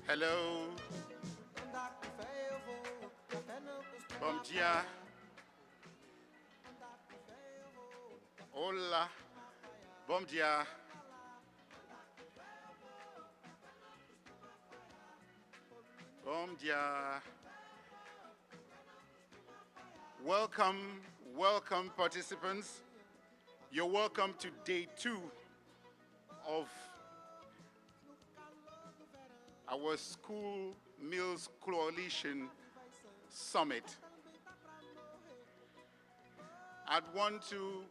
Hello. Bom dia. Hola. Bom dia. Bom dia. Welcome, welcome participants. You're welcome to day 2 of our School Meals Coalition Summit. I'd want to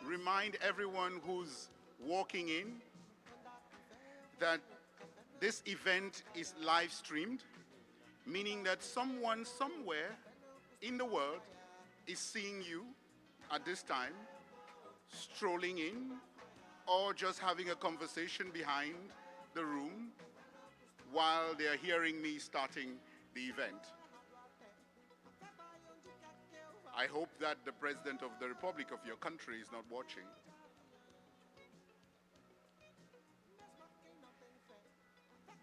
remind everyone who's walking in that this event is live streamed, meaning that someone somewhere in the world is seeing you at this time, strolling in, or just having a conversation behind the room while they're hearing me starting the event. I hope that the President of the Republic of your country is not watching.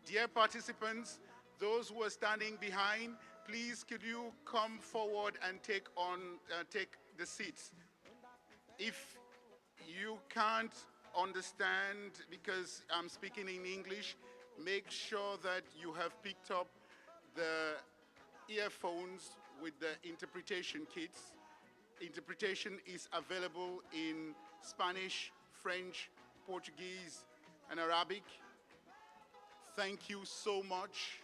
Dear participants, those who are standing behind, please could you come forward and take the seats. If you can't understand because I'm speaking in English, make sure that you have picked up the earphones with the interpretation kits. Interpretation is available in Spanish, French, Portuguese, and Arabic. Thank you so much,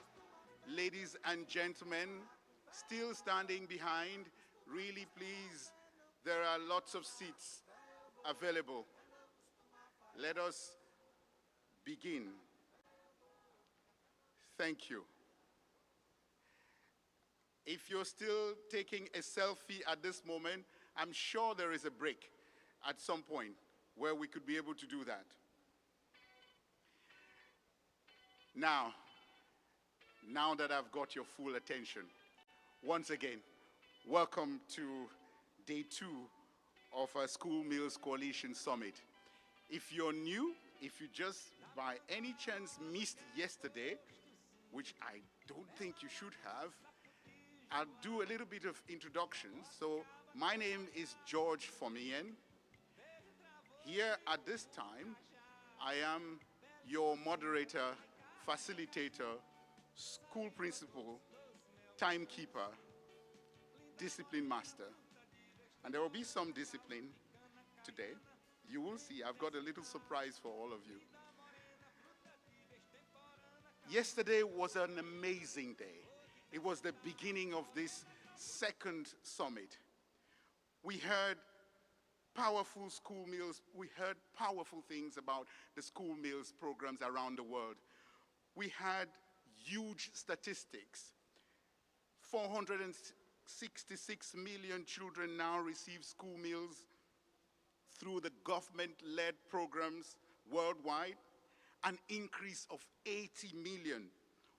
ladies and gentlemen, still standing behind. Really please, there are lots of seats available. Let us begin. Thank you. If you're still taking a selfie at this moment, I'm sure there is a break at some point where we could be able to do that. Now that I've got your full attention, once again, welcome to day 2 of our School Meals Coalition Summit. If you're new, if you just by any chance missed yesterday, which I don't think you should have, I'll do a little bit of introduction. So my name is George Fomiyen. Here at this time, I am your moderator, facilitator, school principal, timekeeper, discipline master. And there will be some discipline today. You will see, I've got a little surprise for all of you. Yesterday was an amazing day. It was the beginning of this second summit. We heard powerful school meals. We heard powerful things about the school meals programs around the world. We had huge statistics. 466 million children now receive school meals through the government-led programs worldwide, an increase of 80 million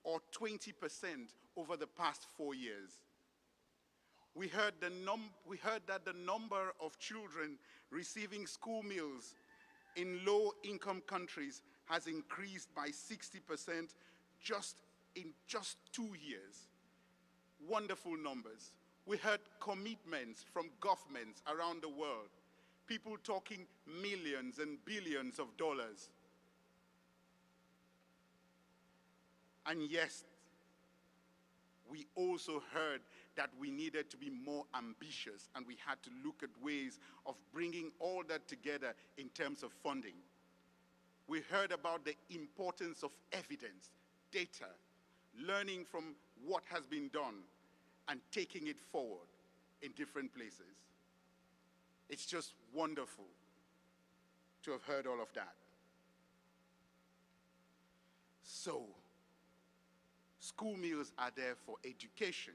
or 20% over the past 4 years. We heard that the number of children receiving school meals in low-income countries has increased by 60% in just 2 years. Wonderful numbers. We heard commitments from governments around the world, people talking millions and billions of dollars. And yes, we also heard that we needed to be more ambitious and we had to look at ways of bringing all that together in terms of funding. We heard about the importance of evidence, data, learning from what has been done and taking it forward in different places. It's just wonderful to have heard all of that. So, school meals are there for education,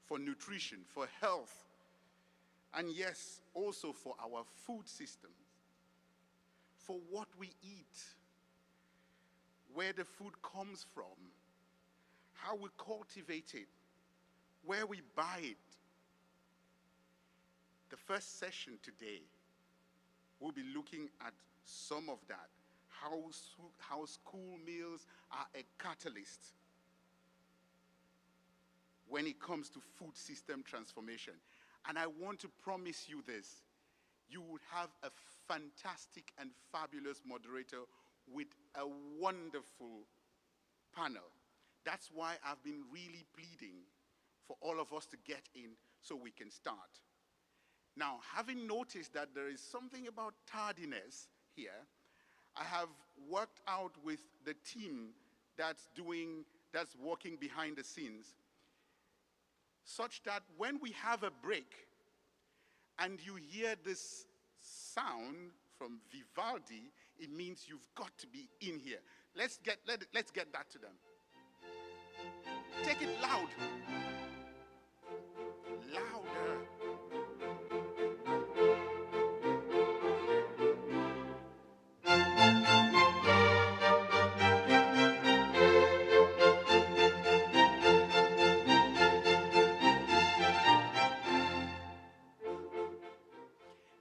for nutrition, for health, and yes, also for our food systems, for what we eat, where the food comes from, how we cultivate it, where we buy it. The first session today, we'll be looking at some of that, how school meals are a catalyst when it comes to food system transformation. And I want to promise you this: you would have a fantastic and fabulous moderator with a wonderful panel. That's why I've been really pleading for all of us to get in so we can start. Now, having noticed that there is something about tardiness here, I have worked out with the team that's working behind the scenes, such that when we have a break and you hear this sound from Vivaldi, it means you've got to be in here. Let's get that to them. Take it loud. Louder.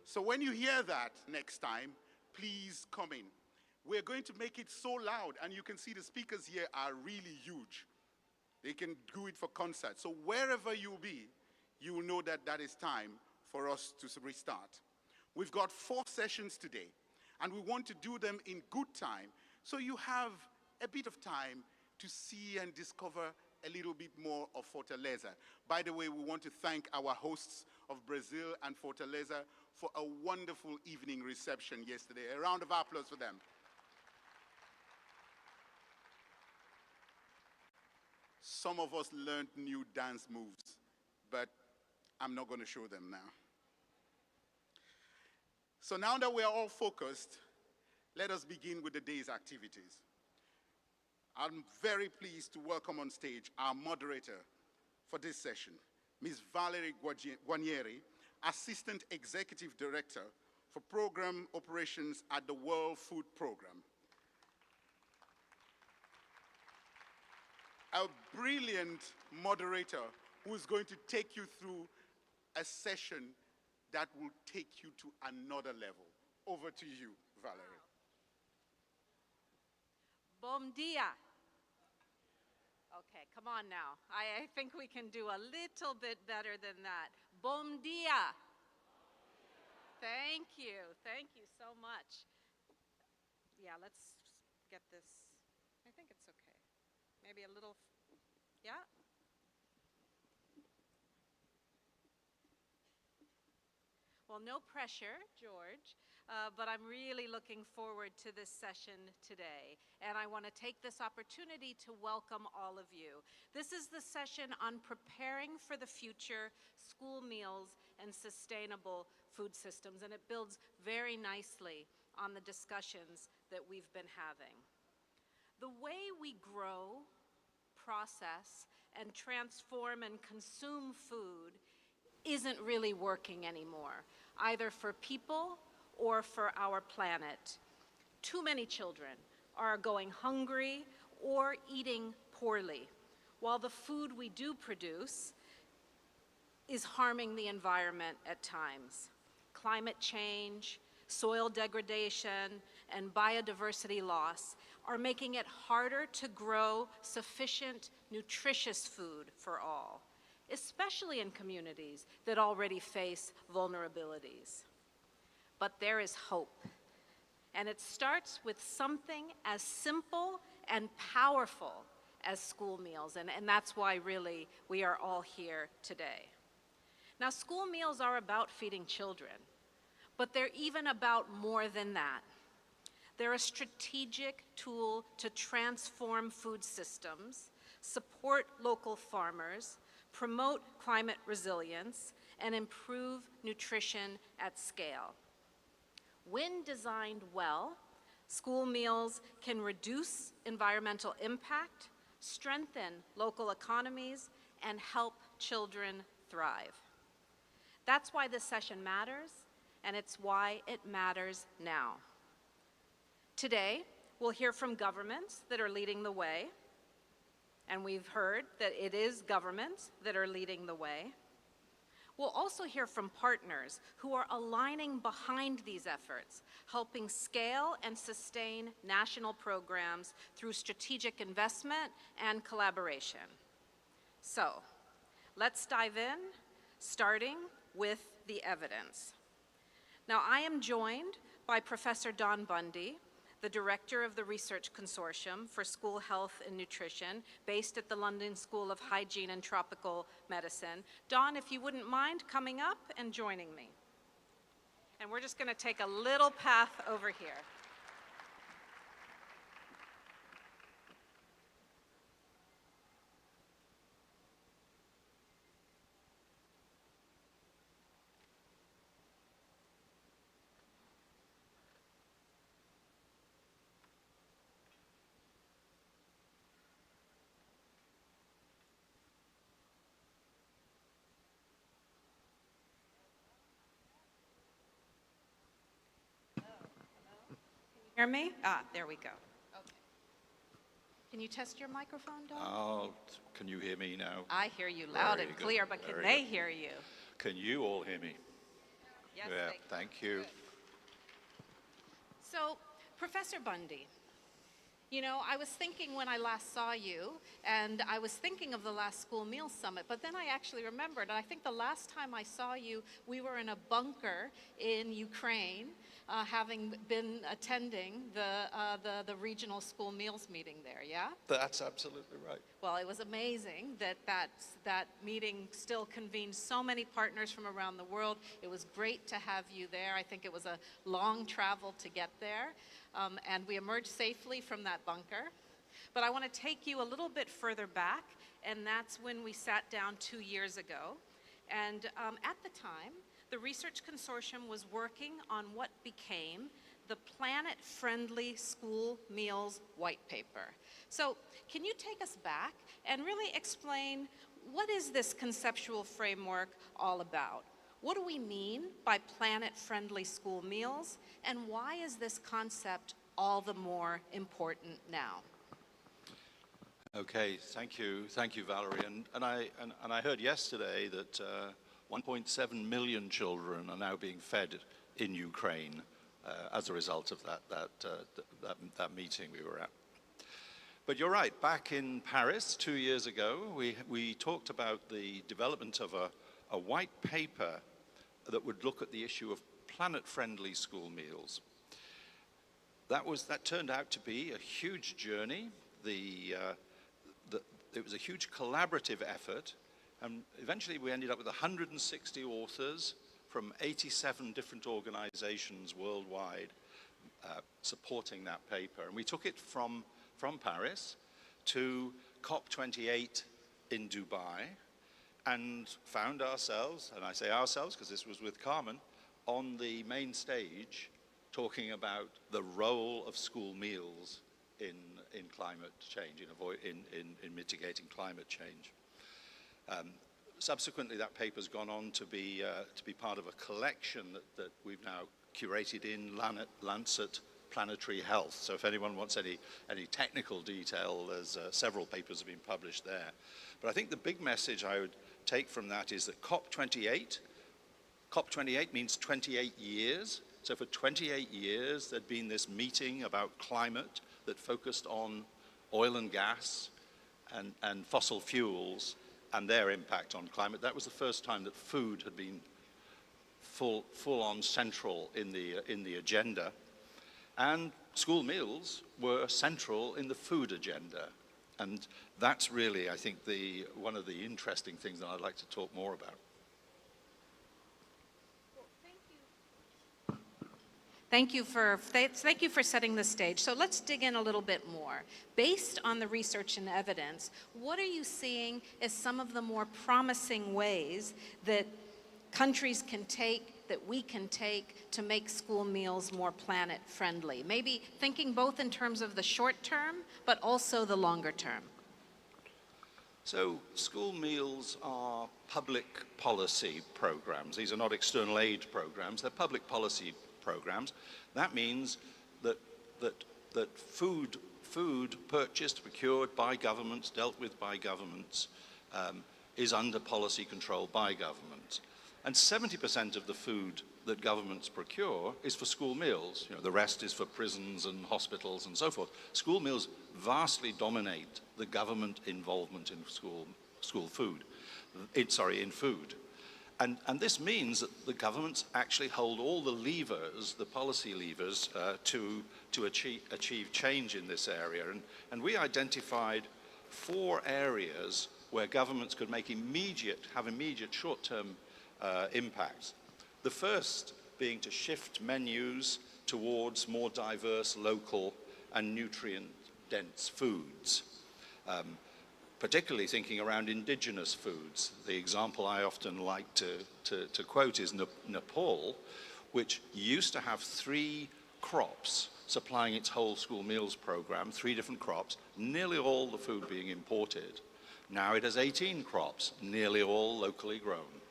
So when you hear that next time, please come in. We're going to make it so loud, and you can see the speakers here are really huge. They can do it for concerts. So wherever you'll be, you will know that that is time for us to restart. We've got 4 sessions today, and we want to do them in good time, so you have a bit of time to see and discover a little bit more of Fortaleza. By the way, we want to thank our hosts of Brazil and Fortaleza for a wonderful evening reception yesterday. A round of applause for them. Some of us learned new dance moves, but I'm not going to show them now. So now that we are all focused, let us begin with the day's activities. I'm very pleased to welcome on stage our moderator for this session, Ms. Valerie Guarnieri, Assistant Executive Director for Program Operations at the World Food Programme. A brilliant moderator who is going to take you through a session that will take you to another level. Over to you, Valerie. Bom dia. Okay, come on now. I think we can do a little bit better than that. Bom dia. Thank you. Thank you so much. Yeah, let's get this. I think it's okay. Maybe a little, yeah? Well, no pressure, George, but I'm really looking forward to this session today. And I want to take this opportunity to welcome all of you. This is the session on preparing for the future, school meals, and sustainable food systems. And it builds very nicely on the discussions that we've been having. The way we grow, process, and transform and consume food isn't really working anymore, either for people or for our planet. Too many children are going hungry or eating poorly, while the food we do produce is harming the environment at times. Climate change, soil degradation, and biodiversity loss are making it harder to grow sufficient, nutritious food for all, especially in communities that already face vulnerabilities. But there is hope, and it starts with something as simple and powerful as school meals, and that's why really we are all here today. Now, school meals are about feeding children, but they're even about more than that. They're a strategic tool to transform food systems, support local farmers, promote climate resilience, and improve nutrition at scale. When designed well, school meals can reduce environmental impact, strengthen local economies, and help children thrive. That's why this session matters, and it's why it matters now. Today, we'll hear from governments that are leading the way, and we've heard that it is governments that are leading the way. We'll also hear from partners who are aligning behind these efforts, helping scale and sustain national programs through strategic investment and collaboration. So, let's dive in, starting with the evidence. Now, I am joined by Professor Dawn Bundy, the director of the Research Consortium for School Health and Nutrition, based at the London School of Hygiene and Tropical Medicine. Dawn, if you wouldn't mind coming up and joining me. And we're just going to take a little path over here. Hear me? Ah, there we go. Okay. Can you test your microphone, Dawn? Oh, can you hear me now? I hear you loud Very and good, clear, but can very they good. hear you? Can you all hear me? Yes, Yeah, they thank you. So, Professor Bundy, you know, I was thinking when I last saw you, and I was thinking of the last School Meals Summit, but then I actually remembered, and I think the last time I saw you, we were in a bunker in Ukraine, having been attending the regional school meals meeting there, yeah? That's absolutely right. Well, it was amazing that meeting still convened so many partners from around the world. It was great to have you there. I think it was a long travel to get there, and we emerged safely from that bunker. But I want to take you a little bit further back, and that's when we sat down 2 years ago. And at the time, the Research Consortium was working on what became the Planet Friendly School Meals White Paper. So can you take us back and really explain what is this conceptual framework all about? What do we mean by planet-friendly school meals, and why is this concept all the more important now? Okay, thank you, Valerie. And I heard yesterday that 1.7 million children are now being fed in Ukraine as a result of that meeting we were at. But you're right. Back in Paris 2 years ago, we talked about the development of a white paper that would look at the issue of planet-friendly school meals. That turned out to be a huge journey. It was a huge collaborative effort, and eventually we ended up with 160 authors from 87 different organizations worldwide supporting that paper. And we took it from Paris to COP28 in Dubai, and found ourselves, and I say ourselves because this was with Carmen, on the main stage talking about the role of school meals in climate change, in mitigating climate change. Subsequently, that paper's gone on to be part of a collection that we've now curated in Lancet Planetary Health. So if anyone wants any technical detail, there's several papers have been published there. But I think the big message I would take from that is that COP28 means 28 years. So for 28 years, there'd been this meeting about climate that focused on oil and gas and fossil fuels and their impact on climate. That was the first time that food had been full-on central in the agenda. And school meals were central in the food agenda. And that's really, I think, one of the interesting things that I'd like to talk more about. Thank you for setting the stage. So let's dig in a little bit more. Based on the research and evidence, what are you seeing as some of the more promising ways that countries can take, that we can take to make school meals more planet friendly? Maybe thinking both in terms of the short term, but also the longer term. So school meals are public policy programs. These are not external aid programs, they're public policy programs. That means that food purchased, procured by governments, dealt with by governments, is under policy control by government. And 70% of the food that governments procure is for school meals. You know, the rest is for prisons and hospitals and so forth. School meals vastly dominate the government involvement in school food. In food. And this means that the governments actually hold all the levers, the policy levers, to achieve change in this area. And we identified 4 areas where governments could have immediate short-term impacts. The first being to shift menus towards more diverse, local, and nutrient-dense foods. Particularly thinking around indigenous foods. The example I often like to quote is Nepal, which used to have 3 crops supplying its whole school meals program, 3 different crops, nearly all the food being imported. Now it has 18 crops, nearly all locally grown.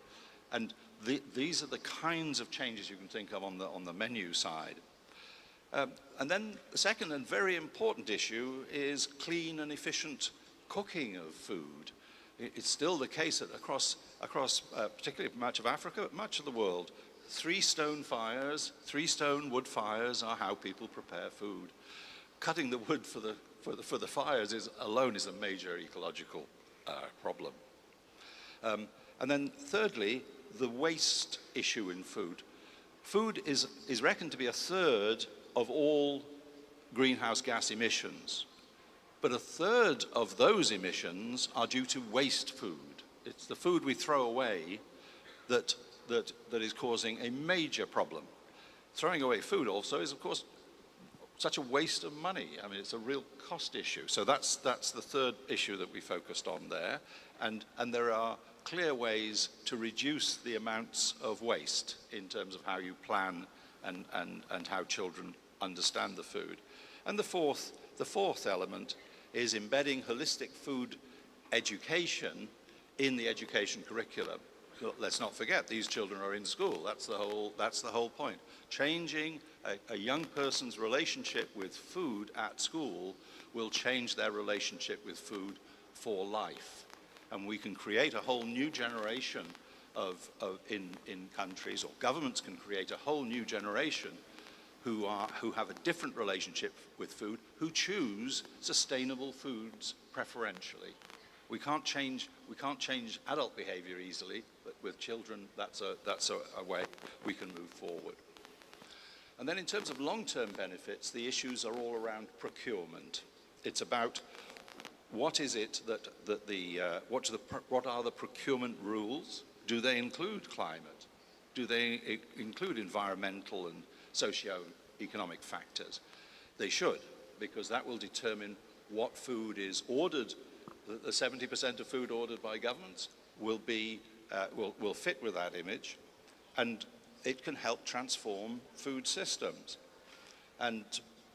And these are the kinds of changes you can think of on the menu side. And then the second and very important issue is clean and efficient cooking of food. It's still the case that across particularly much of Africa, but much of the world, 3 stone wood fires are how people prepare food. Cutting the wood for the fires alone is a major ecological problem. And then thirdly, the waste issue in food. Food is reckoned to be 1/3 of all greenhouse gas emissions. But 1/3 of those emissions are due to waste food. It's the food we throw away that is causing a major problem. Throwing away food also is, of course, such a waste of money. I mean, it's a real cost issue. So that's the 3rd issue that we focused on there. And there are clear ways to reduce the amounts of waste in terms of how you plan and how children understand the food. And the fourth element is embedding holistic food education in the education curriculum. Let's not forget, these children are in school. That's the whole point. Changing a young person's relationship with food at school will change their relationship with food for life. And we can create a whole new generation in countries, or governments can create a whole new generation who have a different relationship with food, who choose sustainable foods preferentially. We can't change adult behavior easily, but with children, that's a way we can move forward. And then in terms of long-term benefits, the issues are all around procurement. It's about what is it what are the procurement rules? Do they include climate? Do they include environmental and socio-economic factors? They should, because that will determine what food is ordered. The 70% of food ordered by governments will fit with that image, and it can help transform food systems. And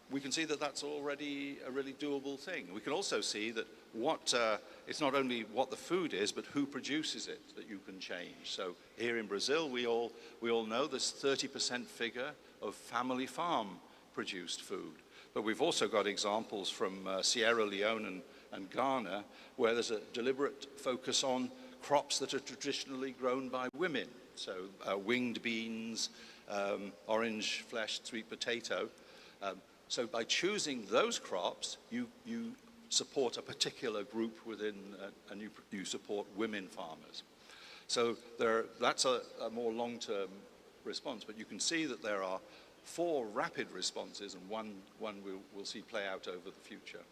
we can see that that's already a really doable thing. We can also see that it's not only what the food is, but who produces it that you can change. So here in Brazil, we all know this 30% figure of family farm produced food. But we've also got examples from Sierra Leone and Ghana, where there's a deliberate focus on crops that are traditionally grown by women. So winged beans, orange-fleshed sweet potato. So by choosing those crops, you support a particular group within, and you support women farmers. So that's a more long-term response, but you can see that there are 4 rapid responses, and one we'll see play out over the future.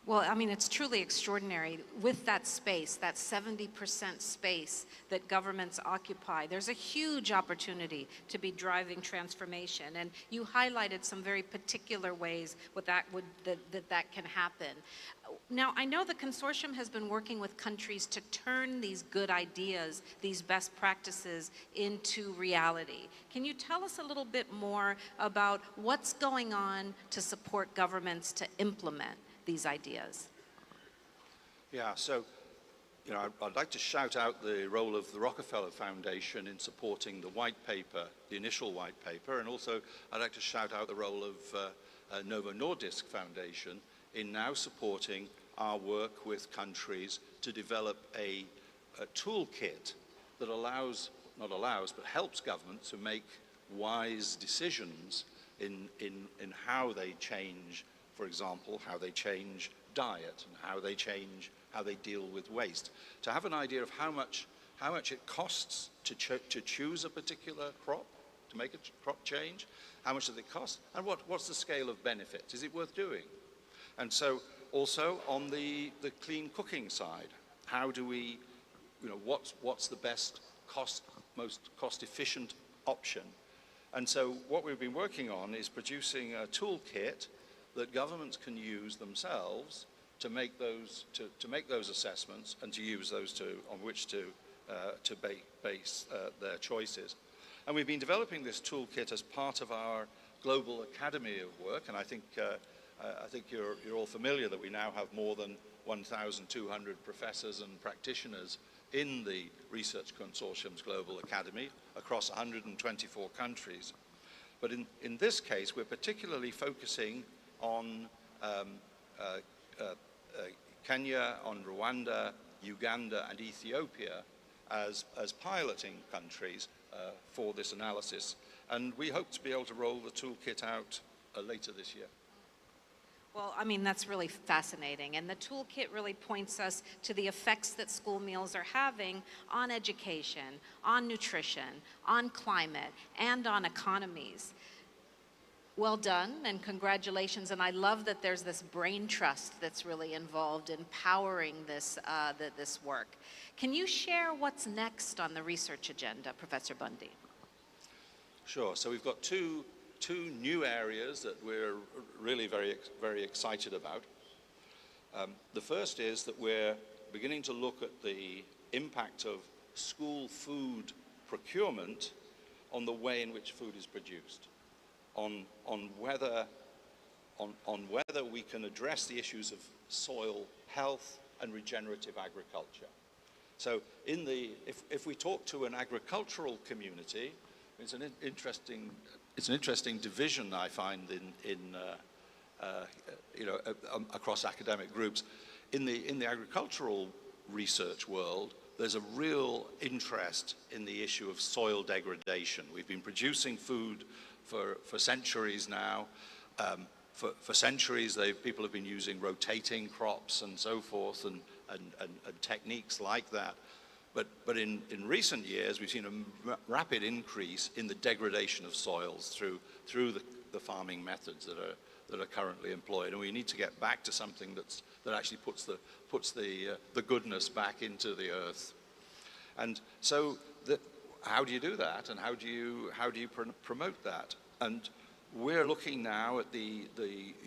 Well, I mean, it's truly extraordinary. With that space, that 70% space that governments occupy, there's a huge opportunity to be driving transformation. And you highlighted some very particular ways that can happen. Now, I know the consortium has been working with countries to turn these good ideas, these best practices, into reality. Can you tell us a little bit more about what's going on to support governments to implement these ideas? Yeah, so, I'd like to shout out the role of the Rockefeller Foundation in supporting the white paper, the initial white paper, and also I'd like to shout out the role of Novo Nordisk Foundation in now supporting our work with countries to develop a toolkit that allows not allows, but helps government to make wise decisions in how they change, for example, how they change diet and how they deal with waste. To have an idea of how much it costs to choose a particular crop, to make a crop change, how much does it cost, and what's the scale of benefit? Is it worth doing? And so also on the clean cooking side, how do we, what's the best most cost-efficient option? And so what we've been working on is producing a toolkit that governments can use themselves to make those assessments and to use those on which to base their choices. And we've been developing this toolkit as part of our Global Academy of Work, and I think you're all familiar that we now have more than 1,200 professors and practitioners in the Research Consortium's Global Academy across 124 countries. But in this case, we're particularly focusing on Kenya, on Rwanda, Uganda, and Ethiopia as piloting countries for this analysis. And we hope to be able to roll the toolkit out later this year. Well, I mean, that's really fascinating. And the toolkit really points us to the effects that school meals are having on education, on nutrition, on climate, and on economies. Well done, and congratulations. And I love that there's this brain trust that's really involved in powering this work. Can you share what's next on the research agenda, Professor Bundy? Sure. So we've got two new areas that we're really very, very excited about. The first is that we're beginning to look at the impact of school food procurement on the way in which food is produced, on whether we can address the issues of soil health and regenerative agriculture. So if we talk to an agricultural community, it's an interesting division I find across academic groups. In the agricultural research world, there's a real interest in the issue of soil degradation. We've been producing food for centuries now. For centuries, people have been using rotating crops and so forth, and techniques like that. But in recent years, we've seen a rapid increase in the degradation of soils through the farming methods that are currently employed, and we need to get back to something that actually puts the goodness back into the earth. And so, how do you do that, and how do you promote that? And we're looking now at the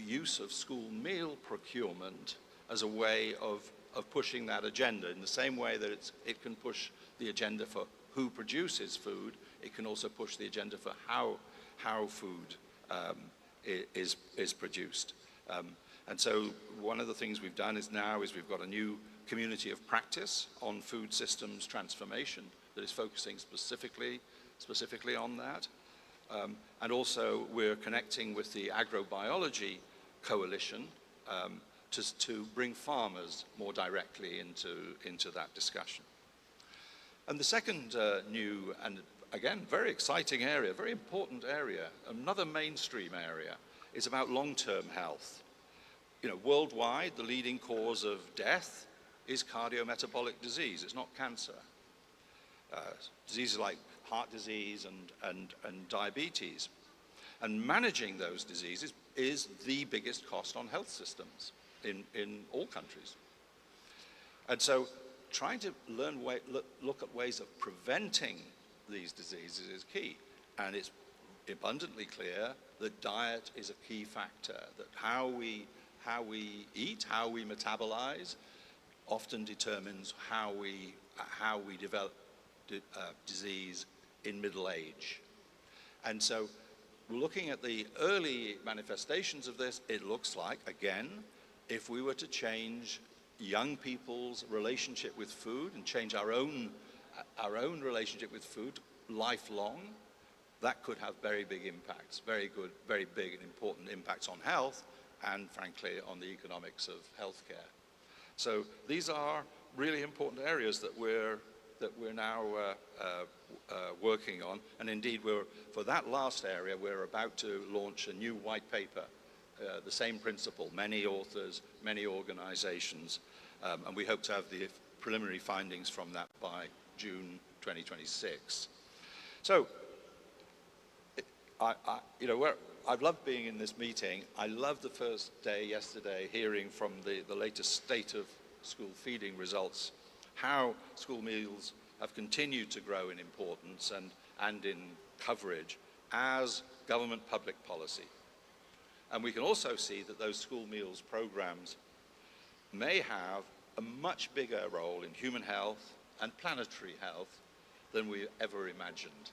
use of school meal procurement as a way of pushing that agenda. In the same way that it can push the agenda for who produces food, it can also push the agenda for how food is produced. And so one of the things we've done is we've got a new community of practice on food systems transformation that is focusing specifically on that. And also we're connecting with the Agrobiology Coalition to bring farmers more directly into that discussion. And the second new and again very exciting area, very important area, another mainstream area, is about long-term health. Worldwide, the leading cause of death is cardiometabolic disease. It's not cancer. Diseases like heart disease and diabetes. And managing those diseases is the biggest cost on health systems in all countries. And so trying to look at ways of preventing these diseases is key. And it's abundantly clear that diet is a key factor, that how we eat, how we metabolize, often determines how we develop disease in middle age. And so looking at the early manifestations of this, it looks like, again, if we were to change young people's relationship with food and change our own relationship with food lifelong, that could have very big impacts, very big and important impacts on health and, frankly, on the economics of healthcare. So these are really important areas that we're that we're now working on. And indeed, for that last area, we're about to launch a new white paper, the same principle, many authors, many organizations, and we hope to have the preliminary findings from that by June 2026. So, I've loved being in this meeting. I loved the first day yesterday hearing from the latest state of school feeding results, how school meals have continued to grow in importance and in coverage as government public policy. And we can also see that those school meals programs may have a much bigger role in human health and planetary health than we ever imagined.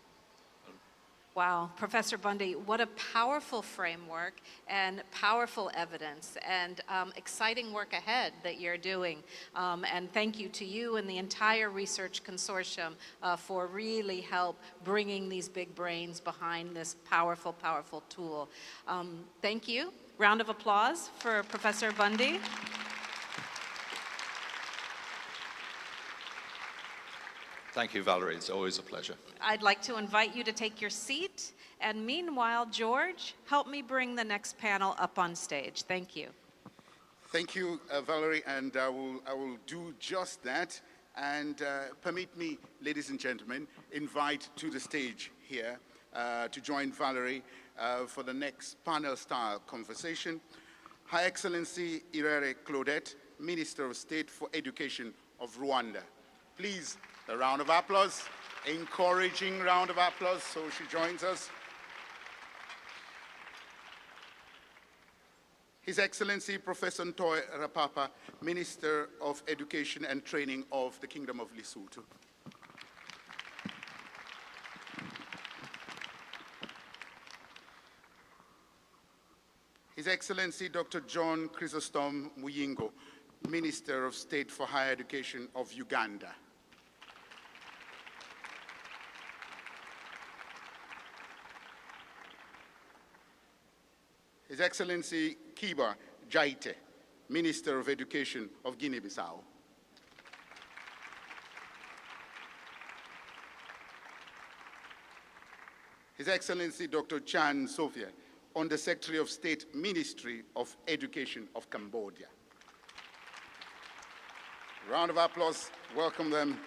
Wow, Professor Bundy, what a powerful framework and powerful evidence and exciting work ahead that you're doing. And thank you to you and the entire research consortium for really help bringing these big brains behind this powerful, powerful tool. Thank you. Round of applause for Professor Bundy. Thank you, Valerie. It's always a pleasure. I'd like to invite you to take your seat. And meanwhile, George, help me bring the next panel up on stage. Thank you. Thank you, Valerie, and I will do just that. And permit me, ladies and gentlemen, invite to the stage here to join Valerie for the next panel-style conversation. Her Excellency Irere Claudette, Minister of State for Education of Rwanda. Please, a round of applause, encouraging round of applause, so she joins us. His Excellency Professor Ntoye Rapapa, Minister of Education and Training of the Kingdom of Lesotho. His Excellency Dr. John Chrysostom Muyingo, Minister of State for Higher Education of Uganda. His Excellency Kiba Jaite, Minister of Education of Guinea-Bissau. His Excellency Dr. Chan Sophia, Undersecretary of State, Ministry of Education of Cambodia. Round of applause, welcome them.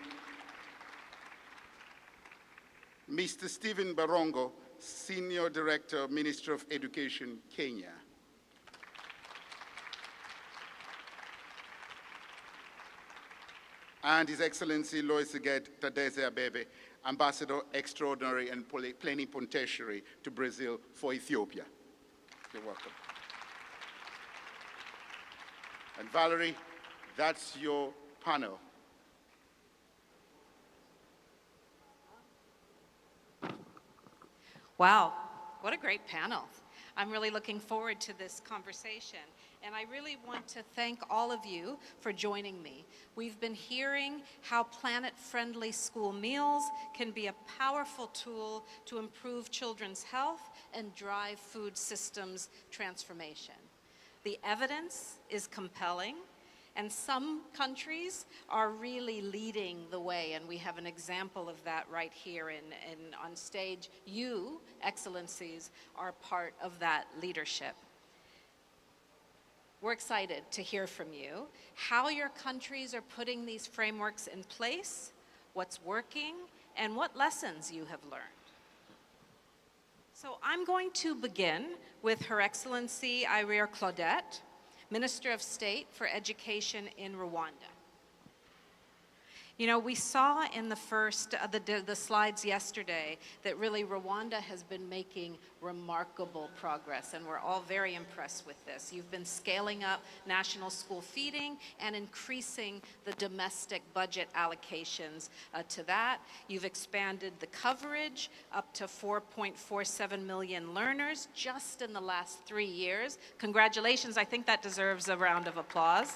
Mr. Stephen Barongo, Senior Director, Ministry of Education, Kenya. And His Excellency Loiseget Tadeze Abebe, Ambassador Extraordinary and Plenipotentiary to Brazil for Ethiopia. You're welcome. And Valerie, that's your panel. Wow, what a great panel. I'm really looking forward to this conversation. And I really want to thank all of you for joining me. We've been hearing how planet-friendly school meals can be a powerful tool to improve children's health and drive food systems transformation. The evidence is compelling, and some countries are really leading the way, and we have an example of that right here on stage. You, Excellencies, are part of that leadership. We're excited to hear from you, how your countries are putting these frameworks in place, what's working, and what lessons you have learned. So I'm going to begin with Her Excellency Irere Claudette, Minister of State for Education in Rwanda. You know, we saw in the first, the slides yesterday that really Rwanda has been making remarkable progress, and we're all very impressed with this. You've been scaling up national school feeding and increasing the domestic budget allocations to that. You've expanded the coverage up to 4.47 million learners just in the last 3 years. Congratulations, I think that deserves a round of applause.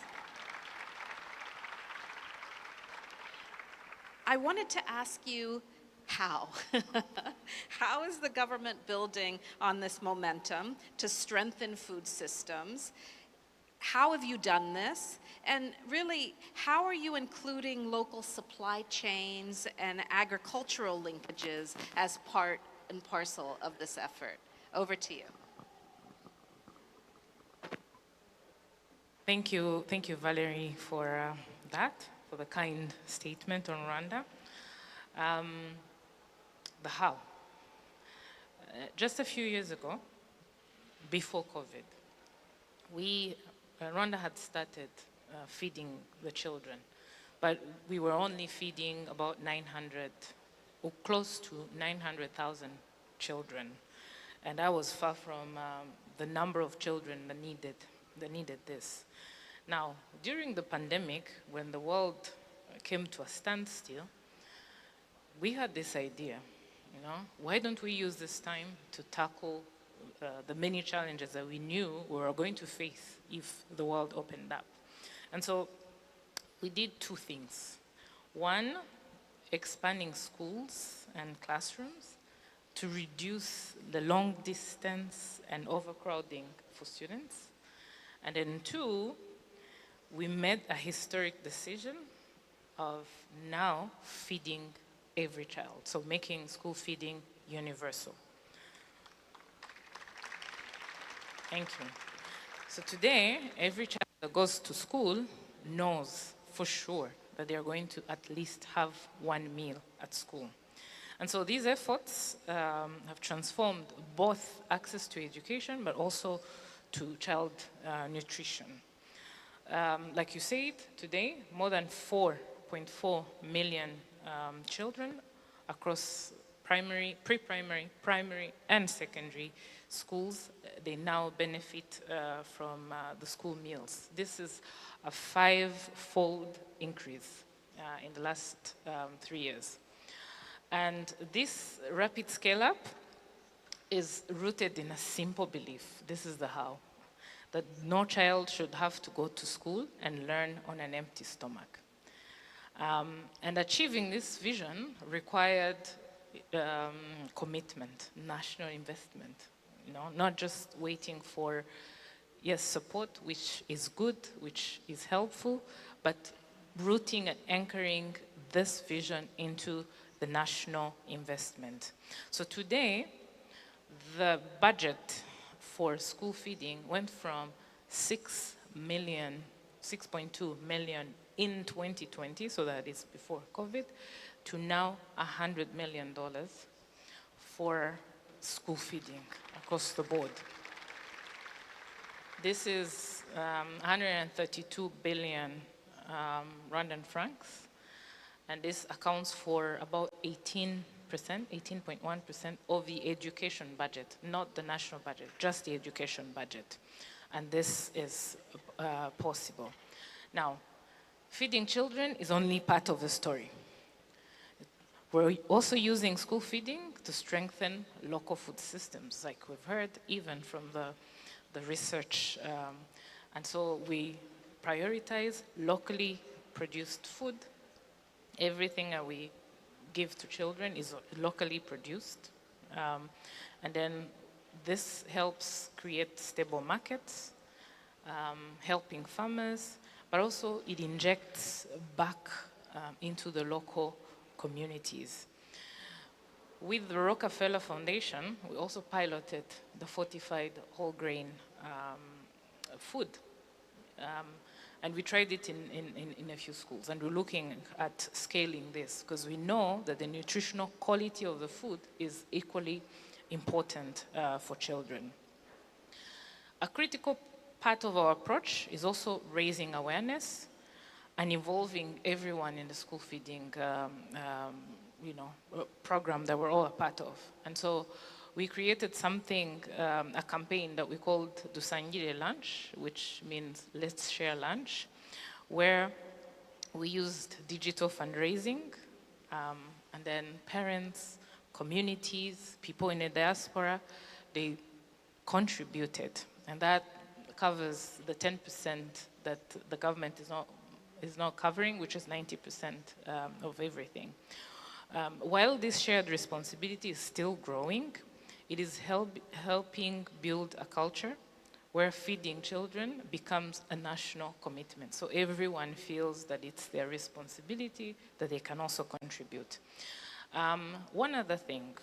I wanted to ask you how. How is the government building on this momentum to strengthen food systems? how have you done this? And really, how are you including local supply chains and agricultural linkages as part and parcel of this effort? Over to you. Thank you, Valerie, for for the kind statement on Rwanda. The how. Just a few years ago, before COVID, Rwanda had started feeding the children, but we were only feeding about 900, or close to 900,000 children. And that was far from the number of children that needed this. Now, during the pandemic, when the world came to a standstill, we had this idea, why don't we use this time to tackle the many challenges that we knew we were going to face if the world opened up. And so we did two things. One, expanding schools and classrooms to reduce the long distance and overcrowding for students. And then two, we made a historic decision of now feeding every child, so making school feeding universal. Thank you. So today, every child that goes to school knows for sure that they are going to at least have one meal at school. And so these efforts have transformed both access to education, but also to child nutrition. Like you said, today, more than 4.4 million children across primary, pre-primary, primary, and secondary schools, they now benefit from the school meals. This is a 5-fold increase in the last 3 years. And this rapid scale-up is rooted in a simple belief. This is the how. That no child should have to go to school and learn on an empty stomach. And achieving this vision required commitment, national investment, not just waiting for, yes, support, which is good, which is helpful, but rooting and anchoring this vision into the national investment. So today, the budget for school feeding went from 6.2 million in 2020, so that is before COVID, to now $100 million for school feeding across the board. This is 132 billion Rwandan francs, and this accounts for about 18.1% of the education budget, not the national budget, just the education budget. And this is possible. Now, feeding children is only part of the story. We're also using school feeding to strengthen local food systems, like we've heard even from the research. And so we prioritize locally produced food. Everything that we give to children is locally produced. And then this helps create stable markets, helping farmers, but also it injects back into the local communities. With the Rockefeller Foundation, we also piloted the fortified whole grain food. And we tried it in a few schools, and we're looking at scaling this because we know that the nutritional quality of the food is equally important for children. A critical part of our approach is also raising awareness and involving everyone in the school feeding program that we're all a part of. And so we created something, a campaign that we called Dusangire Lunch, which means let's share lunch, where we used digital fundraising, and then parents, communities, people in the diaspora, they contributed. And that covers the 10% that the government is not covering, which is 90% of everything. While this shared responsibility is still growing, it is helping build a culture where feeding children becomes a national commitment. So everyone feels that it's their responsibility, that they can also contribute. One other thing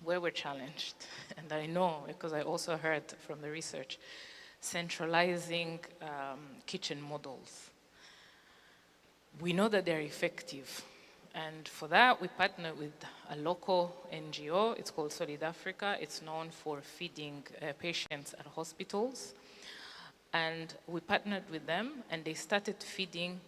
where we're challenged, and I know because I also heard from the research, centralizing kitchen models. We know that they're effective. And for that, we partner with a local NGO. It's called Solid Africa. It's known for feeding patients at hospitals. And we partnered with them, and they started feeding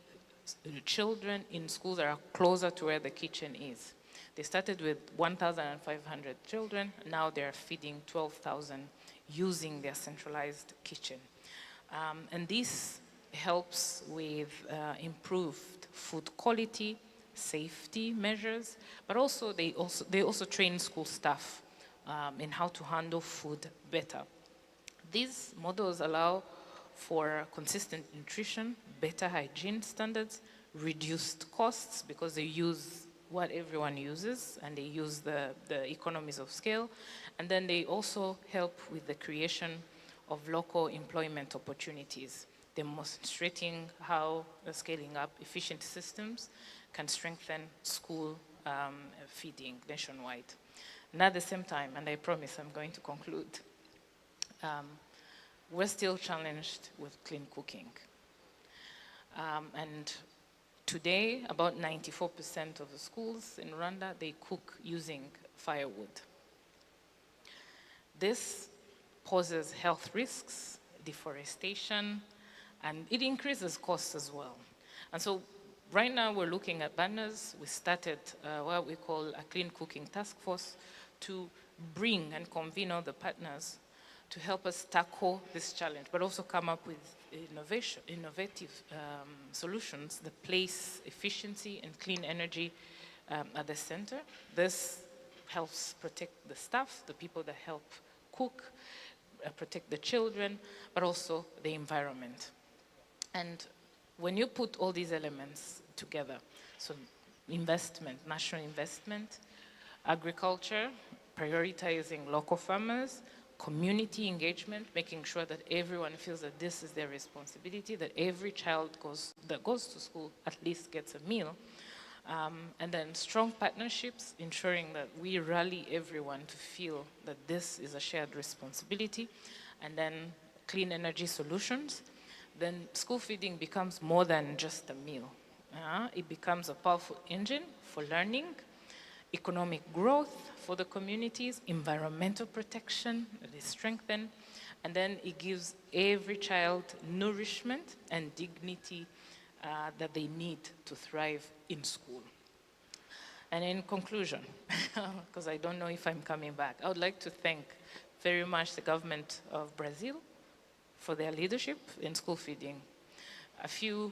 children in schools that are closer to where the kitchen is. They started with 1,500 children. Now they're feeding 12,000 using their centralized kitchen. And this helps with improved food quality, safety measures, but also they also train school staff in how to handle food better. These models allow for consistent nutrition, better hygiene standards, reduced costs because they use what everyone uses and they use the economies of scale, and then they also help with the creation of local employment opportunities, demonstrating how scaling up efficient systems can strengthen school feeding nationwide. And at the same time, and I promise I'm going to conclude, we're still challenged with clean cooking. And today, about 94% of the schools in Rwanda, they cook using firewood. This poses health risks, deforestation, and it increases costs as well. And so right now we're looking at banners. We started what we call a clean cooking task force to bring and convene all the partners to help us tackle this challenge, but also come up with innovative solutions that place efficiency and clean energy at the center. This helps protect the staff, the people that help cook, protect the children, but also the environment. And when you put all these elements together, so investment, national investment, agriculture, prioritizing local farmers, community engagement, making sure that everyone feels that this is their responsibility, that every child that goes to school at least gets a meal, and then strong partnerships, ensuring that we rally everyone to feel that this is a shared responsibility, and then clean energy solutions, then school feeding becomes more than just a meal. It becomes a powerful engine for learning, economic growth for the communities, environmental protection that is strengthened, and then it gives every child nourishment and dignity that they need to thrive in school. And in conclusion, because I don't know if I'm coming back, I would like to thank very much the government of Brazil for their leadership in school feeding. A few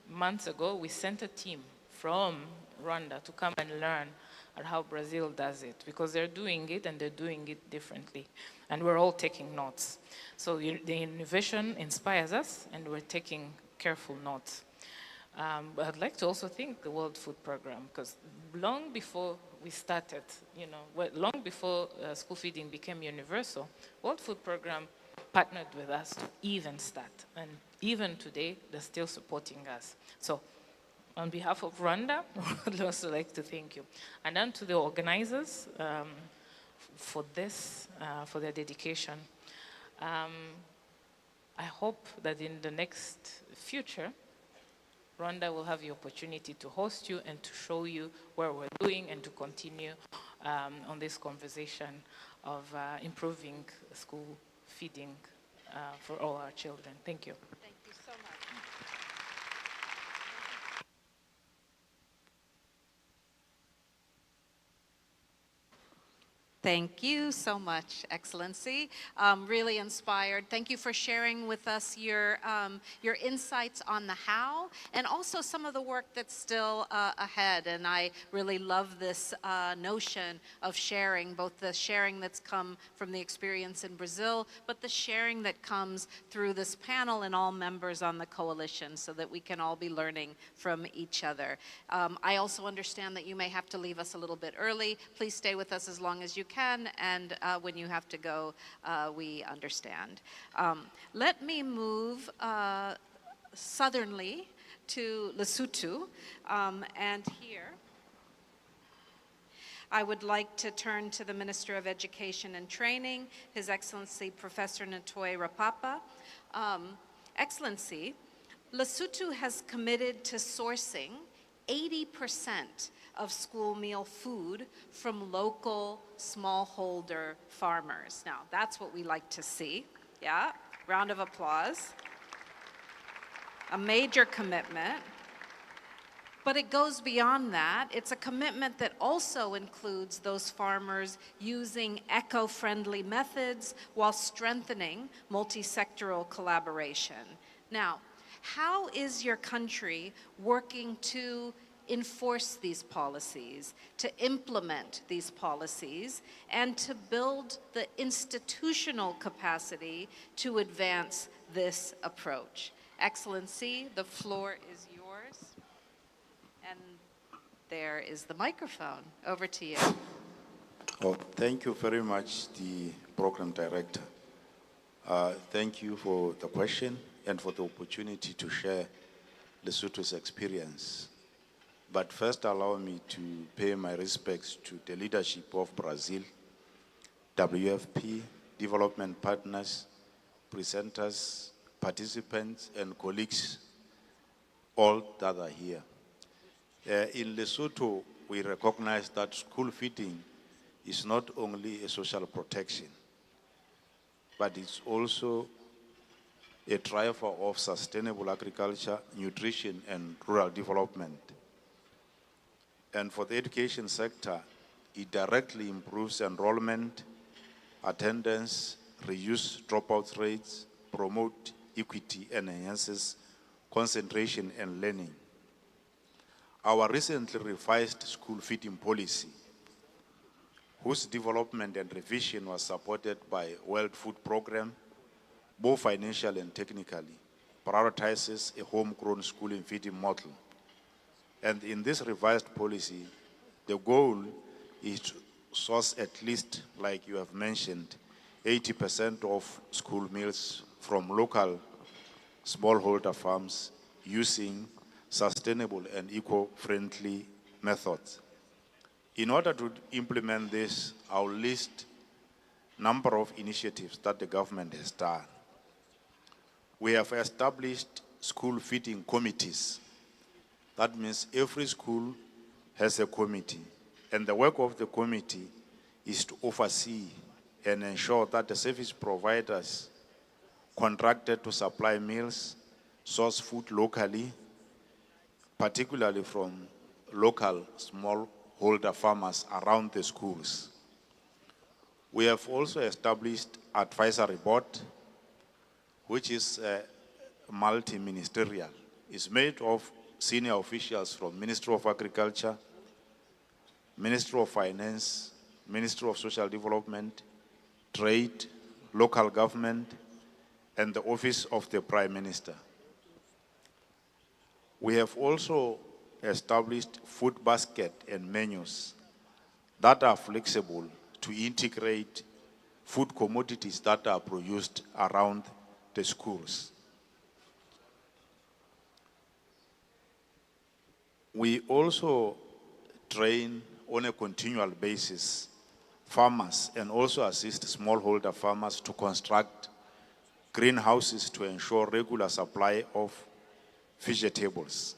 months ago, we sent a team from Rwanda to come and learn at how Brazil does it, because they're doing it and they're doing it differently. And we're all taking notes. So the innovation inspires us and we're taking careful notes. But I'd like to also thank the World Food Program, because long before we started, long before school feeding became universal, World Food Program partnered with us to even start. And even today, they're still supporting us. So on behalf of Rwanda, I'd also like to thank you. And then to the organizers for this, for their dedication. I hope that in the next future, Rwanda will have the opportunity to host you and to show you where we're doing and to continue on this conversation of improving school feeding for all our children. Thank you. Thank you so much. Thank you so much, Excellency. Really inspired. Thank you for sharing with us your insights on the how, and also some of the work that's still ahead. And I really love this notion of sharing, both the sharing that's come from the experience in Brazil, but the sharing that comes through this panel and all members on the coalition, so that we can all be learning from each other. I also understand that you may have to leave us a little bit early. Please stay with us as long as you can. can, and when you have to go, we understand. Let me move southernly to Lesotho, and here I would like to turn to the Minister of Education and Training, His Excellency Professor Ntoy Rapapa. Excellency, Lesotho has committed to sourcing 80% of school meal food from local smallholder farmers. Now, that's what we like to see. Yeah, round of applause. A major commitment. But it goes beyond that. It's a commitment that also includes those farmers using eco-friendly methods while strengthening multi-sectoral collaboration. Now, how is your country working to enforce these policies, to implement these policies, and to build the institutional capacity to advance this approach? Excellency, the floor is yours. And there is the microphone. Over to you. Oh, thank you very much, the program director. Thank you for the question and for the opportunity to share Lesotho's experience. But first, allow me to pay my respects to the leadership of Brazil, WFP, development partners, presenters, participants, and colleagues, all that are here. In Lesotho, we recognize that school feeding is not only a social protection, but it's also a driver of sustainable agriculture, nutrition, and rural development. And for the education sector, it directly improves enrollment, attendance, reduces dropout rates, promotes equity, and enhances concentration and learning. Our recently revised school feeding policy, whose development and revision was supported by World Food Programme, both financially and technically, prioritizes a homegrown schooling feeding model. And in this revised policy, the goal is to source at least, like you have mentioned, 80% of school meals from local smallholder farms using sustainable and eco-friendly methods. In order to implement this, I'll list a number of initiatives that the government has done. We have established school feeding committees. That means every school has a committee, and the work of the committee is to oversee and ensure that the service providers contracted to supply meals source food locally, particularly from local smallholder farmers around the schools. We have also established advisory board, which is multi-ministerial. It's made of senior officials from Ministry of Agriculture, Ministry of Finance, Ministry of Social Development, Trade, local government, and the Office of the Prime Minister. We have also established food basket and menus that are flexible to integrate food commodities that are produced around the schools. We also train on a continual basis farmers and also assist smallholder farmers to construct greenhouses to ensure regular supply of vegetables.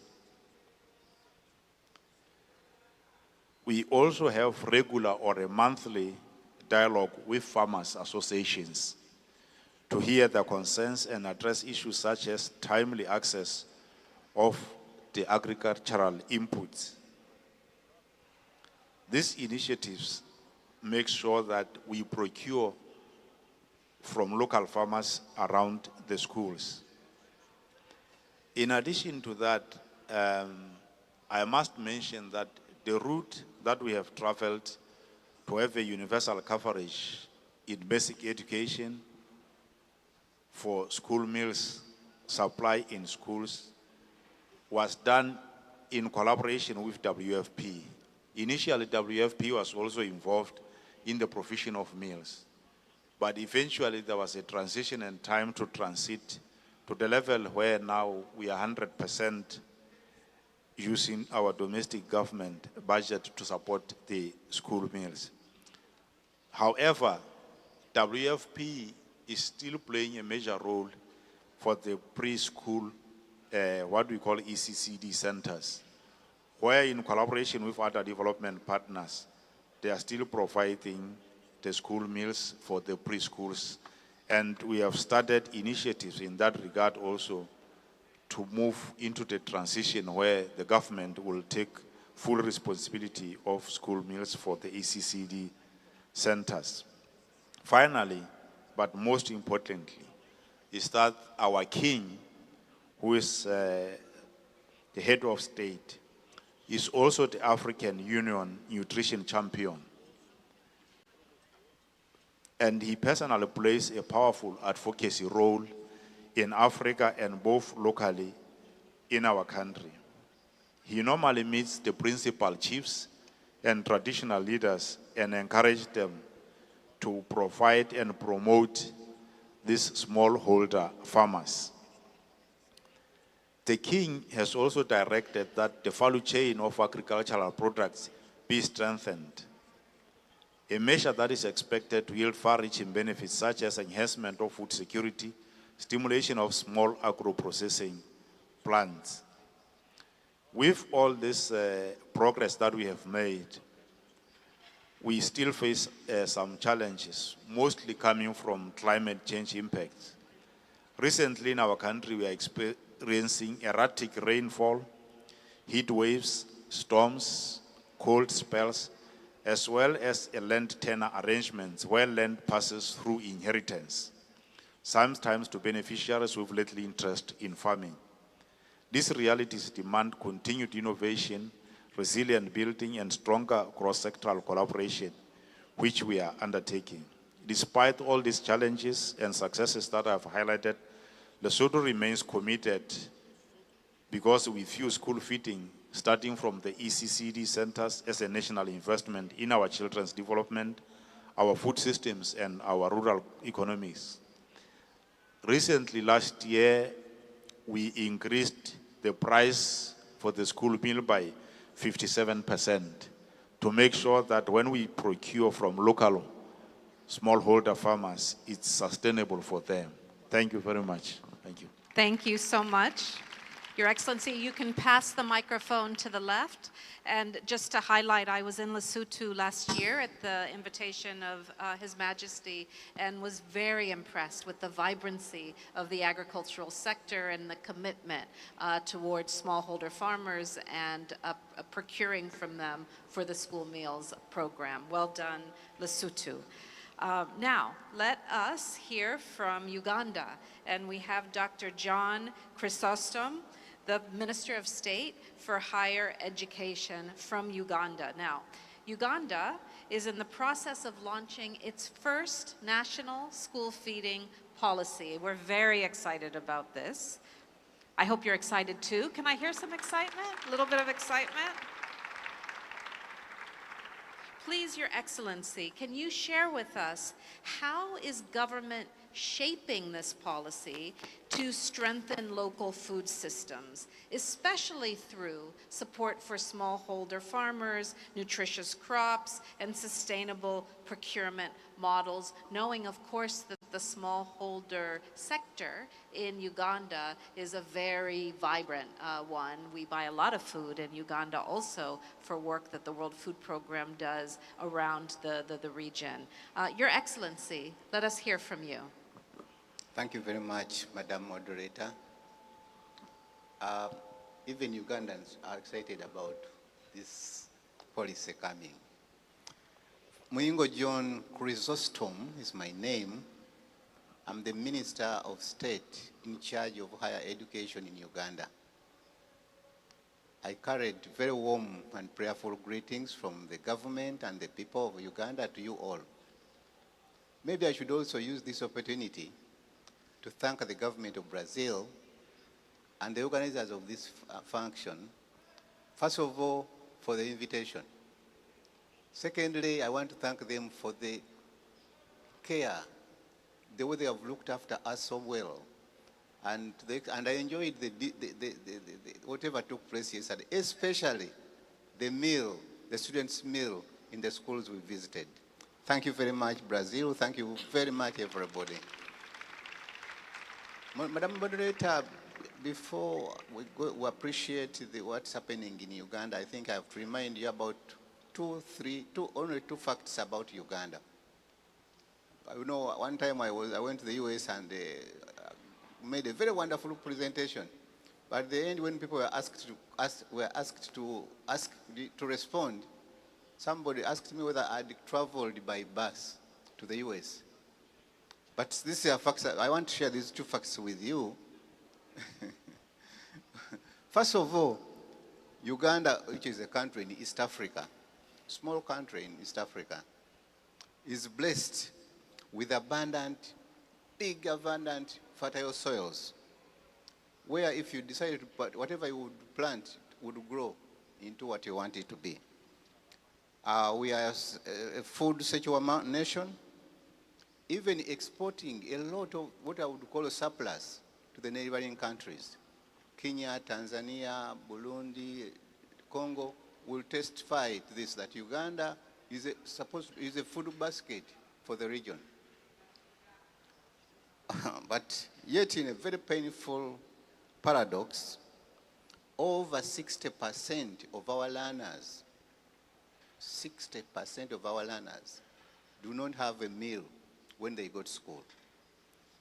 We also have regular or a monthly dialogue with farmers associations to hear their concerns and address issues such as timely access of the agricultural inputs. These initiatives make sure that we procure from local farmers around the schools. In addition to that, I must mention that the route that we have traveled to have a universal coverage in basic education for school meals supply in schools was done in collaboration with WFP. Initially, WFP was also involved in the provision of meals. But eventually there was a transition and time to transit to the level where now we are 100% using our domestic government budget to support the school meals. However, WFP is still playing a major role for the preschool, what we call ECCD centers, where in collaboration with other development partners, they are still providing the school meals for the preschools. And we have started initiatives in that regard also to move into the transition where the government will take full responsibility of school meals for the ECCD centers. Finally, but most importantly, is that our king, who is the head of state, is also the African Union nutrition champion. And he personally plays a powerful advocacy role in Africa and both locally in our country. He normally meets the principal chiefs and traditional leaders and encourages them to provide and promote these smallholder farmers. The king has also directed that the value chain of agricultural products be strengthened, a measure that is expected to yield far-reaching benefits such as enhancement of food security, stimulation of small agro-processing plants. With all this progress that we have made, we still face some challenges, mostly coming from climate change impacts. Recently in our country, we are experiencing erratic rainfall, heat waves, storms, cold spells, as well as a land tenure arrangements where land passes through inheritance, sometimes to beneficiaries with little interest in farming. These realities demand continued innovation, resilient building, and stronger cross-sectoral collaboration, which we are undertaking. Despite all these challenges and successes that I have highlighted, Lesotho remains committed because we view school feeding, starting from the ECCD centers, as a national investment in our children's development, our food systems, and our rural economies. Recently, last year, we increased the price for the school meal by 57% to make sure that when we procure from local smallholder farmers, it's sustainable for them. Thank you very much. Thank you. Thank you so much. Your Excellency, you can pass the microphone to the left. And just to highlight, I was in Lesotho last year at the invitation of His Majesty and was very impressed with the vibrancy of the agricultural sector and the commitment towards smallholder farmers and procuring from them for the school meals program. Well done, Lesotho. Now, let us hear from Uganda. And we have Dr. John Chrysostom, the Minister of State for Higher Education from Uganda. Now, Uganda is in the process of launching its first national school feeding policy. We're very excited about this. I hope you're excited too. Can I hear some excitement? A little bit of excitement? Please, Your Excellency, can you share with us how is government shaping this policy to strengthen local food systems, especially through support for smallholder farmers, nutritious crops, and sustainable procurement models, knowing, of course, that the smallholder sector in Uganda is a very vibrant one. We buy a lot of food in Uganda also for work that the World Food Program does around the region. Your Excellency, let us hear from you. Thank you very much, Madam Moderator. Even Ugandans are excited about this policy coming. Muyingo John Chrysostom is my name. I'm the Minister of State in charge of higher education in Uganda. I carried very warm and prayerful greetings from the government and the people of Uganda to you all. Maybe I should also use this opportunity to thank the government of Brazil and the organizers of this function, first of all, for the invitation. Secondly, I want to thank them for the care, the way they have looked after us so well. And I enjoyed whatever took place yesterday, especially the meal, the students' meal in the schools we visited. Thank you very much, Brazil. Thank you very much, everybody. Madam Moderator, before we appreciate what's happening in Uganda, I think I have to remind you about only two facts about Uganda. You know, one time I went to the US and made a very wonderful presentation. But at the end, when people were asked to respond, somebody asked me whether I'd traveled by bus to the US. But these are facts. I want to share these two facts with you. First of all, Uganda, which is a country in East Africa, small country in East Africa, is blessed with big, abundant, fertile soils, where if you decided to put whatever you would plant would grow into what you want it to be. We are a food secure nation, even exporting a lot of what I would call a surplus to the neighboring countries. Kenya, Tanzania, Burundi, Congo will testify to this, that Uganda is a food basket for the region. But yet, in a very painful paradox, over 60% of our learners, 60% of our learners do not have a meal when they go to school.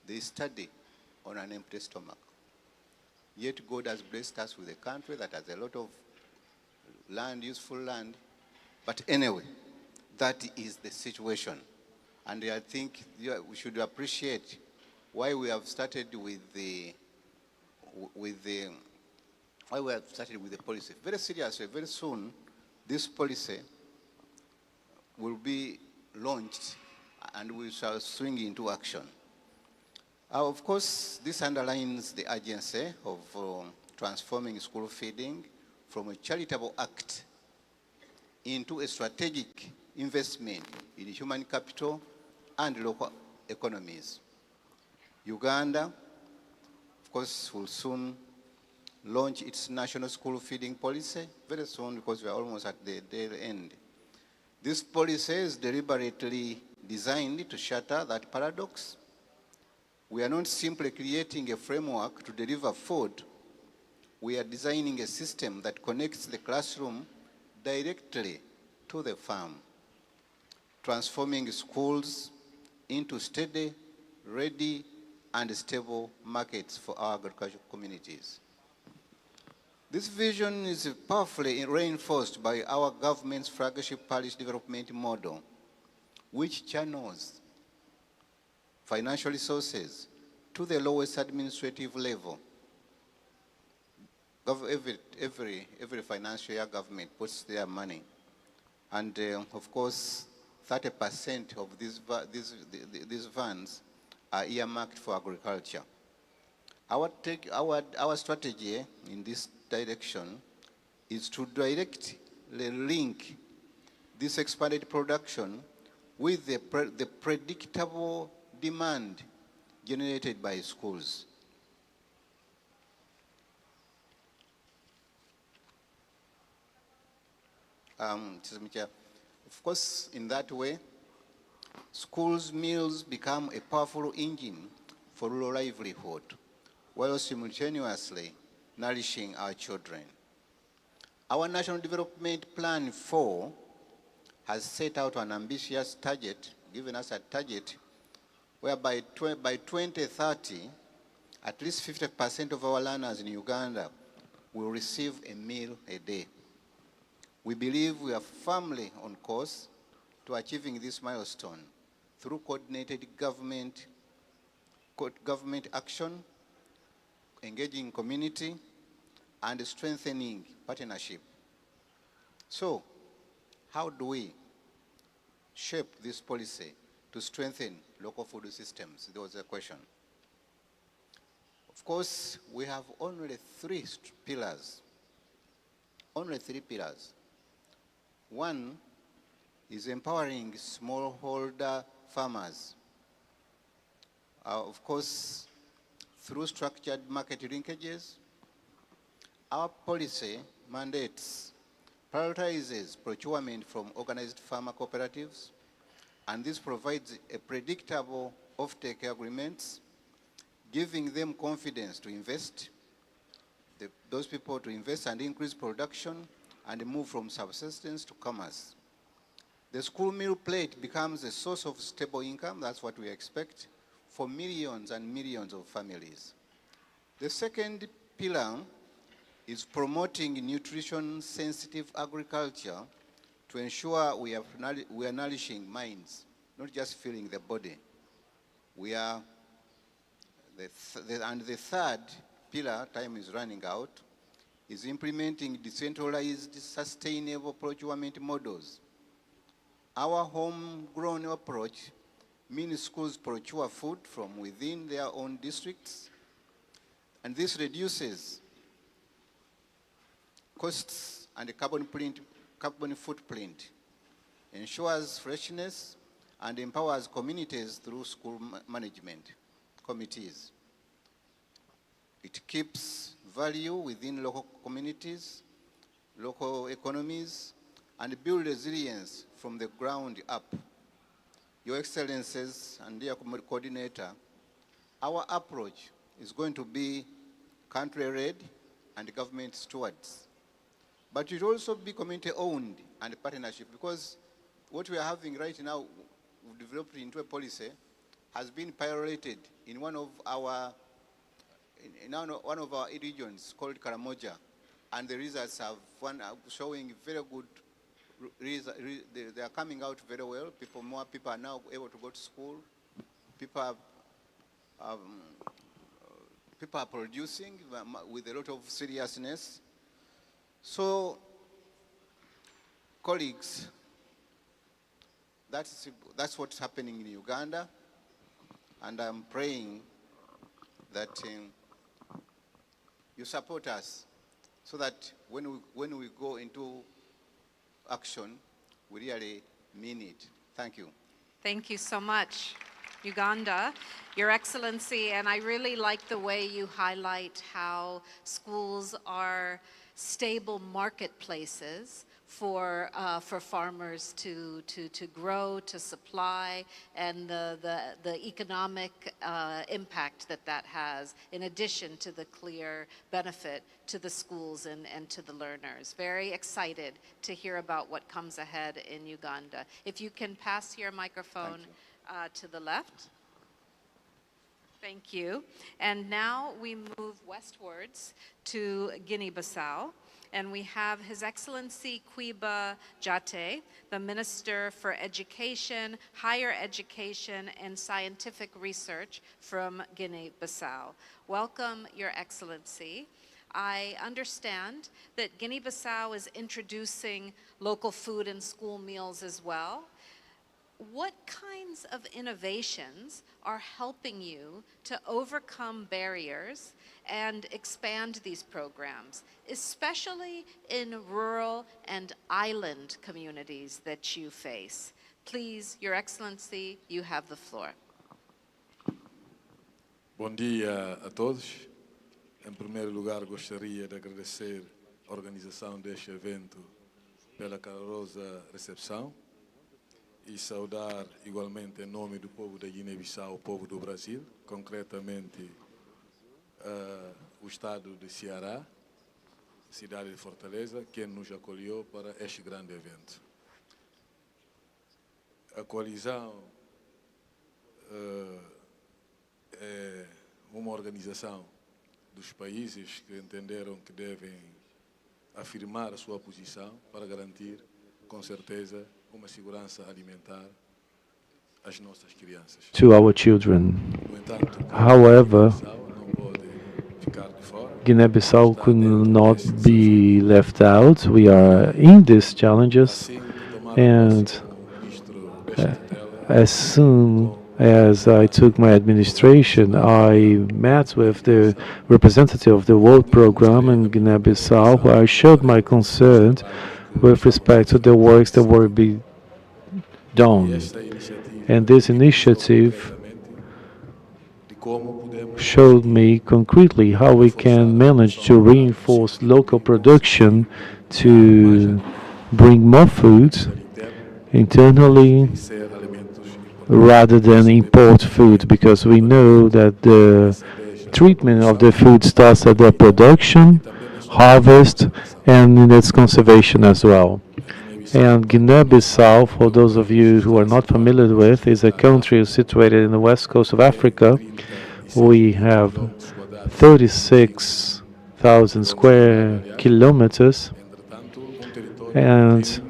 They study on an empty stomach. Yet God has blessed us with a country that has a lot of land, useful land. But anyway, that is the situation. And I think we should appreciate why we have started with the policy. Very seriously, very soon, this policy will be launched and we shall swing into action. Of course, this underlines the urgency of transforming school feeding from a charitable act into a strategic investment in human capital and local economies. Uganda, of course, will soon launch its national school feeding policy, very soon, because we are almost at the end. This policy is deliberately designed to shatter that paradox. We are not simply creating a framework to deliver food. We are designing a system that connects the classroom directly to the farm, transforming schools into steady, ready, and stable markets for our agricultural communities. This vision is powerfully reinforced by our government's flagship parish development model, which channels financial resources to the lowest administrative level. Every financial year government puts their money. And of course, 30% of these funds are earmarked for agriculture. Our strategy in this direction is to directly link this expanded production with the predictable demand generated by schools. Of course, in that way, schools' meals become a powerful engine for rural livelihood, while simultaneously nourishing our children. Our National Development Plan 4 has set out an ambitious target, given us a target, whereby by 2030, at least 50% of our learners in Uganda will receive a meal a day. We believe we are firmly on course to achieving this milestone through coordinated government action, engaging community, and strengthening partnership. So, how do we shape this policy to strengthen local food systems? There was a question. Of course, we have only three pillars. Only three pillars. One is empowering smallholder farmers. Of course, through structured market linkages, our policy mandates prioritizes procurement from organized farmer cooperatives, and this provides a predictable offtake agreements, giving them confidence to invest, those people to invest and increase production and move from subsistence to commerce. The school meal plate becomes a source of stable income, that's what we expect, for millions and millions of families. The second pillar is promoting nutrition-sensitive agriculture to ensure we are nourishing minds, not just filling the body. And the third pillar, time is running out, is implementing decentralized, sustainable procurement models. Our homegrown approach means schools procure food from within their own districts, and this reduces costs and the carbon footprint, ensures freshness, and empowers communities through school management committees. It keeps value within local communities, local economies, and builds resilience from the ground up. Your Excellencies and dear coordinator, our approach is going to be country-led and government stewards. But it will also be community-owned and partnership, because what we are having right now, we've developed into a policy, has been piloted in one of our regions called Karamoja, and the results have showing very good results. They are coming out very well. More people are now able to go to school. People are producing with a lot of seriousness. So, colleagues, that's what's happening in Uganda, and I'm praying that you support us so that when we go into action, we really mean it. Thank you. Thank you so much, Uganda, Your Excellency, and I really like the way you highlight how schools are stable marketplaces for farmers to grow, to supply, and the economic impact that has, in addition to the clear benefit to the schools and to the learners. Very excited to hear about what comes ahead in Uganda. If you can pass your microphone to the left. Thank you. And now we move westwards to Guinea-Bissau. And we have His Excellency Quiba Jate, the Minister for Education, Higher Education, and Scientific Research from Guinea-Bissau. Welcome, Your Excellency. I understand that Guinea-Bissau is introducing local food and school meals as well. What kinds of innovations are helping you to overcome barriers and expand these programs, especially in rural and island communities that you face? Please, Your Excellency, you have the floor. Bom dia a todos. Em primeiro lugar, gostaria de agradecer a organização deste evento pela calorosa recepção e saudar igualmente em nome do povo da Guiné-Bissau, o povo do Brasil, concretamente o estado de Ceará, cidade de Fortaleza, que nos acolheu para este grande evento. A coalizão é uma organização dos países que entenderam que devem afirmar a sua posição para garantir, com certeza, uma segurança alimentar às nossas crianças. To our children. No entanto, However, não pode ficar de fora. Guinea-Bissau could not be left out. We are in these challenges, and as soon as I took my administration, I met with the representative of the World Program in Guinea-Bissau, where I showed my concern with respect to the works that were being done. And this initiative showed me concretely how we can manage to reinforce local production to bring more food internally rather than import food, because we know that the treatment of the food starts at the production, harvest, and in its conservation as well. And Guinea-Bissau, for those of you who are not familiar with, is a country situated in the west coast of Africa. We have 36,000 square kilometers and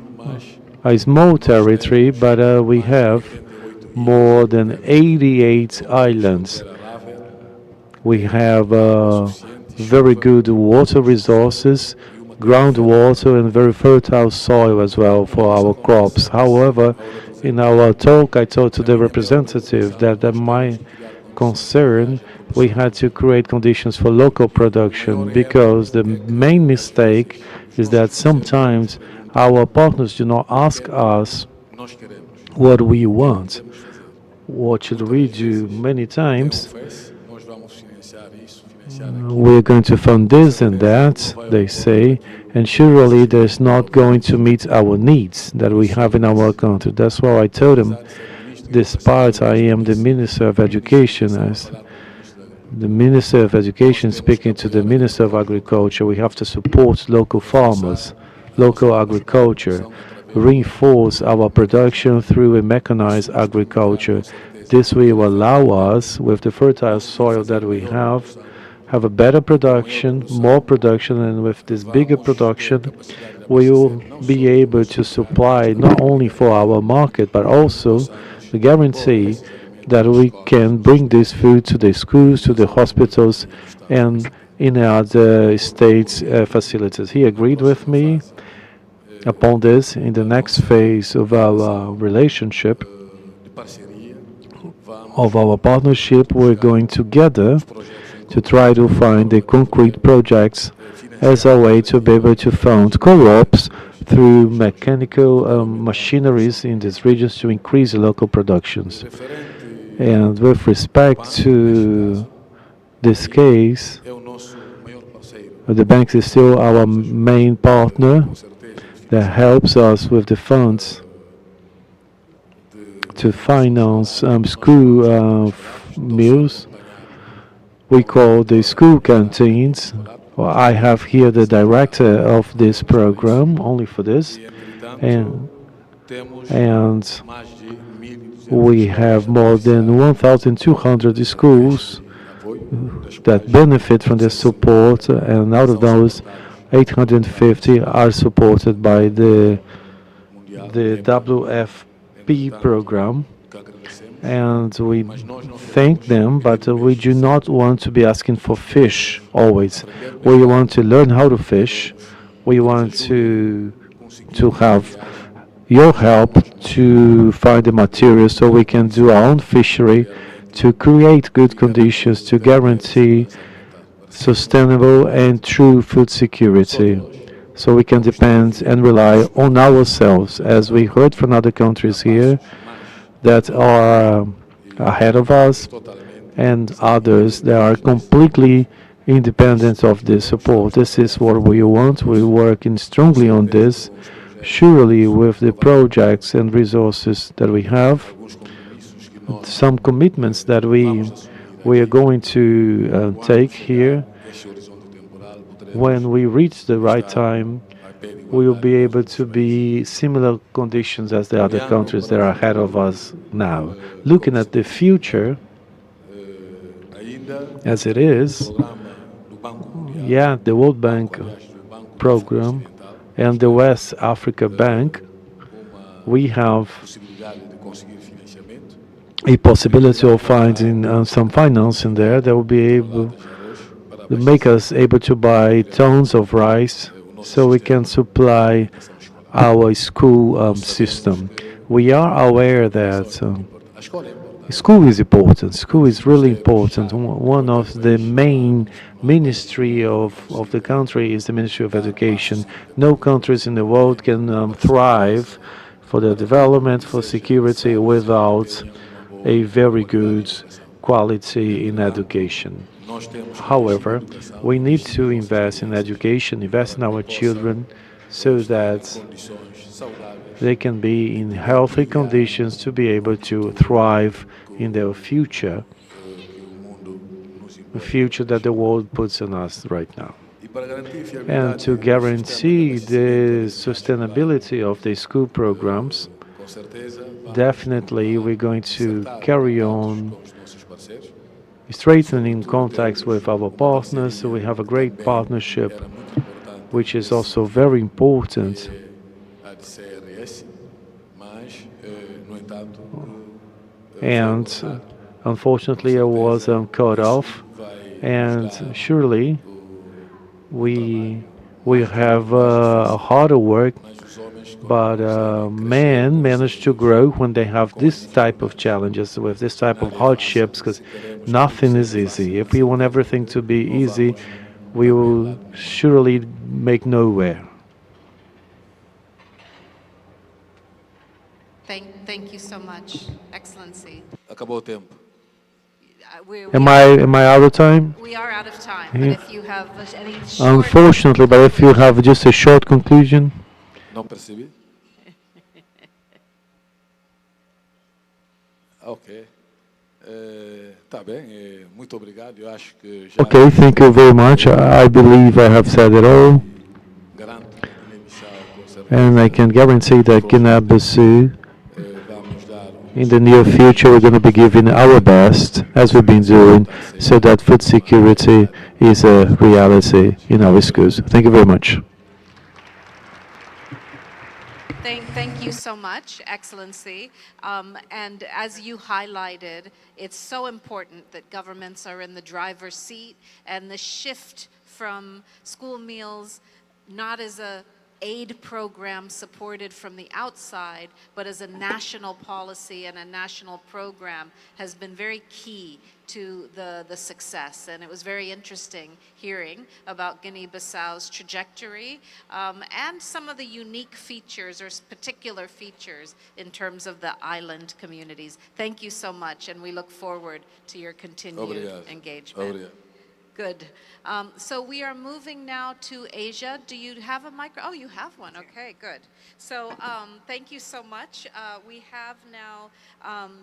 a small territory, but we have more than 88 islands. We have very good water resources, groundwater, and very fertile soil as well for our crops. However, in our talk, I told to the representative that my concern, we had to create conditions for local production, because the main mistake is that sometimes our partners do not ask us what we want. What should we do? Many times we're going to fund this and that, they say, and surely there's not going to meet our needs that we have in our country. That's why I told them, despite I am the Minister of Education, as the Minister of Education speaking to the Minister of Agriculture, we have to support local farmers, local agriculture, reinforce our production through a mechanized agriculture. This will allow us, with the fertile soil that we have a better production, more production, and with this bigger production, we will be able to supply not only for our market, but also the guarantee that we can bring this food to the schools, to the hospitals, and in other states' facilities. He agreed with me upon this. In the next phase of our relationship, of our partnership, we're going together to try to find the concrete projects as a way to be able to fund co-ops through mechanical machineries in these regions to increase the local productions. And with respect to this case, the bank is still our main partner that helps us with the funds to finance school meals. We call the school canteens. Well, I have here the director of this program only for this, and we have more than 1,200 schools that benefit from this support, and out of those, 850 are supported by the WFP program. And we thank them, but we do not want to be asking for fish always. We want to learn how to fish. We want to have your help to find the materials so we can do our own fishery, to create good conditions to guarantee sustainable and true food security, so we can depend and rely on ourselves, as we heard from other countries here that are ahead of us, and others that are completely independent of this support. This is what we want. We're working strongly on this. Surely, with the projects and resources that we have, some commitments that we are going to take here, when we reach the right time, we will be able to be similar conditions as the other countries that are ahead of us now. Looking at the future, as it is, the World Bank program and the West Africa Bank, we have a possibility of finding some financing there that will be able to make us able to buy tons of rice so we can supply our school system. We are aware that school is important. School is really important. One of the main ministry of the country is the Ministry of Education. No countries in the world can thrive for the development, for security, without a very good quality in education. However, we need to invest in education, invest in our children, so that they can be in healthy conditions to be able to thrive in their future, the future that the world puts on us right now. And to guarantee the sustainability of the school programs, definitely we're going to carry on strengthening contacts with our partners. So we have a great partnership, which is also very important. And unfortunately, I was cut off. And surely we have harder work, but men manage to grow when they have this type of challenges, with this type of hardships, because nothing is easy. If we want everything to be easy, we will surely make nowhere. Thank you so much, Excellency. Acabou o tempo. Am I out of time? We are out of time, Yeah. but if you have any short... Unfortunately, but if you have just a short conclusion. Não percebi? Ok. Tá bem, muito obrigado. Eu acho que já Okay, thank you very much. I believe I have said it all. garanto que Guiné-Bissau, com certeza, And I can guarantee that Guinea-Bissau, vamos dar in the near future, we're going to be giving our best, as we've been doing, so that food security is a reality in our schools. Thank you very much. Thank you so much, Excellency. And as you highlighted, it's so important that governments are in the driver's seat, and the shift from school meals not as a aid program supported from the outside, but as a national policy and a national program has been very key to the success. And it was very interesting hearing about Guinea-Bissau's trajectory and some of the unique features or particular features in terms of the island communities. Thank you so much, and we look forward to your continued Obrigado. engagement. Obrigado. Good. So we are moving now to Asia. Do you have a micro? Oh, you have one. Okay, good. So thank you so much. We have now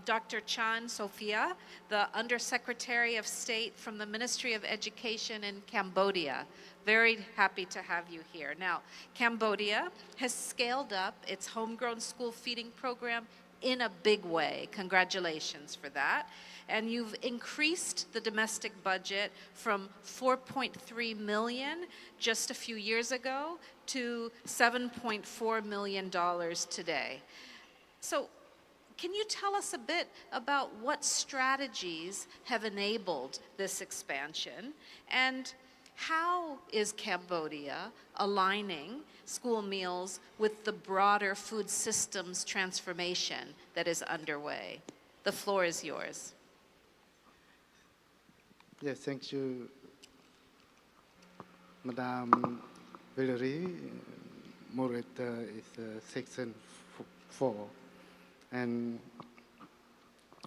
Dr. Chan Sophia, the Undersecretary of State from the Ministry of Education in Cambodia. Very happy to have you here. Now, Cambodia has scaled up its homegrown school feeding program in a big way. Congratulations for that. And you've increased the domestic budget from 4.3 million just a few years ago to $7.4 million today. So can you tell us a bit about what strategies have enabled this expansion, and how is Cambodia aligning school meals with the broader food systems transformation that is underway? The floor is yours. Yes, thank you, Madame Valerie. Moderator is section 4. And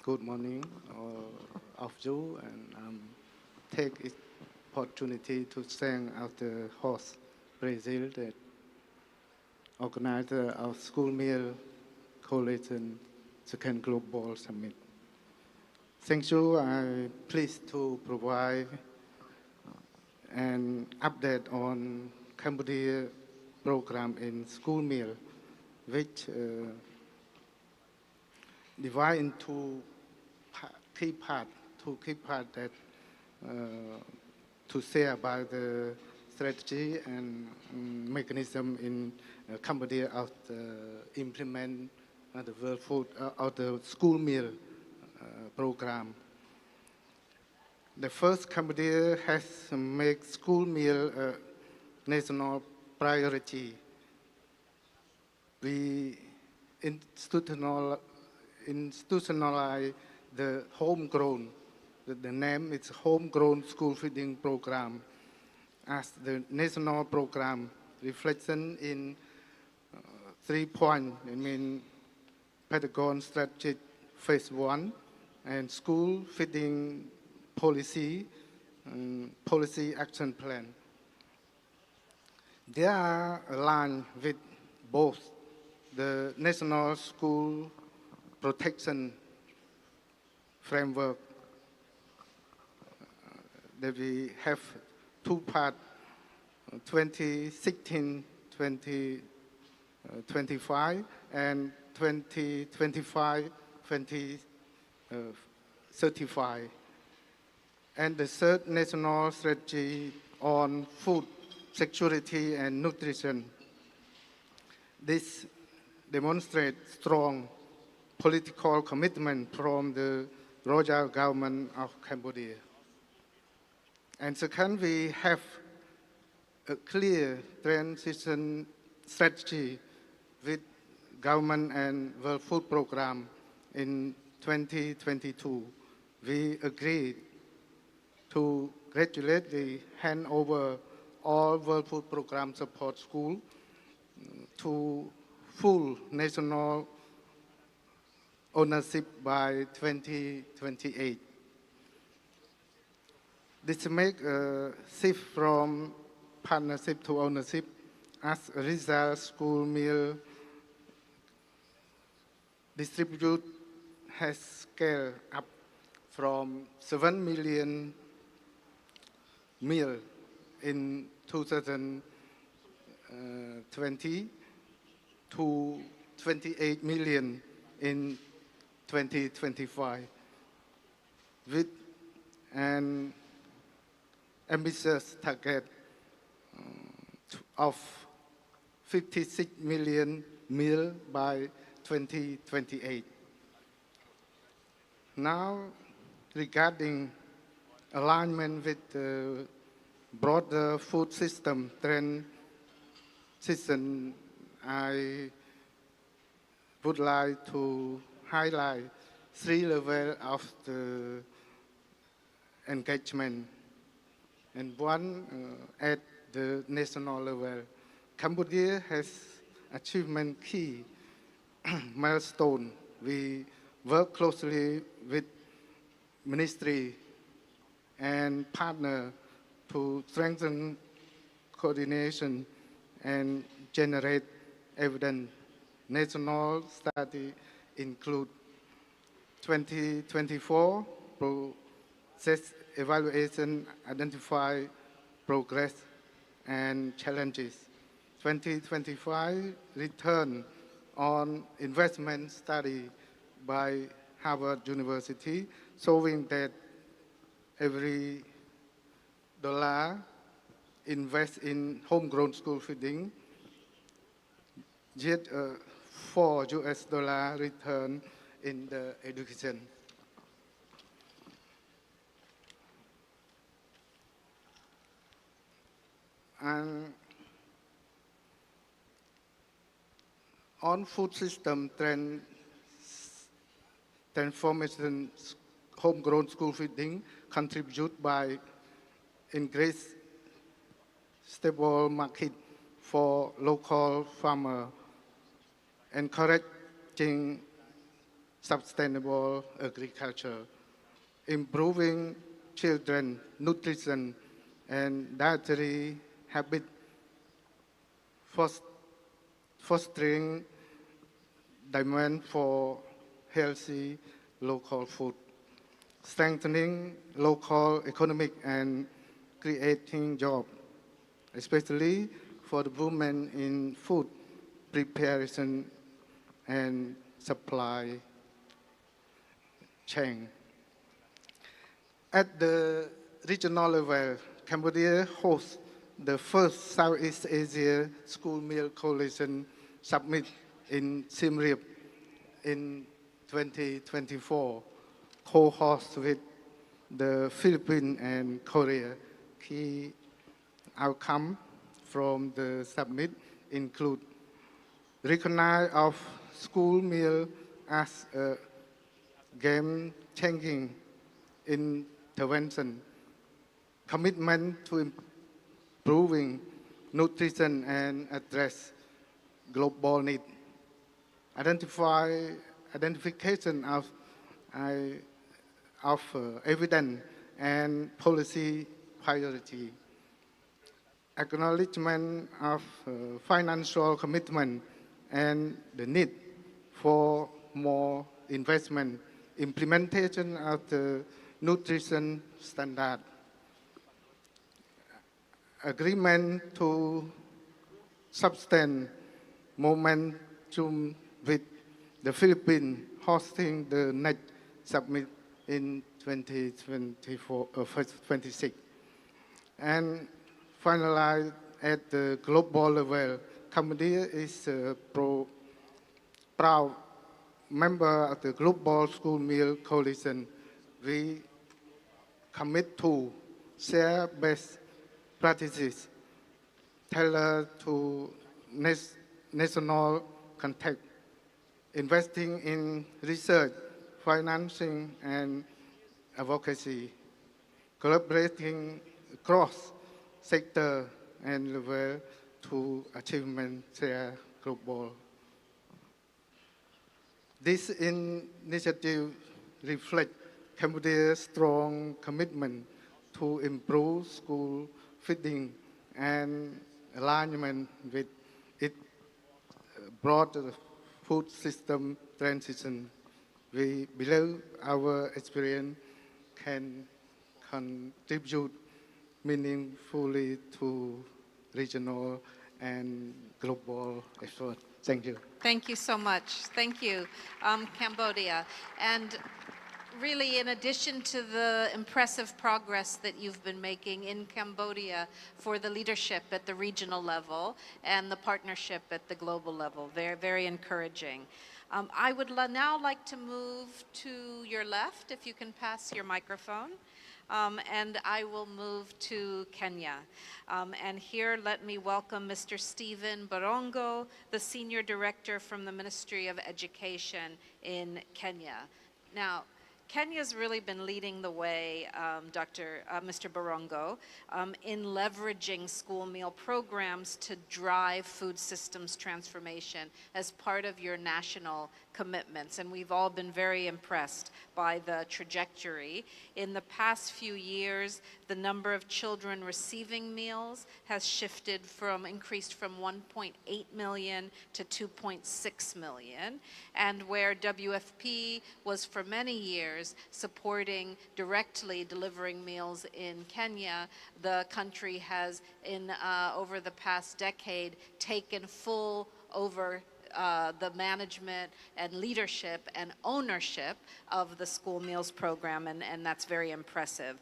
good morning, all of you. And take this opportunity to thank our host, Brazil, that organized our school meal coalition second global summit. Thank you. I'm pleased to provide an update on Cambodia program in school meal, which divide into key part that to say about the strategy and mechanism in Cambodia of implement the world food of the school meal program. The first, Cambodia has made school meal a national priority. We institutionalize the homegrown. The name is Homegrown School Feeding Program as the national program, reflection in 3 points. I mean, Pentagon strategy phase 1 and school feeding policy and policy action plan. They are aligned with both the National School Protection Framework that we have 2 parts, 2016, 2025 and 2025, 2035. And the third national strategy on food security and nutrition. This demonstrates strong political commitment from the royal government of Cambodia. And second, we have a clear transition strategy with government and World Food Program in 2022. We agreed to gradually hand over all World Food Program support school to full national ownership by 2028. This makes a shift from partnership to ownership. As a result, school meal distribute has scaled up from 7 million meal in 2020 to 28 million in 2025, with an ambitious target of 56 million meal by 2028. Now, regarding alignment with the broader food system transition, I would like to highlight 3 levels of the engagement. And one at the national level. Cambodia has achievement key milestone. We work closely with ministry and partner to strengthen coordination and generate evidence. National study include 2024 process evaluation, identify progress and challenges. 2025 return on investment study by Harvard University showing that every dollar invest in homegrown school feeding yet $4 return in the education. And on food system transformation, homegrown school feeding contribute by increased stable market for local farmer, encouraging sustainable agriculture, improving children nutrition and dietary habit, fostering demand for healthy local food, strengthening local economic and creating jobs, especially for the women in food preparation and supply chain. At the regional level, Cambodia hosts the first Southeast Asia School Meal Coalition Summit in Siem Reap in 2024, co-hosted with the Philippines and Korea. Key outcomes from the summit include recognition of school meal as a game-changing intervention, commitment to improving nutrition and address global needs, identification of evidence and policy priority, acknowledgement of financial commitment and the need for more investment, implementation of the nutrition standard, agreement to sustain momentum with the Philippines hosting the next summit in 2026. And finalize at the global level, Cambodia is a proud member of the Global School Meal Coalition. We commit to share best practices tailored to national context, investing in research, financing, and advocacy, collaborating across sector and level to achievement share global. This initiative reflects Cambodia's strong commitment to improve school feeding and alignment with its broader food system transition. We believe our experience can contribute meaningfully to regional and global efforts. Thank you. Thank you so much. Thank you, Cambodia. And really, in addition to the impressive progress that you've been making in Cambodia for the leadership at the regional level and the partnership at the global level, very, very encouraging. I would now like to move to your left, if you can pass your microphone. And I will move to Kenya. And here, let me welcome Mr. Stephen Borongo, the Senior Director from the Ministry of Education in Kenya. Now, Kenya's really been leading the way, Mr. Borongo, in leveraging school meal programs to drive food systems transformation as part of your national commitments. And we've all been very impressed by the trajectory. In the past few years, the number of children receiving meals has increased from 1.8 million to 2.6 million. And where WFP was for many years supporting directly delivering meals in Kenya, the country has over the past decade taken full over the management and leadership and ownership of the school meals program, and that's very impressive.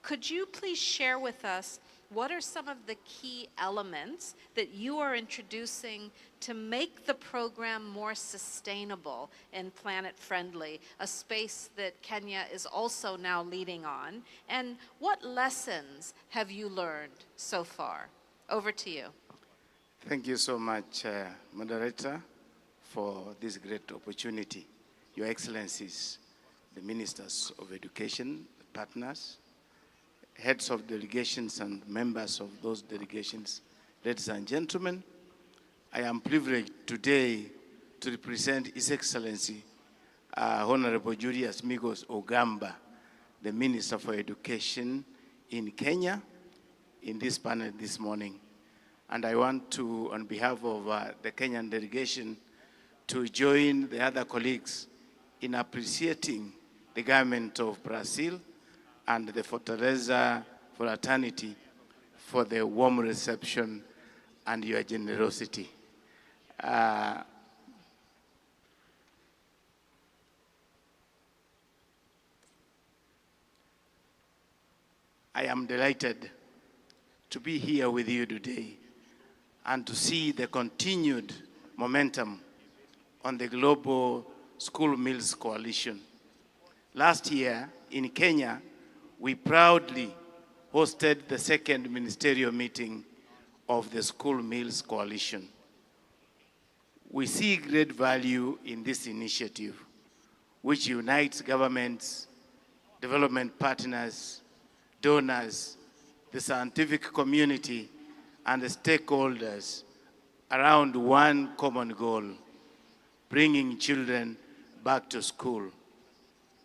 Could you please share with us what are some of the key elements that you are introducing to make the program more sustainable and planet-friendly, a space that Kenya is also now leading on? And what lessons have you learned so far? Over to you. Thank you so much, Moderator, for this great opportunity. Your Excellencies, the Ministers of Education, the partners, heads of delegations and members of those delegations, ladies and gentlemen, I am privileged today to represent His Excellency, Honorable Julius Migos Ogamba, the Minister for Education in Kenya, in this panel this morning. And I want to, on behalf of the Kenyan delegation, to join the other colleagues in appreciating the government of Brazil and the Fortaleza Fraternity for the warm reception and your generosity. I am delighted to be here with you today and to see the continued momentum on the Global School Meals Coalition. Last year in Kenya, we proudly hosted the second ministerial meeting of the School Meals Coalition. We see great value in this initiative, which unites governments, development partners, donors, the scientific community, and the stakeholders around one common goal: bringing children back to school,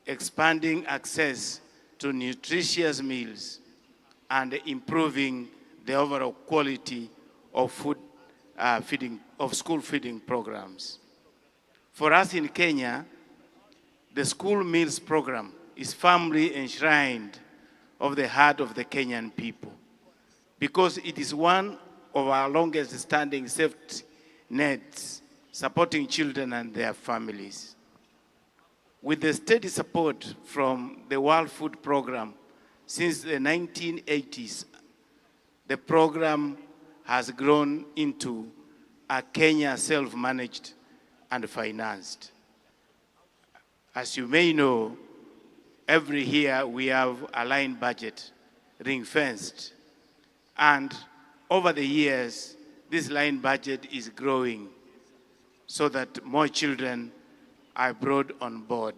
expanding access to nutritious meals, and improving the overall quality of school feeding programs. For us in Kenya, the school meals program is firmly enshrined of the heart of the Kenyan people because it is one of our longest standing safety nets supporting children and their families. With the steady support from the World Food Program since the 1980s, the program has grown into a Kenya self-managed and financed. As you may know, every year we have a line budget, ring-fenced, and over the years, this line budget is growing so that more children are brought on board.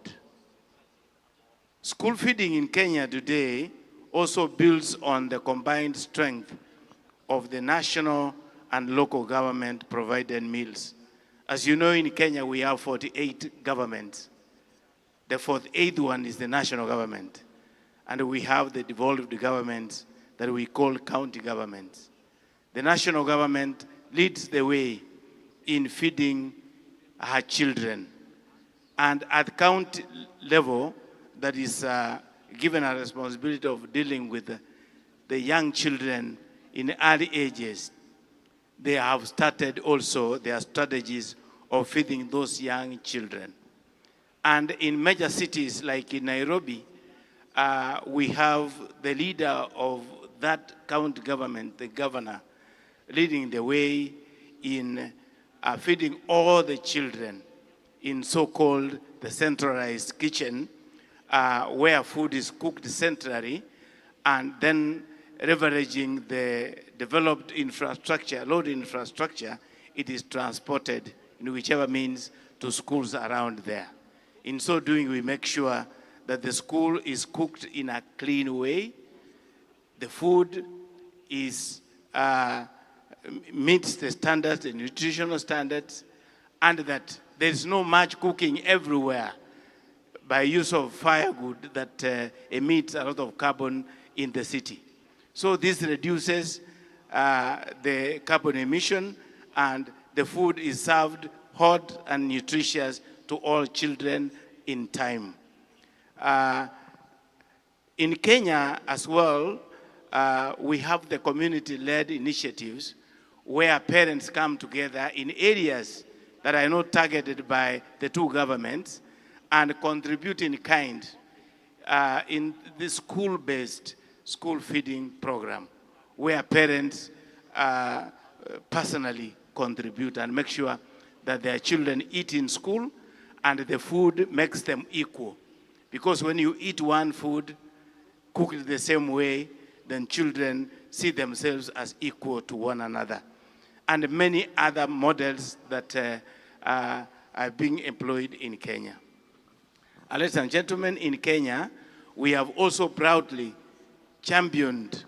School feeding in Kenya today also builds on the combined strength of the national and local government provided meals. As you know, in Kenya, we have 48 governments. The 48th one is the national government. And we have the devolved governments that we call county governments. The national government leads the way in feeding her children. And at county level, that is given a responsibility of dealing with the young children in early ages. They have started also their strategies of feeding those young children. And in major cities like in Nairobi, we have the leader of that county government, the governor, leading the way in feeding all the children in so-called the centralized kitchen, where food is cooked centrally, and then leveraging the developed infrastructure, road infrastructure, it is transported in whichever means to schools around there. In so doing, we make sure that the school is cooked in a clean way, the food is meets the standards, the nutritional standards, and that there's no much cooking everywhere by use of firewood that emits a lot of carbon in the city. So this reduces the carbon emission, and the food is served hot and nutritious to all children in time. In Kenya as well, we have the community-led initiatives where parents come together in areas that are not targeted by the two governments and contribute in kind in the school-based school feeding program, where parents personally contribute and make sure that their children eat in school and the food makes them equal. Because when you eat one food cooked the same way, then children see themselves as equal to one another. And many other models that are being employed in Kenya. Ladies and gentlemen, in Kenya, we have also proudly championed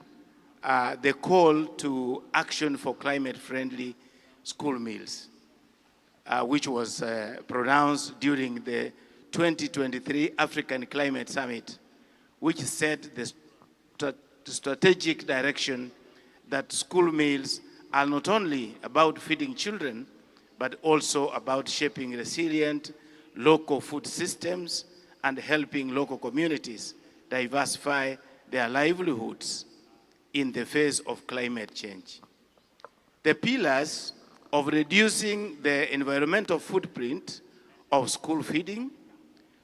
the call to action for climate-friendly school meals, which was pronounced during the 2023 African Climate Summit, which set the strategic direction that school meals are not only about feeding children, but also about shaping resilient local food systems and helping local communities diversify their livelihoods in the face of climate change. The pillars of reducing the environmental footprint of school feeding,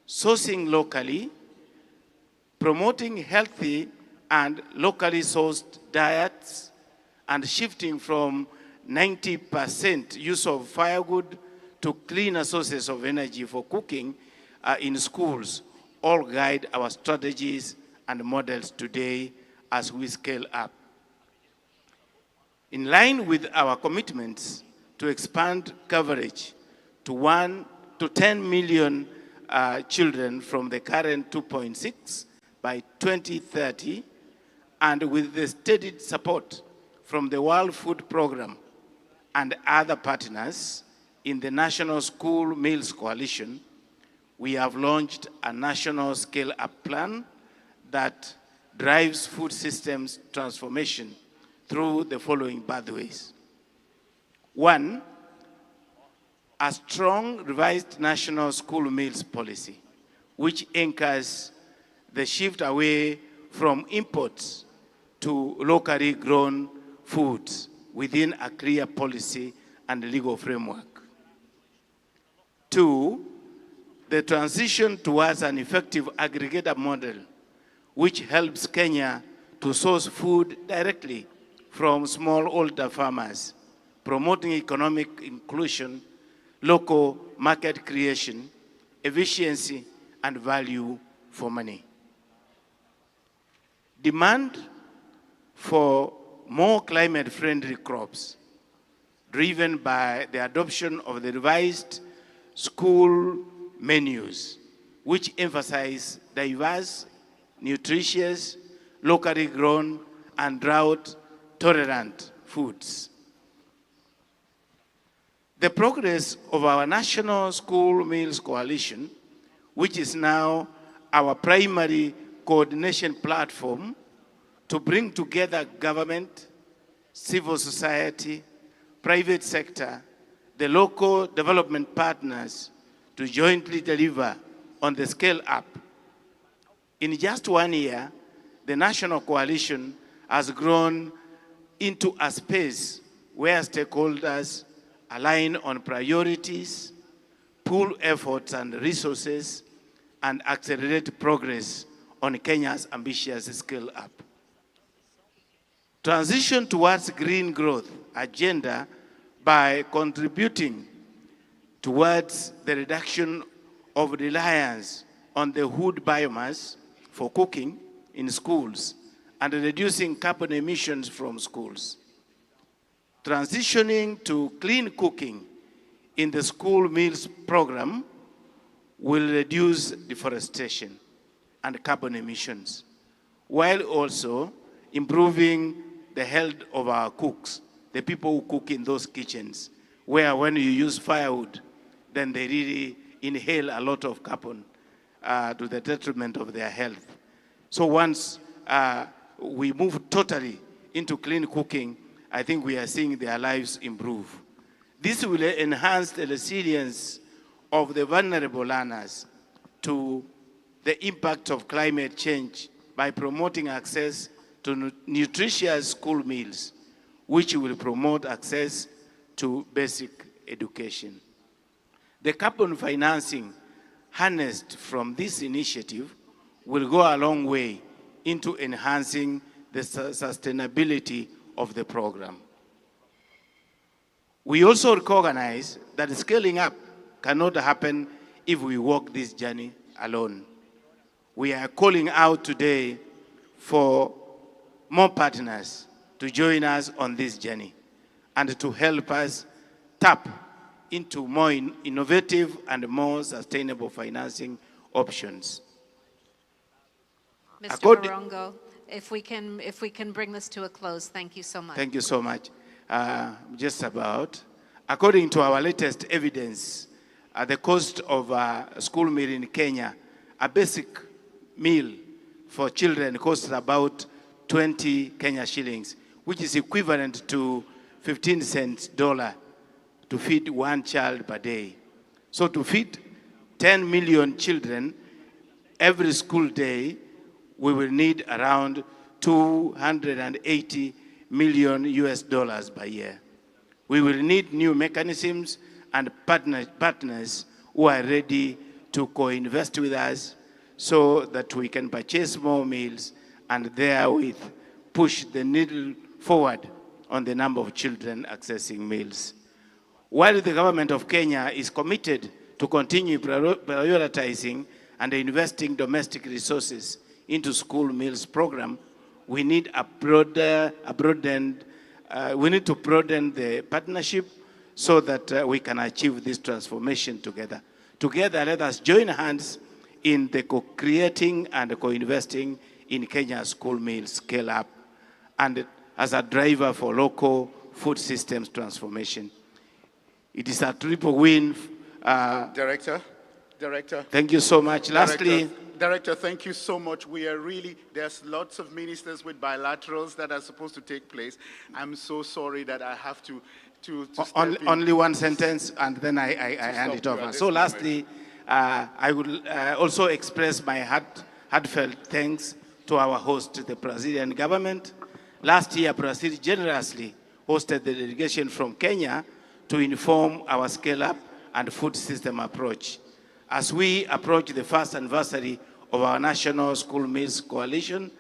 sourcing locally, promoting healthy and locally sourced diets, and shifting from 90% use of firewood to cleaner sources of energy for cooking in schools all guide our strategies and models today as we scale up. In line with our commitments to expand coverage to 10 million children from the current 2.6 by 2030, and with the steady support from the World Food Program and other partners, in the National School Meals Coalition, we have launched a national scale-up plan that drives food systems transformation through the following pathways. One, a strong revised national school meals policy, which anchors the shift away from imports to locally grown foods within a clear policy and legal framework. Two, the transition towards an effective aggregator model, which helps Kenya to source food directly from smallholder farmers, promoting economic inclusion, local market creation, efficiency, and value for money. Demand for more climate-friendly crops, driven by the adoption of the revised school menus, which emphasize diverse, nutritious, locally grown, and drought-tolerant foods. The progress of our National School Meals Coalition, which is now our primary coordination platform to bring together government, civil society, private sector, the local development partners to jointly deliver on the scale up. In just 1 year, the National Coalition has grown into a space where stakeholders align on priorities, pool efforts and resources, and accelerate progress on Kenya's ambitious scale up. Transition towards green growth agenda by contributing towards the reduction of reliance on the wood biomass for cooking in schools and reducing carbon emissions from schools. Transitioning to clean cooking in the school meals program will reduce deforestation and carbon emissions, while also improving the health of our cooks, the people who cook in those kitchens, where when you use firewood, then they really inhale a lot of carbon to the detriment of their health. So once we move totally into clean cooking, I think we are seeing their lives improve. This will enhance the resilience of the vulnerable learners to the impact of climate change by promoting access to nutritious school meals, which will promote access to basic education. The carbon financing harnessed from this initiative will go a long way into enhancing the sustainability of the program. We also recognize that scaling up cannot happen if we walk this journey alone. We are calling out today for more partners to join us on this journey and to help us tap into more innovative and more sustainable financing options. Mr. Barongo, if we can bring this to a close, thank you so much. Thank you so much. Just about, according to our latest evidence, the cost of a school meal in Kenya, a basic meal for children costs about 20 Kenya shillings, which is equivalent to 15 cents dollar to feed one child per day. So to feed 10 million children every school day, we will need around 280 million US dollars per year. We will need new mechanisms and partners who are ready to co-invest with us so that we can purchase more meals and therewith push the needle forward on the number of children accessing meals. While the government of Kenya is committed to continue prioritizing and investing domestic resources into school meals program, we need to broaden the partnership so that we can achieve this transformation together. Together, let us join hands in the co-creating and co-investing in Kenya's school meals scale up and as a driver for local food systems transformation. It is a triple win. Director, Thank you so much. Lastly, Director, thank you so much. We are really, there's lots of ministers with bilaterals that are supposed to take place. I'm so sorry that I have to step in. only one sentence, and then I hand it stop you over. at So this lastly, I will also express my heartfelt thanks to our host, the Brazilian government. Last year, Brazil generously hosted the delegation from Kenya to inform our scale-up and food system approach. As we approach the first anniversary of our National School Meals Coalition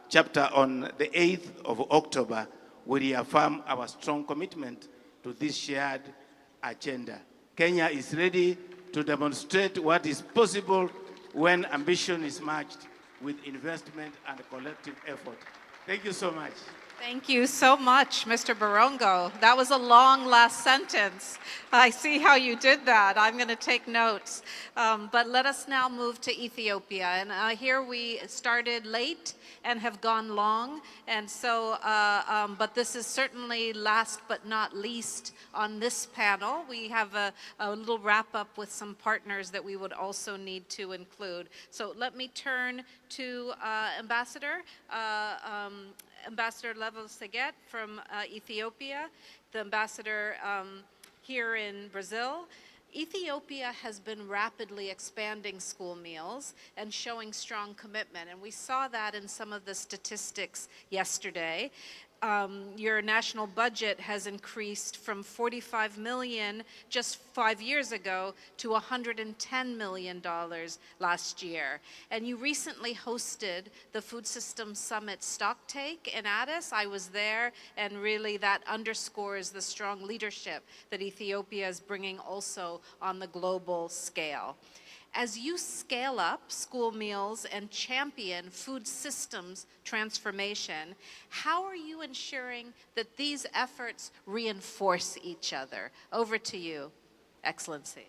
chapter on the 8th of October, we reaffirm our strong commitment to this shared agenda. Kenya is ready to demonstrate what is possible when ambition is matched with investment and collective effort. Thank you so much. Thank you so much, Mr. Barongo. That was a long last sentence. I see how you did that. I'm going to take notes. But let us now move to Ethiopia. And here we started late and have gone long. And so, but this is certainly last but not least on this panel. We have a little wrap up with some partners that we would also need to include. So let me turn to Ambassador Level Seget from Ethiopia, the ambassador here in Brazil. Ethiopia has been rapidly expanding school meals and showing strong commitment, and we saw that in some of the statistics yesterday. Your national budget has increased from 45 million just 5 years ago to $110 million last year. And you recently hosted the Food Systems Summit Stocktake in Addis. I was there, and really that underscores the strong leadership that Ethiopia is bringing also on the global scale. As you scale up school meals and champion food systems transformation, how are you ensuring that these efforts reinforce each other? Over to you, Excellency.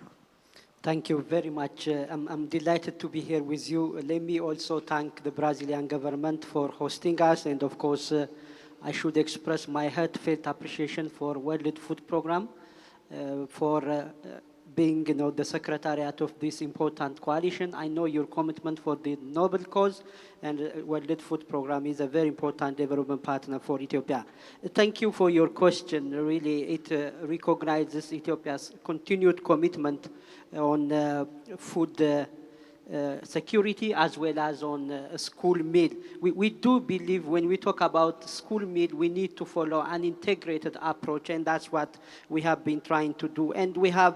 Thank you very much. I'm delighted to be here with you. Let me also thank the Brazilian government for hosting us, and of course, I should express my heartfelt appreciation for World Food Program, for being, the secretariat of this important coalition. I know your commitment for the noble cause, and World Food Program is a very important development partner for Ethiopia. Thank you for your question. Really, it recognizes Ethiopia's continued commitment on food security as well as on school meal. We do believe when we talk about school meal, we need to follow an integrated approach, and that's what we have been trying to do. And we have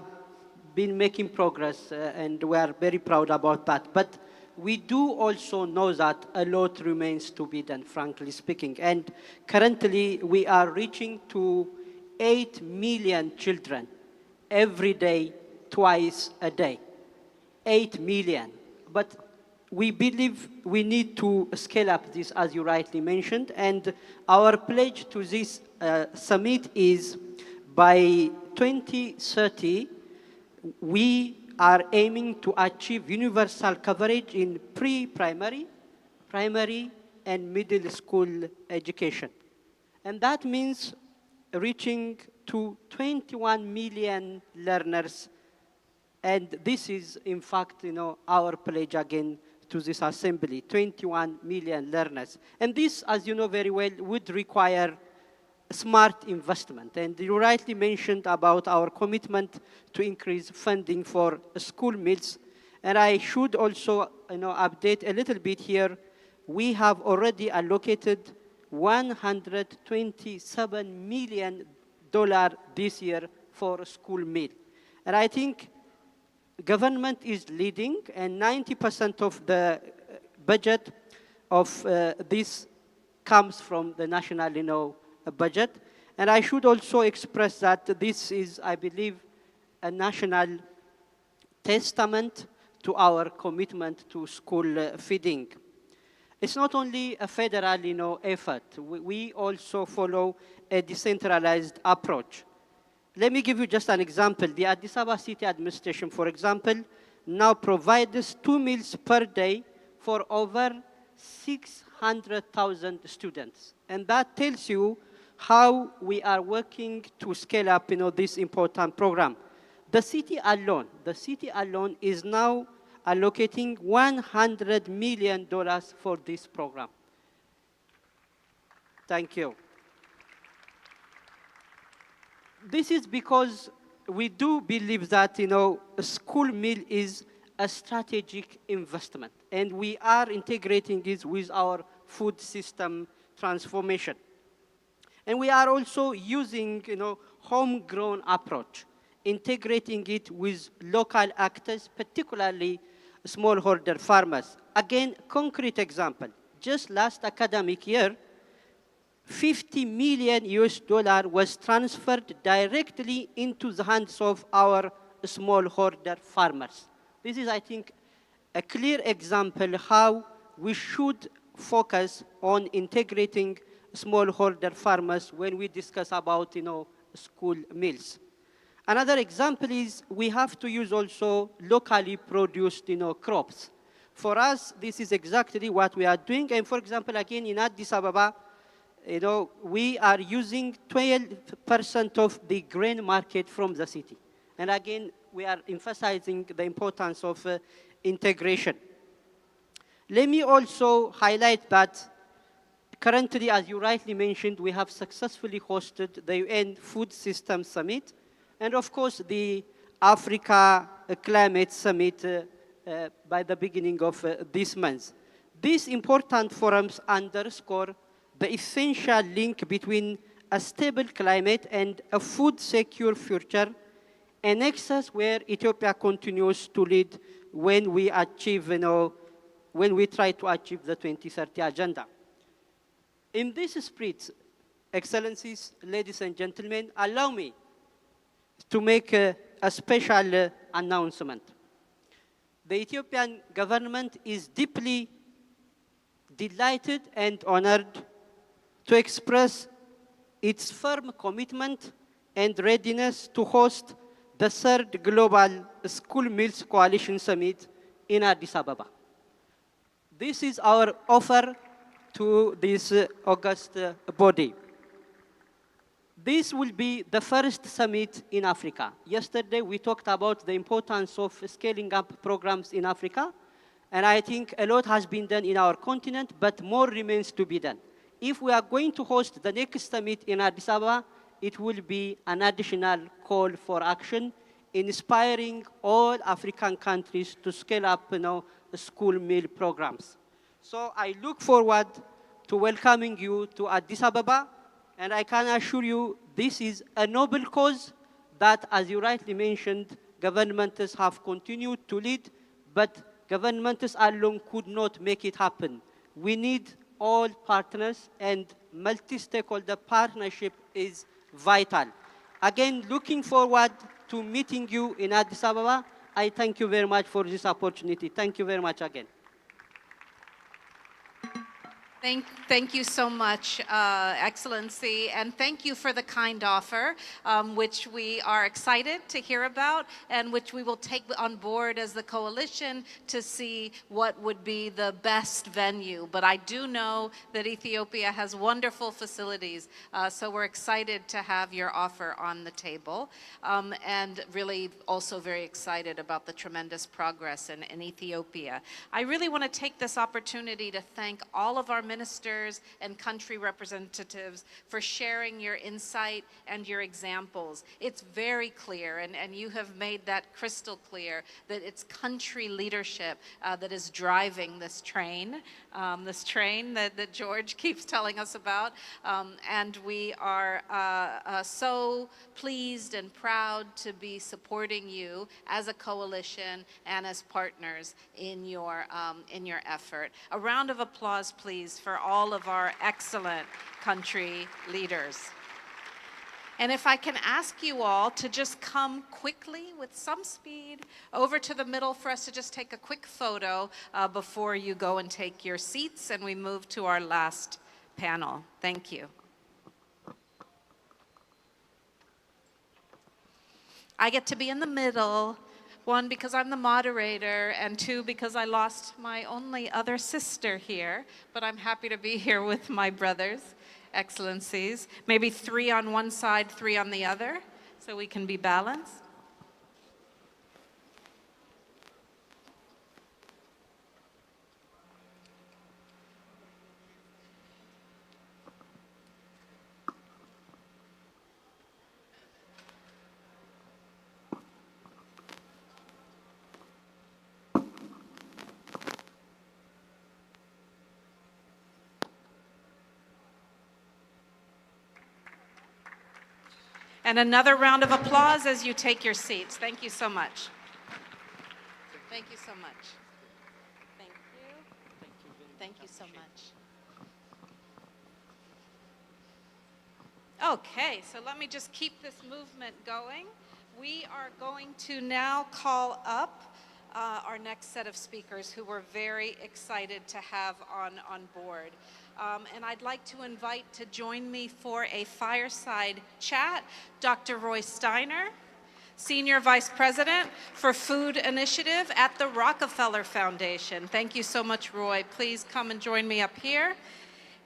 been making progress, and we are very proud about that. But we do also know that a lot remains to be done, frankly speaking. And currently, we are reaching to 8 million children every day, twice a day. 8 million. But we believe we need to scale up this, as you rightly mentioned. And our pledge to this summit is by 2030, we are aiming to achieve universal coverage in pre-primary, primary, and middle school education. And that means reaching to 21 million learners. And this is, in fact, our pledge again to this assembly, 21 million learners. And this, as you know very well, would require smart investment. And you rightly mentioned about our commitment to increase funding for school meals. And I should also update a little bit here. We have already allocated $127 million this year for school meal. And I think government is leading, and 90% of the budget of this comes from the national budget. And I should also express that this is, I believe, a national testament to our commitment to school feeding. It's not only a federal effort. We also follow a decentralized approach. Let me give you just an example. The Addis Ababa City Administration, for example, now provides 2 meals per day for over 600,000 students. And that tells you how we are working to scale up, this important program. The city alone is now allocating $100 million for this program. Thank you. This is because we do believe that, a school meal is a strategic investment, and we are integrating it with our food system transformation. And we are also using, homegrown approach, integrating it with local actors, particularly smallholder farmers. Again, concrete example, just last academic year, $50 million was transferred directly into the hands of our smallholder farmers. This is, I think, a clear example how we should focus on integrating smallholder farmers when we discuss about, school meals. Another example is we have to use also locally produced, crops. For us, this is exactly what we are doing. And for example, again, in Addis Ababa, we are using 12% of the grain market from the city. And again, we are emphasizing the importance of integration. Let me also highlight that currently, as you rightly mentioned, we have successfully hosted the UN Food System Summit, and of course, the Africa Climate Summit by the beginning of this month. These important forums underscore the essential link between a stable climate and a food-secure future, a nexus where Ethiopia continues to lead when we achieve, when we try to achieve the 2030 agenda. In this spirit, Excellencies, ladies and gentlemen, allow me to make a special announcement. The Ethiopian government is deeply delighted and honored to express its firm commitment and readiness to host the third Global School Meals Coalition Summit in Addis Ababa. This is our offer to this august body. This will be the first summit in Africa. Yesterday, we talked about the importance of scaling up programs in Africa, and I think a lot has been done in our continent, but more remains to be done. If we are going to host the next summit in Addis Ababa, it will be an additional call for action, inspiring all African countries to scale up, school meal programs. So I look forward to welcoming you to Addis Ababa, and I can assure you this is a noble cause that, as you rightly mentioned, governments have continued to lead, but governments alone could not make it happen. We need all partners, and multi-stakeholder partnership is vital. Again, looking forward to meeting you in Addis Ababa. I thank you very much for this opportunity. Thank you very much again. Thank you so much, Excellency, and thank you for the kind offer, which we are excited to hear about and which we will take on board as the coalition to see what would be the best venue. But I do know that Ethiopia has wonderful facilities, so we're excited to have your offer on the table, and really also very excited about the tremendous progress in Ethiopia. I really want to take this opportunity to thank all of our ministers and country representatives for sharing your insight and your examples. It's very clear, and you have made that crystal clear, that it's country leadership that is driving this train that George keeps telling us about. And we are so pleased and proud to be supporting you as a coalition and as partners in your effort. A round of applause, please, for all of our excellent country leaders. And if I can ask you all to just come quickly with some speed over to the middle for us to just take a quick photo before you go and take your seats and we move to our last panel. Thank you. I get to be in the middle. One, because I'm the moderator, and two, because I lost my only other sister here, but I'm happy to be here with my brothers. Excellencies. Maybe 3 on one side, 3 on the other, so we can be balanced. And another round of applause as you take your seats. Thank you so much. Thank you so much. Thank you. Thank you so much. Okay, so let me just keep this movement going. We are going to now call up our next set of speakers who we're very excited to have on board. And I'd like to invite to join me for a fireside chat, Dr. Roy Steiner, Senior Vice President for Food Initiative at the Rockefeller Foundation. Thank you so much, Roy. Please come and join me up here.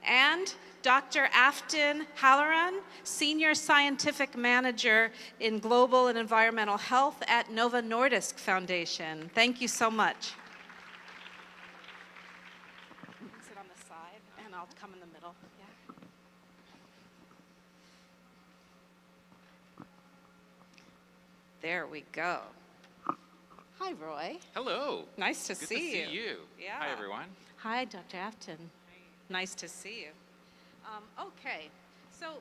And Dr. Afton Halloran, Senior Scientific Manager in Global and Environmental Health at Novo Nordisk Foundation. Thank you so much. You can sit on the side, and I'll come in the middle. Yeah. There we go. Hi, Roy. Hello. Nice to Good see you. to see you. Yeah. Hi, everyone. Hi, Dr. Afton. Nice to see you. Okay, so,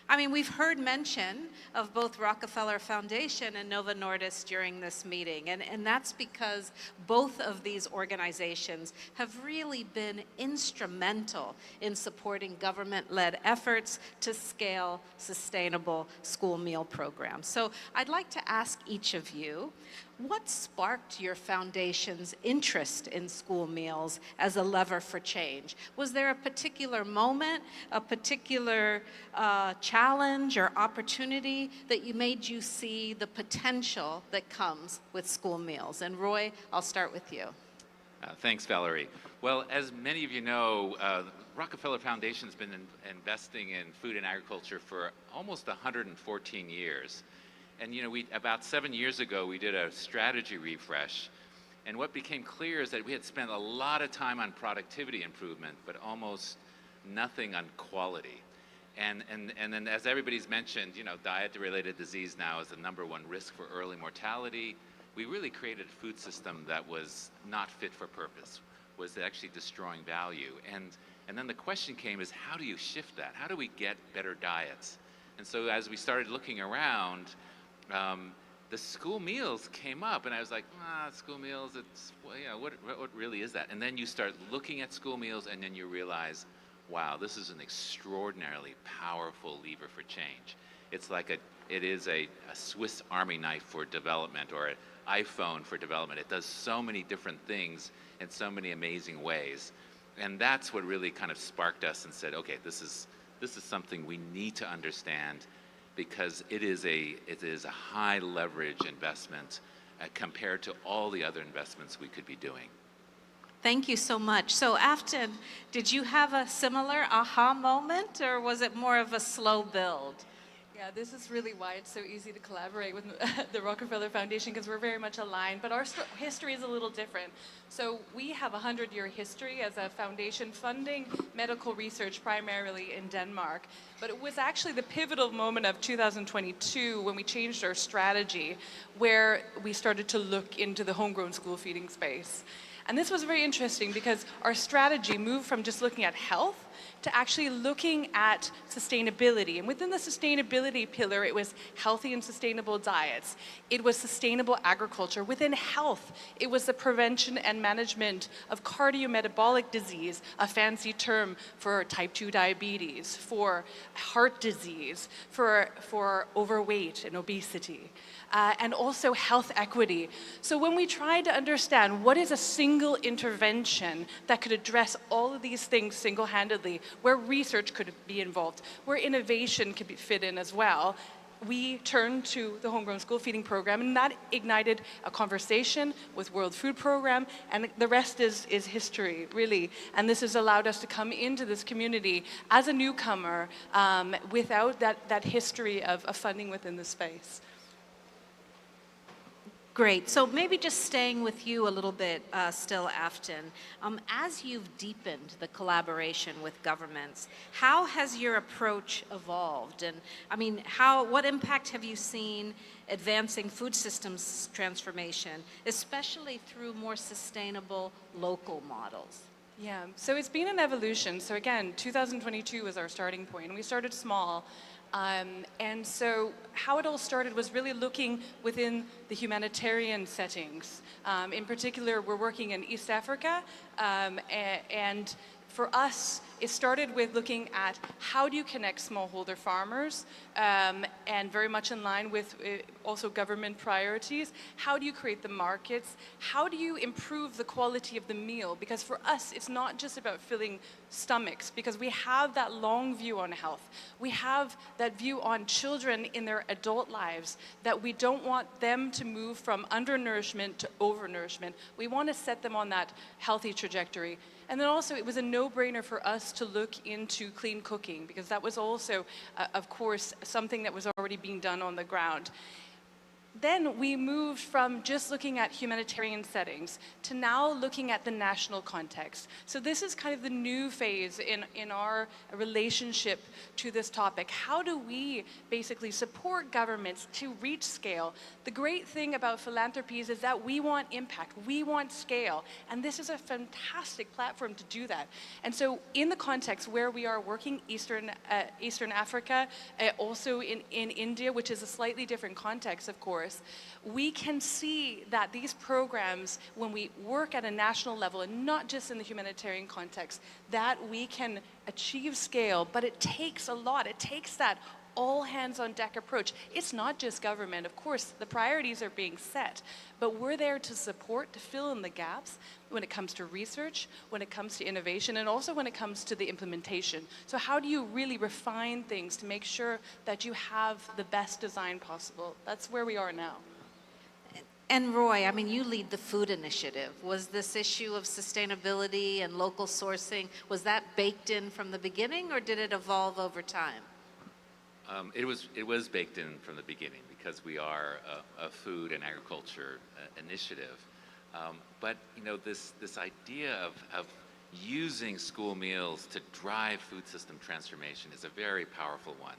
I mean, we've heard mention of both Rockefeller Foundation and Novo Nordisk during this meeting, and that's because both of these organizations have really been instrumental in supporting government-led efforts to scale sustainable school meal programs. So I'd like to ask each of you, what sparked your foundation's interest in school meals as a lever for change? Was there a particular moment, a particular challenge or opportunity that made you see the potential that comes with school meals? And Roy, I'll start with you. Thanks, Valerie. Well, as many of you know, Rockefeller Foundation has been investing in food and agriculture for almost 114 years. And you know, about 7 years ago, we did a strategy refresh. And what became clear is that we had spent a lot of time on productivity improvement, but almost nothing on quality. And then, as everybody's mentioned, you know, diet-related disease now is the #1 risk for early mortality. We really created a food system that was not fit for purpose, was actually destroying value. And then the question came is, how do you shift that? How do we get better diets? And so as we started looking around, the school meals came up, and I was like, school meals, it's, well, yeah, what really is that? And then you start looking at school meals, and then you realize, wow, this is an extraordinarily powerful lever for change. It's like it is a Swiss Army knife for development, or an iPhone for development. It does so many different things in so many amazing ways. And that's what really kind of sparked us and said, okay, this is something we need to understand, because it is a high leverage investment compared to all the other investments we could be doing. Thank you so much. So Afton, did you have a similar aha moment, or was it more of a slow build? Yeah, this is really why it's so easy to collaborate with the Rockefeller Foundation, because we're very much aligned, but our history is a little different. So we have a 100-year history as a foundation funding medical research primarily in Denmark. But it was actually the pivotal moment of 2022 when we changed our strategy, where we started to look into the homegrown school feeding space. And this was very interesting because our strategy moved from just looking at health to actually looking at sustainability. And within the sustainability pillar, it was healthy and sustainable diets. It was sustainable agriculture. Within health, it was the prevention and management of cardiometabolic disease, a fancy term for type 2 diabetes, for heart disease, for overweight and obesity. And also health equity. So when we tried to understand what is a single intervention that could address all of these things single-handedly, where research could be involved, where innovation could fit in as well, we turned to the Homegrown School Feeding Program, and that ignited a conversation with World Food Program, and the rest is history, really. And this has allowed us to come into this community as a newcomer without that history of funding within the space. Great. So maybe just staying with you a little bit still, Afton. As you've deepened the collaboration with governments, how has your approach evolved? And I mean, what impact have you seen advancing food systems transformation, especially through more sustainable local models? Yeah, so it's been an evolution. So again, 2022 was our starting point, and we started small. And so how it all started was really looking within the humanitarian settings. In particular, we're working in East Africa, and for us, it started with looking at how do you connect smallholder farmers, and very much in line with also government priorities. How do you create the markets? How do you improve the quality of the meal? Because for us, it's not just about filling stomachs, because we have that long view on health. We have that view on children in their adult lives, that we don't want them to move from undernourishment to overnourishment. We want to set them on that healthy trajectory. And then also, it was a no-brainer for us to look into clean cooking, because that was also, of course, something that was already being done on the ground. Then we moved from just looking at humanitarian settings to now looking at the national context. So this is kind of the new phase in our relationship to this topic. How do we basically support governments to reach scale? The great thing about philanthropies is that we want impact, we want scale, and this is a fantastic platform to do that. And so in the context where we are working, Eastern Africa, also in India, which is a slightly different context, of course, we can see that these programs, when we work at a national level and not just in the humanitarian context, that we can achieve scale, but it takes a lot. It takes that all hands on deck approach. It's not just government. Of course, the priorities are being set, but we're there to support, to fill in the gaps when it comes to research, when it comes to innovation, and also when it comes to the implementation. So how do you really refine things to make sure that you have the best design possible? That's where we are now. And Roy, I mean, you lead the food initiative. Was this issue of sustainability and local sourcing, was that baked in from the beginning, or did it evolve over time? It was baked in from the beginning, because we are a food and agriculture initiative. But you know, this idea of using school meals to drive food system transformation is a very powerful one,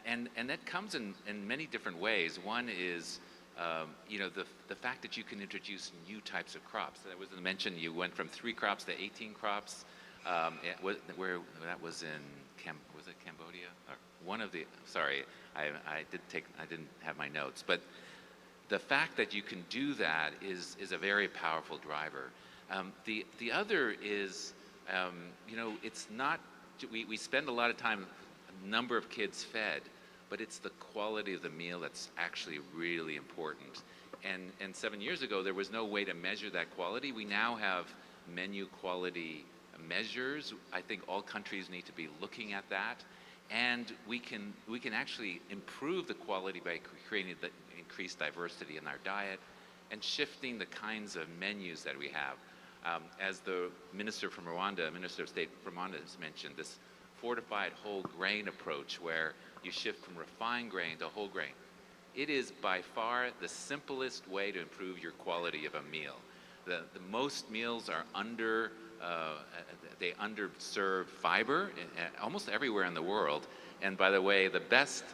and that comes in many different ways. One is you know, the fact that you can introduce new types of crops. That was mentioned. You went from 3 crops to 18 crops. Where that was in was it Cambodia? Or one of the, sorry, I didn't have my notes, but the fact that you can do that is a very powerful driver. The other is, you know, it's not, we spend a lot of time, a number of kids fed, but it's the quality of the meal that's actually really important. And 7 years ago, there was no way to measure that quality. We now have menu quality measures. I think all countries need to be looking at that, and we can actually improve the quality by creating the increased diversity in our diet and shifting the kinds of menus that we have. As the Minister from Rwanda, Minister of State from Rwanda has mentioned, this fortified whole grain approach where you shift from refined grain to whole grain. It is by far the simplest way to improve your quality of a meal. The most meals are they underserve fiber almost everywhere in the world. And by the way, the best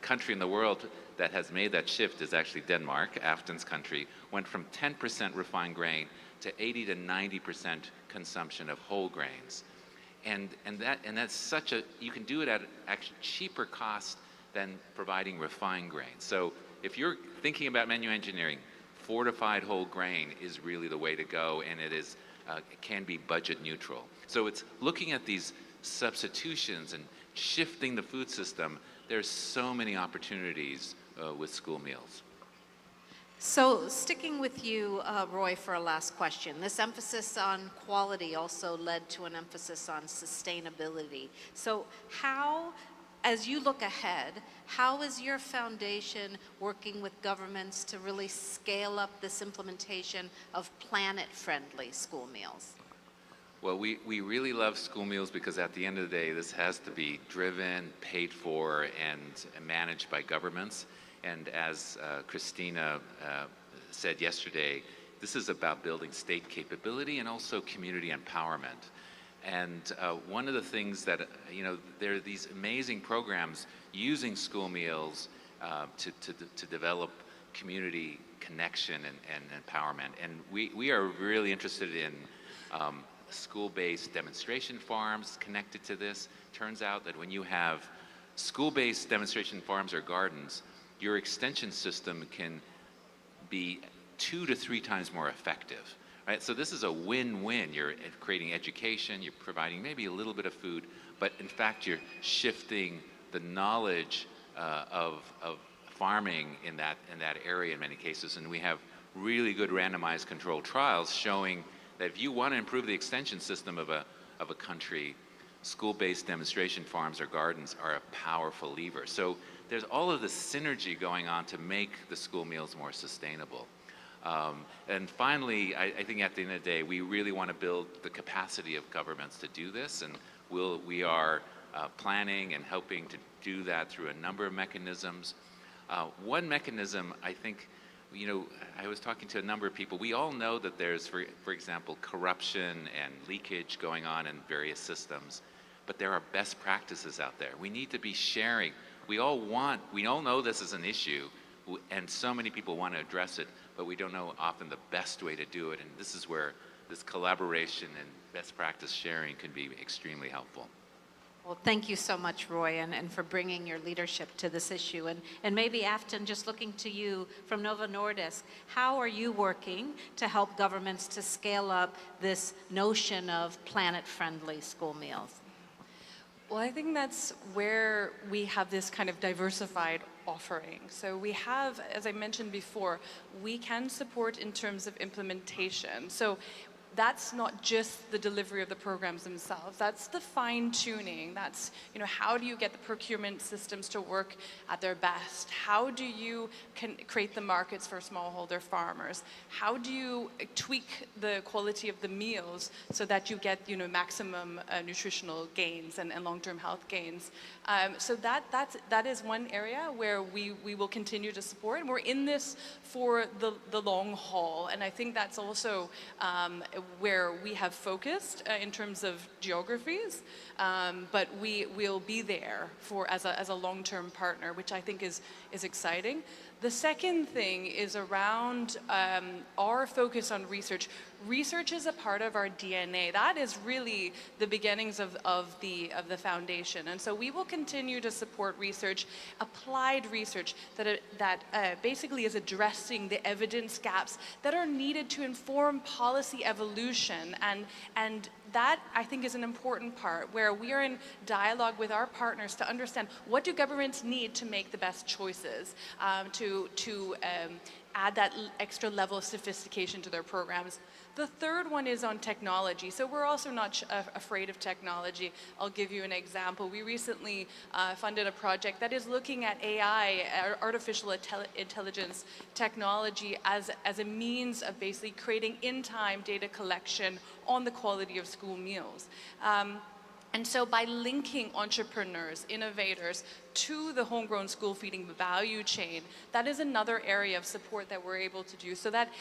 country in the world that has made that shift is actually Denmark. Afton's country went from 10% refined grain to 80 to 90% consumption of whole grains. And that's such a, you can do it at actually cheaper cost than providing refined grains. So if you're thinking about menu engineering, fortified whole grain is really the way to go, and it is can be budget neutral. So it's looking at these substitutions and shifting the food system. There's so many opportunities with school meals. So sticking with you, Roy, for a last question. This emphasis on quality also led to an emphasis on sustainability. So how as you look ahead, how is your foundation working with governments to really scale up this implementation of planet-friendly school meals? Well, we really love school meals because at the end of the day, this has to be driven, paid for, and managed by governments. And as Christina said yesterday, this is about building state capability and also community empowerment. And one of the things that, there are these amazing programs using school meals to develop community connection and empowerment. And we are really interested in school-based demonstration farms connected to this. Turns out that when you have school-based demonstration farms or gardens, your extension system can be 2 to 3 times more effective. Right? So this is a win-win. You're creating education, you're providing maybe a little bit of food, but in fact you're shifting the knowledge of farming in that area in many cases. And we have really good randomized controlled trials showing that if you want to improve the extension system of a country, school-based demonstration farms or gardens are a powerful lever. So there's all of this synergy going on to make the school meals more sustainable. And finally, I think at the end of the day, we really want to build the capacity of governments to do this, and we are planning and helping to do that through a number of mechanisms. One mechanism, I think, I was talking to a number of people. We all know that there's, for example, corruption and leakage going on in various systems, but there are best practices out there. We need to be sharing. We all know this is an issue, and so many people want to address it, but we don't know often the best way to do it, and this is where this collaboration and best practice sharing can be extremely helpful. Well, thank you so much, Roy, and for bringing your leadership to this issue. And maybe, Afton, just looking to you from Novo Nordisk, how are you working to help governments to scale up this notion of planet-friendly school meals? Well, I think that's where we have this kind of diversified offering. So we have, as I mentioned before, we can support in terms of implementation. So that's not just the delivery of the programs themselves. That's the fine-tuning. That's, how do you get the procurement systems to work at their best? How do you create the markets for smallholder farmers? How do you tweak the quality of the meals so that you get, maximum nutritional gains and long-term health gains? So that is one area where we will continue to support, and we're in this for the long haul. And I think that's also where we have focused in terms of geographies, but we will be there as a long-term partner, which I think is exciting. The second thing is around our focus on research. Research is a part of our DNA. That is really the beginnings of the foundation. And so we will continue to support research, applied research that basically is addressing the evidence gaps that are needed to inform policy evolution. And that, I think, is an important part where we are in dialogue with our partners to understand what do governments need to make the best choices, to add that extra level of sophistication to their programs. The third one is on technology. So we're also not afraid of technology. I'll give you an example. We recently funded a project that is looking at AI, artificial intelligence technology, as a means of basically creating in-time data collection on the quality of school meals. And so by linking entrepreneurs, innovators to the homegrown school feeding value chain, that is another area of support that we're able to do. So that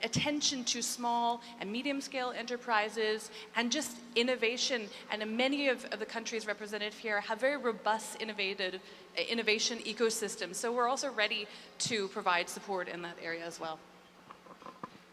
attention to small and medium scale enterprises and just innovation, and many of the countries represented here have very robust innovation ecosystems. So we're also ready to provide support in that area as well.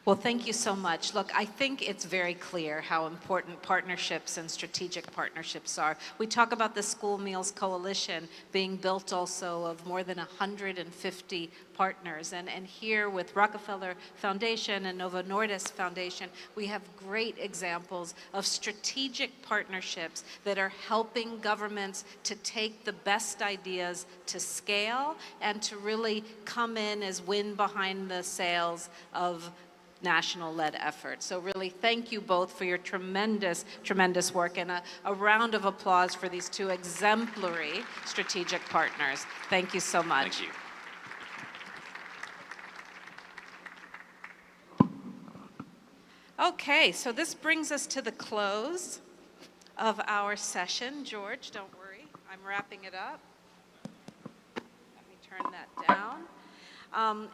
Well, thank you so much. Look, I think it's very clear how important partnerships and strategic partnerships are. We talk about the School Meals Coalition being built also of more than 150 partners. And here with Rockefeller Foundation and Novo Nordisk Foundation, we have great examples of strategic partnerships that are helping governments to take the best ideas to scale and to really come in as wind behind the sails of national-led effort. So really, thank you both for your tremendous, tremendous work, and a round of applause for these two exemplary strategic partners. Thank you so much. Thank you. Okay, so this brings us to the close of our session. George, don't worry, I'm wrapping it up. Let me turn that down.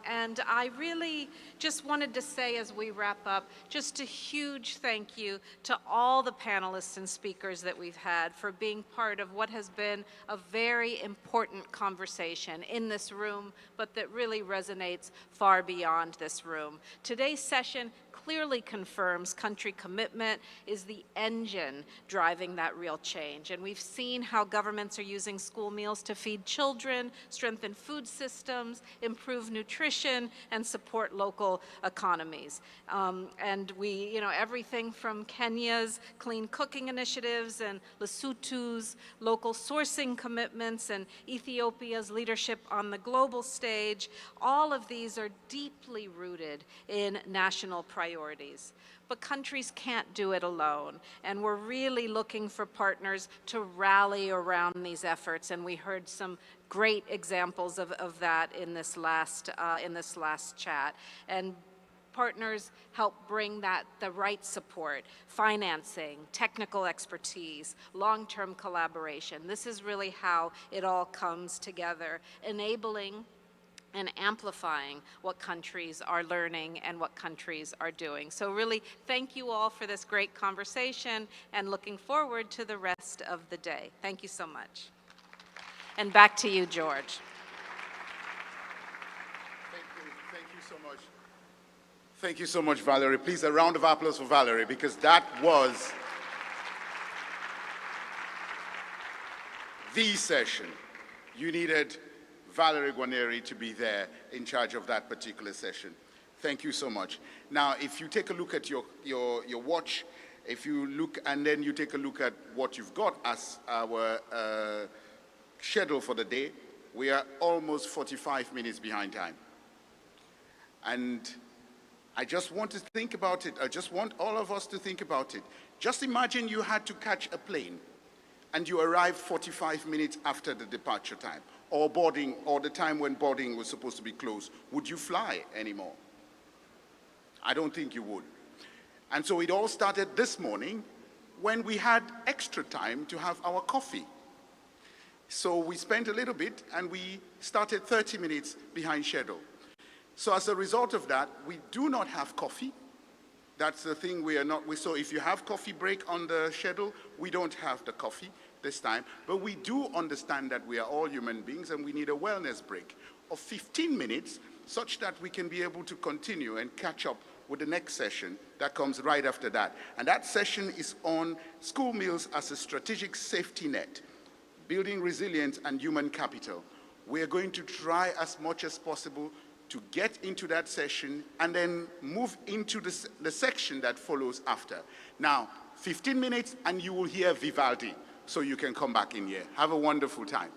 And I really just wanted to say as we wrap up, just a huge thank you to all the panelists and speakers that we've had for being part of what has been a very important conversation in this room, but that really resonates far beyond this room. Today's session clearly confirms country commitment is the engine driving that real change. And we've seen how governments are using school meals to feed children, strengthen food systems, improve nutrition, and support local economies. And we, everything from Kenya's clean cooking initiatives and Lesotho's local sourcing commitments and Ethiopia's leadership on the global stage, all of these are deeply rooted in national priorities. But countries can't do it alone, and we're really looking for partners to rally around these efforts, and we heard some great examples of that in this last chat. And partners help bring the right support, financing, technical expertise, long-term collaboration. This is really how it all comes together, enabling and amplifying what countries are learning and what countries are doing. So really, thank you all for this great conversation, and looking forward to the rest of the day. Thank you so much. And back to you, George. Thank you so much. Thank you so much, Valerie. Please, a round of applause for Valerie, because that was the session. You needed Valerie Guarneri to be there in charge of that particular session. Thank you so much. Now, if you take a look at your watch, if you look, and then you take a look at what you've got as our schedule for the day, we are almost 45 minutes behind time. And I just want to think about it. I just want all of us to think about it. Just imagine you had to catch a plane and you arrived 45 minutes after the departure time, or boarding, or the time when boarding was supposed to be closed. Would you fly anymore? I don't think you would. And so it all started this morning when we had extra time to have our coffee. So we spent a little bit and we started 30 minutes behind schedule. So as a result of that, we do not have coffee. That's the thing so if you have coffee break on the schedule, we don't have the coffee this time. But we do understand that we are all human beings and we need a wellness break of 15 minutes such that we can be able to continue and catch up with the next session that comes right after that. And that session is on school meals as a strategic safety net, building resilience and human capital. We are going to try as much as possible to get into that session and then move into the section that follows after. Now, 15 minutes and you will hear Vivaldi, so you can come back in here. Have a wonderful time.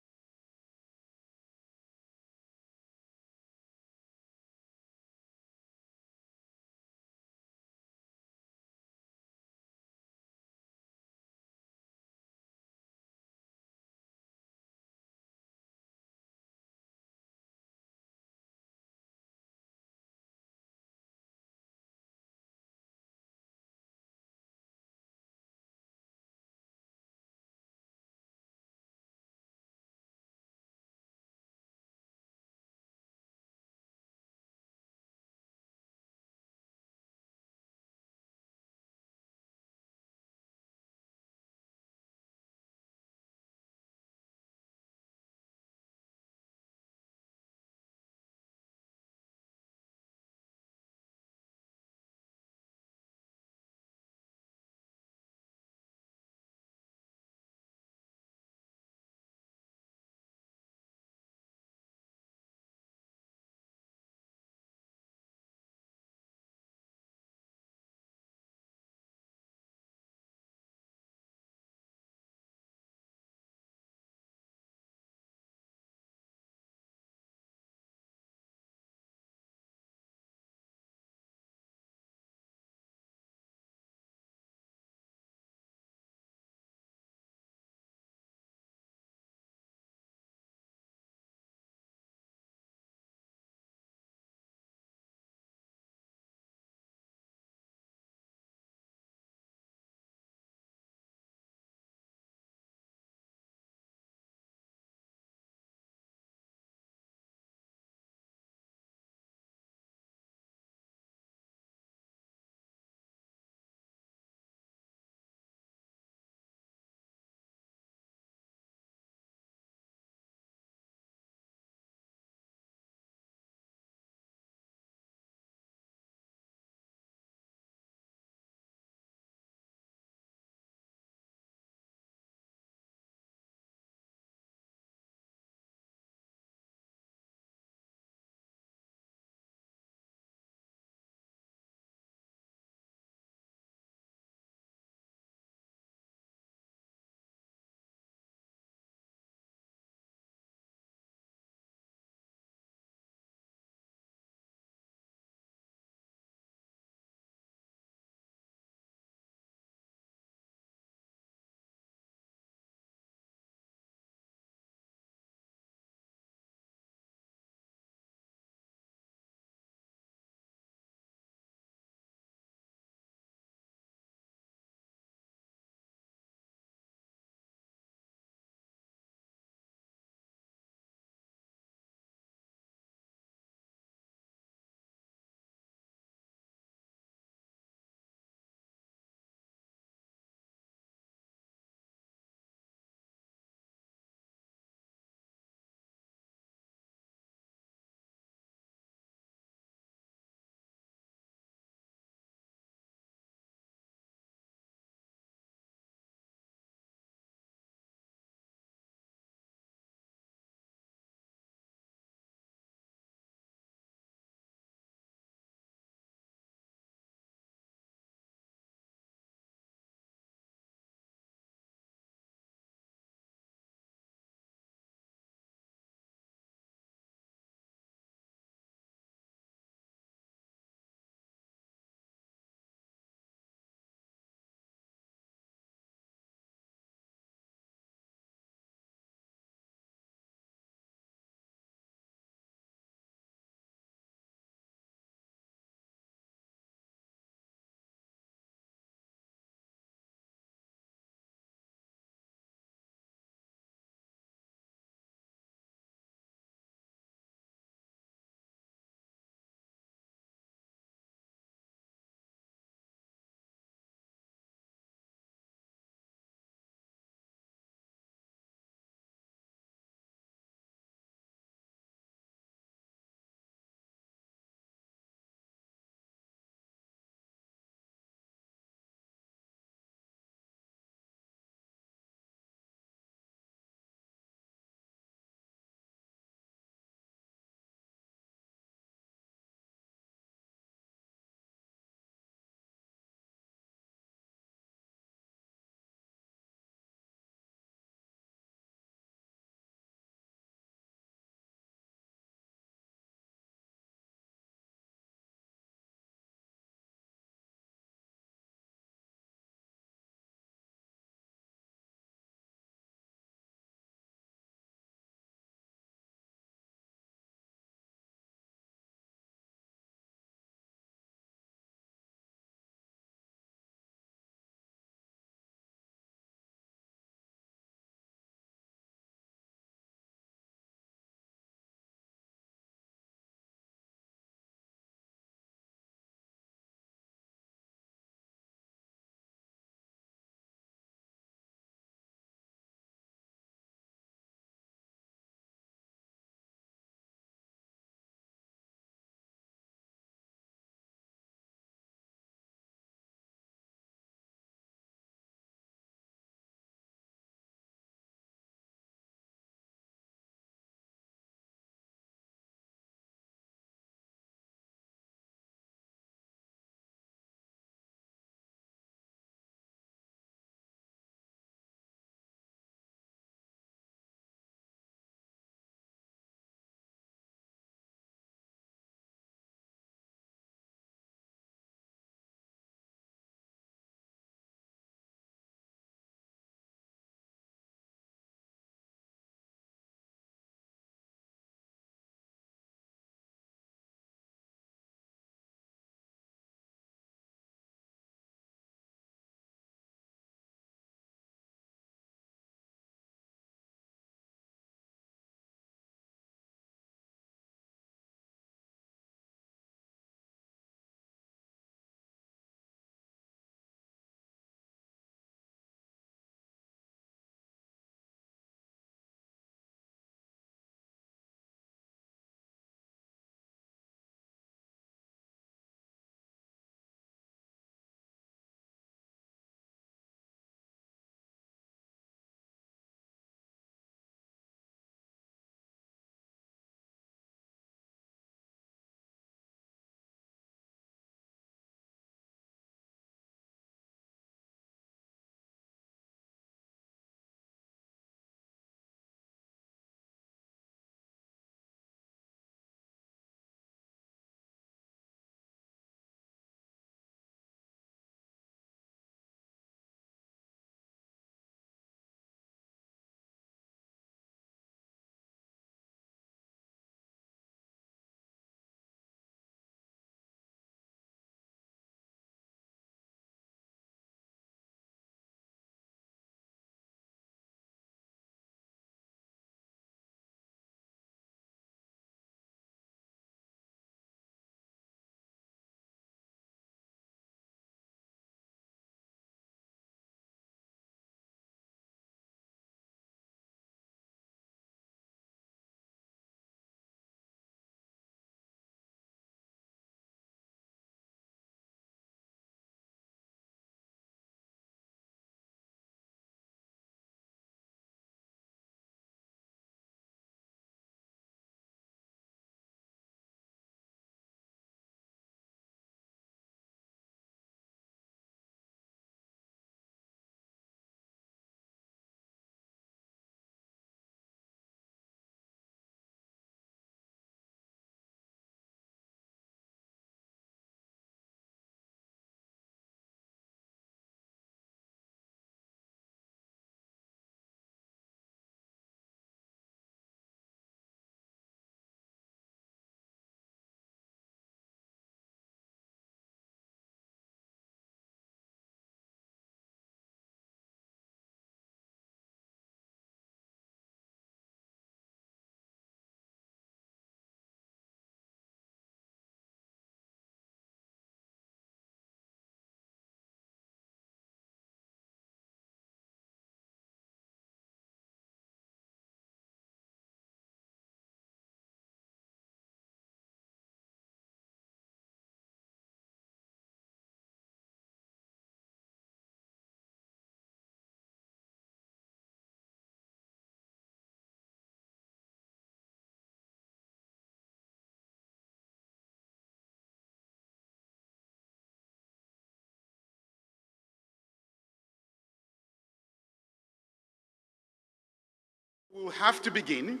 We'll have to begin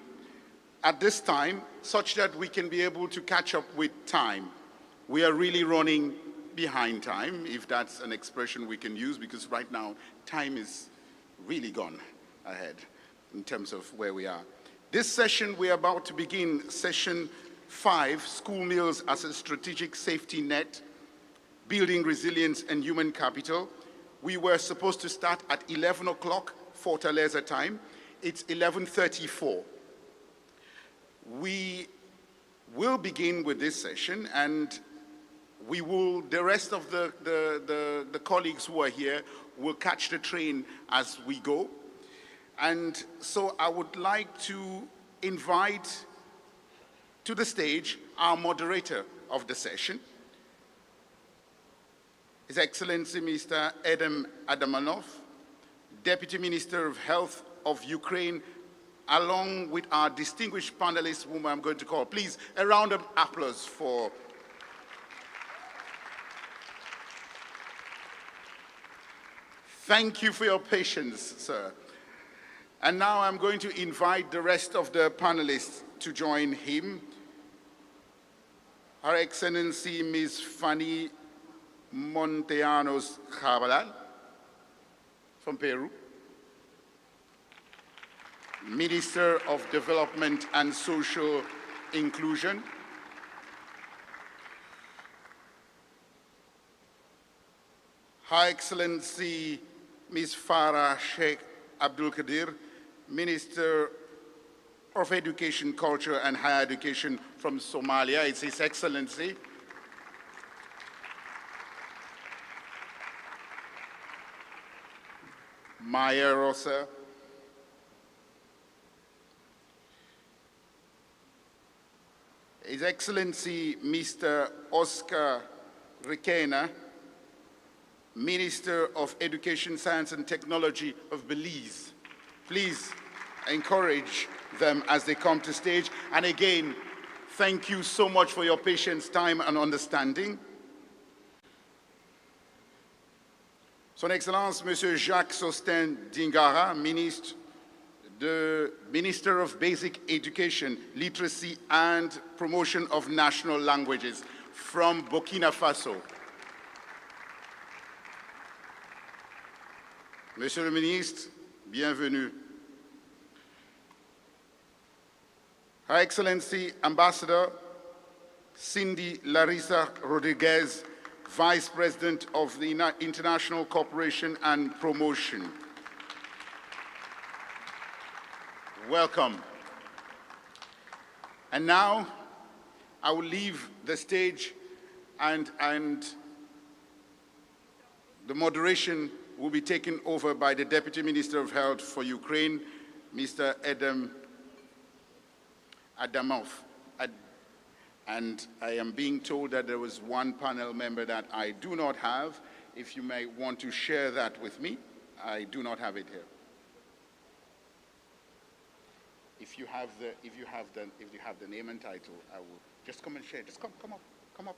at this time such that we can be able to catch up with time. We are really running behind time, if that's an expression we can use, because right now time is really gone ahead in terms of where we are. This session, we're about to begin session 5, School Meals as a Strategic Safety Net, Building Resilience and Human Capital. We were supposed to start at 11 o'clock Fortaleza time. It's 11:34. We will begin with this session, and we will, the rest of the colleagues who are here will catch the train as we go. And so I would like to invite to the stage our moderator of the session, His Excellency Mr. Edem Adamanov, Deputy Minister of Health of Ukraine, along with our distinguished panelists, whom I'm going to call. Please, a round of applause for. Thank you for your patience, sir. And now I'm going to invite the rest of the panelists to join him. Her Excellency Ms. Fanny Monteanos Jabalal from Peru, Minister of Development and Social Inclusion. Her Excellency Ms. Farah Sheikh Abdul Qadir, Minister of Education, Culture and Higher Education from Somalia. It's His Excellency. Maya Rosa. His Excellency Mr. Oscar Requena, Minister of Education, Science and Technology of Belize. Please encourage them as they come to stage. And again, thank you so much for your patience, time, and understanding. Son Excellence, Monsieur Jacques Sostin Dingara, Minister of Basic Education, Literacy and Promotion of National Languages from Burkina Faso. Monsieur le Ministre, bienvenue. Her Excellency Ambassador Cindy Larissa Rodriguez, Vice President of the International Cooperation and Promotion. Welcome. And now I will leave the stage and the moderation will be taken over by the Deputy Minister of Health for Ukraine, Mr. Edem Adamov. And I am being told that there was one panel member that I do not have. If you may want to share that with me, I do not have it here. If you have the name and title, I will just come and share. Just come up.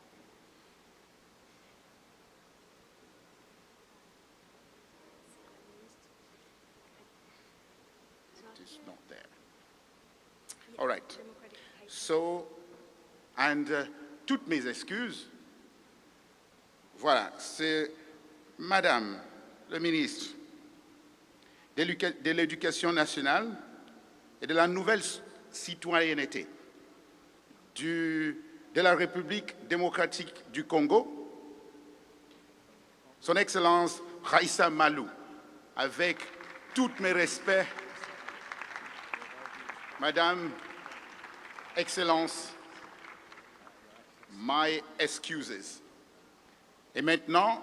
It is not there. All right. So, and toutes mes excuses. Voilà, c'est Madame le ministre de l'Éducation nationale et de la nouvelle citoyenneté de la République démocratique du Congo, Son Excellence Raissa Malou, avec tous mes respects, Madame, Excellence, my excuses. Et maintenant,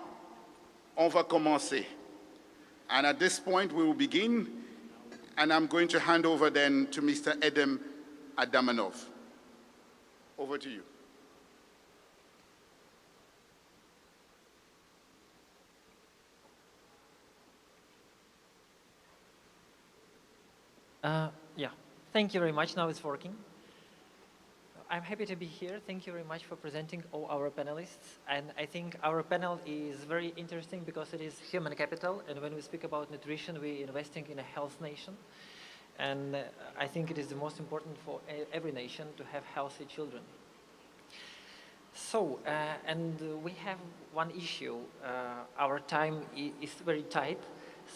on va commencer. And at this point, we will begin, and I'm going to hand over then to Mr. Edem Adamanov. Over to you. Yeah, thank you very much. Now it's working. I'm happy to be here. Thank you very much for presenting all our panelists. And I think our panel is very interesting because it is human capital. And when we speak about nutrition, we're investing in a health nation. And I think it is the most important for every nation to have healthy children. So, we have one issue. Our time is very tight.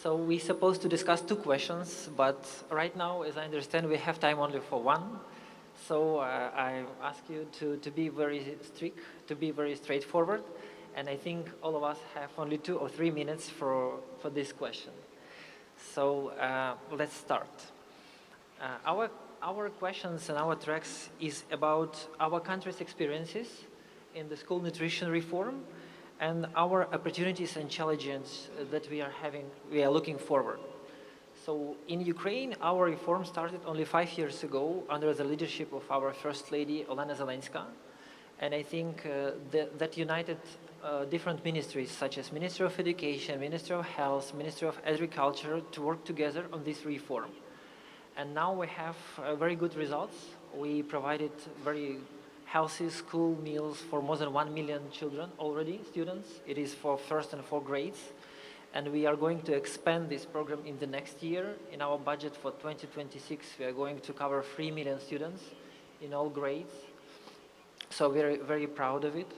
So we're supposed to discuss 2 questions, but right now, as I understand, we have time only for 1. So I ask you to be very strict, to be very straightforward. And I think all of us have only 2 or 3 minutes for this question. So let's start. Our questions and our tracks is about our country's experiences in the school nutrition reform and our opportunities and challenges that we are looking forward. So in Ukraine, our reform started only 5 years ago under the leadership of our First Lady, Olena Zelenska. And I think that united different ministries such as Ministry of Education, Ministry of Health, Ministry of Agriculture to work together on this reform. And now we have very good results. We provided very healthy school meals for more than 1 million children already, students. It is for 1st and 4th grades. And we are going to expand this program in the next year. In our budget for 2026, we are going to cover 3 million students in all grades. So we're very proud of it.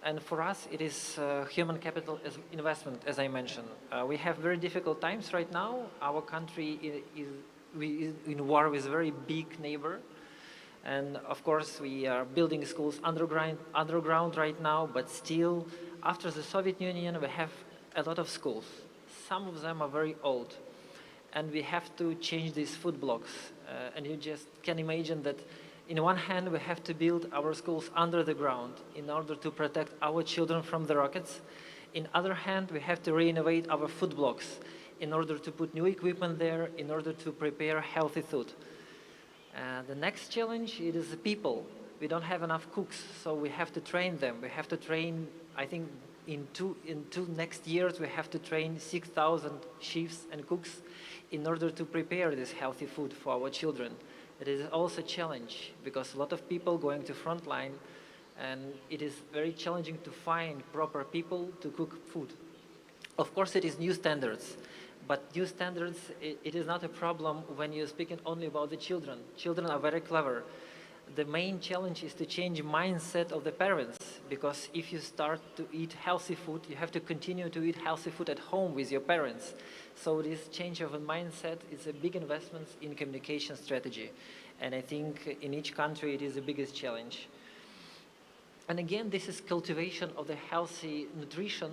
And for us, it is human capital investment, as I mentioned. We have very difficult times right now. Our country is in war with a very big neighbor. And of course, we are building schools underground right now, but still, after the Soviet Union, we have a lot of schools. Some of them are very old. And we have to change these food blocks. And you just can imagine that in one hand, we have to build our schools under the ground in order to protect our children from the rockets. In other hand, we have to renovate our food blocks in order to put new equipment there, in order to prepare healthy food. The next challenge is the people. We don't have enough cooks, so we have to train them. We have to train, I think, in two next years, we have to train 6,000 chefs and cooks in order to prepare this healthy food for our children. It is also a challenge because a lot of people going to frontline, and it is very challenging to find proper people to cook food. Of course, it is new standards. But new standards, it is not a problem when you're speaking only about the children. Children are very clever. The main challenge is to change mindset of the parents, because if you start to eat healthy food, you have to continue to eat healthy food at home with your parents. So this change of a mindset is a big investment in communication strategy. And I think in each country, it is the biggest challenge. And again, this is cultivation of the healthy nutrition.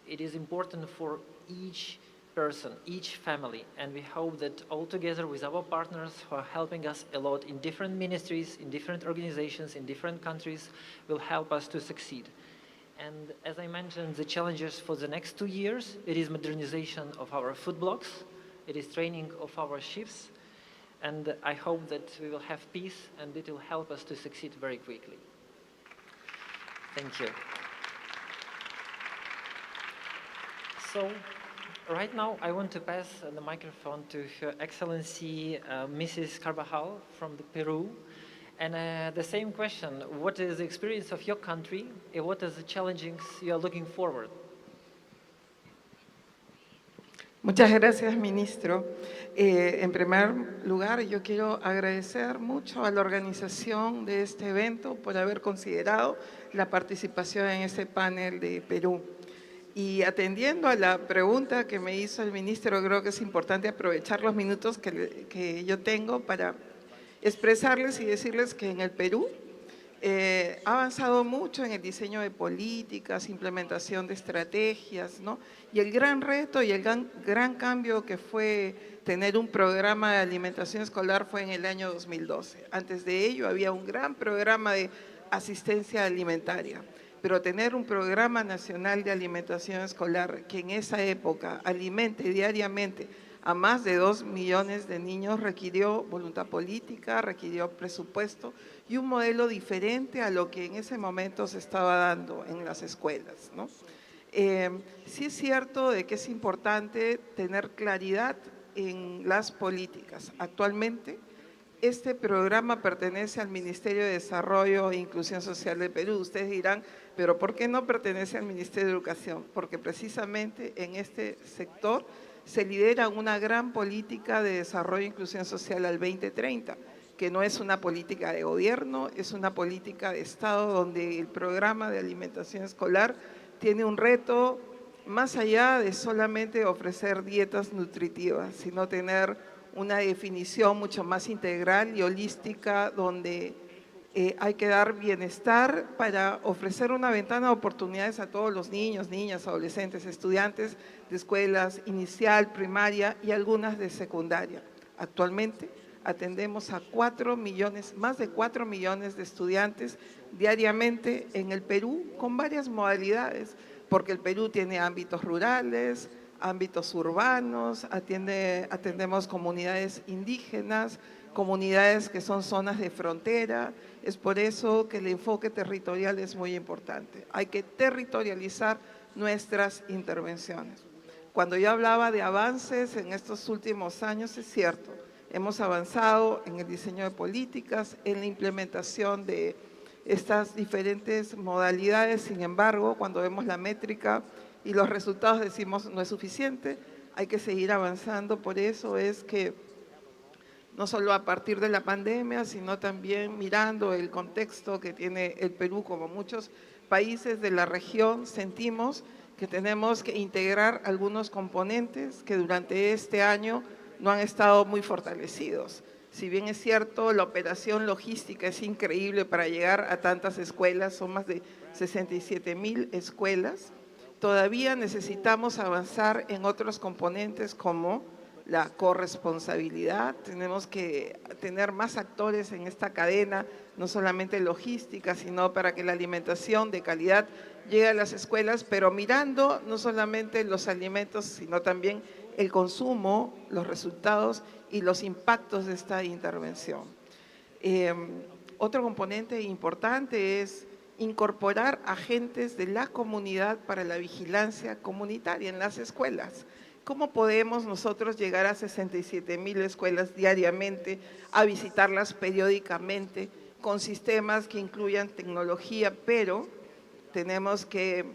It is important for each person, each family, and we hope that all together with our partners who are helping us a lot in different ministries, in different organizations, in different countries, will help us to succeed. And as I mentioned, the challenges for the next 2 years, it is modernization of our food blocks, it is training of our chefs, and I hope that we will have peace and it will help us to succeed very quickly. Thank you. So, right now, I want to pass the microphone to Her Excellency Mrs. Carvajal from Peru. And the same question, what is the experience of your country and what are the challenges you are looking forward? Muchas gracias, ministro. En primer lugar, yo quiero agradecer mucho a la organización de este evento por haber considerado la participación en este panel de Perú. Y atendiendo a la pregunta que me hizo el ministro, creo que es importante aprovechar los minutos que yo tengo para expresarles y decirles que en el Perú ha avanzado mucho en el diseño de políticas, implementación de estrategias, ¿no? Y el gran reto y el gran cambio que fue tener un programa de alimentación escolar fue en el año 2012. Antes de ello había un gran programa de asistencia alimentaria. Pero tener un programa nacional de alimentación escolar que en esa época alimente diariamente a más de 2 millones de niños requirió voluntad política, requirió presupuesto y un modelo diferente a lo que en ese momento se estaba dando en las escuelas, ¿no? Sí es cierto de que es importante tener claridad en las políticas. Actualmente, este programa pertenece al Ministerio de Desarrollo e Inclusión Social de Perú. Ustedes dirán, pero ¿por qué no pertenece al Ministerio de Educación? Porque precisamente en este sector se lidera una gran política de desarrollo e inclusión social al 2030, que no es una política de gobierno, es una política de Estado donde el programa de alimentación escolar tiene un reto más allá de solamente ofrecer dietas nutritivas, sino tener una definición mucho más integral y holística donde hay que dar bienestar para ofrecer una ventana de oportunidades a todos los niños, niñas, adolescentes, estudiantes de escuelas inicial, primaria y algunas de secundaria. Actualmente atendemos a 4 millones, más de 4 millones de estudiantes diariamente en el Perú con varias modalidades, porque el Perú tiene ámbitos rurales, ámbitos urbanos, atendemos comunidades indígenas, comunidades que son zonas de frontera. Es por eso que el enfoque territorial es muy importante. Hay que territorializar nuestras intervenciones. Cuando yo hablaba de avances en estos últimos años, es cierto, hemos avanzado en el diseño de políticas, en la implementación de estas diferentes modalidades. Sin embargo, cuando vemos la métrica y los resultados decimos no es suficiente, hay que seguir avanzando. Por eso es que no solo a partir de la pandemia, sino también mirando el contexto que tiene el Perú, como muchos países de la región, sentimos que tenemos que integrar algunos componentes que durante este año no han estado muy fortalecidos. Si bien es cierto, la operación logística es increíble para llegar a tantas escuelas, son más de 67,000 escuelas, todavía necesitamos avanzar en otros componentes como la corresponsabilidad. Tenemos que tener más actores en esta cadena, no solamente logística, sino para que la alimentación de calidad llegue a las escuelas, pero mirando no solamente los alimentos, sino también el consumo, los resultados y los impactos de esta intervención. Otro componente importante es incorporar agentes de la comunidad para la vigilancia comunitaria en las escuelas. ¿Cómo podemos nosotros llegar a 67,000 escuelas diariamente, a visitarlas periódicamente, con sistemas que incluyan tecnología, pero tenemos que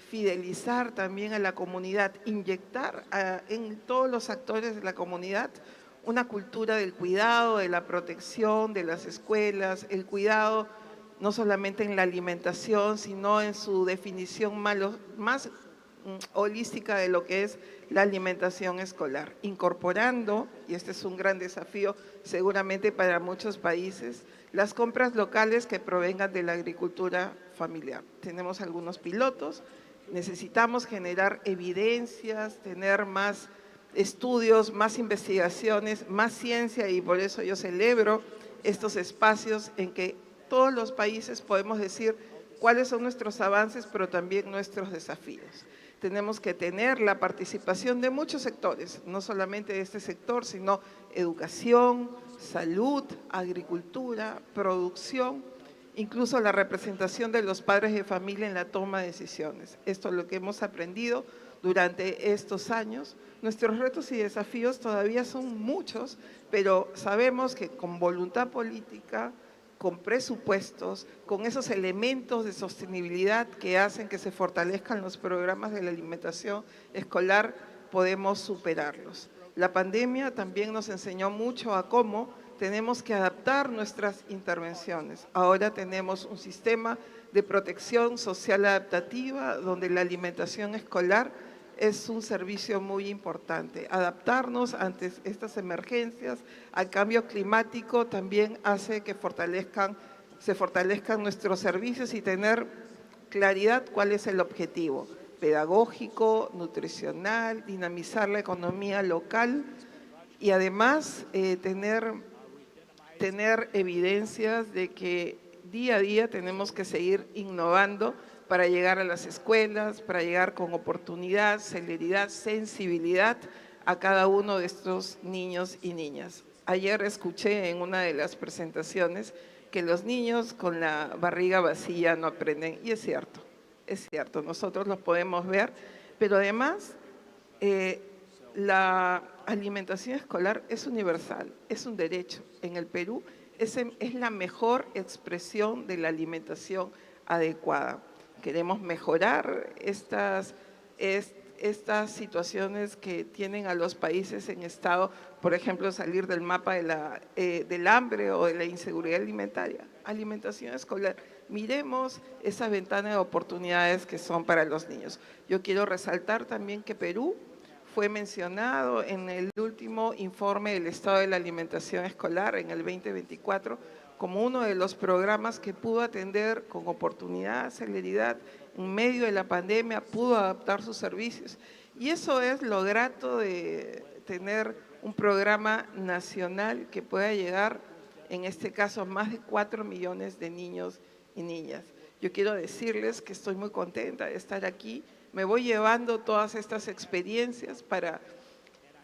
fidelizar también a la comunidad, inyectar en todos los actores de la comunidad una cultura del cuidado, de la protección de las escuelas, el cuidado no solamente en la alimentación, sino en su definición más holística de lo que es la alimentación escolar, incorporando, y este es un gran desafío seguramente para muchos países, las compras locales que provengan de la agricultura familiar. Tenemos algunos pilotos, necesitamos generar evidencias, tener más estudios, más investigaciones, más ciencia, y por eso yo celebro estos espacios en que todos los países podemos decir cuáles son nuestros avances, pero también nuestros desafíos. Tenemos que tener la participación de muchos sectores, no solamente de este sector, sino educación, salud, agricultura, producción, incluso la representación de los padres de familia en la toma de decisiones. Esto es lo que hemos aprendido durante estos años. Nuestros retos y desafíos todavía son muchos, pero sabemos que con voluntad política, con presupuestos, con esos elementos de sostenibilidad que hacen que se fortalezcan los programas de la alimentación escolar, podemos superarlos. La pandemia también nos enseñó mucho a cómo tenemos que adaptar nuestras intervenciones. Ahora tenemos un sistema de protección social adaptativa donde la alimentación escolar es un servicio muy importante. Adaptarnos ante estas emergencias, al cambio climático, también hace que se fortalezcan nuestros servicios y tener claridad cuál es el objetivo pedagógico, nutricional, dinamizar la economía local y además tener evidencias de que día a día tenemos que seguir innovando para llegar a las escuelas, para llegar con oportunidad, celeridad, sensibilidad a cada uno de estos niños y niñas. Ayer escuché en una de las presentaciones que los niños con la barriga vacía no aprenden, y es cierto, nosotros los podemos ver, pero además la alimentación escolar es universal, es un derecho. En el Perú es la mejor expresión de la alimentación adecuada. Queremos mejorar estas situaciones que tienen a los países en estado, por ejemplo, salir del mapa del hambre o de la inseguridad alimentaria. Alimentación escolar. Miremos esa ventana de oportunidades que son para los niños. Yo quiero resaltar también que Perú fue mencionado en el último informe del estado de la alimentación escolar en el 2024 como uno de los programas que pudo atender con oportunidad, celeridad, en medio de la pandemia, pudo adaptar sus servicios. Y eso es lo grato de tener un programa nacional que pueda llegar, en este caso, a más de 4 millones de niños y niñas. Yo quiero decirles que estoy muy contenta de estar aquí. Me voy llevando todas estas experiencias para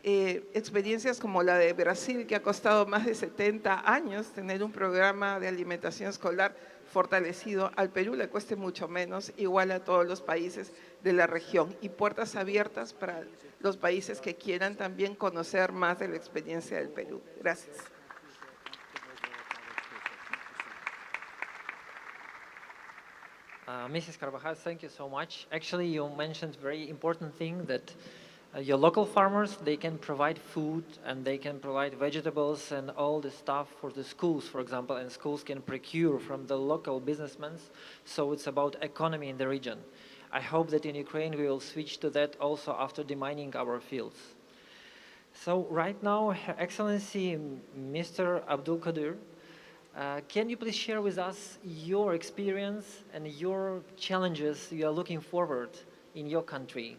experiencias como la de Brasil, que ha costado más de 70 años tener un programa de alimentación escolar fortalecido. Al Perú le cueste mucho menos, igual a todos los países de la región, y puertas abiertas para los países que quieran también conocer más de la experiencia del Perú. Gracias. Mrs. Carvajal, thank you so much. Actually, you mentioned a very important thing that your local farmers, they can provide food and they can provide vegetables and all the stuff for the schools, for example, and schools can procure from the local businessmen. So it's about economy in the region. I hope that in Ukraine we will switch to that also after demining our fields. So right now, Her Excellency Mr. Abdul Qadir, can you please share with us your experience and your challenges you are looking forward in your country?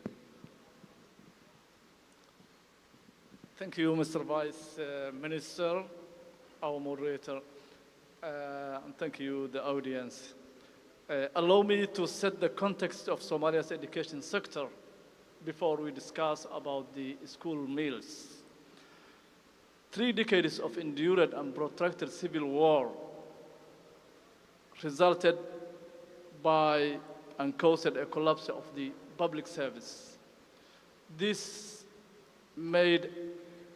Thank you, Mr. Vice Minister, our moderator, and thank you, the audience. Allow me to set the context of Somalia's education sector before we discuss about the school meals. 3 decades of endured and protracted civil war resulted by and caused a collapse of the public service. This made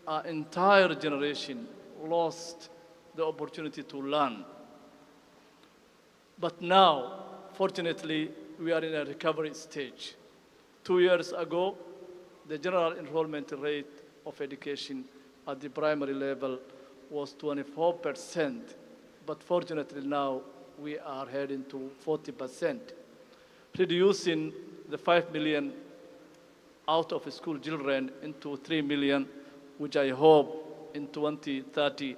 an entire generation lost the opportunity to learn. But now, fortunately, we are in a recovery stage. 2 years ago, the general enrollment rate of education at the primary level was 24%, but fortunately now we are heading to 40%, reducing the 5 million out of school children into 3 million, which I hope in 2030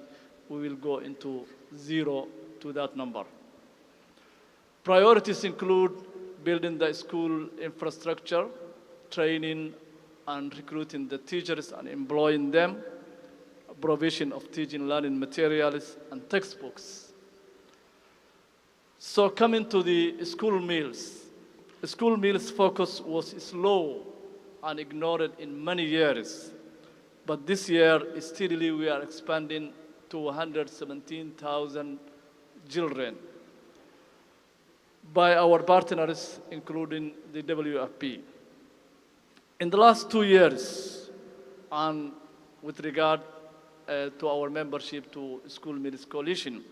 we will go into 0 to that number. Priorities include building the school infrastructure, training and recruiting the teachers and employing them, provision of teaching learning materials and textbooks. So coming to the school meals focus was slow and ignored in many years. But this year, steadily we are expanding to 117,000 children by our partners, including the WFP. In the last 2 years, and with regard to our membership to School Meals Coalition,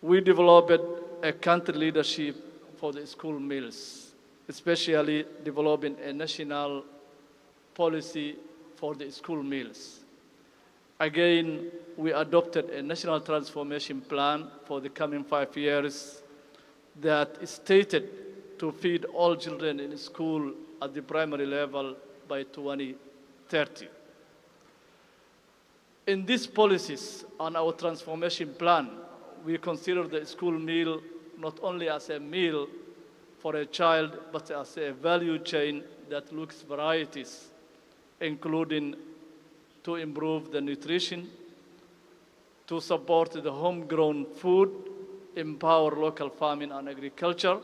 we developed a country leadership for the school meals, especially developing a national policy for the school meals. Again, we adopted a national transformation plan for the coming 5 years that is stated to feed all children in school at the primary level by 2030. In these policies and our transformation plan, we consider the school meal not only as a meal for a child, but as a value chain that looks varieties, including to improve the nutrition, to support the homegrown food, empower local farming and agriculture,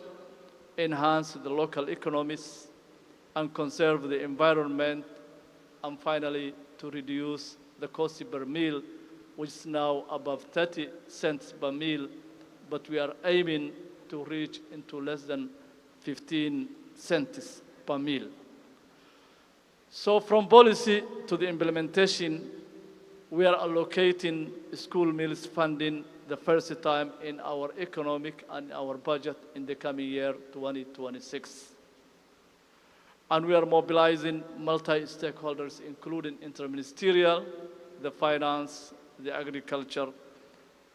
enhance the local economies, and conserve the environment, and finally, to reduce the cost per meal, which is now above 30 cents per meal, but we are aiming to reach into less than 15 cents per meal. So from policy to the implementation, we are allocating school meals funding the first time in our economic and our budget in the coming year, 2026. And we are mobilizing multi-stakeholders, including interministerial, the finance, the agriculture,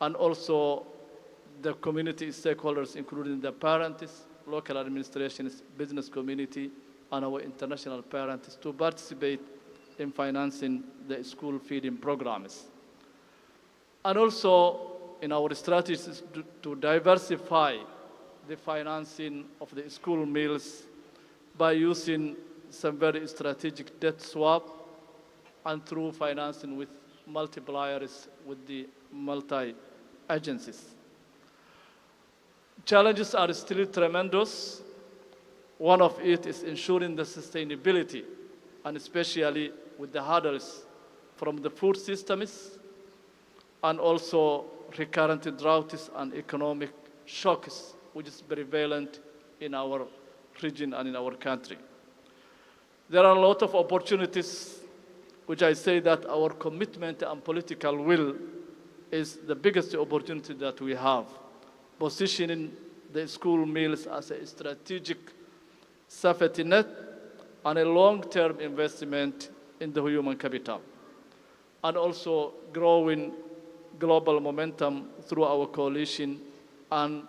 and also the community stakeholders, including the parents, local administrations, business community, and our international parents to participate in financing the school feeding programs. And also in our strategies to diversify the financing of the school meals by using some very strategic debt swap and through financing with multipliers with the multi-agencies. Challenges are still tremendous. One of it is ensuring the sustainability, and especially with the hurdles from the food systems and also recurrent droughts and economic shocks, which is prevalent in our region and in our country. There are a lot of opportunities, which I say that our commitment and political will is the biggest opportunity that we have, positioning the school meals as a strategic safety net and a long-term investment in the human capital, and also growing global momentum through our coalition and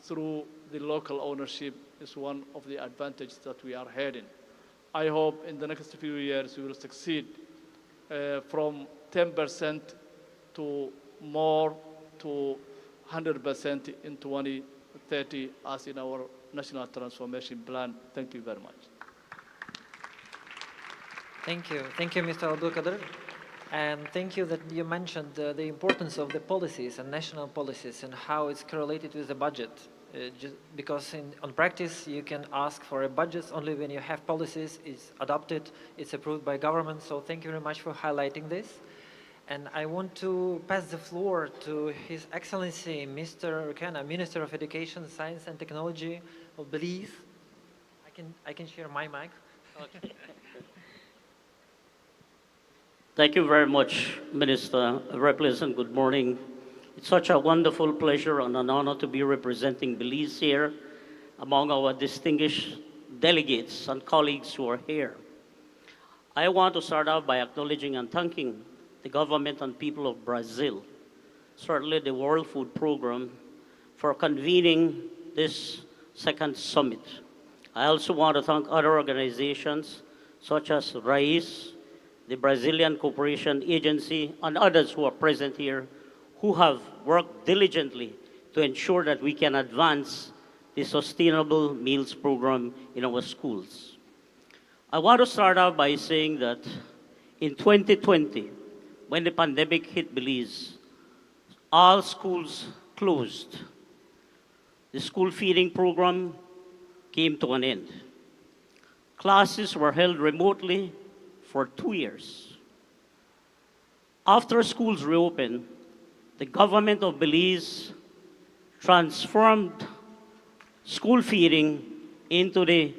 through the local ownership is one of the advantages that we are heading. I hope in the next few years we will succeed from 10% to more to 100% in 2030 as in our National Transformation Plan. Thank you very much. Thank you. Thank you, Mr. Abdul Qadir. And thank you that you mentioned the importance of the policies and national policies and how it's correlated with the budget. Because on practice, you can ask for a budget only when you have policies, it's adopted, it's approved by government. So thank you very much for highlighting this. And I want to pass the floor to His Excellency, Mr. Rukana, Minister of Education, Science and Technology of Belize. I can share my mic. Okay. Thank you very much, Minister Replis, and good morning. It's such a wonderful pleasure and an honor to be representing Belize here among our distinguished delegates and colleagues who are here. I want to start off by acknowledging and thanking the government and people of Brazil, certainly the World Food Program, for convening this second summit. I also want to thank other organizations such as RAIS, the Brazilian Cooperation Agency, and others who are present here who have worked diligently to ensure that we can advance the Sustainable Meals Program in our schools. I want to start out by saying that in 2020, when the pandemic hit Belize, all schools closed. The school feeding program came to an end. Classes were held remotely for 2 years. After schools reopened, the government of Belize transformed school feeding into the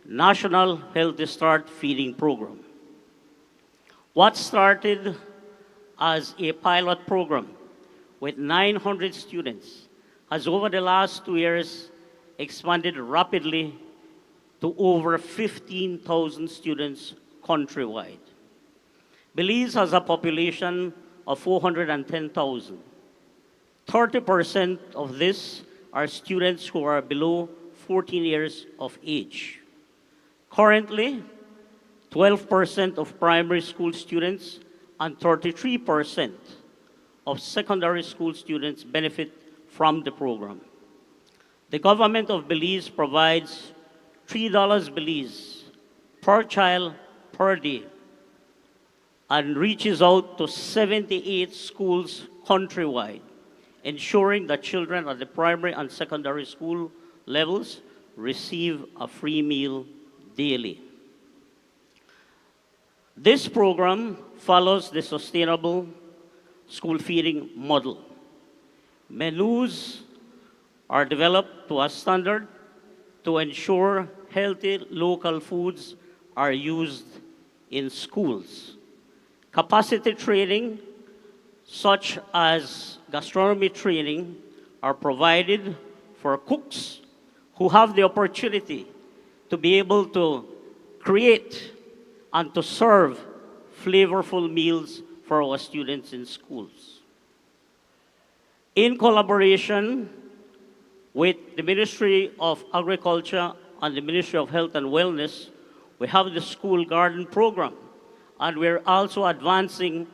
National Healthy Start Feeding Program. What started as a pilot program with 900 students has over the last 2 years expanded rapidly to over 15,000 students countrywide. Belize has a population of 410,000. 30% of this are students who are below 14 years of age. Currently, 12% of primary school students and 33% of secondary school students benefit from the program. The government of Belize provides $3 Belize per child per day and reaches out to 78 schools countrywide, ensuring that children at the primary and secondary school levels receive a free meal daily. This program follows the sustainable school feeding model. Menus are developed to a standard to ensure healthy local foods are used in schools. Capacity training, such as gastronomy training, are provided for cooks who have the opportunity to be able to create and to serve flavorful meals for our students in schools. In collaboration with the Ministry of Agriculture and the Ministry of Health and Wellness, we have the school garden program, and we're also advancing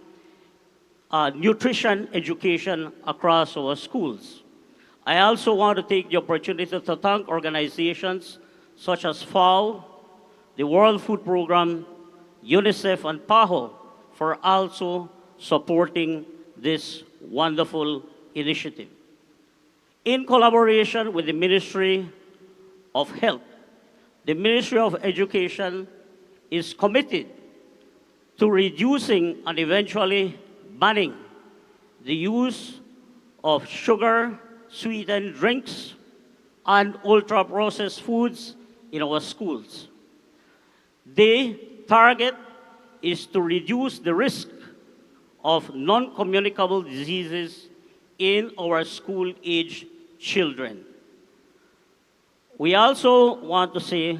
nutrition education across our schools. I also want to take the opportunity to thank organizations such as FAO, the World Food Program, UNICEF, and PAHO for also supporting this wonderful initiative. In collaboration with the Ministry of Health, the Ministry of Education is committed to reducing and eventually banning the use of sugar, sweetened drinks, and ultra-processed foods in our schools. The target is to reduce the risk of non-communicable diseases in our school-age children. We also want to say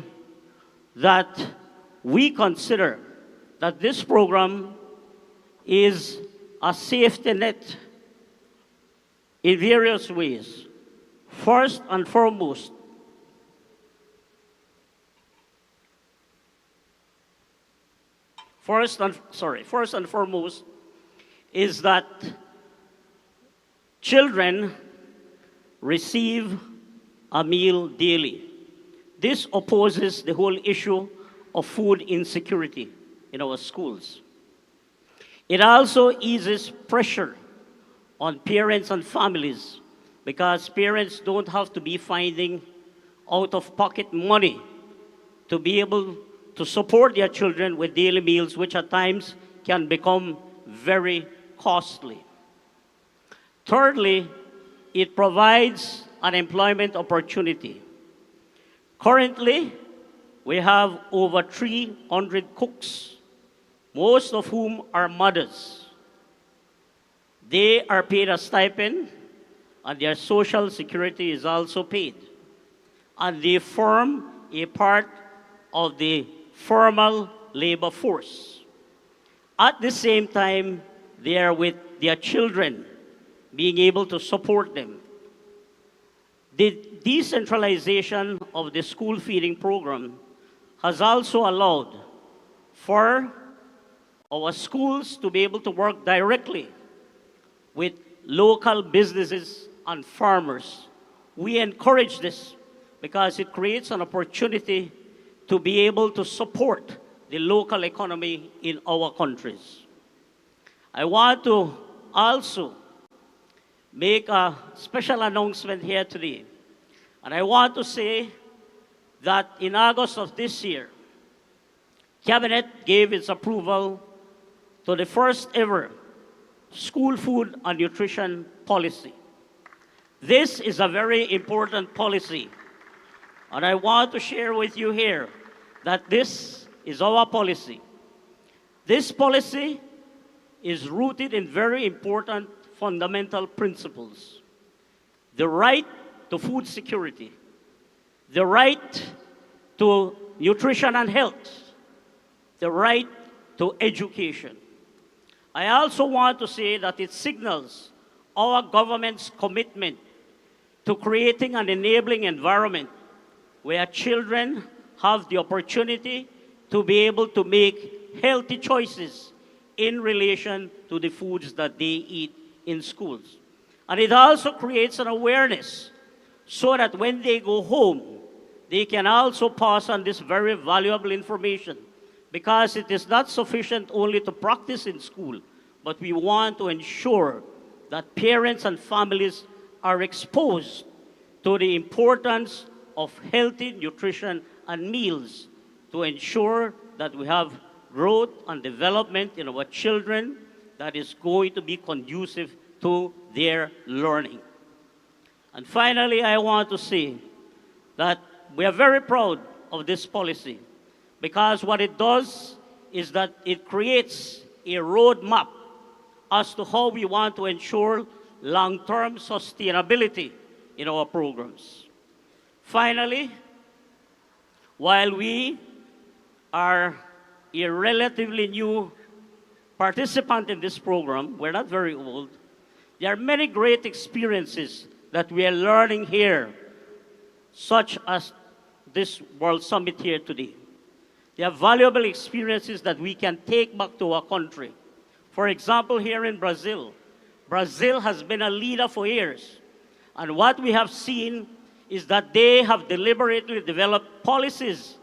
that we consider that this program is a safety net in various ways. First and foremost, is that children receive a meal daily. This opposes the whole issue of food insecurity in our schools. It also eases pressure on parents and families because parents don't have to be finding out-of-pocket money to be able to support their children with daily meals, which at times can become very costly. Thirdly, it provides an employment opportunity. Currently, we have over 300 cooks, most of whom are mothers. They are paid a stipend, and their social security is also paid. And they form a part of the formal labor force. At the same time, they are with their children, being able to support them. The decentralization of the school feeding program has also allowed for our schools to be able to work directly with local businesses and farmers. We encourage this because it creates an opportunity to be able to support the local economy in our countries. I want to also make a special announcement here today. And I want to say that in August of this year, Cabinet gave its approval to the first ever school food and nutrition policy. This is a very important policy, and I want to share with you here that this is our policy. This policy is rooted in very important fundamental principles. The right to food security, the right to nutrition and health, the right to education. I also want to say that it signals our government's commitment to creating an enabling environment where children have the opportunity to be able to make healthy choices in relation to the foods that they eat in schools. And it also creates an awareness so that when they go home, they can also pass on this very valuable information, because it is not sufficient only to practice in school, but we want to ensure that parents and families are exposed to the importance of healthy nutrition and meals to ensure that we have growth and development in our children that is going to be conducive to their learning. And finally, I want to say that we are very proud of this policy, because what it does is that it creates a roadmap as to how we want to ensure long-term sustainability in our programs. Finally, while we are a relatively new participant in this program. We're not very old. There are many great experiences that we are learning here, such as this World Summit here today. They are valuable experiences that we can take back to our country. For example, here in Brazil, Brazil has been a leader for years. And what we have seen is that they have deliberately developed policies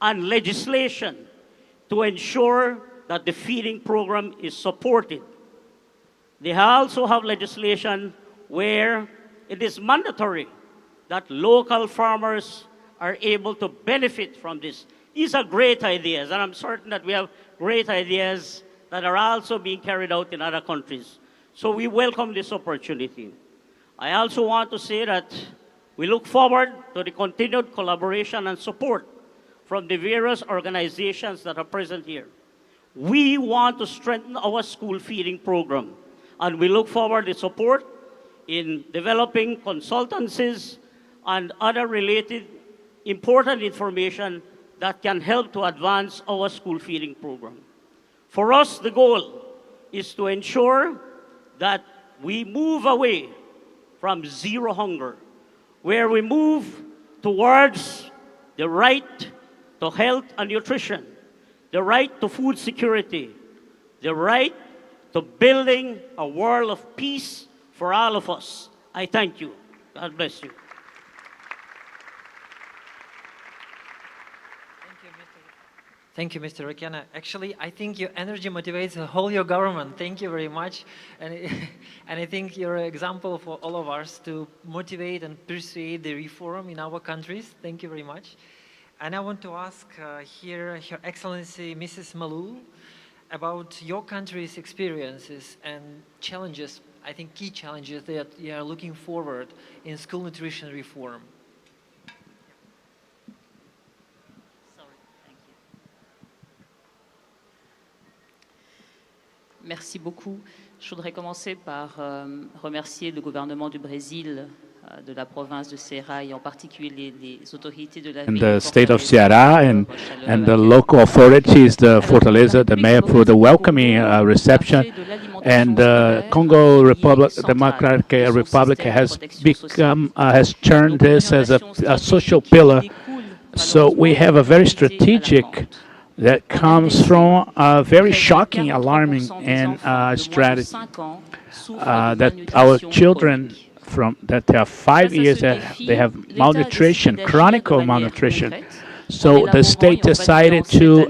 and legislation to ensure that the feeding program is supported. They also have legislation where it is mandatory that local farmers are able to benefit from this. These are great ideas, and I'm certain that we have great ideas that are also being carried out in other countries. So we welcome this opportunity. I also want to say that we look forward to the continued collaboration and support from the various organizations that are present here. We want to strengthen our school feeding program, and we look forward to support in developing consultancies and other related important information that can help to advance our school feeding program. For us, the goal is to ensure that we move away from zero hunger, where we move towards the right to health and nutrition, the right to food security, the right to building a world of peace for all of us. I thank you. God bless you. Thank you, Mr. Requiana. Actually, I think your energy motivates the whole your government. Thank you very much. And I think you're an example for all of us to motivate and persuade the reform in our countries. Thank you very much. And I want to ask here Her Excellency Mrs. Malou about your country's experiences and challenges, I think key challenges that you are looking forward in school nutrition reform. Merci beaucoup. Je voudrais commencer par remercier le gouvernement du Brésil, de la province de Ceará, et en particulier les autorités de la ville. And the state of Ceará and the local authorities, the Fortaleza, the mayor, for the welcoming reception. And Congo Democratic Republic has become, has turned this as a social pillar. So we have a very strategic that comes from a very shocking, alarming, and strategy that our children that they are 5 years, they have malnutrition, chronic malnutrition. So the state decided to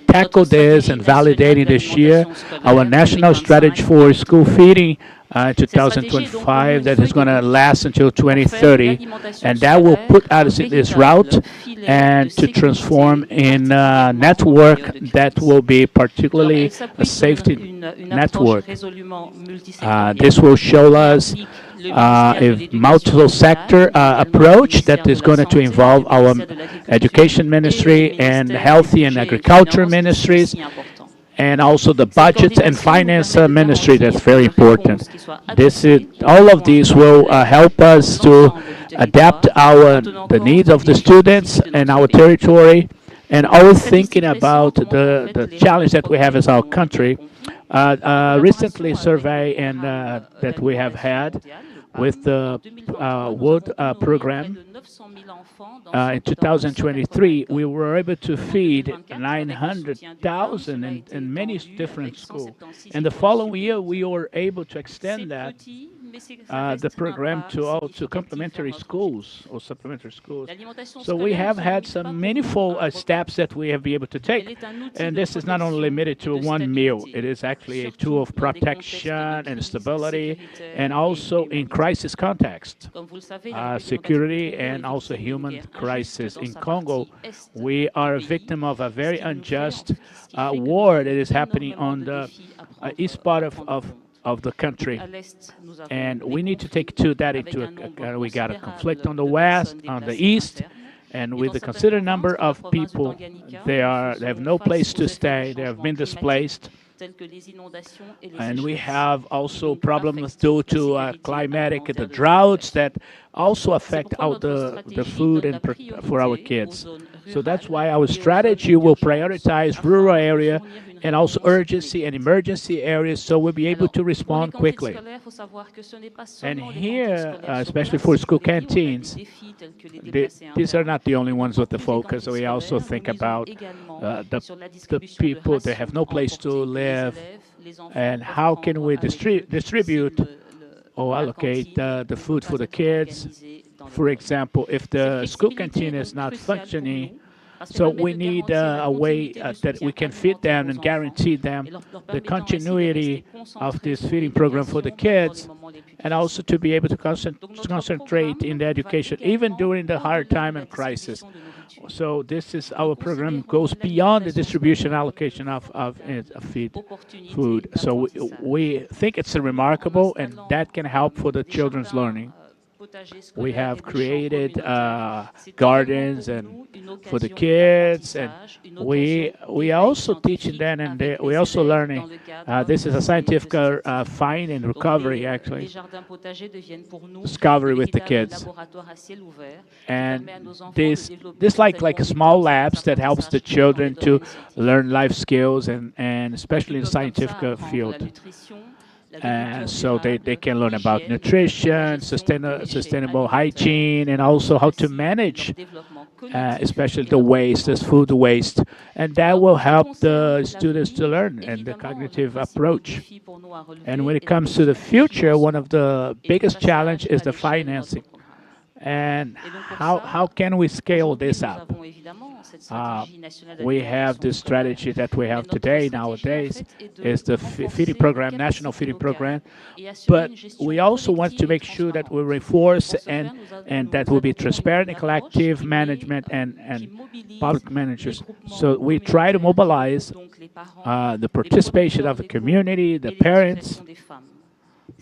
tackle this and validating this year our national strategy for school feeding 2025 that is going to last until 2030, and that will put us in this route and to transform in a network that will be particularly a safety network. This will show us a multiple sector approach that is going to involve our education ministry and healthy and agriculture ministries, and also the budget and finance ministry. That's very important. All of these will help us to adapt the needs of the students and our territory, and always thinking about the challenge that we have as our country. Recently survey and that we have had with the World Program. In 2023, we were able to feed 900,000 in many different schools. And the following year, we were able to extend that, the program to complementary schools or supplementary schools. So we have had some meaningful steps that we have been able to take. And this is not only limited to one meal. It is actually a tool of protection and stability, and also in crisis context, security and also human crisis. In Congo, we are a victim of a very unjust war that is happening on the east part of the country, and we need to take that into account. We got a conflict on the west, on the east, and with the considerable number of people, they have no place to stay. They have been displaced. And we have also problems due to climatic, the droughts that also affect the food and for our kids. So that's why our strategy will prioritize rural area and also urgency and emergency areas, so we'll be able to respond quickly. And here, especially for school canteens, these are not the only ones with the focus. We also think about the people that have no place to live, and how can we distribute or allocate the food for the kids. For example, if the school canteen is not functioning, so we need a way that we can feed them and guarantee them the continuity of this feeding program for the kids, and also to be able to concentrate in the education, even during the hard time and crisis. So this is our program goes beyond the distribution allocation of feed food. So we think it's remarkable, and that can help for the children's learning. We have created gardens and for the kids, and we also teaching them, and we also learning. This is a scientific find and recovery, actually, discovery with the kids. And this like small labs that helps the children to learn life skills, and especially in the scientific field. And so they can learn about nutrition, sustainable hygiene, and also how to manage, especially the waste, this food waste. And that will help the students to learn and the cognitive approach. And when it comes to the future, one of the biggest challenge is the financing. And how can we scale this up? We have this strategy that we have today, nowadays, is the feeding program, national feeding program. But we also want to make sure that we reinforce and that will be transparent and collective management and public managers. So we try to mobilize the participation of the community, the parents,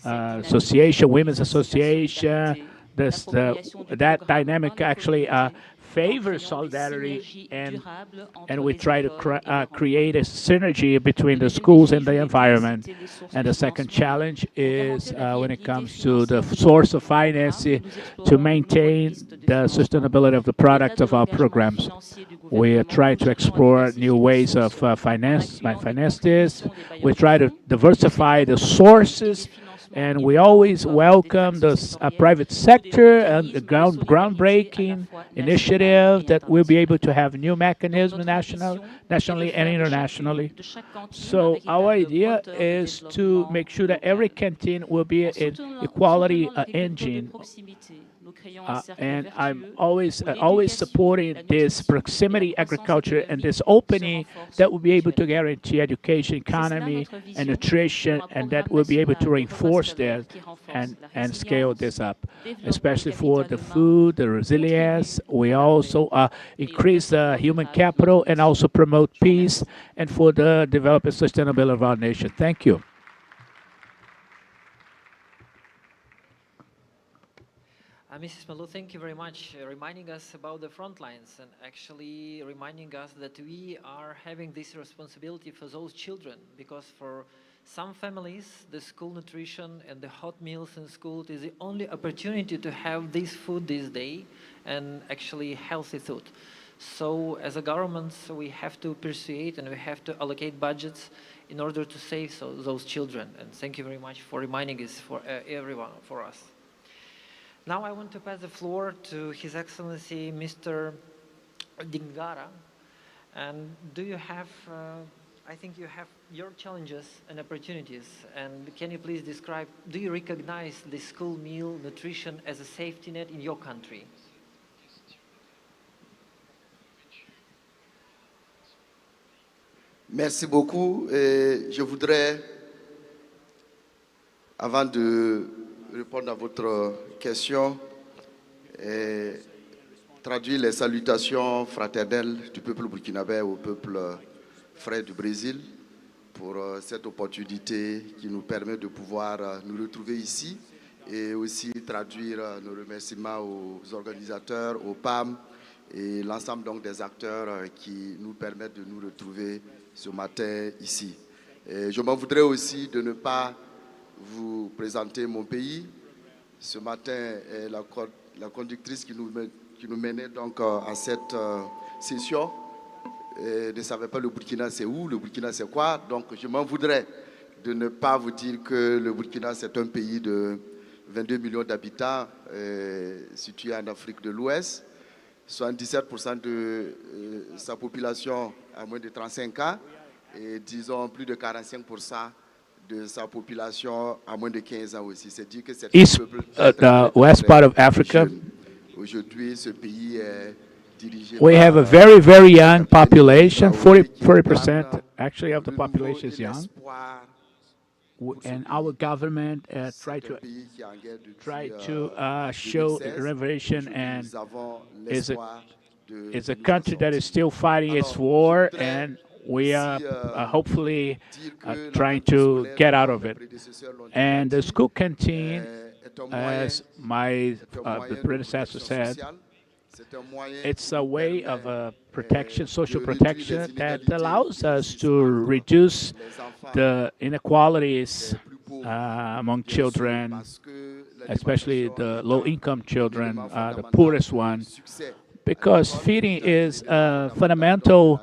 association, women's association. That dynamic actually favors solidarity, and we try to create a synergy between the schools and the environment. And the second challenge is when it comes to the source of financing to maintain the sustainability of the product of our programs. We try to explore new ways of finance this. We try to diversify the sources. And we always welcome the private sector and the groundbreaking initiative that will be able to have new mechanisms nationally and internationally. So our idea is to make sure that every canteen will be an equality engine. And I'm always supporting this proximity agriculture and this opening that will be able to guarantee education, economy, and nutrition, and that will be able to reinforce that and scale this up, especially for the food, the resilience. We also increase the human capital and also promote peace and for the development sustainability of our nation. Thank you. Mrs. Malou, thank you very much reminding us about the front lines and actually reminding us that we are having this responsibility for those children, because for some families, the school nutrition and the hot meals in school is the only opportunity to have this food this day, and actually healthy food. So as a government, we have to persuade and we have to allocate budgets in order to save those children. And thank you very much for reminding us, for everyone, for us. Now I want to pass the floor to His Excellency Mr. Dingara. And do you have, I think you have your challenges and opportunities. And can you please describe, do you recognize the school meal nutrition as a safety net in your country? Merci beaucoup. Je voudrais, avant de répondre à votre question, traduire les salutations fraternelles du peuple burkinabé au peuple frère du Brésil pour cette opportunité qui nous permet de pouvoir nous retrouver ici, et aussi traduire nos remerciements aux organisateurs, au PAM et l'ensemble donc des acteurs qui nous permettent de nous retrouver ce matin ici. Et je m'en voudrais aussi de ne pas vous présenter mon pays. Ce matin, la conductrice qui nous menait donc à cette session. Ne savais pas le Burkina c'est où, le Burkina c'est quoi. Donc je m'en voudrais de ne pas vous dire que le Burkina c'est un pays de 22 millions d'habitants situé en Afrique de l'Ouest. 77% de sa population a moins de 35 ans et disons plus de 45% de sa population a moins de 15 ans aussi. C'est dire que c'est East, un peuple très, the west part of Africa, aujourd'hui, ce pays est dirigé we have a very, very young population. 40% actually of the population is young. And our government try to show revelation and is a country that is still fighting its war, and we are hopefully trying to get out of it. And the school canteen, as my predecessor said, it's a way of protection, social protection, that allows us to reduce the inequalities among children, especially the low-income children, the poorest ones, because feeding is a fundamental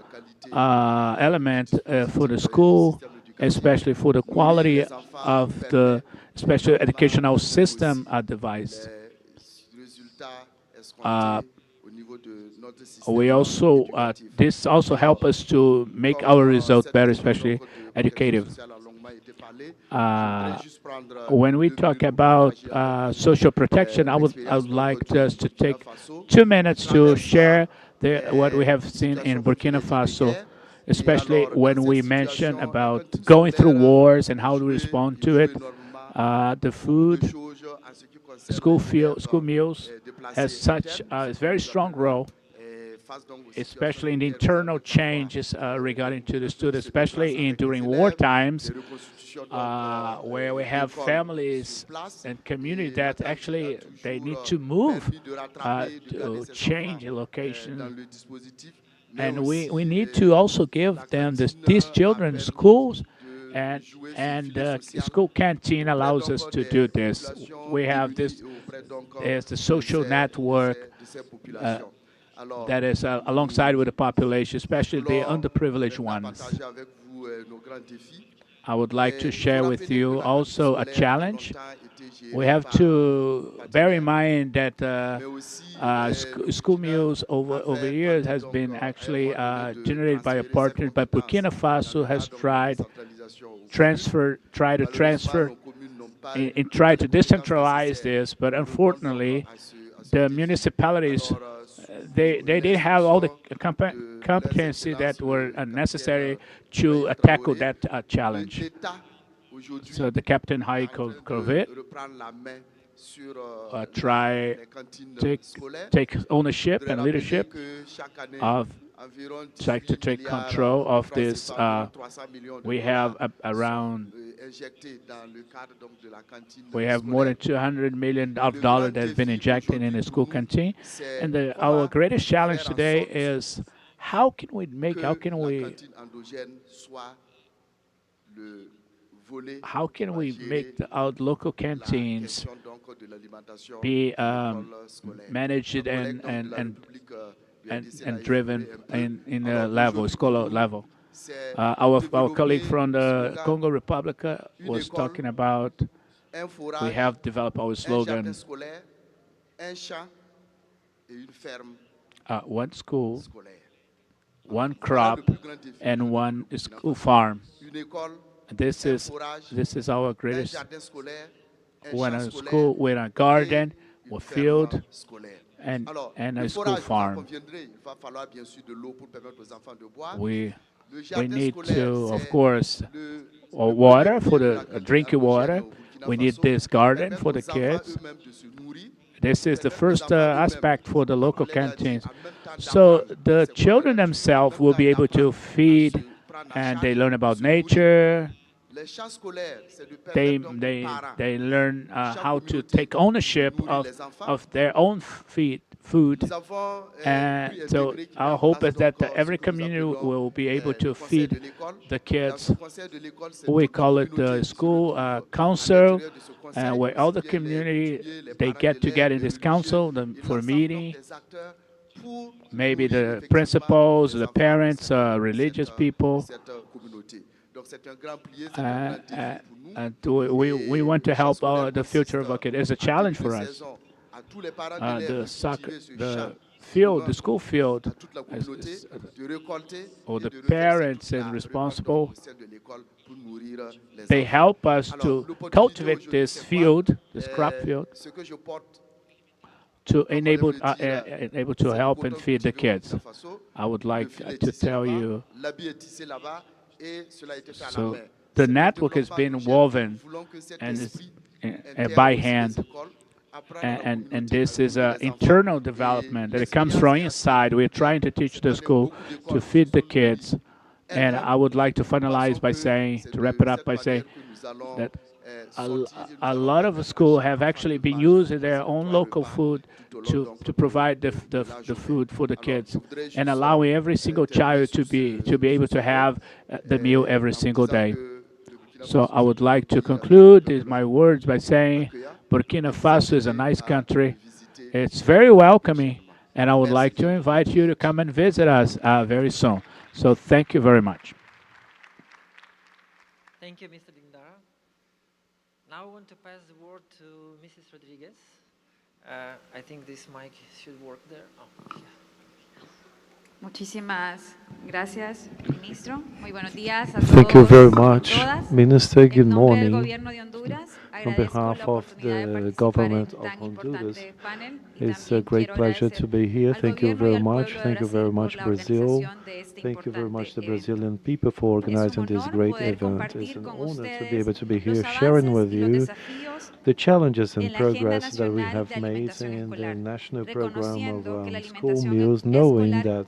element for the school, especially for the quality of the special educational system devised. We also, this also helps us to make our results better, especially educative. When we talk about social protection, I would like just to take 2 minutes to share what we have seen in Burkina Faso, especially when we mention about going through wars and how to respond to it. The food, school meals has such a very strong role, especially in the internal changes regarding to the students, especially during war times, where we have families and communities that actually they need to move to change the location. And we need to also give them these children schools, and the school canteen allows us to do this. We have this as the social network that is alongside with the population, especially the underprivileged ones. I would like to share with you also a challenge. We have to bear in mind that school meals over years has been actually generated by a partner, but Burkina Faso has tried to decentralize this, but unfortunately, the municipalities they didn't have all the competency that were necessary to tackle that challenge. So the Captain Haï Corvette take ownership and leadership of try to take control of this. We have we have more than $200 million that has been injected in the school canteen, and our greatest challenge today is how can we make our local canteens be managed and driven in a level, scholar level. Our colleague from the Congo Republic was talking about, we have developed our slogan, one school, one crop, and one school farm. This is our greatest, when a school, with a garden, a field, and a school farm. We need to, of course, water for the drinking water. We need this garden for the kids. This is the first aspect for the local canteens. So the children themselves will be able to feed, and they learn about nature. They learn how to take ownership of their own food. And so our hope is that every community will be able to feed the kids. We call it the school council, where all the community, they get together in this council for a meeting, maybe the principals, the parents, religious people. And we want to help the future of our kids. It's a challenge for us. The field, the school field, or the parents and responsible, they help us to cultivate this field, this crop field, to enable to help and feed the kids. I would like to tell you, so the network has been woven and by hand, and this is an internal development that it comes from inside. We're trying to teach the school to feed the kids, and I would like to finalize by saying, to wrap it up by saying that a lot of the schools have actually been using their own local food to provide the food for the kids, and allowing every single child to be able to have the meal every single day. So I would like to conclude my words by saying Burkina Faso is a nice country. It's very welcoming, and I would like to invite you to come and visit us very soon. So thank you very much. Thank you, Mr. Dindara. Now I want to pass the word to Mrs. Rodriguez. I think this mic should work there. Oh, yeah. Muchísimas gracias, ministro. Muy buenos días a todos. Thank you very much, Todas. Minister. Good En nombre del morning. Gobierno de Honduras, On behalf of the government of Honduras, it's a great pleasure to be here. Thank you very much. Thank you very much, Brazil. Thank you very much, the Brazilian people, for organizing this great event. It's an honor to be able to be here sharing with you the challenges and progress that we have made in the national program of school meals, knowing that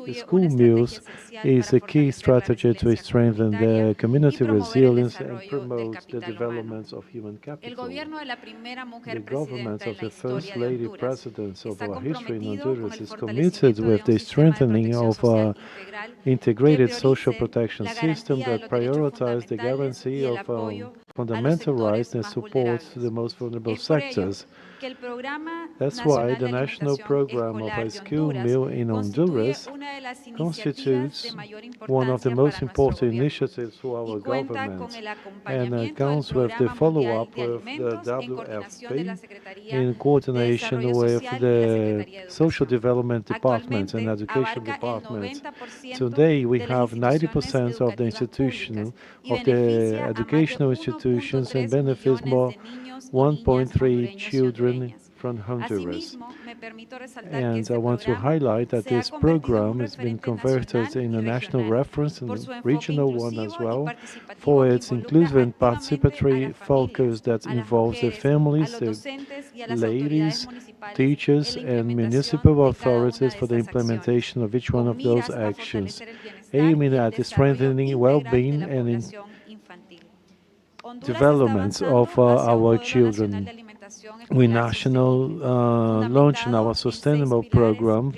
the school meals is a key strategy to strengthen the community resilience and promote the development of human capital. The government of the First Lady President of our history in Honduras is committed with the strengthening of our integrated social protection system that prioritizes the guarantee of fundamental rights and supports the most vulnerable sectors. That's why the national program of a school meal in Honduras constitutes one of the most important initiatives for our government and accounts with the follow-up with the WFP in coordination with the Social Development Department and Education Department. Today we have 90% of the educational institutions and benefits more 1.3 children from Honduras. And I want to highlight that this program has been converted in a national reference and a regional one as well for its inclusive and participatory focus that involves the families, the ladies, teachers, and municipal authorities for the implementation of each one of those actions, aiming at the strengthening well-being and development of our children. We launched our sustainable program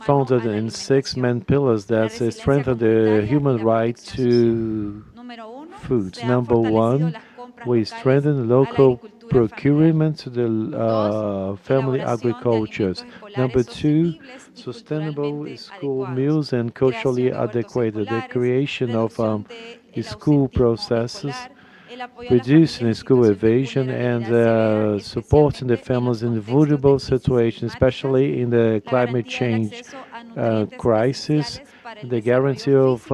founded in 6 main pillars that strengthen the human right to food. Number 1, we strengthen local procurement to the family agricultures. Number 2, sustainable school meals and culturally adequate, the creation of school processes, reducing school evasion, and supporting the families in vulnerable situations, especially in the climate change crisis, the guarantee of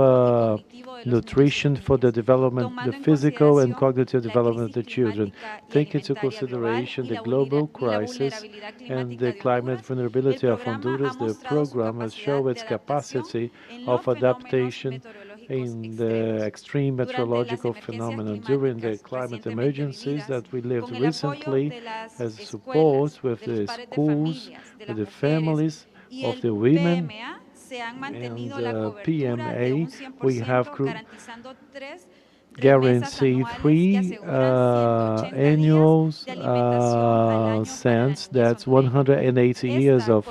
nutrition for the development, the physical and cognitive development of the children. Take into consideration the global crisis and the climate vulnerability of Honduras. The program has shown its capacity of adaptation in the extreme meteorological phenomena during the climate emergencies that we lived recently, as support with the schools, with the families of the women, and PMA. We have guaranteed 3 annual cents, that's 180 years of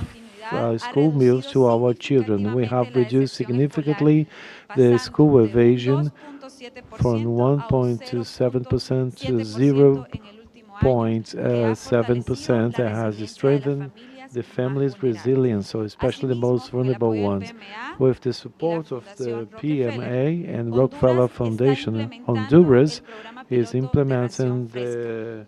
school meals to our children. We have reduced significantly the school evasion from 1.27% to 0.7%. That has strengthened the family's resilience, so especially the most vulnerable ones. With the support of the PMA and Rockefeller Foundation, Honduras is implementing the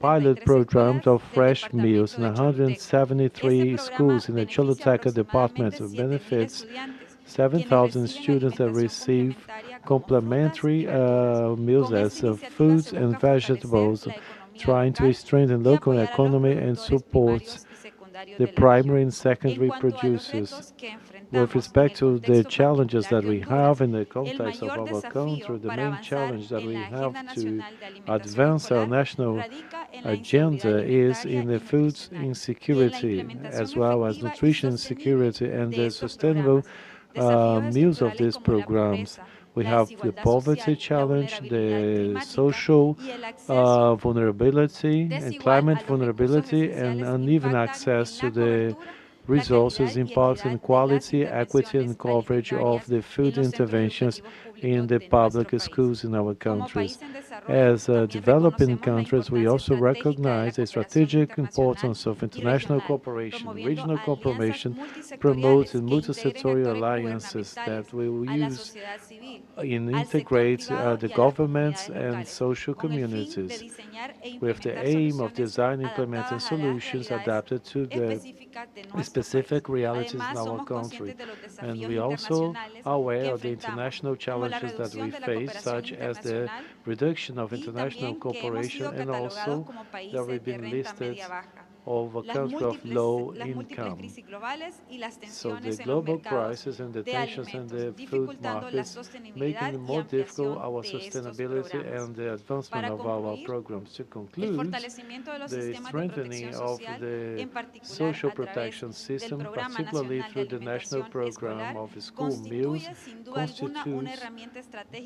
pilot programs of fresh meals in 173 schools in the Choluteca department. Of benefits 7,000 students that receive complementary meals as fruits and vegetables, trying to strengthen local economy and support the primary and secondary producers. With respect to the challenges that we have in the context of our country, the main challenge that we have to advance our national agenda is in the food insecurity, as well as nutrition security and the sustainable meals of these programs. We have the poverty challenge, the social vulnerability and climate vulnerability, and uneven access to the resources impacting quality, equity, and coverage of the food interventions in the public schools in our countries. As developing countries, we also recognize the strategic importance of international cooperation, regional cooperation, promoting multi-sectorial alliances that will use and integrate the governments and social communities with the aim of designing and implementing solutions adapted to the specific realities in our country. And we also are aware of the international challenges that we face, such as the reduction of international cooperation and also that we've been listed of a country of low income. So the global crisis and the tensions in the food markets making it more difficult our sustainability and the advancement of our programs. To conclude, the strengthening of the social protection system, particularly through the national program of school meals, constitutes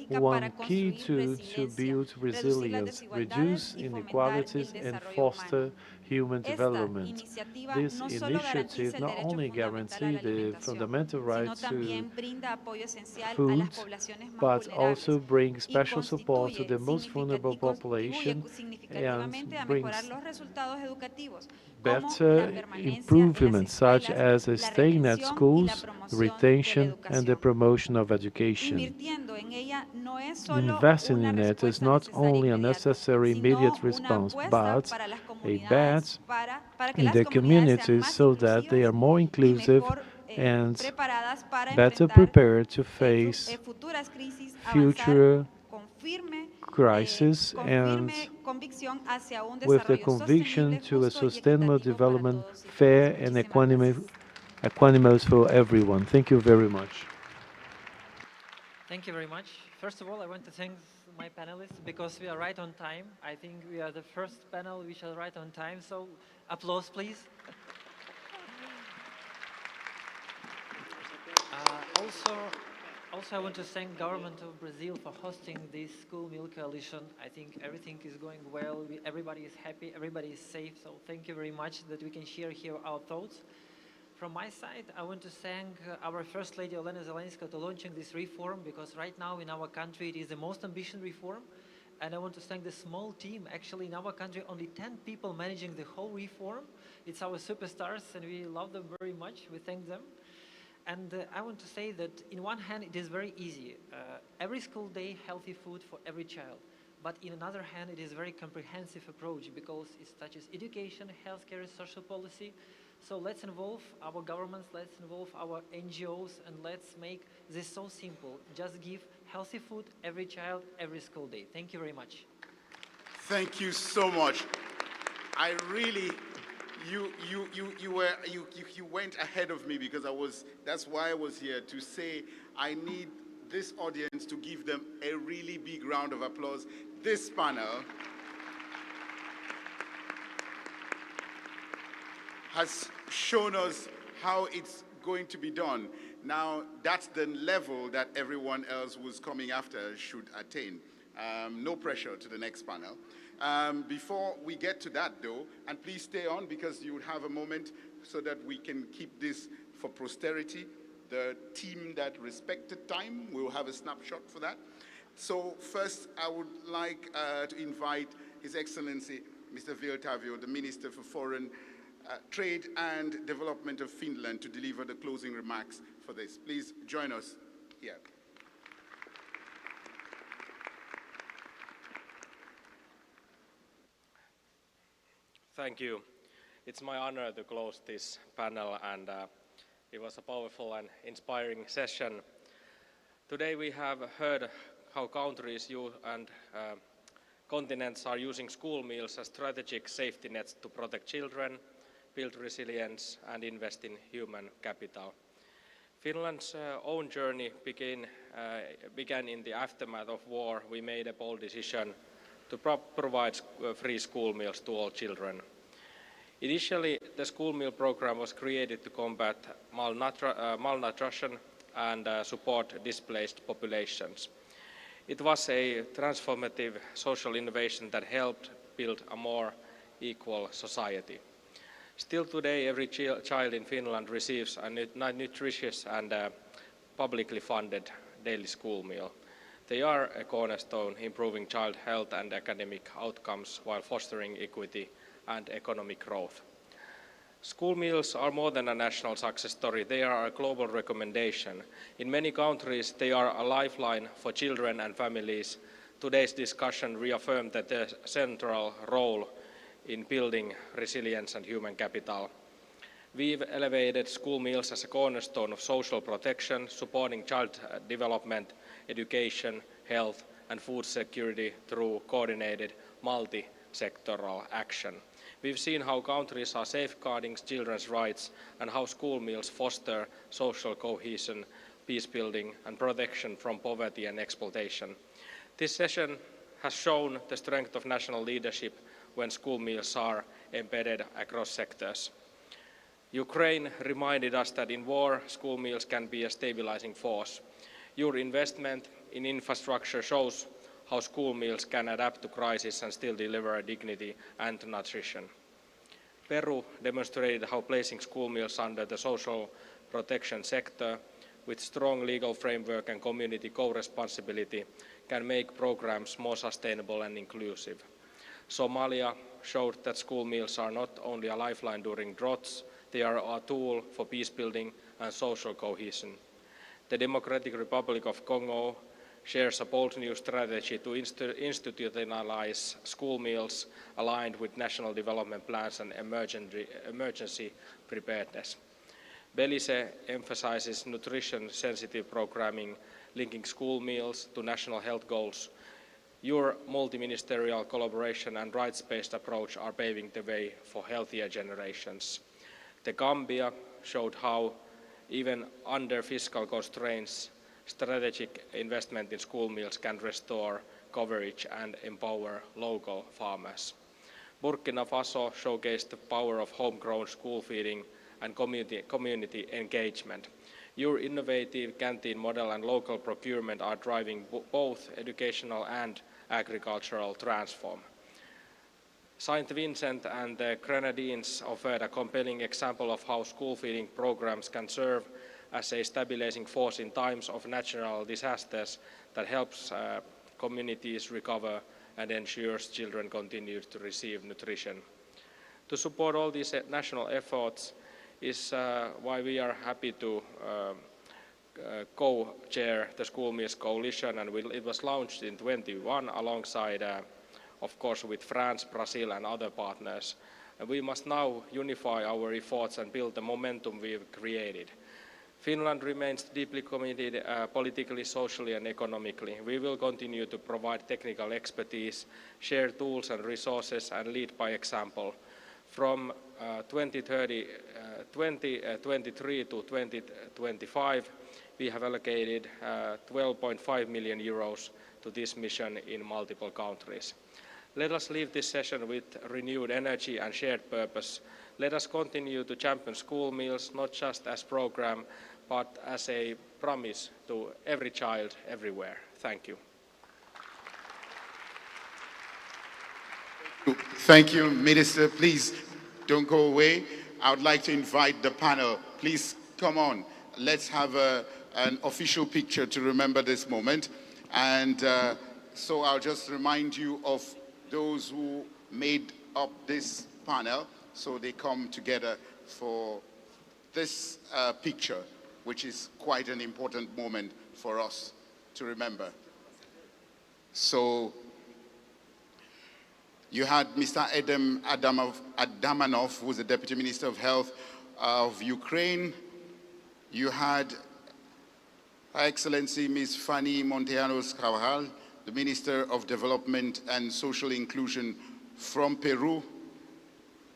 one key tool to build resilience, reduce inequalities, and foster human development. This initiative not only guarantees the fundamental right to food, but also brings special support to the most vulnerable population and brings better improvements such as staying at schools, retention, and the promotion of education. Investing in it is not only a necessary immediate response, but a bet in the communities so that they are more inclusive and better prepared to face future crisis and with the conviction to a sustainable development, fair and equanimous for everyone. Thank you very much. Thank you very much. First of all, I want to thank my panelists because we are right on time. I think we are the first panel which are right on time, so applause please. Also, I want to thank government of Brazil for hosting this school meal coalition. I think everything is going well. Everybody is happy. Everybody is safe. So thank you very much that we can share here our thoughts. From my side, I want to thank our First Lady Olena Zelenska for launching this reform because right now in our country it is the most ambitious reform. And I want to thank the small team. Actually, in our country, only 10 people managing the whole reform. It's our superstars and we love them very much. We thank them. And I want to say that in one hand, it is very easy. Every school day, healthy food for every child. But in another hand, it is a very comprehensive approach because it touches education, healthcare, social policy. So let's involve our governments, let's involve our NGOs, and let's make this so simple. Just give healthy food every child, every school day. Thank you very much. Thank you so much. I really, you went ahead of me because that's why I was here to say I need this audience to give them a really big round of applause. This panel has shown us how it's going to be done. Now, that's the level that everyone else who's coming after should attain. No pressure to the next panel. Before we get to that, though, and please stay on because you will have a moment so that we can keep this for posterity. The team that respected time will have a snapshot for that. So first, I would like to invite His Excellency, Mr. Viltavio, the Minister for Foreign Trade and Development of Finland to deliver the closing remarks for this. Please join us here. Thank you. It's my honor to close this panel, and it was a powerful and inspiring session. Today we have heard how countries and continents are using school meals as strategic safety nets to protect children, build resilience, and invest in human capital. Finland's own journey began in the aftermath of war. We made a bold decision to provide free school meals to all children. Initially, the school meal program was created to combat malnutrition and support displaced populations. It was a transformative social innovation that helped build a more equal society. Still today, every child in Finland receives a nutritious and publicly funded daily school meal. They are a cornerstone improving child health and academic outcomes while fostering equity and economic growth. School meals are more than a national success story. They are a global recommendation. In many countries, they are a lifeline for children and families. Today's discussion reaffirmed that their central role in building resilience and human capital. We've elevated school meals as a cornerstone of social protection, supporting child development, education, health, and food security through coordinated multi-sectoral action. We've seen how countries are safeguarding children's rights and how school meals foster social cohesion, peace building, and protection from poverty and exploitation. This session has shown the strength of national leadership when school meals are embedded across sectors. Ukraine reminded us that in war, school meals can be a stabilizing force. Your investment in infrastructure shows how school meals can adapt to crisis and still deliver dignity and nutrition. Peru demonstrated how placing school meals under the social protection sector with strong legal framework and community co-responsibility can make programs more sustainable and inclusive. Somalia showed that school meals are not only a lifeline during droughts, they are a tool for peace building and social cohesion. The Democratic Republic of Congo shares a bold new strategy to institutionalize school meals aligned with national development plans and emergency preparedness. Belize emphasizes nutrition-sensitive programming, linking school meals to national health goals. Your multi-ministerial collaboration and rights-based approach are paving the way for healthier generations. The Gambia showed how, even under fiscal constraints, strategic investment in school meals can restore coverage and empower local farmers. Burkina Faso showcased the power of homegrown school feeding and community engagement. Your innovative canteen model and local procurement are driving both educational and agricultural transform. Saint Vincent and the Grenadines offered a compelling example of how school feeding programs can serve as a stabilizing force in times of natural disasters that helps communities recover and ensures children continue to receive nutrition. To support all these national efforts is why we are happy to co-chair the School Meals Coalition, and it was launched in 2021 alongside, of course, with France, Brazil, and other partners. And we must now unify our efforts and build the momentum we've created. Finland remains deeply committed politically, socially, and economically. We will continue to provide technical expertise, share tools and resources, and lead by example. From 2023 to 2025, we have allocated 12.5 million euros to this mission in multiple countries. Let us leave this session with renewed energy and shared purpose. Let us continue to champion school meals, not just as a program, but as a promise to every child everywhere. Thank you. Thank you, Minister. Please don't go away. I would like to invite the panel. Please come on. Let's have an official picture to remember this moment. And so I'll just remind you of those who made up this panel. So they come together for this picture, which is quite an important moment for us to remember. So you had Mr. Edem Adamanov, who was the Deputy Minister of Health of Ukraine. You had Her Excellency Ms. Fanny Monteanos Carvajal, the Minister of Development and Social Inclusion from Peru.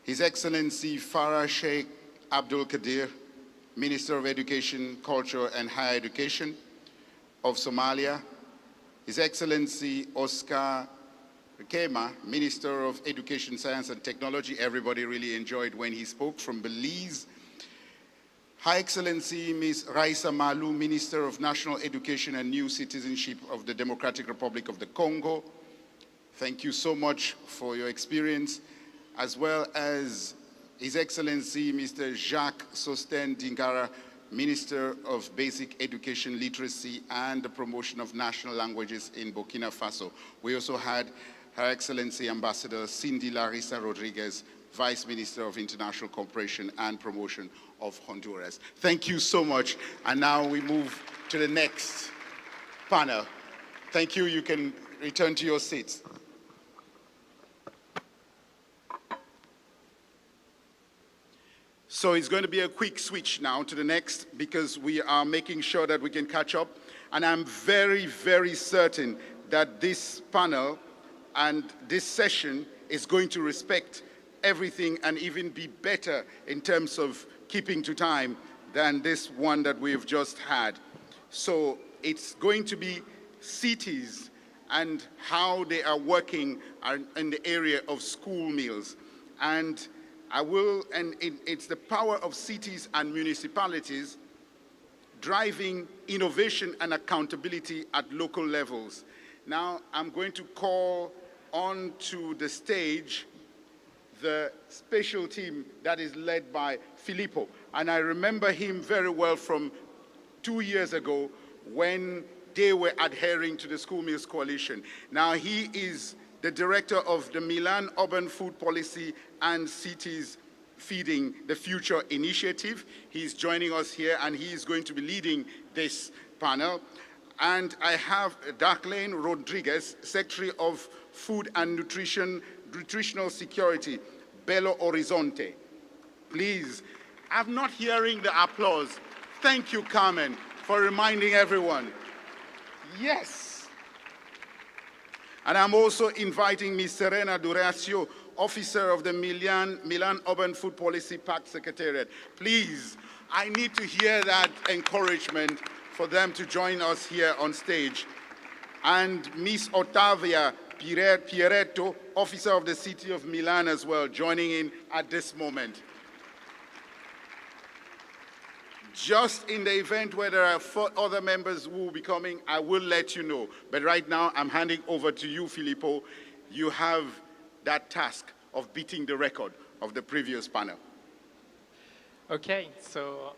His Excellency Farah Sheikh Abdul Qadir, Minister of Education, Culture and Higher Education of Somalia. His Excellency Oscar Kema, Minister of Education, Science and Technology. Everybody really enjoyed when he spoke, from Belize. High Excellency Ms. Raisa Malu, Minister of National Education and New Citizenship of the Democratic Republic of the Congo. Thank you so much for your experience, as well as His Excellency Mr. Jacques Sosten Dingara, Minister of Basic Education, Literacy and the Promotion of National Languages in Burkina Faso. We also had Her Excellency Ambassador Cindy Larissa Rodriguez, Vice Minister of International Cooperation and Promotion of Honduras. Thank you so much. And now we move to the next panel. Thank you. You can return to your seats. So it's going to be a quick switch now to the next, because we are making sure that we can catch up. And I'm very, very certain that this panel and this session is going to respect everything and even be better in terms of keeping to time than this one that we've just had. So it's going to be cities and how they are working in the area of school meals. And it's the power of cities and municipalities driving innovation and accountability at local levels. Now I'm going to call on to the stage the special team that is led by Filippo. And I remember him very well from 2 years ago when they were adhering to the School Meals Coalition. Now he is the director of the Milan Urban Food Policy and Cities Feeding the Future initiative. He's joining us here and he is going to be leading this panel. And I have Darlene Rodriguez, Secretary of Food and Nutritional Security, Belo Horizonte. Please, I'm not hearing the applause. Thank you, Carmen, for reminding everyone. Yes. And I'm also inviting Ms. Serena Duracio, Officer of the Milan Urban Food Policy Pact Secretariat. Please, I need to hear that encouragement for them to join us here on stage. And Ms. Ottavia Pieretto, Officer of the City of Milan as well, joining in at this moment. Just in the event where there are 4 other members who will be coming, I will let you know. But right now, I'm handing over to you, Filippo. You have that task of beating the record of the previous panel. Okay, so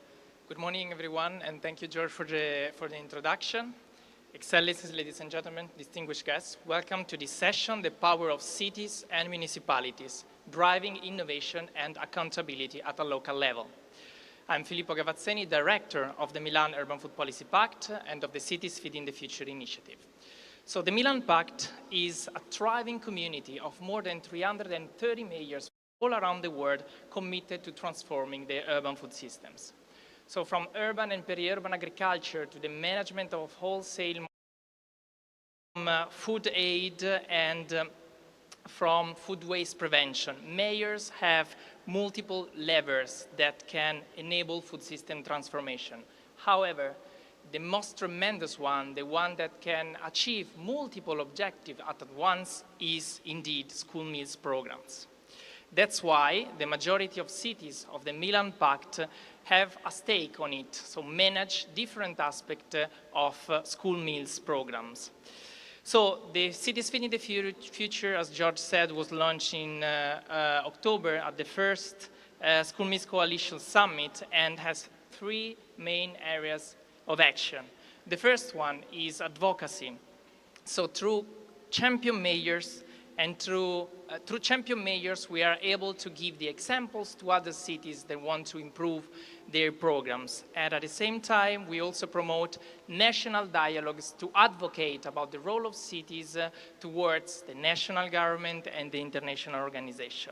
good morning, everyone, and thank you, George, for the introduction. Excellencies, ladies and gentlemen, distinguished guests, welcome to this session, The Power of Cities and Municipalities, Driving Innovation and Accountability at a Local Level. I'm Filippo Gavazzeni, Director of the Milan Urban Food Policy Pact and of the Cities Feeding the Future initiative. So the Milan Pact is a thriving community of more than 330 mayors all around the world committed to transforming their urban food systems. So from urban and peri-urban agriculture to the management of wholesale, food aid and from food waste prevention, mayors have multiple levers that can enable food system transformation. However, the most tremendous one, the one that can achieve multiple objectives at once, is indeed school meals programs. That's why the majority of cities of the Milan Pact have a stake on it, so manage different aspects of school meals programs. So the Cities Feeding the Future, as George said, was launched in October at the first School Meals Coalition Summit and has 3 main areas of action. The first one is advocacy. So through champion mayors And through Champion Mayors, we are able to give the examples to other cities that want to improve their programs. And at the same time, we also promote national dialogues to advocate about the role of cities towards the national government and the international organization.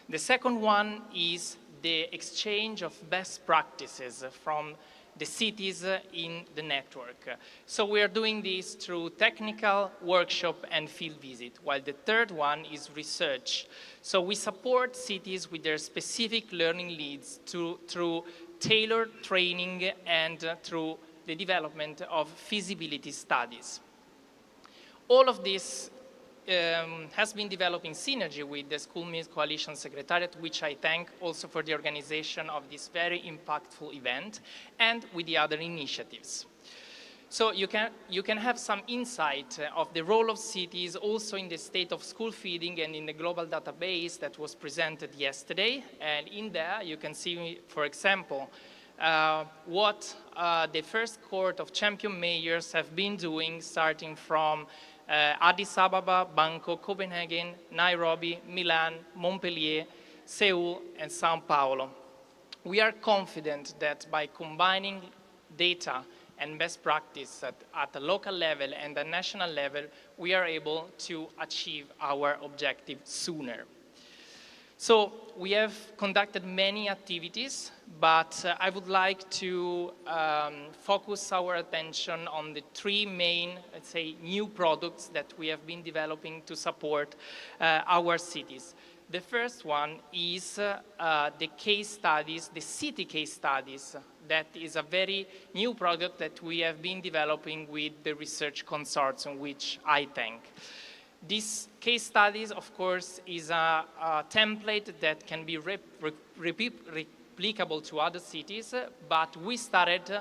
The second one is the exchange of best practices from the cities in the network. So we are doing this through technical workshop and field visit, while the third one is research. So we support cities with their specific learning needs through tailored training and through the development of feasibility studies. All of this has been developed in synergy with the School Meals Coalition Secretariat, which I thank also for the organization of this very impactful event, and with the other initiatives. So you can have some insight of the role of cities also in the state of school feeding and in the global database that was presented yesterday. And in there you can see, for example, what the first cohort of Champion Mayors have been doing, starting from Addis Ababa, Bangkok, Copenhagen, Nairobi, Milan, Montpellier, Seoul, and Sao Paulo. We are confident that by combining data and best practice at the local level and the national level, we are able to achieve our objective sooner. So we have conducted many activities, but I would like to focus our attention on the three main, let's say, new products that we have been developing to support our cities. The first one is the case studies, the city case studies. That is a very new product that we have been developing with the research consortium, which I thank. This case studies, of course, is a template that can be replicable to other cities, but we started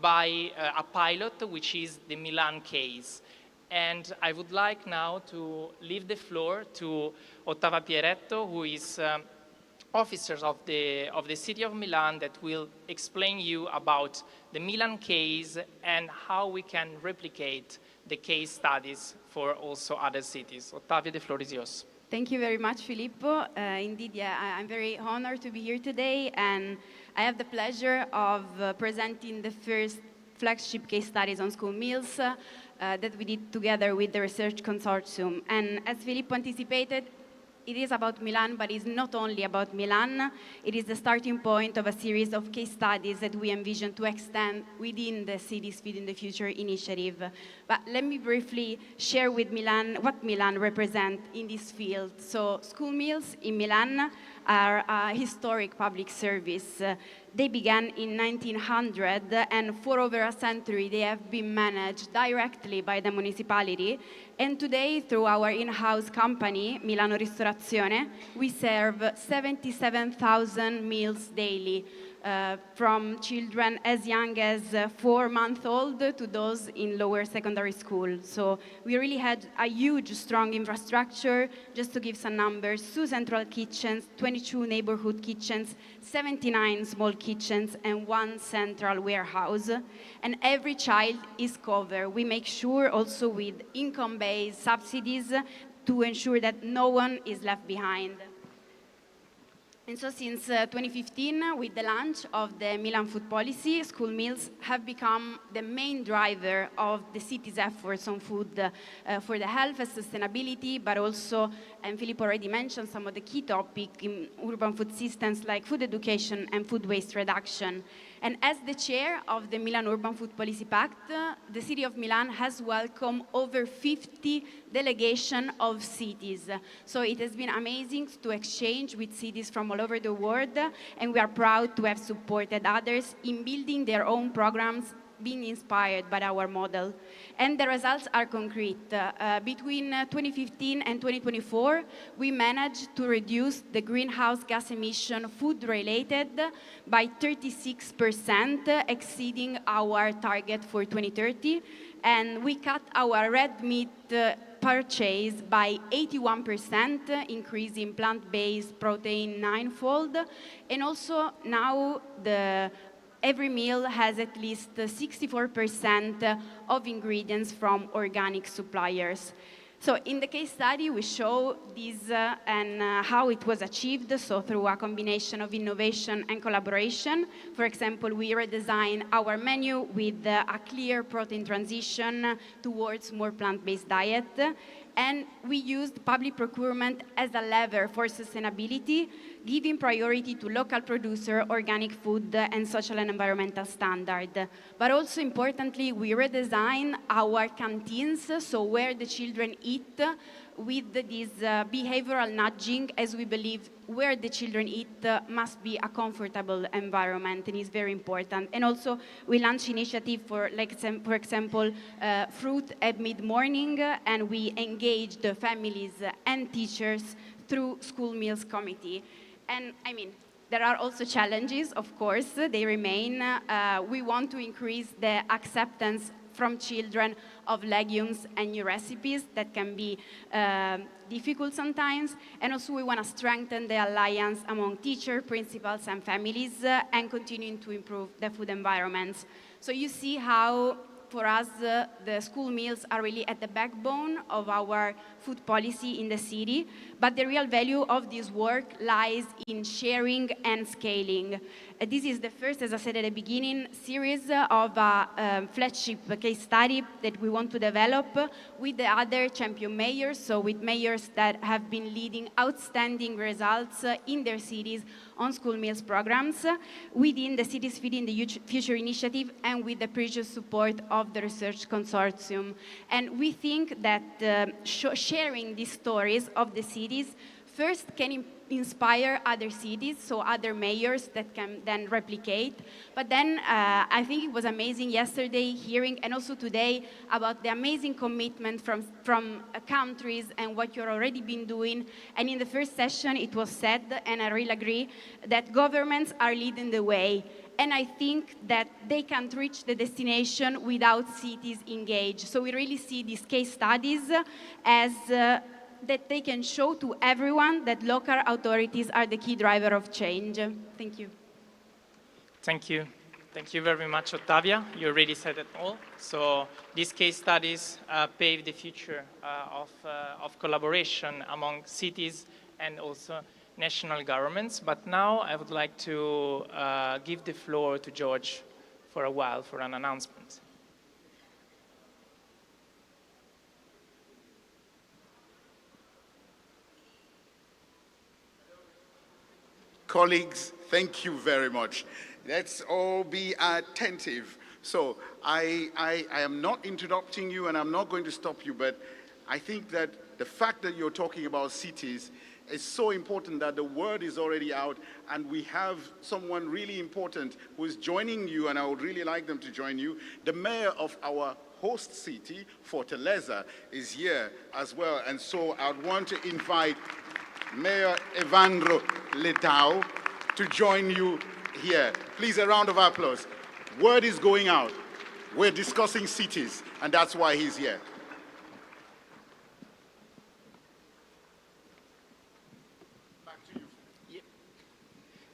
by a pilot, which is the Milan case. And I would like now to leave the floor to Ottava Pieretto, who is officer of the city of Milan, that will explain you about the Milan case and how we can replicate the case studies for also other cities. Ottavia, the floor is yours. Thank you very much, Filippo. Indeed, yeah, I'm very honored to be here today, and I have the pleasure of presenting the first flagship case studies on school meals that we did together with the research consortium. And as Filippo anticipated, it is about Milan, but it's not only about Milan. It is the starting point of a series of case studies that we envision to extend within the Cities Feeding the Future initiative. But let me briefly share with Milan what Milan represents in this field. So school meals in Milan are a historic public service. They began in 1900, and for over a century, they have been managed directly by the municipality. And today, through our in-house company, Milano Ristorazione, we serve 77,000 meals daily, from children as young as 4-month-old to those in lower secondary school. So we really had a huge, strong infrastructure. Just to give some numbers, 2 central kitchens, 22 neighborhood kitchens, 79 small kitchens, and 1 central warehouse. And every child is covered. We make sure also with income-based subsidies to ensure that no one is left behind. And so since 2015, with the launch of the Milan food policy, school meals have become the main driver of the city's efforts on food for the health and sustainability, but also, and Filippo already mentioned some of the key topics in urban food systems like food education and food waste reduction. And as the chair of the Milan Urban Food Policy Pact, the city of Milan has welcomed over 50 delegations of cities. So it has been amazing to exchange with cities from all over the world, and we are proud to have supported others in building their own programs, being inspired by our model. And the results are concrete. Between 2015 and 2024, we managed to reduce the greenhouse gas emission food-related by 36%, exceeding our target for 2030. And we cut our red meat purchase by 81%, increasing plant-based protein 9-fold. And also now every meal has at least 64% of ingredients from organic suppliers. So in the case study, we show this and how it was achieved, so through a combination of innovation and collaboration. For example, we redesigned our menu with a clear protein transition towards more plant-based diet. And we used public procurement as a lever for sustainability, giving priority to local producer, organic food, and social and environmental standard. But also importantly, we redesigned our canteens, so where the children eat, with this behavioral nudging, as we believe where the children eat must be a comfortable environment, and is very important. And also, we launched initiative for, like, for example, fruit at mid-morning, and we engaged the families and teachers through school meals committee. And I mean, there are also challenges, of course, they remain. We want to increase the acceptance from children of legumes and new recipes that can be difficult sometimes. And also we want to strengthen the alliance among teachers, principals, and families, and continuing to improve the food environments. So you see how, for us, the school meals are really at the backbone of our food policy in the city, but the real value of this work lies in sharing and scaling. This is the first, as I said at the beginning, series of a flagship case study that we want to develop with the other champion mayors, so with mayors that have been leading outstanding results in their cities on school meals programs, within the Cities Feeding the Future initiative, and with the previous support of the research consortium. And we think that sharing these stories of the cities first can inspire other cities, so other mayors that can then replicate. But then I think it was amazing yesterday hearing, and also today, about the amazing commitment from countries and what you're already been doing. And in the first session, it was said, and I really agree, that governments are leading the way. And I think that they can't reach the destination without cities engaged. So we really see these case studies as that they can show to everyone that local authorities are the key driver of change. Thank you. Thank you. Thank you very much, Ottavia. You already said it all. So these case studies pave the future of collaboration among cities and also national governments. But now I would like to give the floor to George for a while for an announcement. Colleagues, thank you very much. Let's all be attentive. So I am not interrupting you, and I'm not going to stop you, but I think that the fact that you're talking about cities is so important that the word is already out, and we have someone really important who is joining you, and I would really like them to join you. The mayor of our host city, Fortaleza, is here as well, and so I'd want to invite Mayor Evandro Letao to join you here. Please, a round of applause. Word is going out. We're discussing cities, and that's why he's here.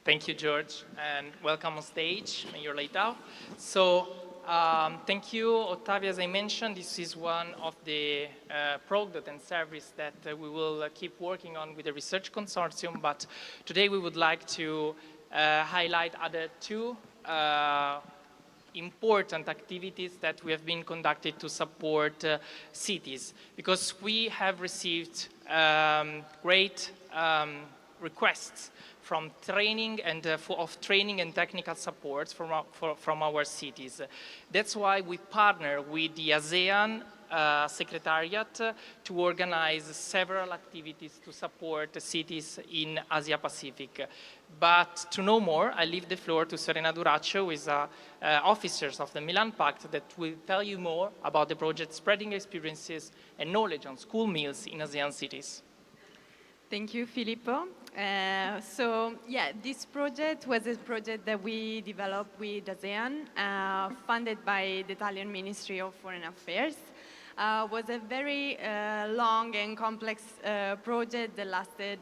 Thank you, George, and welcome on stage, Mayor Leitao. So, thank you, Ottavia. As I mentioned, this is one of the product and service that we will keep working on with the research consortium, but today we would like to highlight other two important activities that we have been conducted to support cities, because we have received great requests from training and of training and technical support from our cities. That's why we partner with the ASEAN Secretariat to organize several activities to support the cities in Asia Pacific. But to know more, I leave the floor to Serena Duraccio, who is officers of the Milan Pact, that will tell you more about the project spreading experiences and knowledge on school meals in ASEAN cities. Thank you, Filippo. This project was a project that we developed with ASEAN, funded by the Italian Ministry of Foreign Affairs. Was a very long and complex project that lasted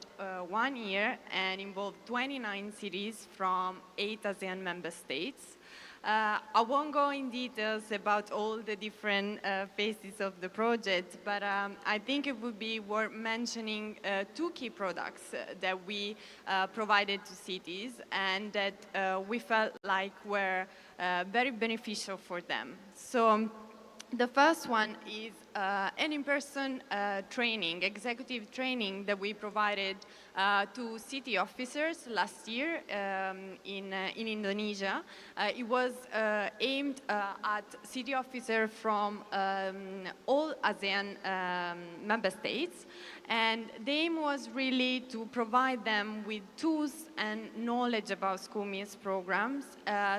1 year and involved 29 cities from 8 ASEAN member states. I won't go in details about all the different phases of the project, but I think it would be worth mentioning two key products that we provided to cities and that we felt like were very beneficial for them. So the first one is an in-person training, executive training that we provided to city officers last year in Indonesia. It was aimed at city officers from all ASEAN member states, and the aim was really to provide them with tools and knowledge about school meals programs.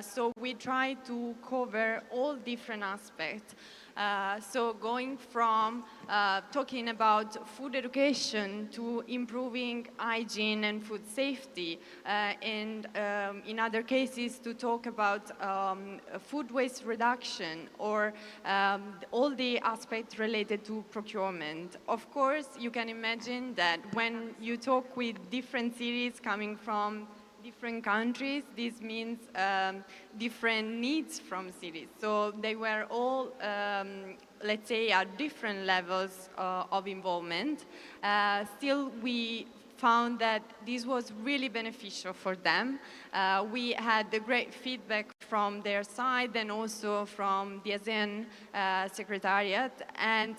So we tried to cover all different aspects. So going from talking about food education to improving hygiene and food safety, and in other cases to talk about food waste reduction or all the aspects related to procurement. Of course, you can imagine that when you talk with different cities coming from different countries, this means different needs from cities. So they were all, let's say, at different levels of involvement. Still, we found that this was really beneficial for them. We had the great feedback from their side and also from the ASEAN Secretariat. And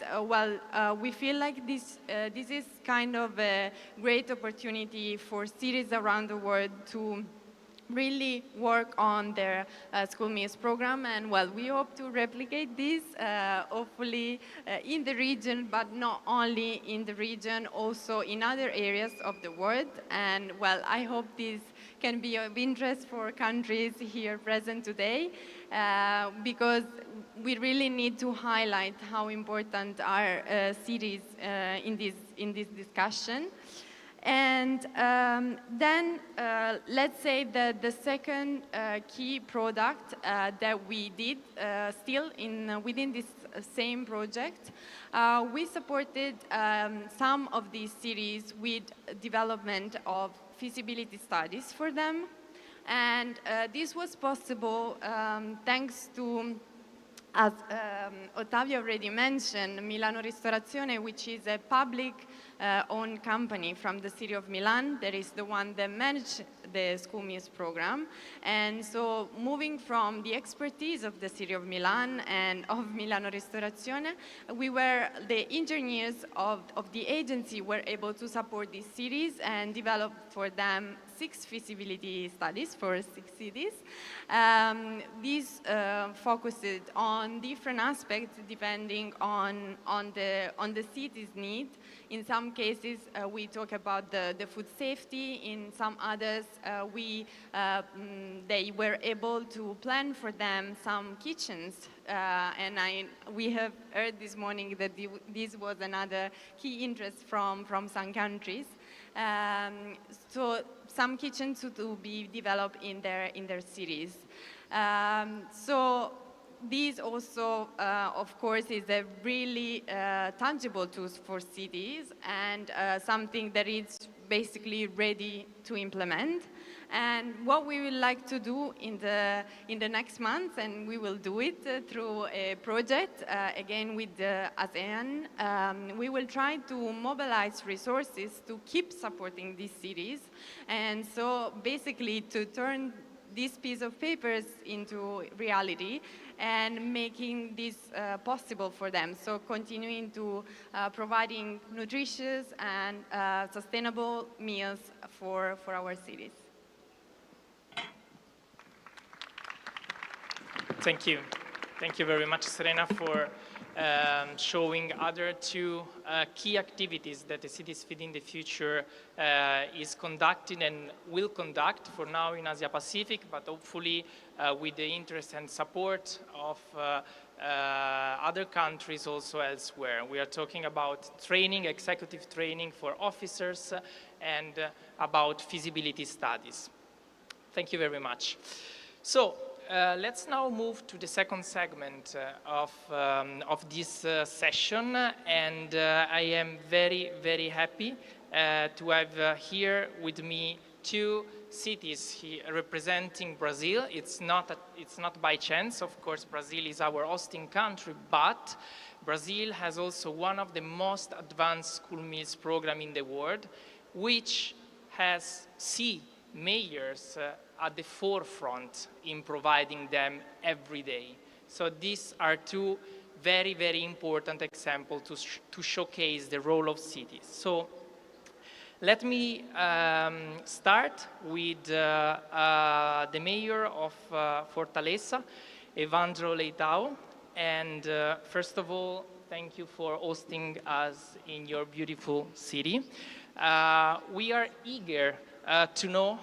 we feel like this is kind of a great opportunity for cities around the world to really work on their school meals program, and we hope to replicate this hopefully in the region, but not only in the region, also in other areas of the world. And I hope this can be of interest for countries here present today, because we really need to highlight how important are cities in this discussion. And then let's say that the second key product that we did still within this same project, we supported some of these cities with development of feasibility studies for them. And this was possible thanks to, as Ottavio already mentioned, Milano Ristorazione, which is a public-owned company from the city of Milan. That is the one that managed the school meals program. And so moving from the expertise of the city of Milan and of Milano Ristorazione, the engineers of the agency were able to support these cities and develop for them 6 feasibility studies for 6 cities. These focused on different aspects depending on the city's need. In some cases, we talk about the food safety. In some others, they were able to plan for them some kitchens. And we have heard this morning that this was another key interest from some countries. So some kitchens to be developed in their cities. So this also, of course, is a really tangible tool for cities and something that is basically ready to implement. And what we would like to do in the next month, and we will do it through a project, again with the ASEAN, we will try to mobilize resources to keep supporting these cities. And so basically to turn this piece of papers into reality and making this possible for them. So continuing to providing nutritious and sustainable meals for our cities. Thank you. Thank you very much, Serena, for showing other 2 key activities that the Cities Feeding the Future is conducting and will conduct for now in Asia Pacific, but hopefully with the interest and support of other countries also elsewhere. We are talking about training, executive training for officers, and about feasibility studies. Thank you very much. So, let's now move to the second segment of this session, and I am very, very happy to have here with me two cities here representing Brazil. It's not by chance. Of course, Brazil is our hosting country, but Brazil has also one of the most advanced school meals program in the world, which has mayors at the forefront in providing them every day. So these are two very, very important examples to showcase the role of cities. So let me start with the mayor of Fortaleza, Evandro Leitao. And first of all, thank you for hosting us in your beautiful city. We are eager to know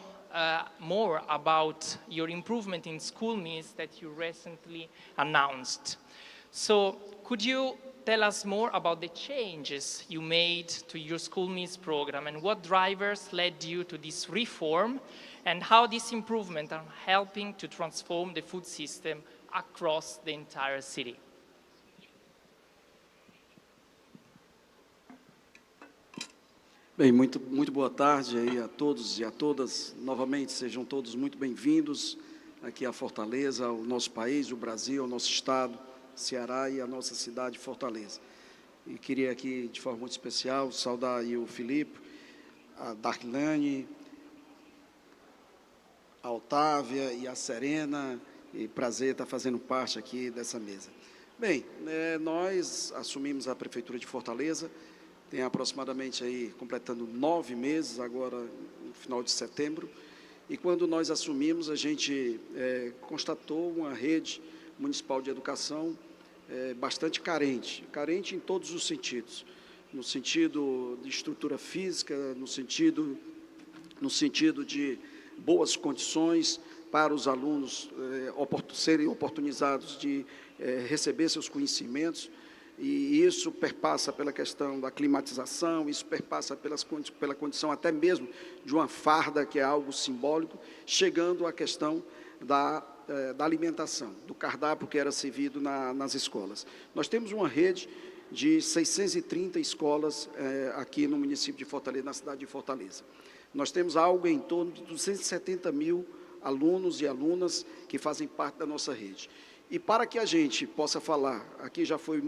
more about your improvement in school meals that you recently announced. So could you tell us more about the changes you made to your school meals program and what drivers led you to this reform and how this improvement are helping to transform the food system across the entire city? Bem, muito boa tarde aí a todos e a todas. Novamente, sejam todos muito bem-vindos aqui a Fortaleza, ao nosso país, o Brasil, ao nosso estado, Ceará e a nossa cidade, Fortaleza. E queria aqui, de forma muito especial, saudar aí o Filipe, a Darlane, a Otávia e a Serena, e prazer estar fazendo parte aqui dessa mesa. Bem, nós assumimos a Prefeitura de Fortaleza, tem aproximadamente aí, completando 9 meses, agora no final de setembro, e quando nós assumimos, a gente constatou uma rede municipal de educação bastante carente em todos os sentidos, no sentido de estrutura física, no sentido de boas condições para os alunos serem oportunizados de receber seus conhecimentos, e isso perpassa pela questão da climatização, isso perpassa pela condição até mesmo de uma farda, que é algo simbólico, chegando à questão da alimentação, do cardápio que era servido nas escolas. Nós temos uma rede de 630 escolas aqui no município de Fortaleza, na cidade de Fortaleza. Nós temos algo em torno de 270 mil alunos e alunas que fazem parte da nossa rede. E para que a gente possa falar, aqui já foi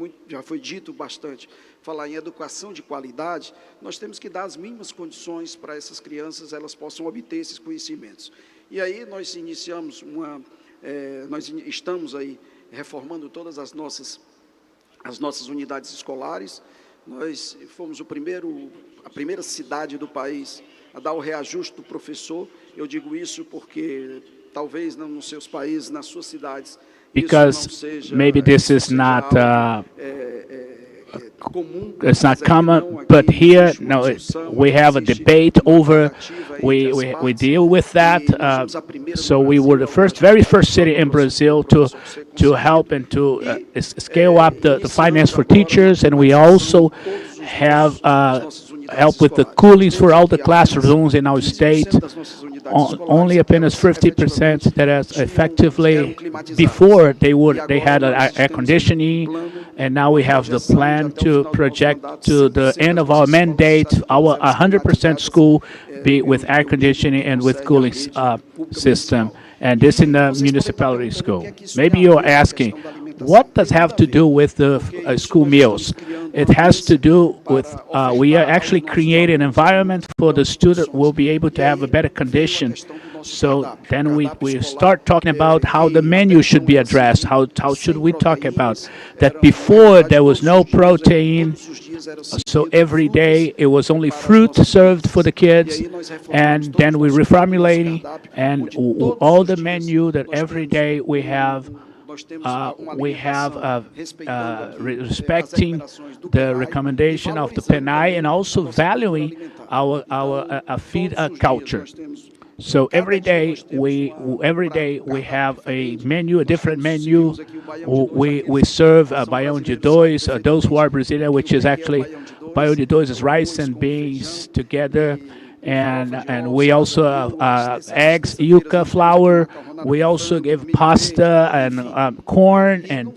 dito bastante, falar em educação de qualidade, nós temos que dar as mínimas condições para essas crianças, elas possam obter esses conhecimentos. E aí nós iniciamos nós estamos aí reformando todas as nossas unidades escolares. Nós fomos a primeira cidade do país a dar o reajuste do professor. Eu digo isso porque talvez não nos seus países, nas suas cidades, because maybe this is not it's not common, but here we have a debate over. We deal with that. So we were the very first city in Brazil to help and to scale up the finance for teachers, and we also have help with the coolings for all the classrooms in our state. Only apenas 50% that is effectively, before they had air conditioning, and now we have the plan to project to the end of our mandate, our 100% school be with air conditioning and with cooling system, and this in the municipality school. Maybe you're asking, what does have to do with the school meals? It has to do with, we are actually creating an environment for the student will be able to have a better condition. So then we start talking about how the menu should be addressed. How should we talk about that? Before there was no protein, so every day it was only fruit served for the kids, and then we reformulating, and all the menu that every day we have respecting the recommendation of the PNI and also valuing our feed culture. So every day we have a menu, a different menu. We serve Baião de Dois, those who are Brazilian, which is actually Baião de Dois is rice and beans together, and we also have eggs, yuca flour. We also give pasta and corn and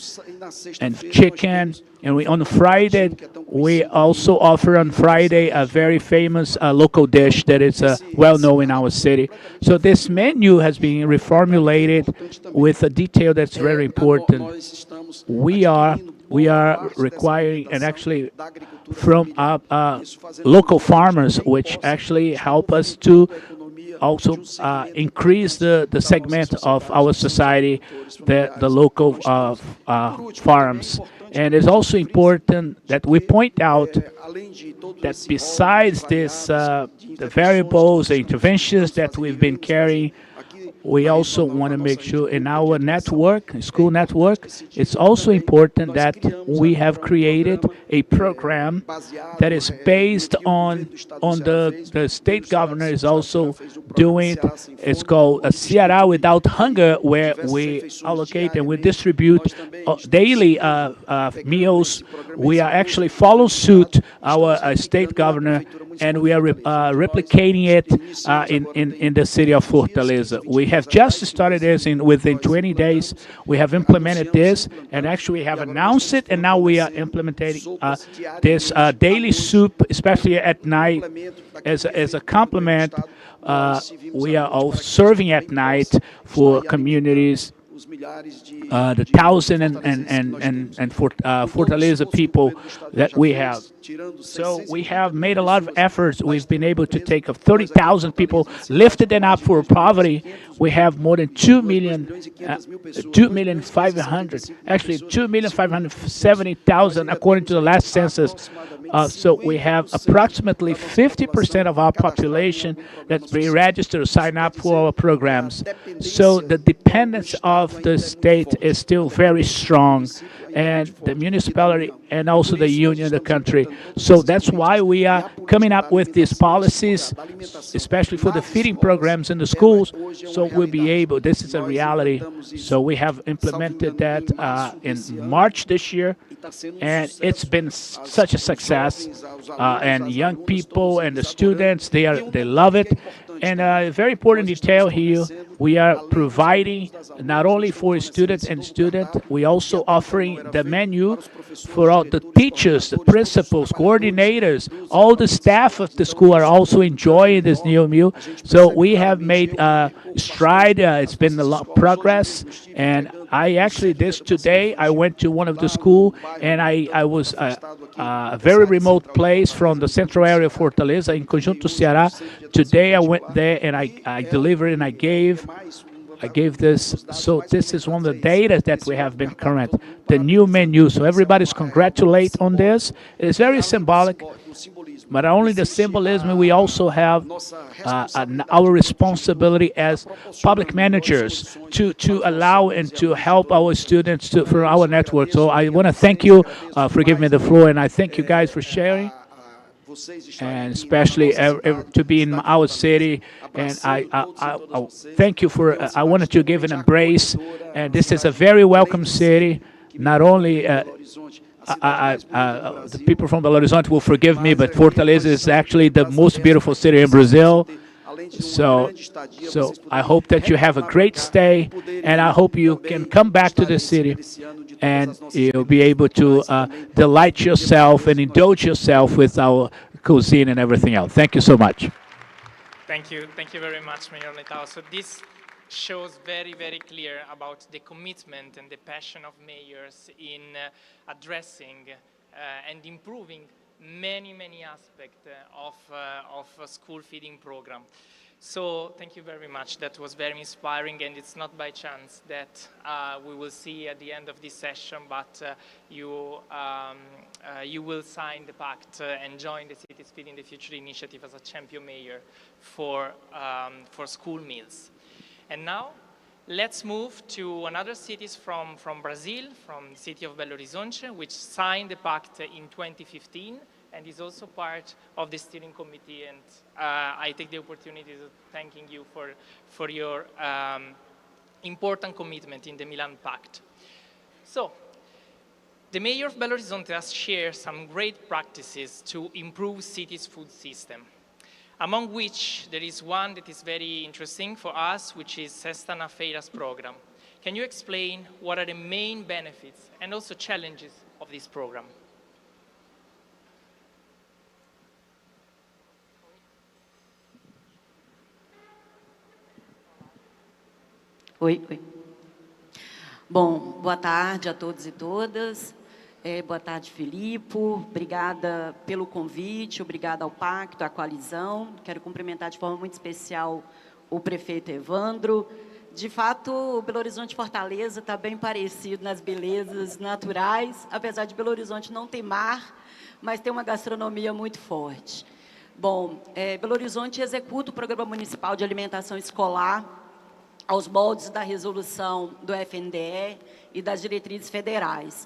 chicken. And on Friday, we also offer on Friday a very famous local dish that is well known in our city. So this menu has been reformulated with a detail that's very important. We are requiring, and actually from local farmers, which actually help us to also increase the segment of our society, the local farms. And it's also important that we point out that besides this, the variables, the interventions that we've been carrying, we also want to make sure in our network, school network, it's also important that we have created a program that is based on the state governor is also doing. It's called Ceará Without Hunger, where we allocate and we distribute daily meals. We are actually follow suit our state governor, and we are replicating it in the city of Fortaleza. We have just started this within 20 days. We have implemented this, and actually have announced it, and now we are implementing this daily soup, especially at night, as a complement. We are all serving at night for communities. The 1,000 and Fortaleza people that we have. So we have made a lot of efforts. We've been able to take 30,000 people, lifted them up for poverty. We have more than 2,570,000 according to the last census. So we have approximately 50% of our population that's been registered or signed up for our programs. So the dependence of the state is still very strong, and the municipality and also the union, the country. So that's why we are coming up with these policies, especially for the feeding programs in the schools, so we'll be able, this is a reality. So we have implemented that in March this year, and it's been such a success. And young people and the students, they love it. And a very important detail here, we are providing not only for students, we also offering the menu for all the teachers, the principals, coordinators, all the staff of the school are also enjoying this new meal. So we have made stride. It's been a lot of progress. And I actually, today, I went to one of the school, and I was a very remote place from the central area of Fortaleza in Conjunto Ceará. Today I went there and I delivered and I gave this. So this is one of the data that we have been current, the new menu. So everybody's congratulate on this. It's very symbolic. But not only the symbolism, we also have our responsibility as public managers to allow and to help our students for our network. So I want to thank you for giving me the floor, and I thank you guys for sharing, and especially to be in our city. And I thank you for, I wanted to give an embrace, and this is a very welcome city. Not only the people from Belo Horizonte will forgive me, but Fortaleza is actually the most beautiful city in Brazil. So I hope that you have a great stay, and I hope you can come back to the city and you'll be able to delight yourself and indulge yourself with our cuisine and everything else. Thank you so much. Thank you very much, Mayor Leitão. So this shows very, very clear about the commitment and the passion of mayors in addressing and improving many aspects of a school feeding program. So thank you very much. That was very inspiring, and it's not by chance that we will see at the end of this session, but you will sign the pact and join the Cities Feeding the Future initiative as a champion mayor for school meals. And now, let's move to another cities from Brazil, from the city of Belo Horizonte, which signed the pact in 2015 and is also part of the steering committee. And I take the opportunity of thanking you for your important commitment in the Milan Pact. So, the mayor of Belo Horizonte has shared some great practices to improve city's food system. among which there is one that is very interesting for us, which is Cesta na Feiras program. Can you explain what are the main benefits and also challenges of this program? Oi. Bom, boa tarde a todos e todas. Boa tarde, Filipe. Obrigada pelo convite, obrigada ao Pacto, à coalizão. Quero cumprimentar de forma muito especial o prefeito Evandro. De fato, o Belo Horizonte Fortaleza está bem parecido nas belezas naturais, apesar de Belo Horizonte não ter mar, mas tem uma gastronomia muito forte. Bom, Belo Horizonte executa o Programa Municipal de Alimentação Escolar aos moldes da resolução do FNDE e das diretrizes federais.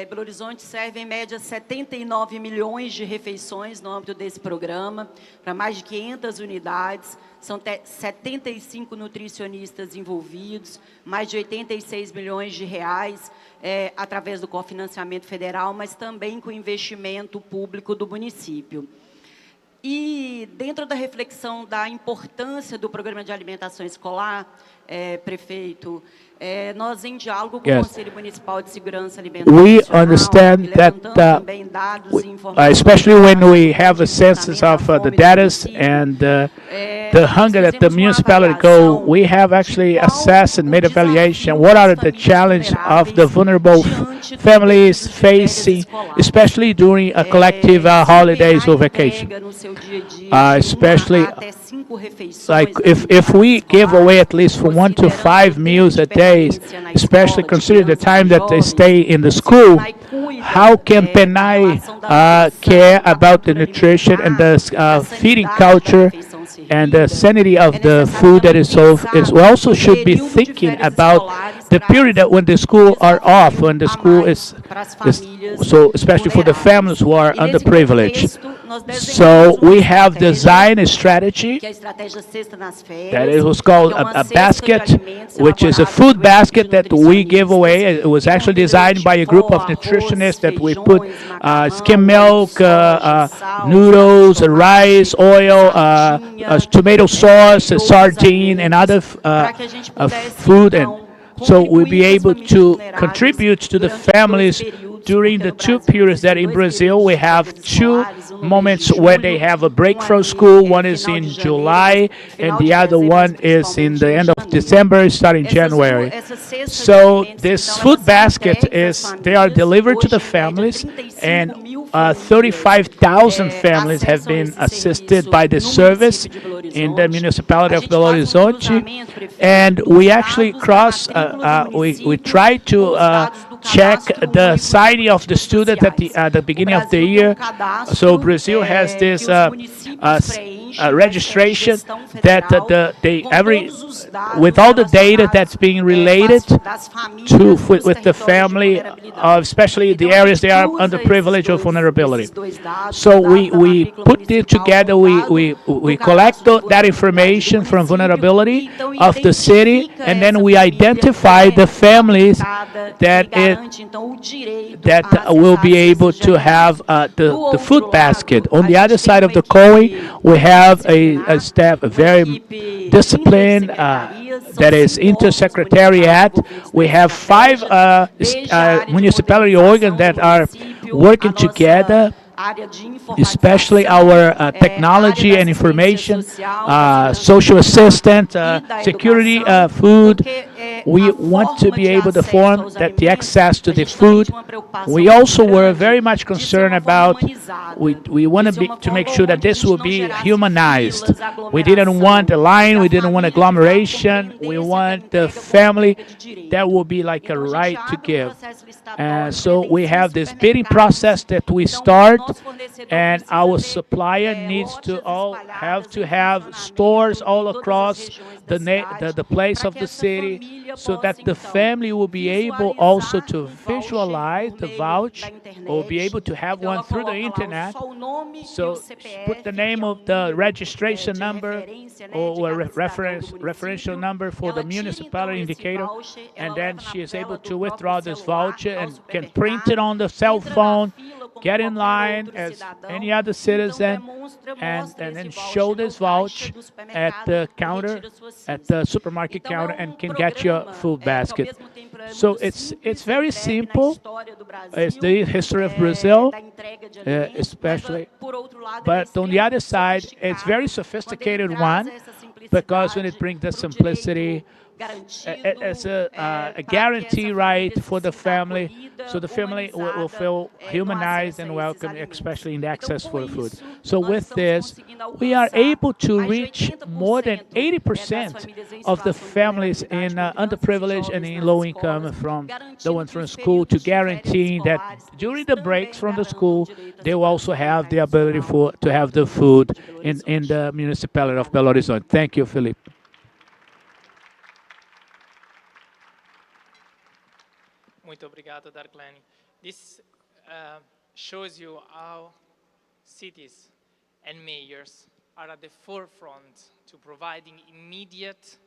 Belo Horizonte serve, em média, 79 milhões de refeições no âmbito desse programa, para mais de 500 unidades, são 75 nutricionistas envolvidos, mais de 86 milhões de reais, através do cofinanciamento federal, mas também com investimento público do município. E, dentro da reflexão da importância do Programa de Alimentação Escolar, prefeito, nós, em diálogo com o Conselho Municipal de Segurança Alimentar, we understand that, especially when we have a census of the data and the hunger that the municipality go, we have actually assessed and made evaluation what are the challenges of the vulnerable families facing, especially during a collective holidays or vacation. Especially like if we give away at least from 1 to 5 meals a day, especially considering the time that they stay in the school, how can Penai care about the nutrition and the feeding culture and the sanity of the food that is served? We also should be thinking about the period that when the school are off, when the school is so especially for the families who are underprivileged. So we have designed a strategy that it was called a basket, which is a food basket that we give away. It was actually designed by a group of nutritionists that we put skim milk, noodles, rice, oil, tomato sauce, sardine, and other food, and so we'll be able to contribute to the families during the 2 periods that in Brazil we have 2 moments when they have a break from school. One is in July and the other one is in the end of December, starting January. So this food basket they are delivered to the families, and 35,000 families have been assisted by the service in the municipality of Belo Horizonte. And we actually we try to check the signing of the student at the beginning of the year. So Brazil has this registration that with all the data that's being related to with the family, especially the areas they are underprivileged or vulnerability. So we put it together. We collect that information from vulnerability of the city, and then we identify the families that will be able to have the food basket. On the other side of the coin, we have a staff, a very disciplined, that is intersecretariat. We have 5 municipality organs that are working together, especially our technology and information, social assistant, security, food. We want to be able to form the access to the food. We also were very much concerned about, we want to make sure that this will be humanized. We didn't want a line, we didn't want agglomeration, we want the family that will be like a right to give. So we have this bidding process that we start, and our supplier needs to have stores all across the place of the city, so that the family will be able also to visualize the vouch, or be able to have one through the internet. So put the name of the registration number or a referential number for the municipality indicator, and then she is able to withdraw this voucher and can print it on the cell phone get in line as any other citizen and then show this voucher at the counter, at the supermarket counter, and can get your food basket. So it's very simple. It's the history of Brazil, especially. But on the other side, it's very sophisticated one, because when it brings the simplicity, it's a guarantee, right, for the family, so the family will feel humanized and welcome, especially in the access for food. So with this, we are able to reach more than 80% of the families in underprivileged and in low income, from the ones from school, to guaranteeing that during the breaks from the school, they will also have the ability to have the food in the municipality of Belo Horizonte. Thank you, Felipe. Muito obrigado, Darklani. This shows you how cities and mayors are at the forefront to providing immediate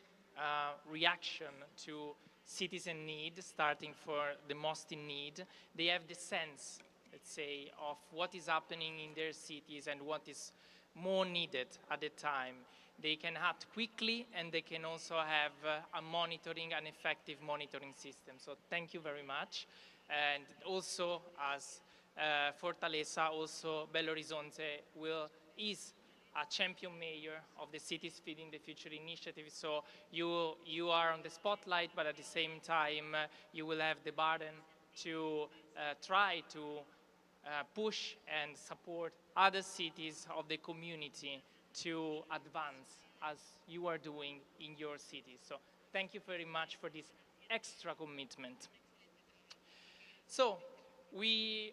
reaction to citizen need, starting for the most in need. They have the sense, let's say, of what is happening in their cities and what is more needed at the time. They can act quickly, and they can also have an effective monitoring system. So thank you very much. And also, as Fortaleza, also Belo Horizonte is a champion mayor of the Cities Feeding the Future initiative. So you are on the spotlight, but at the same time, you will have the burden to try to push and support other cities of the community to advance as you are doing in your cities. So thank you very much for this extra commitment. So we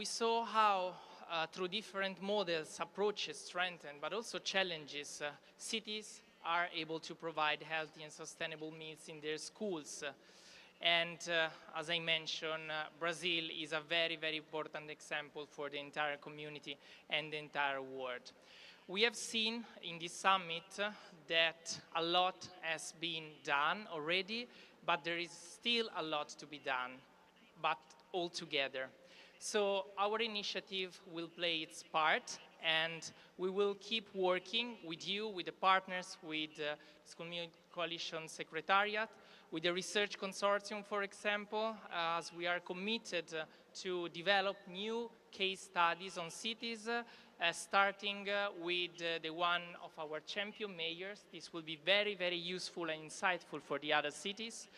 saw how through different models, approaches, strengthened, but also challenges, cities are able to provide healthy and sustainable meals in their schools. And as I mentioned, Brazil is a very, very important example for the entire community and the entire world. We have seen in this summit that a lot has been done already, but there is still a lot to be done, but all together. So our initiative will play its part, and we will keep working with you, with the partners, with the School Meal Coalition Secretariat, with the Research Consortium, for example, as we are committed to develop new case studies on cities, starting with the one of our champion mayors. This will be very, very useful and insightful for the other cities.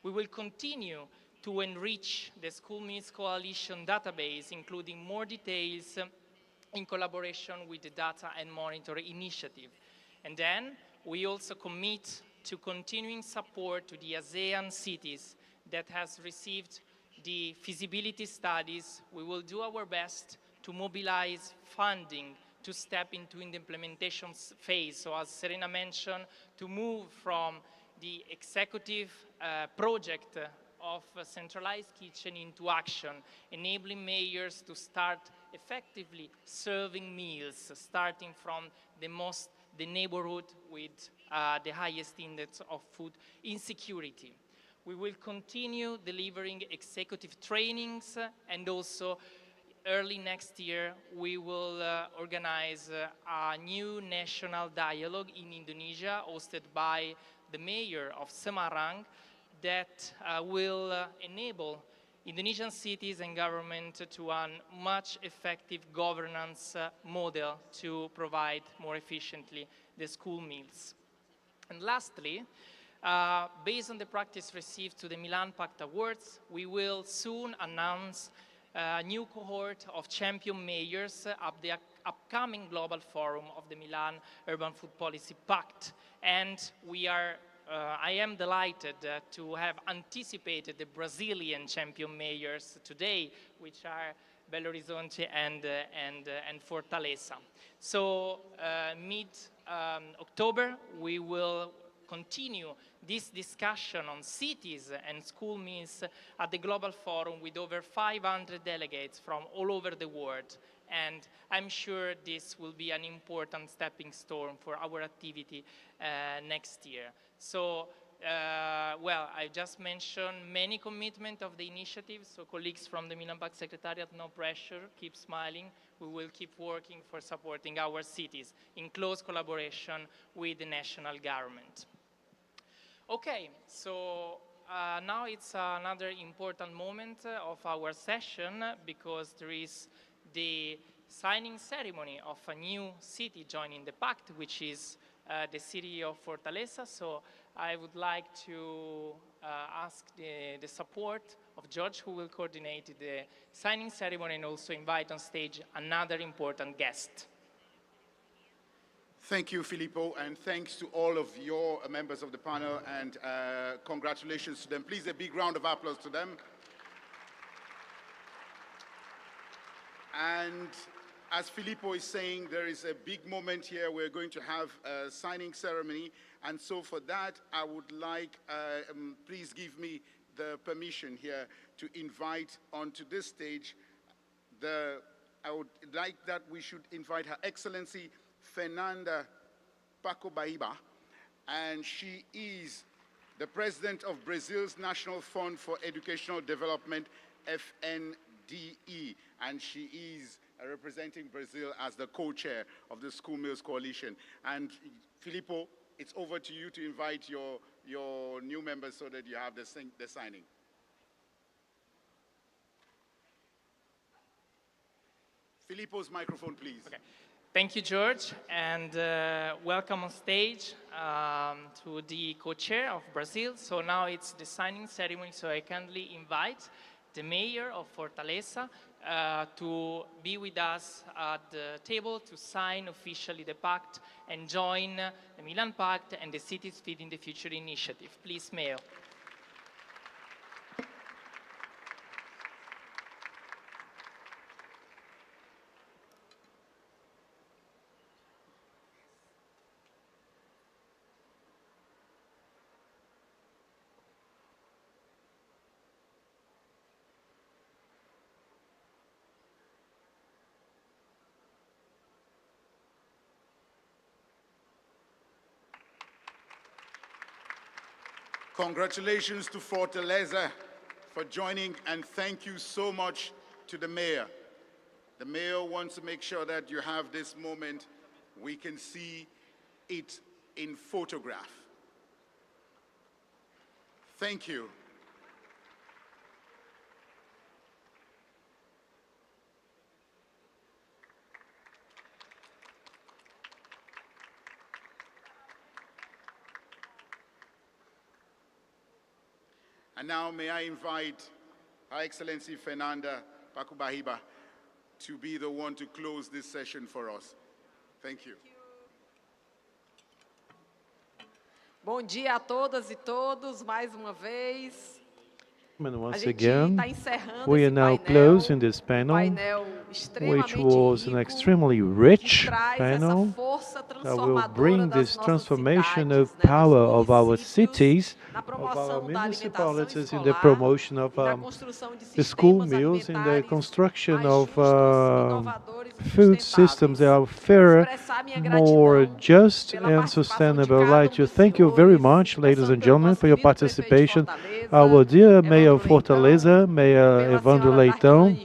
We will continue to enrich the School Meals Coalition database, including more details in collaboration with the Data and Monitoring Initiative. And then we also commit to continuing support to the ASEAN cities that has received the feasibility studies. We will do our best to mobilize funding to step into the implementation phase. So as Serena mentioned, to move from the executive project of a centralized kitchen into action, enabling mayors to start effectively serving meals, starting from the neighborhood with the highest index of food insecurity. We will continue delivering executive trainings, and also early next year we will organize a new national dialogue in Indonesia, hosted by the mayor of Semarang, that will enable Indonesian cities and government to a much effective governance model to provide more efficiently the school meals. And lastly, based on the practice received to the Milan Pact Awards, we will soon announce a new cohort of champion mayors at the upcoming global forum of the Milan Urban Food Policy Pact. And I am delighted to have anticipated the Brazilian champion mayors today, which are Belo Horizonte and Fortaleza. So mid-October, we will continue this discussion on cities and school meals at the Global Forum with over 500 delegates from all over the world. And I'm sure this will be an important stepping stone for our activity next year. So Well, I just mentioned many commitment of the initiative, so colleagues from the Milan Pact Secretariat, no pressure, keep smiling. We will keep working for supporting our cities in close collaboration with the national government. Okay, so now it's another important moment of our session because there is the signing ceremony of a new city joining the pact, which is the city of Fortaleza. So I would like to ask the support of George, who will coordinate the signing ceremony, and also invite on stage another important guest. Thank you, Filippo, and thanks to all of your members of the panel, and congratulations to them. Please, a big round of applause to them. And as Filippo is saying, there is a big moment here. We're going to have a signing ceremony. And so for that, I would like, please give me the permission here to invite onto this stage, I would like that we should invite Her Excellency Fernanda Pacobaíba, and she is the President of Brazil's National Fund for Educational Development, FNDE, and she is representing Brazil as the co-chair of the School Meals Coalition. And Filippo, it's over to you to invite your new members so that you have the signing. Filippo's microphone, please. Okay. Thank you, George, and welcome on stage to the co-chair of Brazil. So now it's the signing ceremony, so I kindly invite the mayor of Fortaleza to be with us at the table to sign officially the pact and join the Milan Pact and the Cities Feeding the Future initiative. Please, Mayor. Congratulations to Fortaleza for joining, and thank you so much to the mayor. The mayor wants to make sure that you have this moment. We can see it in photograph. Thank you. And now may I invite Her Excellency Fernanda Pacobaíba to be the one to close this session for us. Thank you. Bom dia a todas e todos, mais uma vez. And once again, we are now closing this panel, which was an extremely rich panel that will bring this transformation of power of our cities, of our municipalities in the promotion of the school meals, in the construction of food systems that are fairer, more just and sustainable. I'd like to thank you very much, ladies and gentlemen, for your participation. Our dear Mayor of Fortaleza, Mayor Evandro Leitão,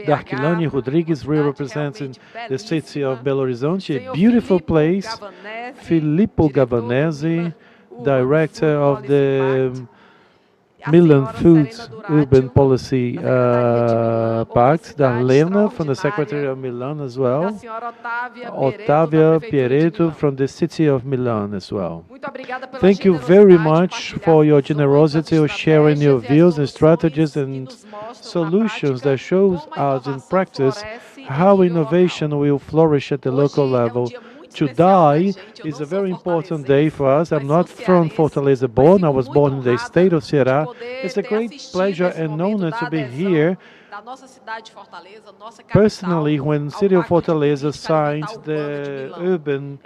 Darquilane Rodrigues, representing the city of Belo Horizonte, a beautiful place, Filippo Gavanese, director of the Milan Foods Urban Policy Pact, Darlena from the Secretary of Milan as well, Otávia Pieretto from the City of Milan as well. Thank you very much for your generosity of sharing your views and strategies and solutions that shows us in practice how innovation will flourish at the local level. Today is a very important day for us. I'm not from Fortaleza born. I was born in the state of Ceará. It's a great pleasure and honor to be here personally when City of Fortaleza signed the urban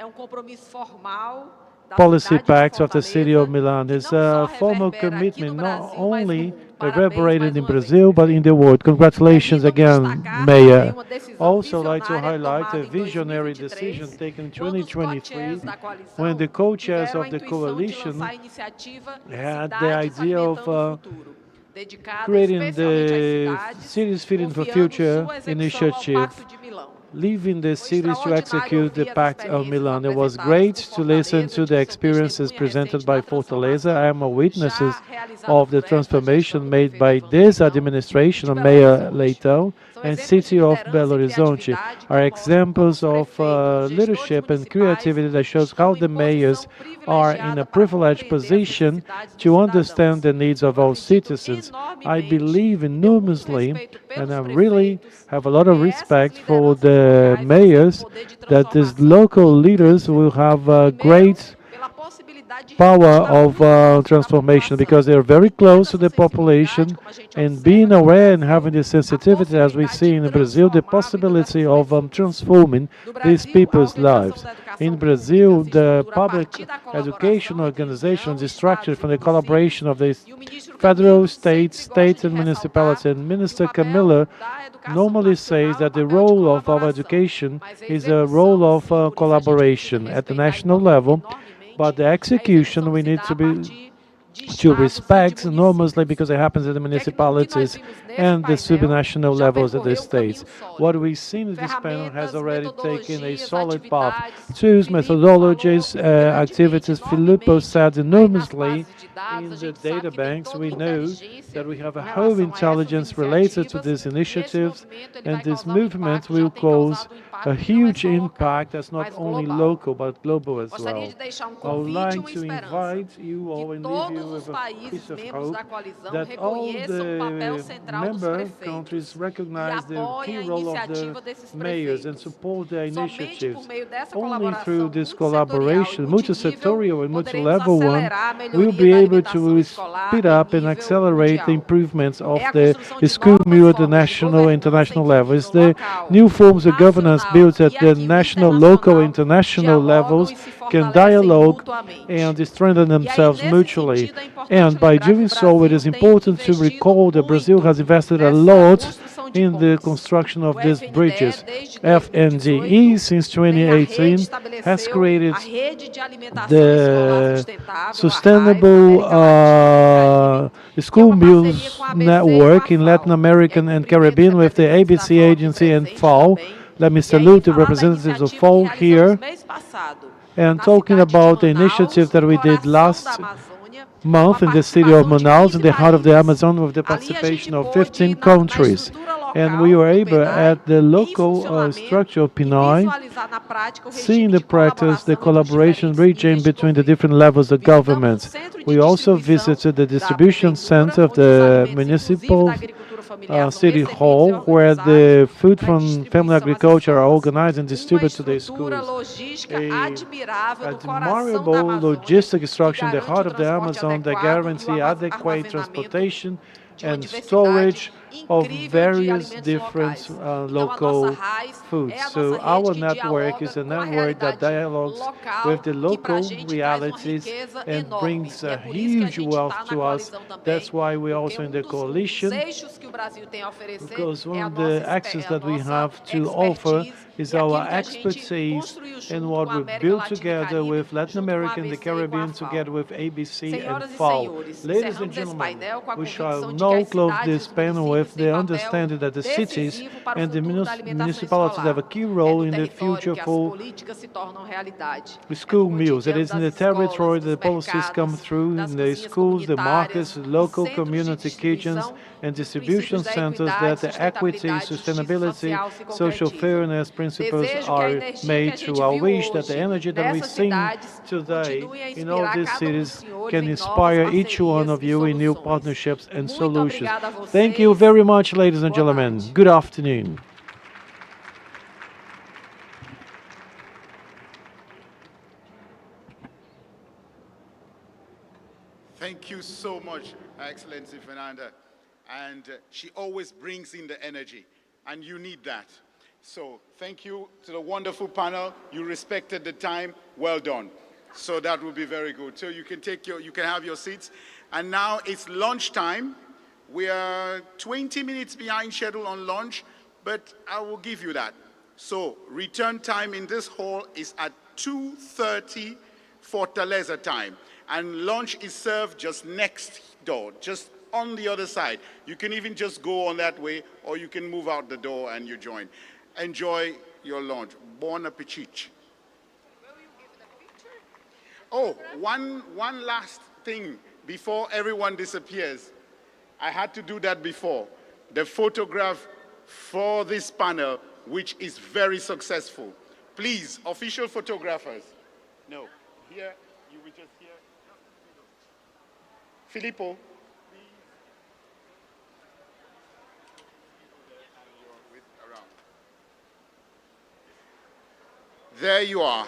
policy pact of the city of Milan is a formal commitment not only reverberated in Brazil but in the world. Congratulations again, Mayor. Also like to highlight a visionary decision taken in 2023 when the co-chairs of the coalition had the idea of creating the Cities Feeding for Future initiative, leaving the cities to execute the Pact of Milan. It was great to listen to the experiences presented by Fortaleza. I am a witness of the transformation made by this administration of Mayor Leitão and City of Belo Horizonte are examples of leadership and creativity that shows how the mayors are in a privileged position to understand the needs of all citizens. I believe enormously, and I really have a lot of respect for the mayors, that these local leaders will have a great power of transformation because they are very close to the population, and being aware and having the sensitivity, as we see in Brazil, the possibility of transforming these people's lives. In Brazil, the public education organization is structured from the collaboration of the federal, state and municipality. And Minister Camila normally says that the role of our education is a role of collaboration at the national level, but the execution we need to respect enormously because it happens at the municipalities and the subnational levels at the states. What we've seen in this panel has already taken a solid path. Tools, methodologies, activities. Filippo said enormously in the data banks. We know that we have a whole intelligence related to these initiatives, and this movement will cause a huge impact that's not only local but global as well. I would like to invite you all and leave you with a piece of hope that all the member countries recognize the key role of the mayors and support their initiatives. Only through this collaboration, multi-sectorial and multi-level one, we'll be able to speed up and accelerate the improvements of the school meal at the national and international level. It's the new forms of governance built at the national, local, international levels can dialogue and strengthen themselves mutually. And by doing so, it is important to recall that Brazil has invested a lot in the construction of these bridges. FNDE, since 2018, has created the Sustainable School Meals Network in Latin American and Caribbean with the ABC agency and FAO. Let me salute the representatives of FAO here. And talking about the initiative that we did last month in the city of Manaus, in the heart of the Amazon, with the participation of 15 countries. And we were able, at the local structure of PNI, see in the practice the collaboration region between the different levels of government. We also visited the distribution center of the municipal city hall, where the food from family agriculture are organized and distributed to the schools. Admirable logistic structure in the heart of the Amazon that guarantee adequate transportation and storage of various different local foods. So our network is a network that dialogues with the local realities and brings a huge wealth to us. That's why we're also in the coalition, because one of the access that we have to offer is our expertise in what we built together with Latin America and the Caribbean, together with ABC and FAO. Ladies and gentlemen, we shall now close this panel with the understanding that the cities and the municipalities have a key role in the future for school meals. It is in the territory that the policies come through, in the schools, the markets, local community kitchens, and distribution centers, that the equity, sustainability, social fairness principles are made through. I wish that the energy that we sing today in all these cities can inspire each one of you in new partnerships and solutions. Thank you very much, ladies and gentlemen. Good afternoon. Thank you so much, Excellency Fernanda. And she always brings in the energy, and you need that. So thank you to the wonderful panel. You respected the time. Well done. So that would be very good. So you can have your seats. And now it's lunchtime. We are 20 minutes behind schedule on lunch, but I will give you that. So return time in this hall is at 2:30 Fortaleza time. And lunch is served just next door, just on the other side. You can even just go on that way, or you can move out the door and you join. Enjoy your lunch. Bon appetit. Oh, one last thing before everyone disappears. I had to do that before. The photograph for this panel, which is very successful. Please, official photographers. No, here, you will just here. Filippo. There you are.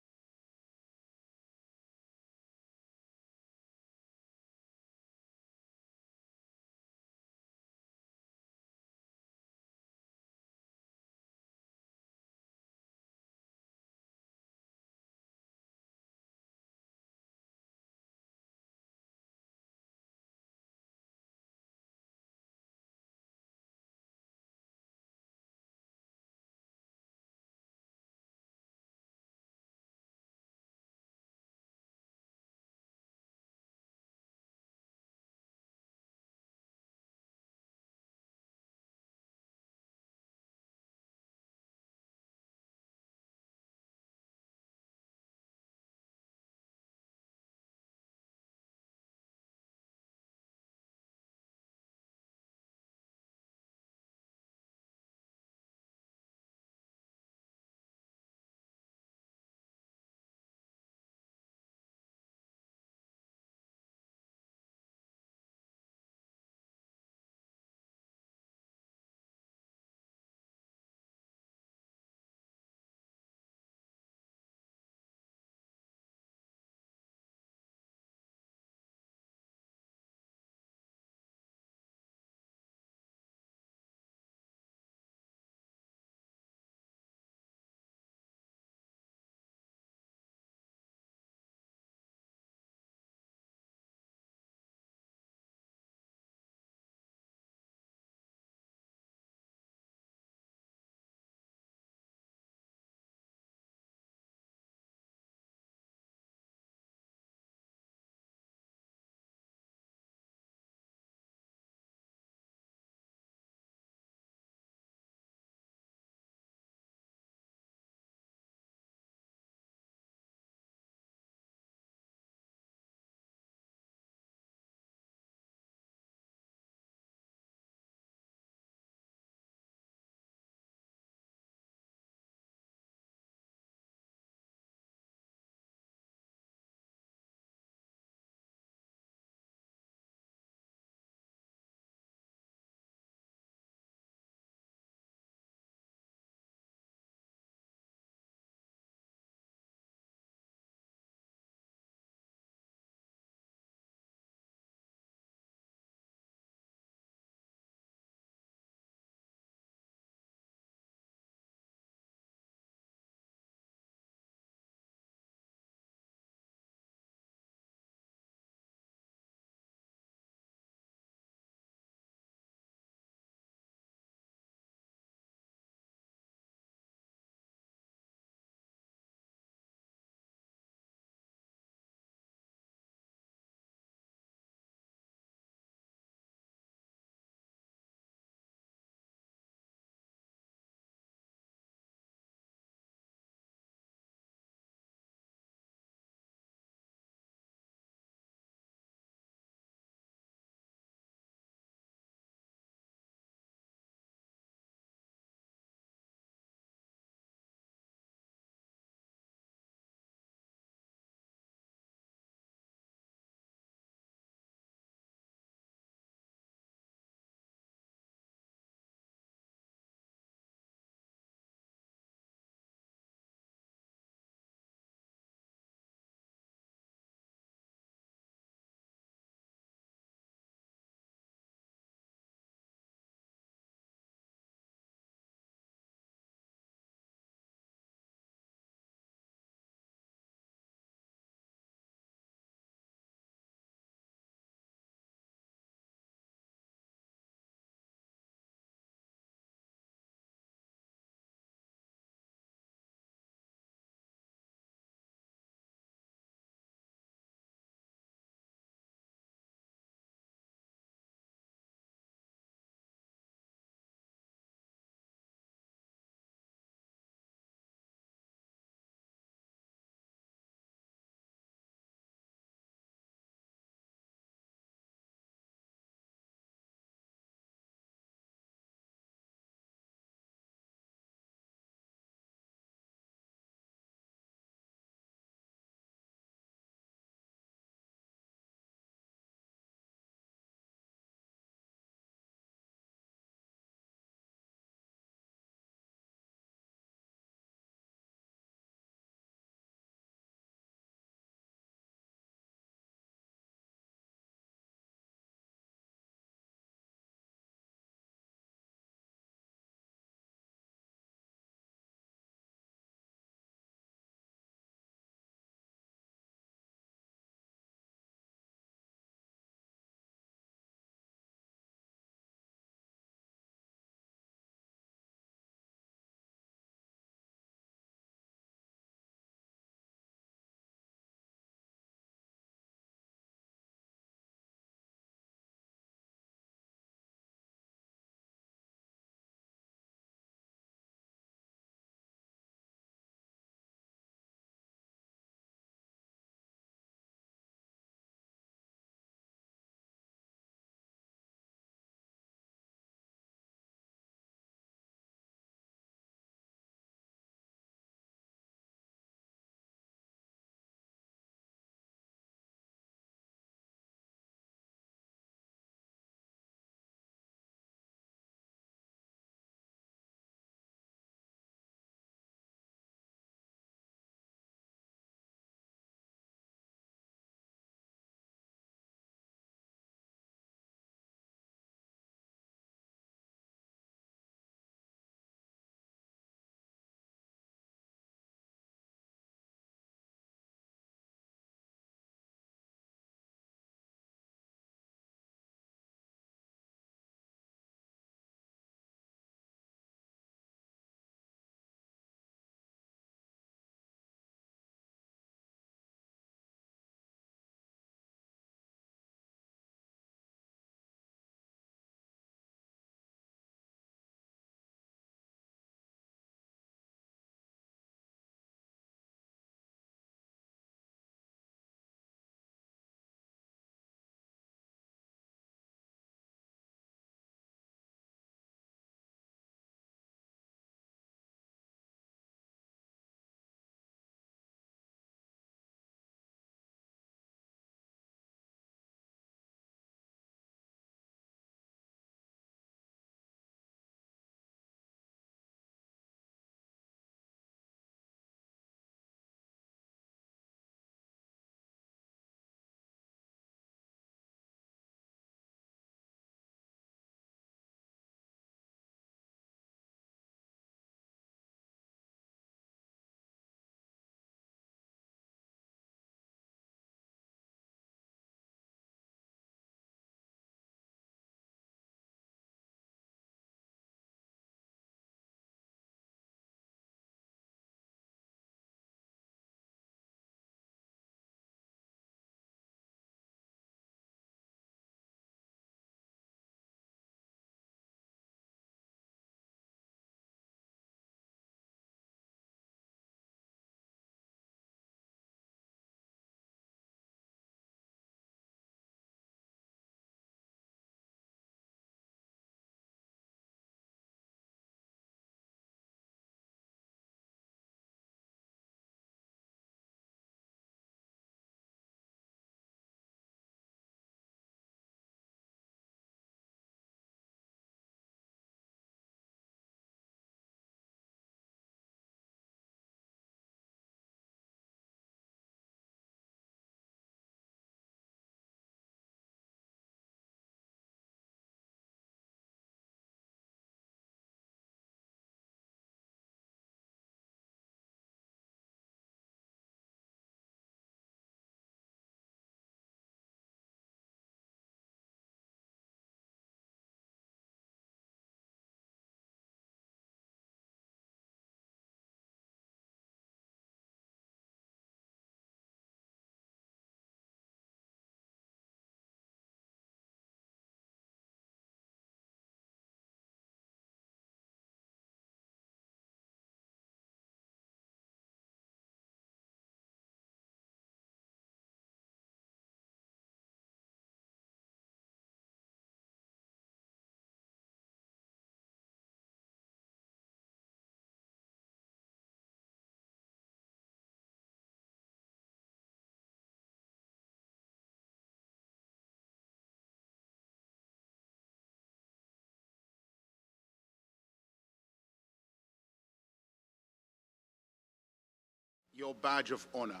your badge of honor.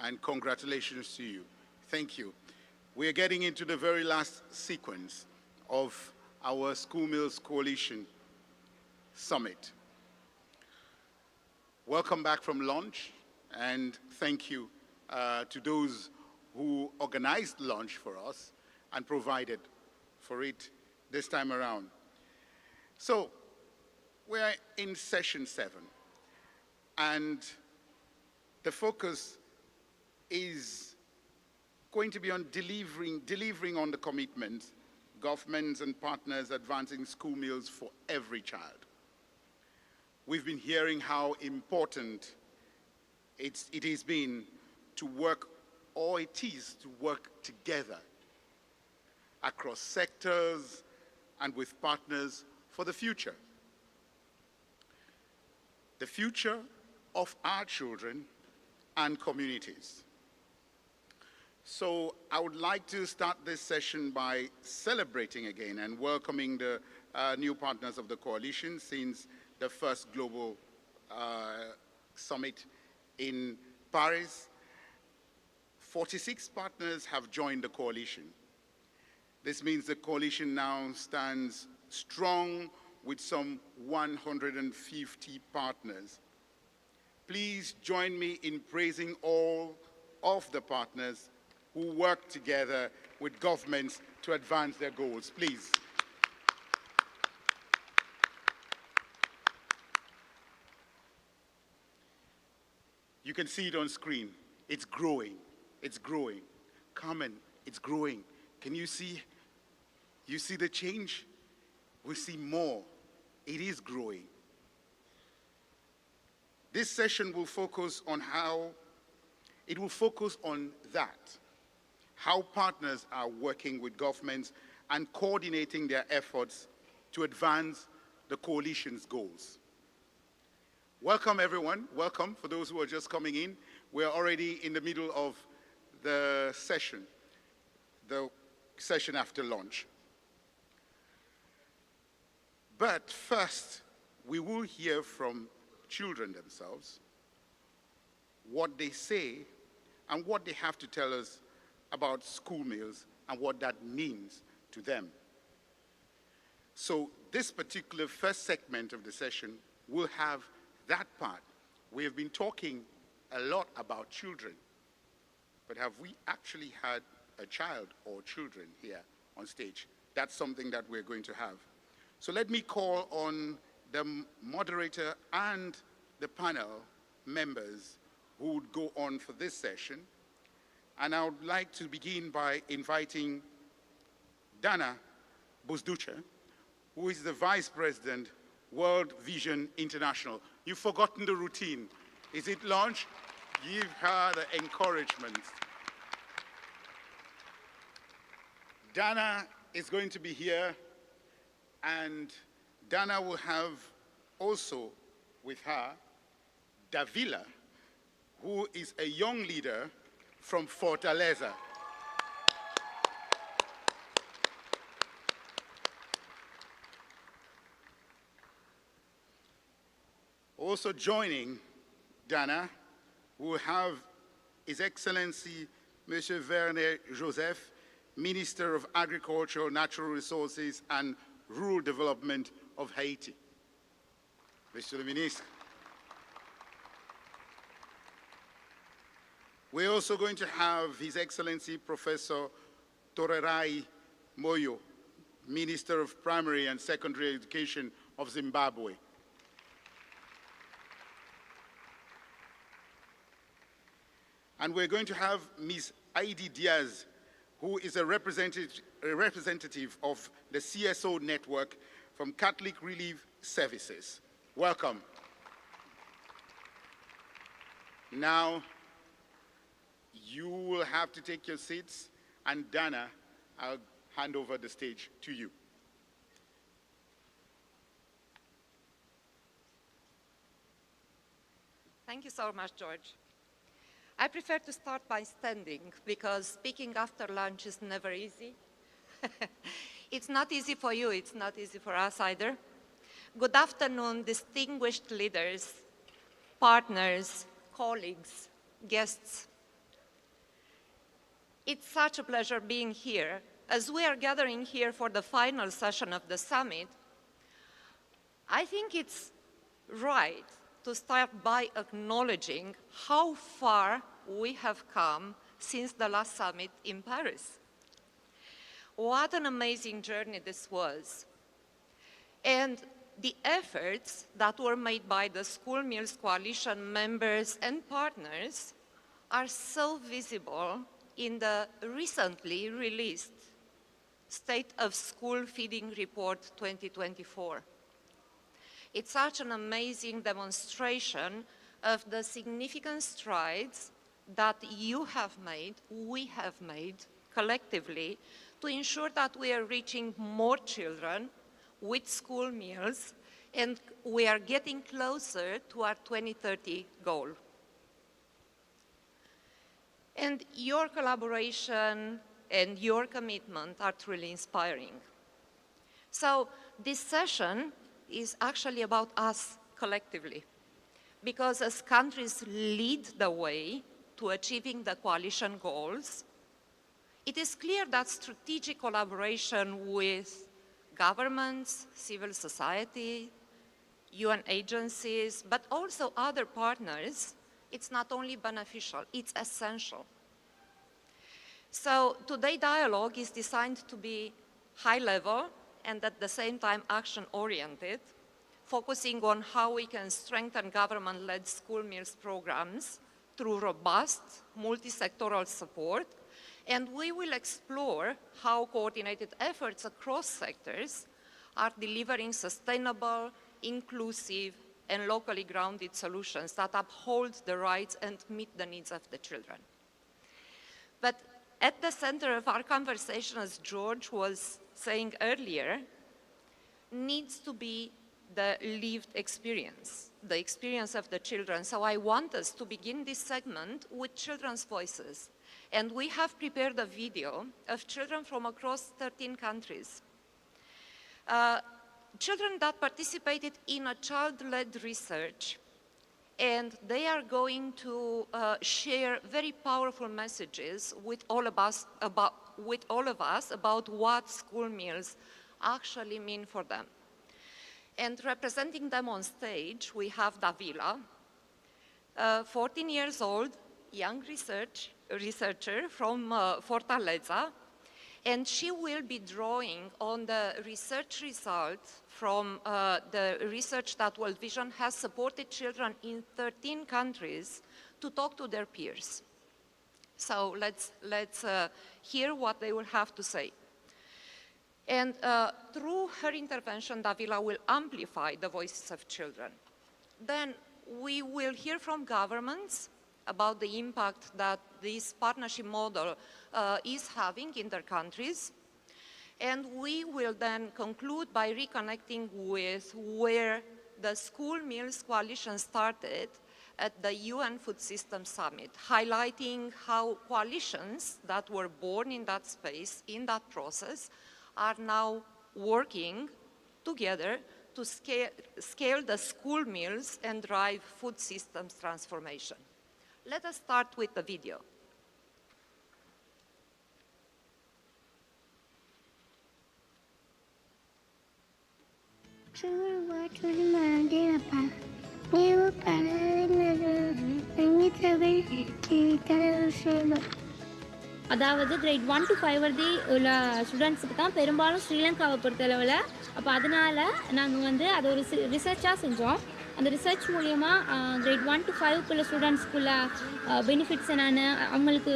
And congratulations to you. Thank you. We are getting into the very last sequence of our School Meals Coalition Summit. Welcome back from lunch, and thank you to those who organized lunch for us and provided for it this time around. So, we're in session 7, and the focus is going to be on delivering on the commitment, governments and partners advancing school meals for every child. We've been hearing how important it has been to work, or it is to work together across sectors and with partners for the future. The future of our children and communities. So I would like to start this session by celebrating again and welcoming the new partners of the coalition since the first global summit in Paris. 46 partners have joined the coalition. This means the coalition now stands strong with some 150 partners. Please join me in praising all of the partners who work together with governments to advance their goals. Please. You can see it on screen. It's growing. It's growing. Carmen, it's growing. Can you see? You see the change? We see more. It is growing. This session will focus on how partners are working with governments and coordinating their efforts to advance the coalition's goals. Welcome, everyone. Welcome for those who are just coming in. We're already in the middle of the session after lunch. But first, we will hear from children themselves, what they say, and what they have to tell us about school meals and what that means to them. So this particular first segment of the session will have that part. We have been talking a lot about children, but have we actually had a child or children here on stage? That's something that we're going to have. So let me call on the moderator and the panel members who would go on for this session. And I would like to begin by inviting Dana Buzducha, who is the Vice President, World Vision International. You've forgotten the routine. Is it lunch? Give her the encouragement. Dana is going to be here, and Dana will have also with her Davila, who is a young leader from Fortaleza. Also joining Dana, we will have His Excellency Monsieur Werner Joseph, Minister of Agriculture, Natural Resources and Rural Development of Haiti. Monsieur le Ministre. We're also going to have His Excellency Professor Torerai Moyo, Minister of Primary and Secondary Education of Zimbabwe. And we're going to have Ms. Heidi Diaz, who is a representative of the CSO network from Catholic Relief Services. Welcome. Now, you will have to take your seats, and Dana, I'll hand over the stage to you. Thank you so much, George. I prefer to start by standing because speaking after lunch is never easy. It's not easy for you, it's not easy for us either. Good afternoon, distinguished leaders, partners, colleagues, guests. It's such a pleasure being here. As we are gathering here for the final session of the summit, I think it's right to start by acknowledging how far we have come since the last summit in Paris. What an amazing journey this was. And the efforts that were made by the School Meals Coalition members and partners are so visible in the recently released State of School Feeding Report 2024. It's such an amazing demonstration of the significant strides that you have made, we have made collectively to ensure that we are reaching more children with school meals, and we are getting closer to our 2030 goal. And your collaboration and your commitment are truly inspiring. So this session is actually about us collectively, because as countries lead the way to achieving the coalition goals, it is clear that strategic collaboration with governments, civil society, UN agencies, but also other partners, it's not only beneficial, it's essential. So today's dialogue is designed to be high level and at the same time action-oriented, focusing on how we can strengthen government-led school meals programs through robust multi-sectoral support, and we will explore how coordinated efforts across sectors are delivering sustainable, inclusive, and locally grounded solutions that uphold the rights and meet the needs of the children. But at the center of our conversation, as George was saying earlier, needs to be the lived experience, the experience of the children. So I want us to begin this segment with children's voices. And we have prepared a video of children from across 13 countries. Children that participated in a child-led research, and they are going to share very powerful messages with all of us about what school meals actually mean for them. And representing them on stage, we have Davila, 14 years old, young researcher from Fortaleza, and she will be drawing on the research results from the research that World Vision has supported children in 13 countries to talk to their peers. So let's hear what they will have to say. And through her intervention, Davila will amplify the voices of children. Then we will hear from governments about the impact that this partnership model is having in their countries. And we will then conclude by reconnecting with where the School Meals Coalition started at the UN Food Systems Summit, highlighting how coalitions that were born in that space, in that process, are now working together to scale the school meals and drive food systems transformation. Let us start with the video. அதாவது great 1 to 5 வரை உள்ள ஸ்டூடெண்ட்ஸுக்கு தான் பெரும்பாலும் ஸ்ரீலங்காவை பொறுத்தளவில். அப்போ அதனால் நாங்கள் வந்து அதை ஒரு ரிசர்ச்சாக செஞ்சோம். அந்த ரிசர்ச் மூலயமா கிரேட் 1 to 5 ஸ்டூடெண்ட்ஸ்க்குள்ள பெனிஃபிட்ஸ் என்னென்னு, அவங்களுக்கு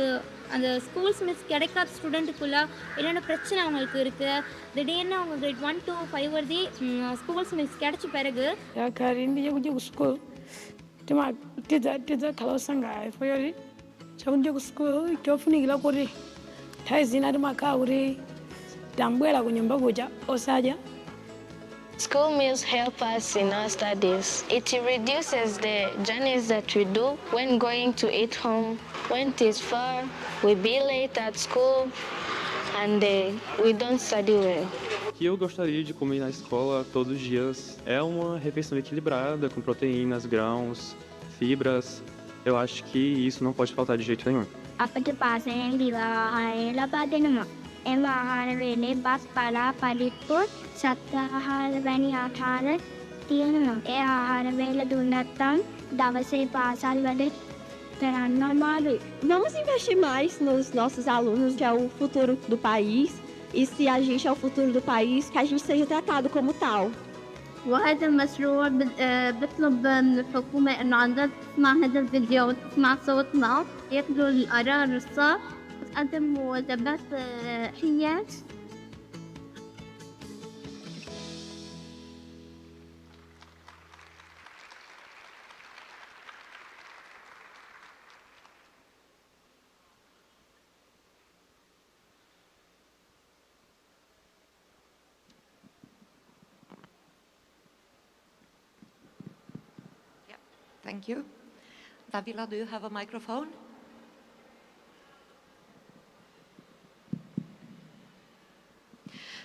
அந்த ஸ்கூல்ஸ் மிஸ் கிடைக்காத ஸ்டூடெண்ட்டுக்குள்ளே என்னென்ன பிரச்சனை அவங்களுக்கு இருக்குது, திடீர்னு அவங்க கிரேட் 1 to 5 வரை ஸ்கூல்ஸ் மிஸ் கிடைச்ச பிறகு School meals help us in our studies. It reduces the journeys that we do when going to eat home. When it is far, we be late at school and we don't study well. Que eu gostaria de comer na escola todos os dias é uma refeição equilibrada com proteínas, grãos, fibras eu acho que isso não pode faltar de jeito nenhum. අපට පාසයෙන් දිවාහාරය ලබා දෙනවා. එම ආහාර වේලේ බත් පලා පරිප්පු සත්ආහාර වැනි ආහාර තියෙනවා. ඒ ආහාර වේල දුන්නත් නැත්නම් දවසේ පාසල් වැඩ කරන්න අමාරුයි. Vamos investir mais nos nossos alunos, que é o futuro do país. E se a gente é o futuro do país, que a gente seja tratado como tal. وهذا المشروع بطلب من الحكومة إنه عندها تسمع هذا الفيديو وتسمع صوتنا، ياخذوا القرار الصح وتقدم وجبات صحية. Thank you. Davila, do you have a microphone?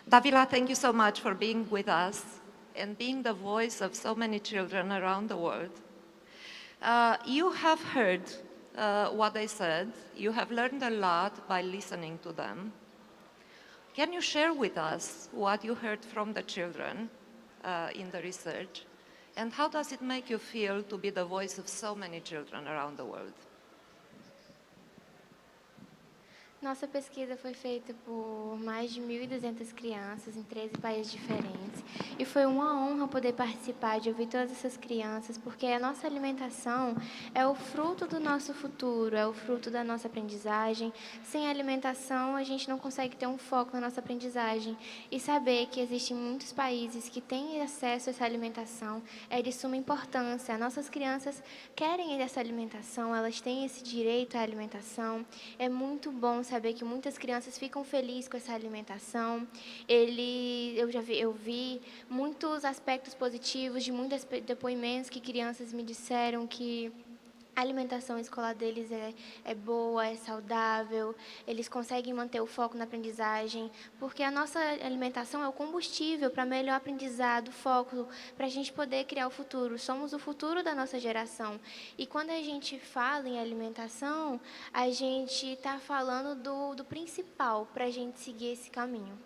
Davila, thank you so much for being with us and being the voice of so many children around the world. You have heard what they said. You have learned a lot by listening to them. Can you share with us what you heard from the children in the research? And how does it make you feel to be the voice of so many children around the world? Nossa pesquisa foi feita por mais de 1.200 crianças em 13 países diferentes. E foi uma honra poder participar, de ouvir todas essas crianças, porque a nossa alimentação é o fruto do nosso futuro, é o fruto da nossa aprendizagem. Sem alimentação, a gente não consegue ter um foco na nossa aprendizagem. E saber que existem muitos países que têm acesso a essa alimentação é de suma importância. Nossas crianças querem essa alimentação, elas têm esse direito à alimentação. É muito bom saber que muitas crianças ficam felizes com essa alimentação. Eu vi muitos aspectos positivos de muitos depoimentos que crianças me disseram que a alimentação escolar deles é boa, é saudável, eles conseguem manter o foco na aprendizagem, porque a nossa alimentação é o combustível para melhor aprendizado, foco, para a gente poder criar o futuro. Somos o futuro da nossa geração. E quando a gente fala em alimentação, a gente está falando do principal para a gente seguir esse caminho.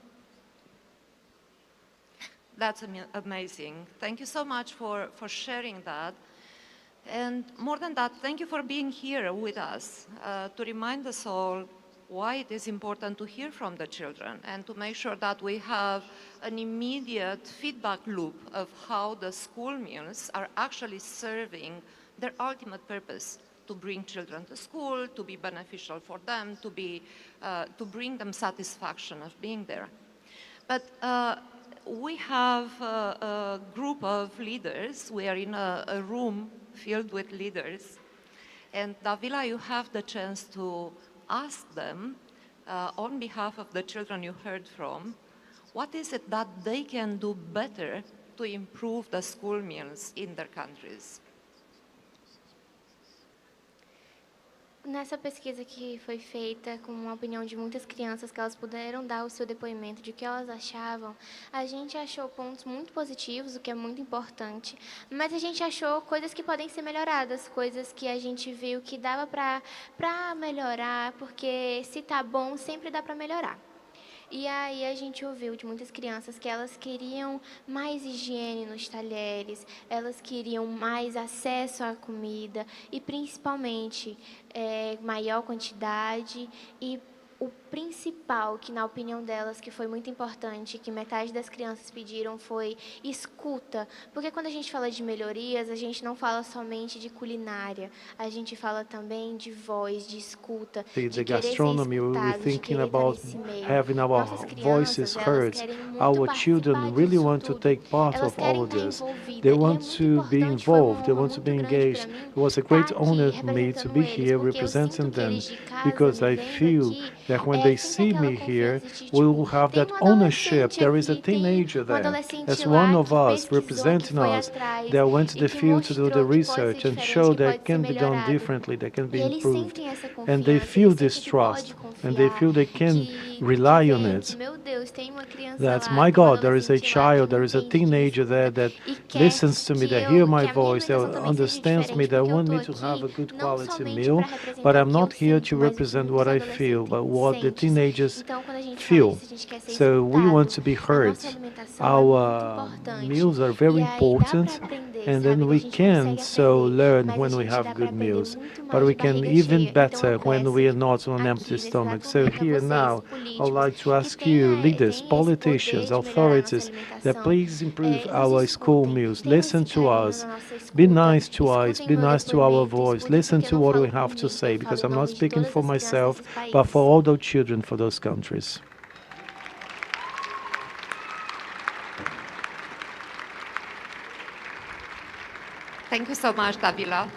That's amazing. Thank you so much for sharing that. And more than that, thank you for being here with us to remind us all why it is important to hear from the children and to make sure that we have an immediate feedback loop of how the school meals are actually serving their ultimate purpose, to bring children to school, to be beneficial for them, to bring them satisfaction of being there. But we have a group of leaders. We are in a room filled with leaders. And Davila, you have the chance to ask them, on behalf of the children you heard from, what is it that they can do better to improve the school meals in their countries? Nessa pesquisa que foi feita com a opinião de muitas crianças, que elas puderam dar o seu depoimento de o que elas achavam, a gente achou pontos muito positivos, o que é muito importante, mas a gente achou coisas que podem ser melhoradas, coisas que a gente viu que dava para melhorar, porque se tá bom, sempre dá para melhorar. E aí a gente ouviu de muitas crianças que elas queriam mais higiene nos talheres, elas queriam mais acesso à comida e, principalmente, maior quantidade e o principal, que na opinião delas, que foi muito importante, que metade das crianças pediram, foi escuta. Porque quando a gente fala de melhorias, a gente não fala somente de culinária, a gente fala também de voz, de escuta, The gastronomy, we were thinking about having our voices heard. Our children really want to take part of all of this. They want to be involved, they want to be engaged. It was a great honor for me to be here representing them, because I feel that when when they see me here, we will have that ownership. There is a teenager there. There's one of us representing us that went to the field to do the research and show that can be done differently, that can be improved. And they feel this trust, and they feel they can rely on it. That's, my God, there is a child, there is a teenager there that listens to me, that hears my voice, that understands me, that wants me to have a good quality meal, but I'm not here to represent what I feel, but what the teenagers feel. So we want to be heard. Our meals are very important, and then we can so learn when we have good meals, but we can even better when we are not on an empty stomach. So here now, I would like to ask you, leaders, politicians, authorities, that please improve our school meals. Listen to us. Be nice to us. Be nice to our voice. Listen to what we have to say, because I'm not speaking for myself, but for all those children for those countries. Thank you so much, Davila.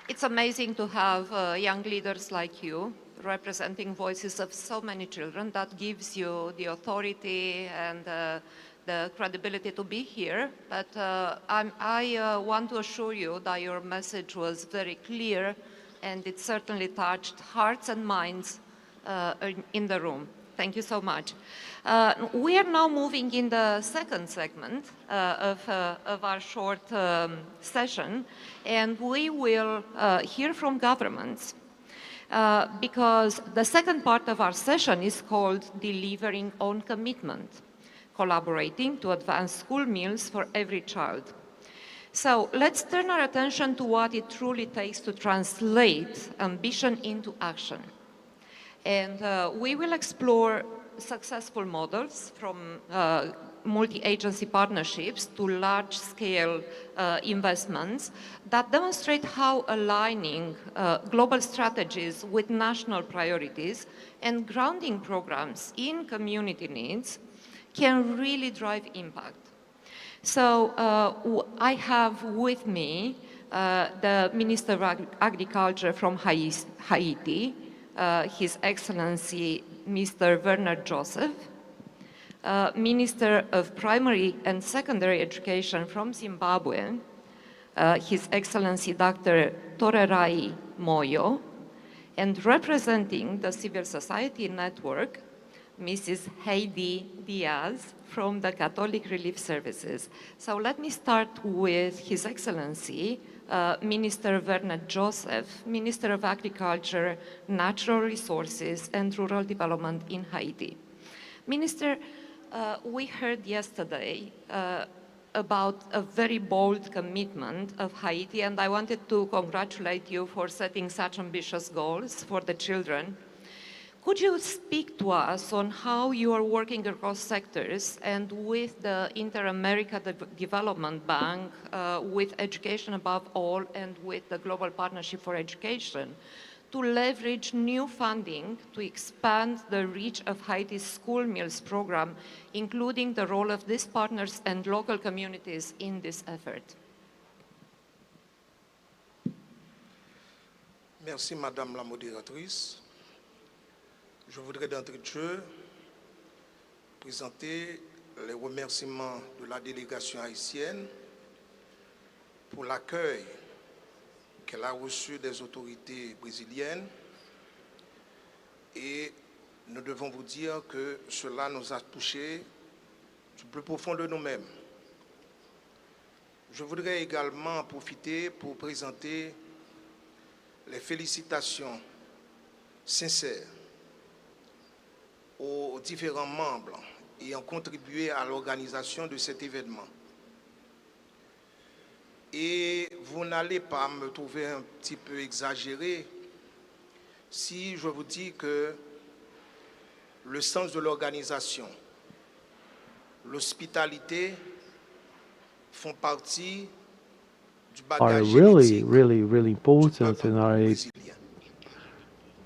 It's amazing to have young leaders like you representing voices of so many children. That gives you the authority and the credibility to be here. But I want to assure you that your message was very clear, and it certainly touched hearts and minds in the room. Thank you so much. We are now moving in the second segment of our short session, and we will hear from governments because the second part of our session is called Delivering on Commitment, collaborating to advance school meals for every child. So let's turn our attention to what it truly takes to translate ambition into action. And we will explore successful models from multi-agency partnerships to large-scale investments that demonstrate how aligning global strategies with national priorities and grounding programs in community needs can really drive impact. So I have with me the Minister of Agriculture from Haiti, His Excellency Mr. Werner Joseph, Minister of Primary and Secondary Education from Zimbabwe, His Excellency Dr. Torerai Moyo, and representing the civil society network, Mrs. Heidi Diaz from the Catholic Relief Services. So let me start with His Excellency, Minister Werner Joseph, Minister of Agriculture, Natural Resources and Rural Development in Haiti. Minister, we heard yesterday about a very bold commitment of Haiti, and I wanted to congratulate you for setting such ambitious goals for the children. Could you speak to us on how you are working across sectors and with the Inter-America Development Bank, with Education Above All, and with the Global Partnership for Education, to leverage new funding to expand the reach of Haiti's school meals program, including the role of these partners and local communities in this effort? Merci, Madame la modératrice. Je voudrais d'entrée de jeu présenter les remerciements de la délégation haïtienne pour l'accueil qu'elle a reçu des autorités brésiliennes, et nous devons vous dire que cela nous a touchés du plus profond de nous-mêmes. Je voudrais également profiter pour présenter les félicitations sincères aux différents membres ayant contribué à l'organisation de cet événement. Et vous n'allez pas me trouver un petit peu exagéré si je vous dis que le sens de l'organisation, l'hospitalité font partie du bagage génétique really important and are a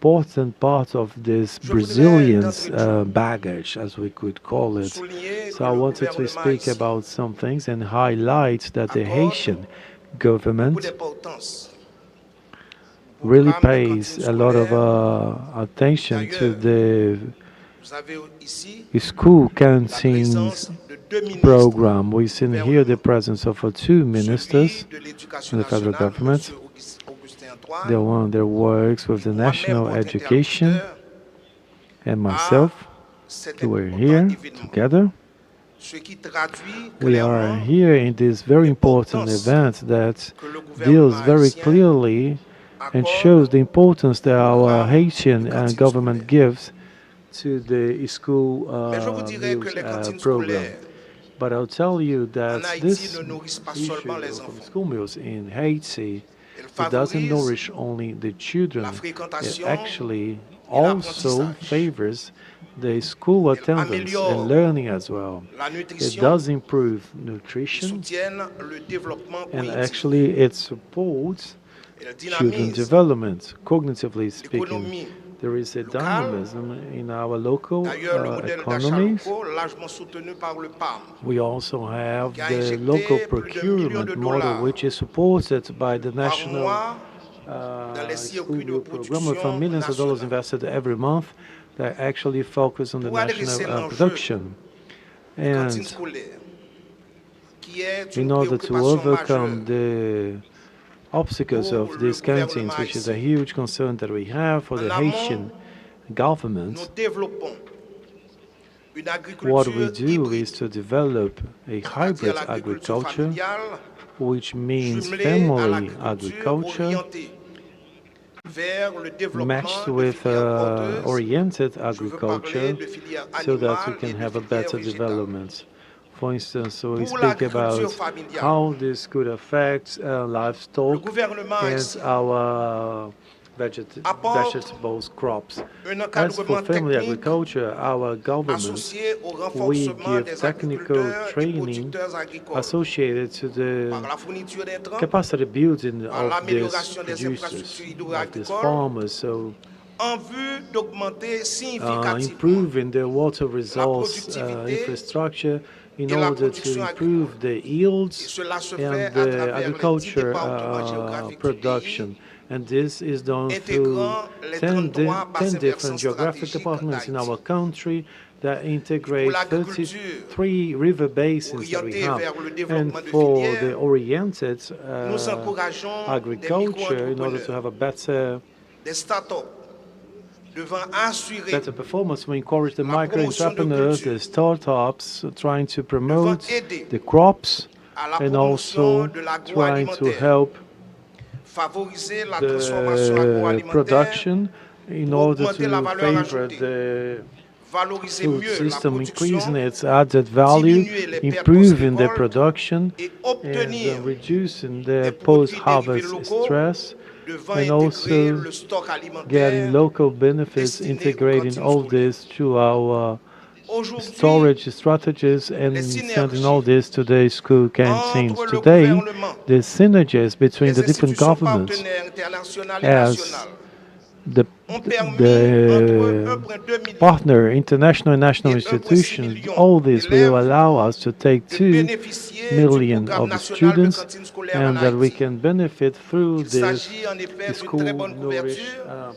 important part of this Brazilian baggage, as we could call it. So I wanted to speak about some things and highlight that the Haitian government really pays a lot of attention to the school canteens program. We've seen here the presence of two ministers in the federal government. The one that works with the national education and myself, who are here together. We are here in this very important event that deals very clearly and shows the importance that our Haitian government gives to the school meals program. But I'll tell you that this issue of school meals in Haiti, it doesn't nourish only the children, it actually also favors the school attendance and learning as well. It does improve nutrition, and actually it supports children's development, cognitively speaking. There is a dynamism in our local economies. We also have the local procurement model, which is supported by the national school meal program, with millions of dollars invested every month that actually focus on the national production. And in order to overcome the obstacles of these canteens, which is a huge concern that we have for the Haitian government, what we do is to develop a hybrid agriculture, which means family agriculture, matched with oriented agriculture, so that we can have a better development. For instance, we speak about how this could affect livestock and our vegetables, crops. As for family agriculture, our government, we give technical training associated to the capacity building of these producers, of these farmers. So improving the water resource infrastructure in order to improve the yields and the agriculture production. And this is done through 10 different geographic departments in our country that integrate 33 river basins that we have. And for the oriented agriculture, in order to have a better performance, we encourage the micro-entrepreneurs, the startups, trying to promote the crops and also trying to help the production in order to favor the food system, increasing its added value, improving the production, and reducing the post-harvest stress, and also getting local benefits, integrating all this to our storage strategies and sending all this to the school canteens. Today, the synergies between the different governments as the partner, international and national institutions, all this will allow us to take 2 million of the students, and that we can benefit through this school nourish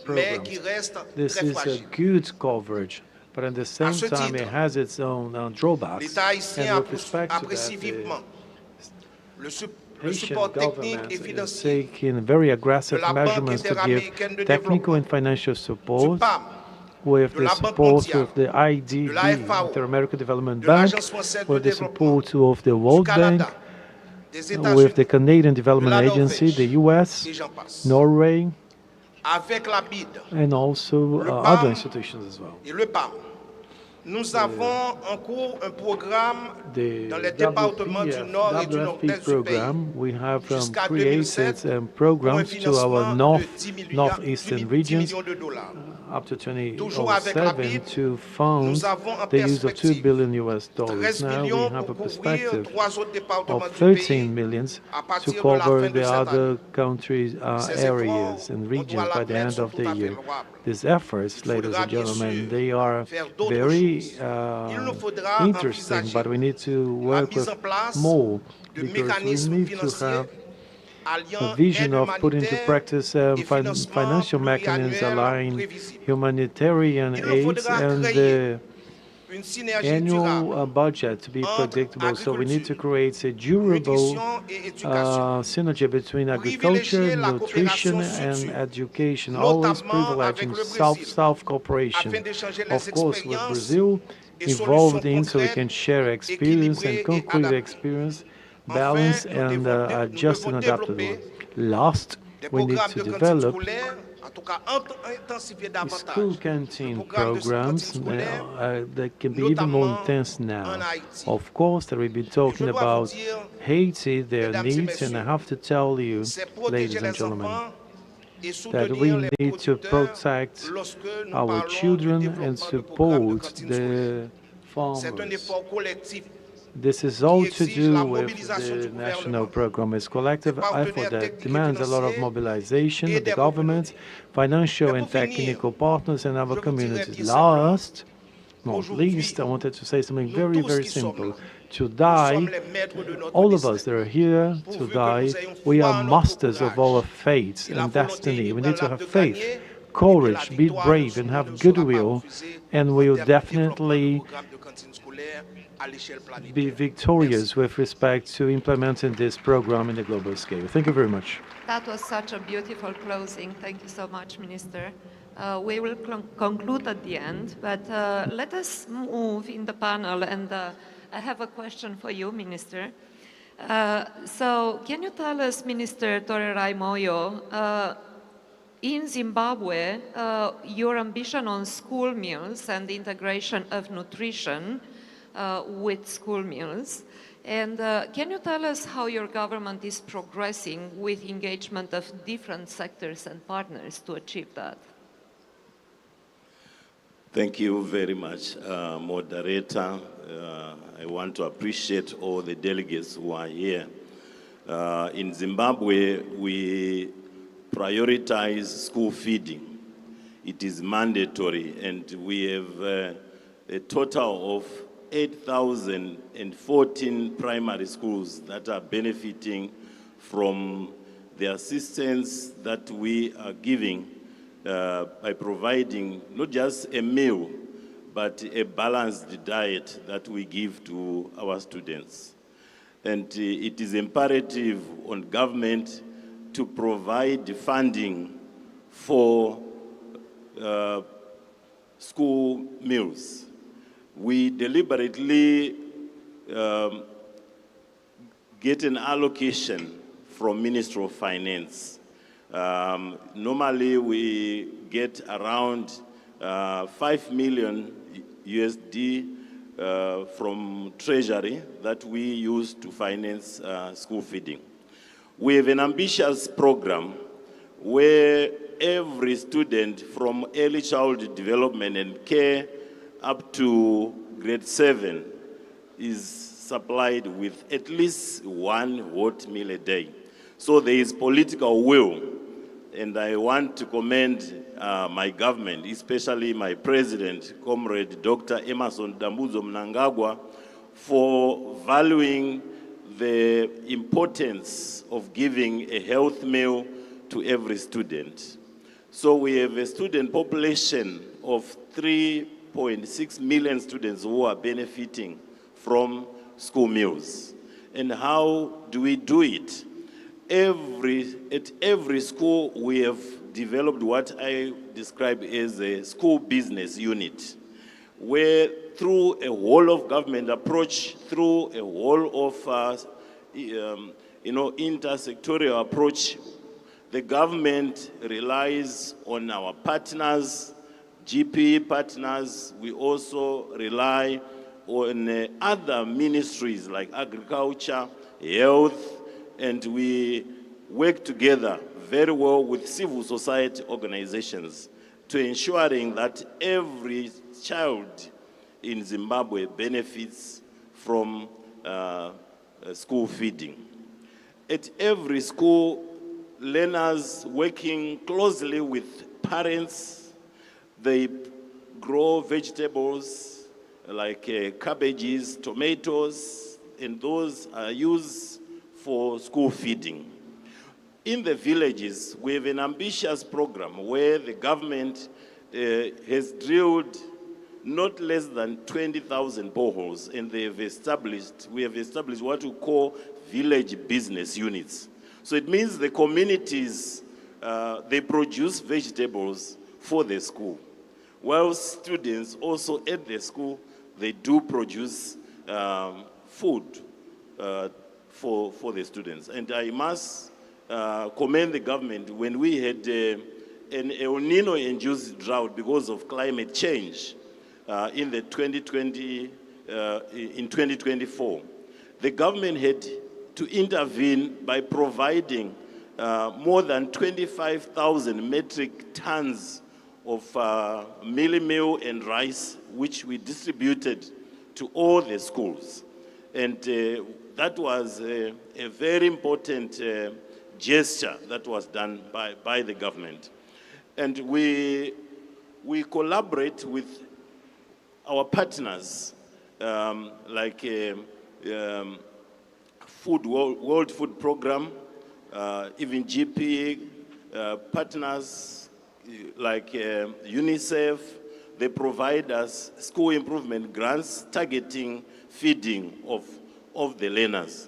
programs. This is a good coverage, but at the same time it has its own drawbacks. And with respect to that, the Haitian government is taking very aggressive measurements to give technical and financial support, with the support of the IDB, Inter-American Development Bank, with the support of the World Bank, with the Canadian Development Agency, the US, Norway, and also other institutions as well. Nous avons en cours un programme dans les départements du Nord et du Nord-Est du pays. We have created programs to our northeastern regions up to 2007 to fund the use of $2 billion. Now we have a perspective of 13 million to cover the other countries' areas and regions by the end of the year. These efforts, ladies and gentlemen, they are very interesting, but we need to work with more, because we need to have a vision of putting into practice financial mechanisms aligning humanitarian aids and the annual budget to be predictable. So we need to create a durable synergy between agriculture, nutrition, and education, always privileging self-cooperation. Of course, with Brazil involved in, so we can share experience and concrete experience, balance and adjust and adapt to the world. Last, we need to develop school canteen programs that can be even more intense now. Of course, that we've been talking about Haiti, their needs, and I have to tell you, ladies and gentlemen, that we need to protect our children and support the farmers. This is all to do with the national program. It's collective effort that demands a lot of mobilization of the government, financial and technical partners, and our communities. Last, not least, I wanted to say something very, very simple. To die, all of us that are here to die, we are masters of our fates and destiny. We need to have faith, courage, be brave, and have goodwill, and we'll definitely be victorious with respect to implementing this program in a global scale. Thank you very much. That was such a beautiful closing. Thank you so much, Minister. We will conclude at the end, but let us move in the panel, and I have a question for you, Minister. So can you tell us, Minister Torerai Moyo, in Zimbabwe, your ambition on school meals and the integration of nutrition with school meals. And can you tell us how your government is progressing with engagement of different sectors and partners to achieve that? Thank you very much, moderator. I want to appreciate all the delegates who are here. In Zimbabwe, we prioritize school feeding. It is mandatory, and we have a total of 8,014 primary schools that are benefiting from the assistance that we are giving by providing not just a meal, but a balanced diet that we give to our students. And it is imperative on government to provide funding for school meals. We deliberately get an allocation from Ministry of Finance. Normally we get around 5 million USD from Treasury that we use to finance school feeding. We have an ambitious program where every student from early childhood development and care up to grade 7 is supplied with at least one hot meal a day. So there is political will, and I want to commend my government, especially my president, Comrade Dr. Emmerson Dambudzo Mnangagwa, for valuing the importance of giving a health meal to every student. So we have a student population of 3.6 million students who are benefiting from school meals. And how do we do it? At every school, we have developed what I describe as a school business unit, where through a whole of government approach, through a whole of intersectorial approach, the government relies on our partners, GP partners. We also rely on other ministries like agriculture, health, and we work together very well with civil society organizations to ensuring that every child in Zimbabwe benefits from school feeding. At every school, learners working closely with parents, they grow vegetables like cabbages, tomatoes, and those are used for school feeding. In the villages, we have an ambitious program where the government has drilled not less than 20,000 boreholes, and we have established what we call village business units. So it means the communities, they produce vegetables for the school, while students also at the school, they do produce food for the students. And I must commend the government when we had an El Nino-induced drought because of climate change in 2024. The government had to intervene by providing more than 25,000 metric tons of mealie meal and rice, which we distributed to all the schools. And that was a very important gesture that was done by the government. And we collaborate with our partners, like World Food Program, even GP, partners like UNICEF. They provide us school improvement grants targeting feeding of the learners.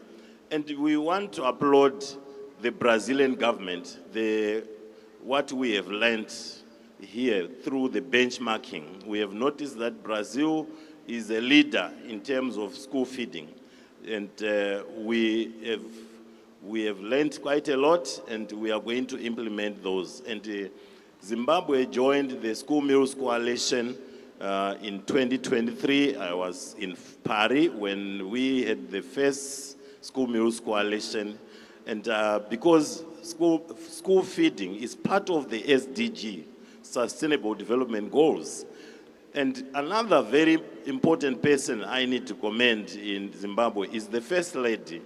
And we want to applaud the Brazilian government, what we have learned here through the benchmarking. We have noticed that Brazil is a leader in terms of school feeding. And we have learned quite a lot, and we are going to implement those. And Zimbabwe joined the School Meals Coalition in 2023. I was in Paris when we had the first School Meals Coalition. And because school feeding is part of the SDG, Sustainable Development Goals. And another very important person I need to commend in Zimbabwe is the First Lady,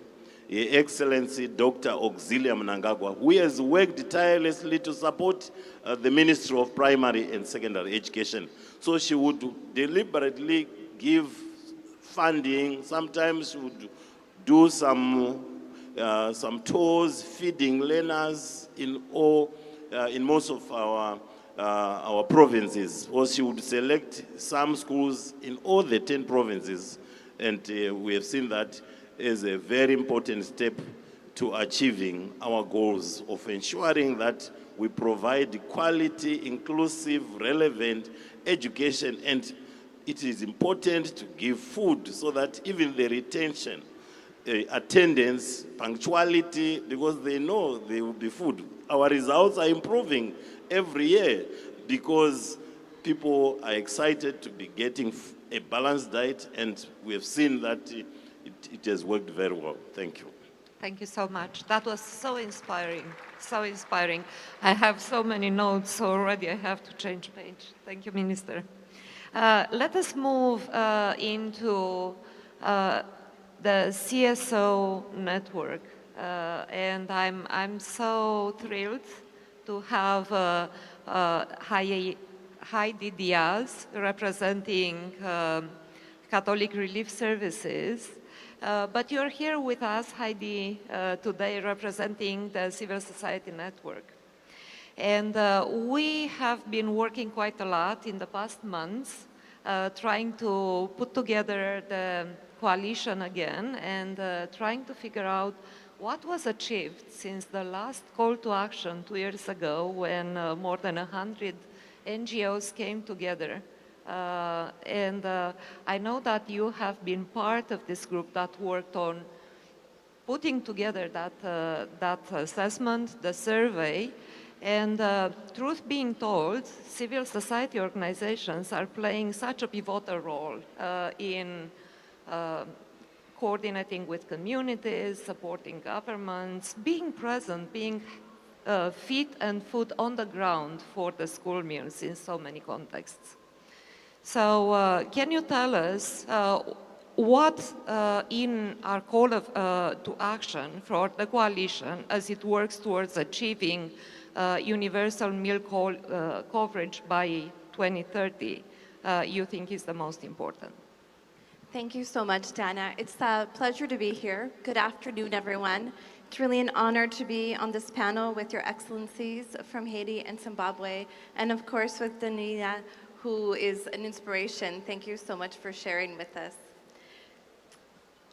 Her Excellency Dr. Auxilia Mnangagwa, who has worked tirelessly to support the Ministry of Primary and Secondary Education. So she would deliberately give funding, sometimes she would do some tours, feeding learners in most of our provinces. Or she would select some schools in all the 10 provinces, and we have seen that as a very important step to achieving our goals of ensuring that we provide quality, inclusive, relevant education, and it is important to give food so that even the retention, attendance, punctuality, because they know there will be food. Our results are improving every year because people are excited to be getting a balanced diet, and we have seen that it has worked very well. Thank you. Thank you so much. That was so inspiring, so inspiring. I have so many notes, so already I have to change page. Thank you, Minister. Let us move into the CSO network, and I'm so thrilled to have Heidi Diaz representing Catholic Relief Services. But you're here with us, Heidi, today representing the Civil Society Network. And we have been working quite a lot in the past months, trying to put together the coalition again and trying to figure out what was achieved since the last call to action 2 years ago when more than 100 NGOs came together. I know that you have been part of this group that worked on putting together that assessment, the survey, and truth being told, civil society organizations are playing such a pivotal role in coordinating with communities, supporting governments, being present, being feet and foot on the ground for the school meals in so many contexts. So can you tell us what in our call to action for the coalition as it works towards achieving universal meal coverage by 2030 you think is the most important? Thank you so much, Dana. It's a pleasure to be here. Good afternoon, everyone. It's really an honor to be on this panel with your excellencies from Haiti and Zimbabwe, and of course with Danila, who is an inspiration. Thank you so much for sharing with us.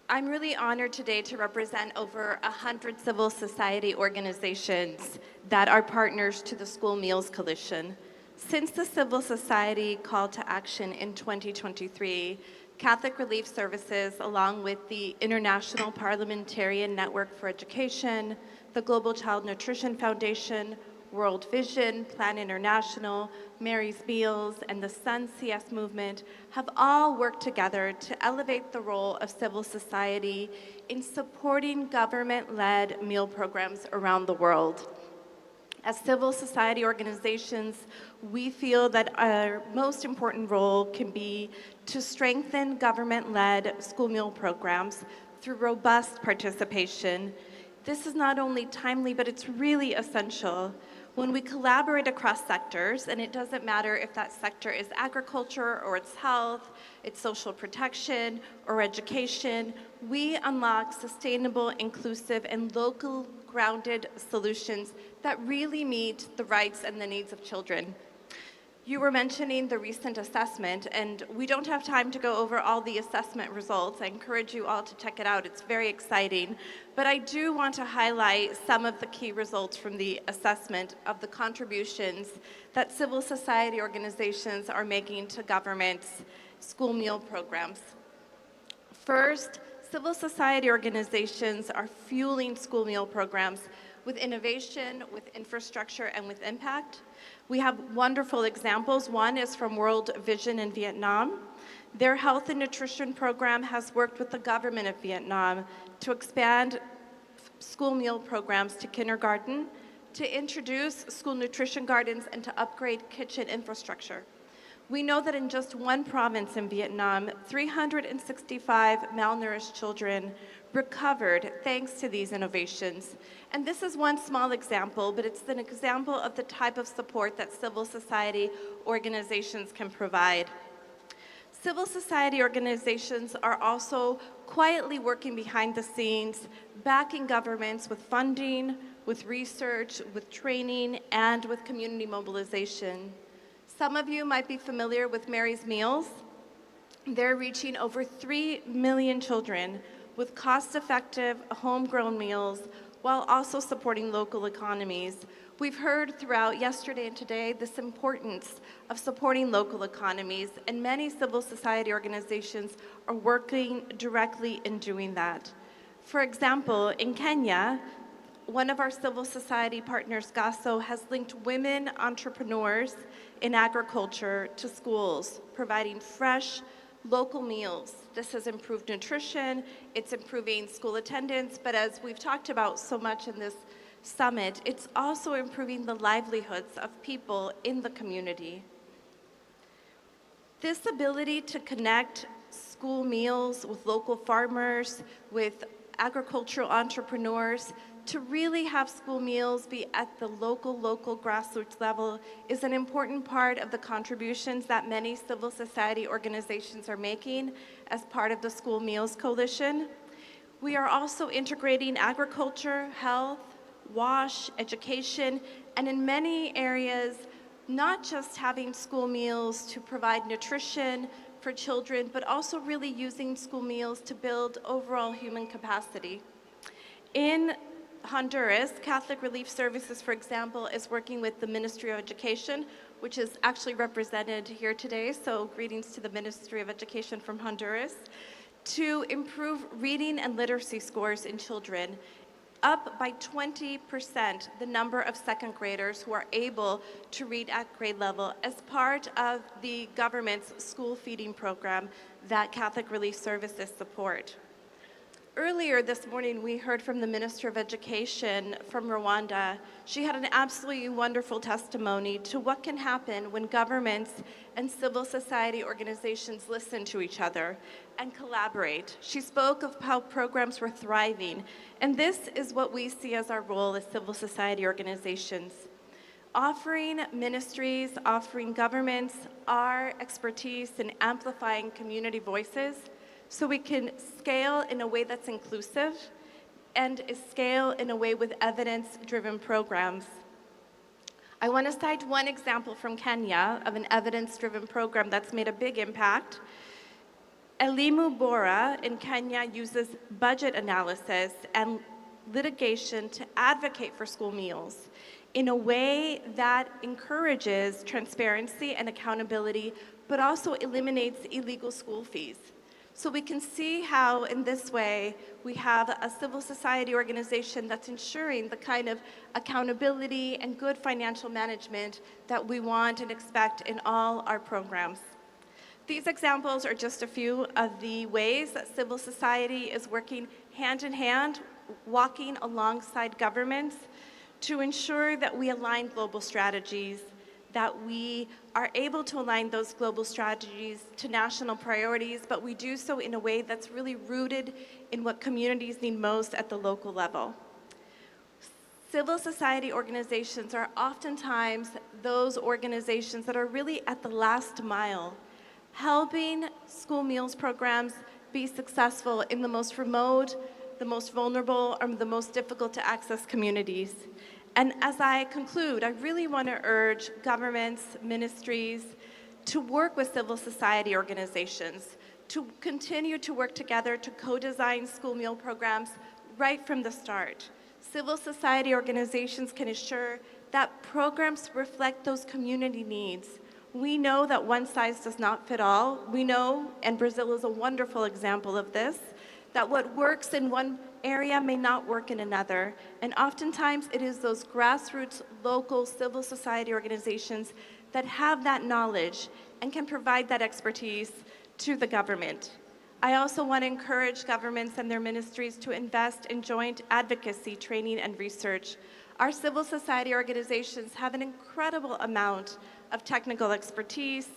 I'm really honored today to represent over 100 civil society organizations that are partners to the School Meals Coalition. Since the civil society call to action in 2023, Catholic Relief Services, along with the International Parliamentarian Network for Education, the Global Child Nutrition Foundation, World Vision, Plan International, Mary's Meals, and the Sun CS movement have all worked together to elevate the role of civil society in supporting government-led meal programs around the world. As civil society organizations, we feel that our most important role can be to strengthen government-led school meal programs through robust participation. This is not only timely, but it's really essential. When we collaborate across sectors, and it doesn't matter if that sector is agriculture or it's health, it's social protection or education, we unlock sustainable, inclusive, and local grounded solutions that really meet the rights and the needs of children. You were mentioning the recent assessment, and we don't have time to go over all the assessment results. I encourage you all to check it out. It's very exciting. But I do want to highlight some of the key results from the assessment of the contributions that civil society organizations are making to government's school meal programs. First, civil society organizations are fueling school meal programs with innovation, with infrastructure, and with impact. We have wonderful examples. One is from World Vision in Vietnam. Their health and nutrition program has worked with the government of Vietnam to expand school meal programs to kindergarten, to introduce school nutrition gardens, and to upgrade kitchen infrastructure. We know that in just one province in Vietnam, 365 malnourished children recovered thanks to these innovations. And this is one small example, but it's an example of the type of support that civil society organizations can provide. Civil society organizations are also quietly working behind the scenes, backing governments with funding, with research, with training, and with community mobilization. Some of you might be familiar with Mary's Meals. They're reaching over 3 million children with cost-effective, homegrown meals while also supporting local economies. We've heard throughout yesterday and today this importance of supporting local economies, and many civil society organizations are working directly in doing that. For example, in Kenya, one of our civil society partners, GASO, has linked women entrepreneurs in agriculture to schools, providing fresh, local meals. This has improved nutrition, it's improving school attendance, but as we've talked about so much in this summit, it's also improving the livelihoods of people in the community. This ability to connect school meals with local farmers, with agricultural entrepreneurs, to really have school meals be at the local grassroots level is an important part of the contributions that many civil society organizations are making as part of the School Meals Coalition. We are also integrating agriculture, health, WASH, education, and in many areas, not just having school meals to provide nutrition for children, but also really using school meals to build overall human capacity. In Honduras, Catholic Relief Services, for example, is working with the Ministry of Education, which is actually represented here today, so greetings to the Ministry of Education from Honduras, to improve reading and literacy scores in children, up by 20% the number of second graders who are able to read at grade level as part of the government's school feeding program that Catholic Relief Services support. Earlier this morning, we heard from the Minister of Education from Rwanda. She had an absolutely wonderful testimony to what can happen when governments and civil society organizations listen to each other and collaborate. She spoke of how programs were thriving, and this is what we see as our role as civil society organizations. Offering ministries, offering governments our expertise in amplifying community voices so we can scale in a way that's inclusive, and is scaled in a way with evidence-driven programs. I want to cite one example from Kenya of an evidence-driven program that's made a big impact. Elimu Bora in Kenya uses budget analysis and litigation to advocate for school meals in a way that encourages transparency and accountability, but also eliminates illegal school fees. So we can see how, in this way, we have a civil society organization that's ensuring the kind of accountability and good financial management that we want and expect in all our programs. These examples are just a few of the ways that civil society is working hand in hand, walking alongside governments to ensure that we align global strategies, that we are able to align those global strategies to national priorities, but we do so in a way that's really rooted in what communities need most at the local level. Civil society organizations are oftentimes those organizations that are really at the last mile, helping school meals programs be successful in the most remote, the most vulnerable, or the most difficult to access communities. And as I conclude, I really want to urge governments, ministries, to work with civil society organizations, to continue to work together to co-design school meal programs right from the start. Civil society organizations can ensure that programs reflect those community needs. We know that one size does not fit all. We know, and Brazil is a wonderful example of this, that what works in one area may not work in another. And oftentimes it is those grassroots, local civil society organizations that have that knowledge and can provide that expertise to the government. I also want to encourage governments and their ministries to invest in joint advocacy, training, and research. Our civil society organizations have an incredible amount of technical expertise,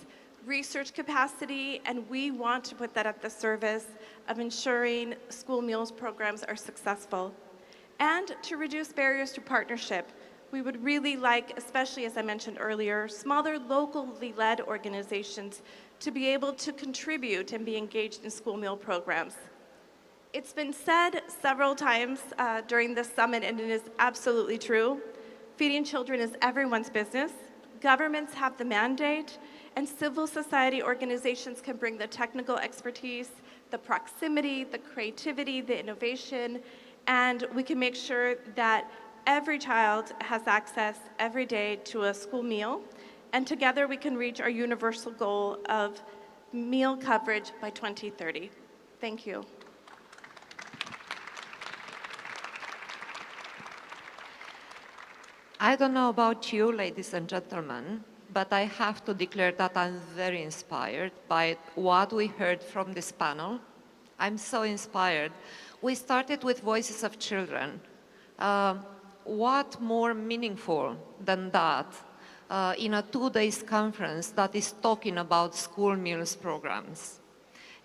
research capacity, and we want to put that at the service of ensuring school meals programs are successful. And to reduce barriers to partnership, we would really like, especially as I mentioned earlier, smaller locally led organizations to be able to contribute and be engaged in school meal programs. It's been said several times during this summit, and it is absolutely true. Feeding children is everyone's business. Governments have the mandate, and civil society organizations can bring the technical expertise, the proximity, the creativity, the innovation, and we can make sure that every child has access every day to a school meal, and together we can reach our universal goal of meal coverage by 2030. Thank you. I don't know about you, ladies and gentlemen, but I have to declare that I'm very inspired by what we heard from this panel. I'm so inspired. We started with Voices of Children. What more meaningful than that in a 2-day conference that is talking about school meals programs?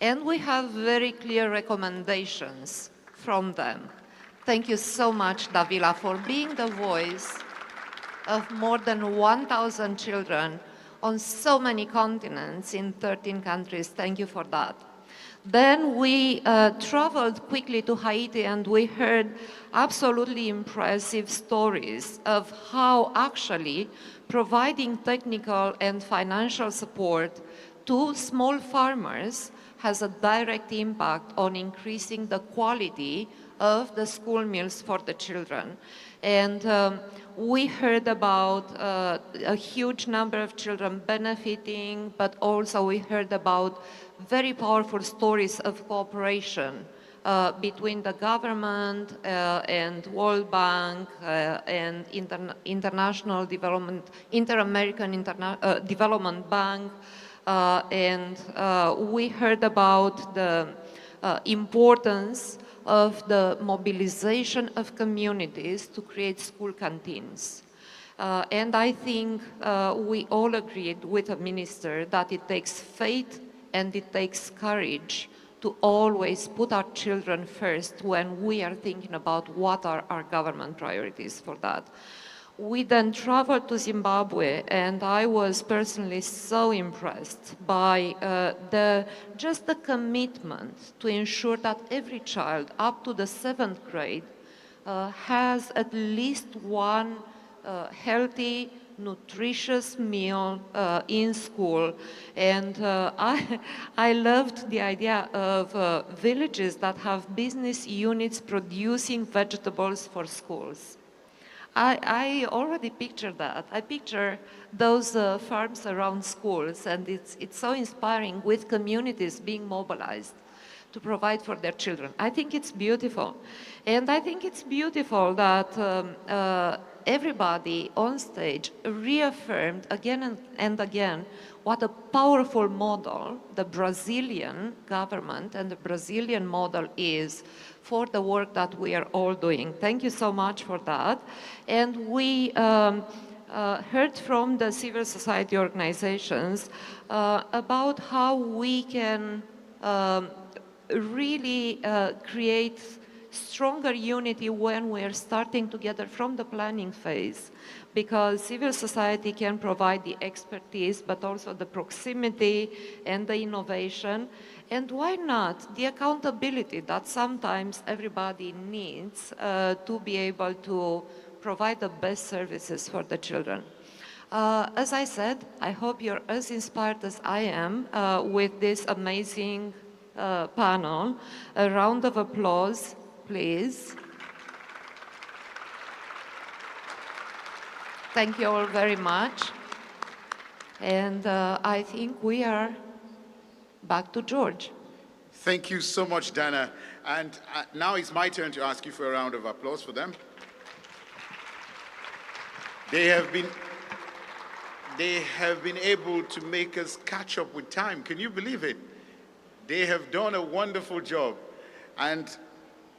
And we have very clear recommendations from them. Thank you so much, Davila, for being the voice of more than 1,000 children on so many continents in 13 countries. Thank you for that. Then we traveled quickly to Haiti, and we heard absolutely impressive stories of how actually providing technical and financial support to small farmers has a direct impact on increasing the quality of the school meals for the children. And we heard about a huge number of children benefiting, but also we heard about very powerful stories of cooperation between the government and World Bank and International Development, Inter-American Development Bank. And we heard about the importance of the mobilization of communities to create school canteens. And I think we all agreed with the minister that it takes faith and it takes courage to always put our children first when we are thinking about what are our government priorities for that. We then traveled to Zimbabwe, and I was personally so impressed by just the commitment to ensure that every child up to the 7th grade has at least one healthy, nutritious meal in school. And I loved the idea of villages that have business units producing vegetables for schools. I already picture that. I picture those farms around schools, and it's so inspiring with communities being mobilized to provide for their children. I think it's beautiful. And I think it's beautiful that everybody on stage reaffirmed again and again what a powerful model the Brazilian government and the Brazilian model is for the work that we are all doing. Thank you so much for that. And we heard from the civil society organizations about how we can really create stronger unity when we're starting together from the planning phase, because civil society can provide the expertise, but also the proximity and the innovation. And why not the accountability that sometimes everybody needs to be able to provide the best services for the children. As I said, I hope you're as inspired as I am with this amazing panel. A round of applause, please. Thank you all very much. And I think we are back to George. Thank you so much, Dana. And now it's my turn to ask you for a round of applause for them. They have been able to make us catch up with time. Can you believe it? They have done a wonderful job. And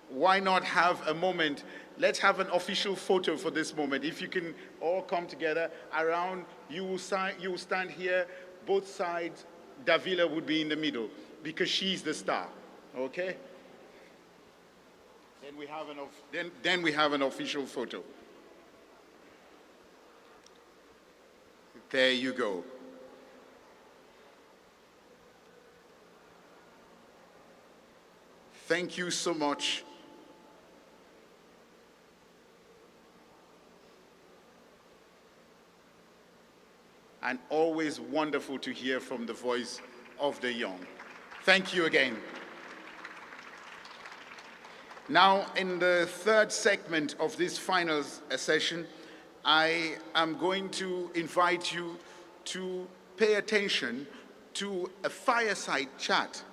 why not have a moment? Let's have an official photo for this moment. If you can all come together around, you will stand here, both sides. Davila would be in the middle because she's the star, okay? Then we have an official photo. There you go. Thank you so much. And always wonderful to hear from the voice of the young. Thank you again. Now, in the third segment of this final session, I am going to invite you to pay attention to a fireside chat,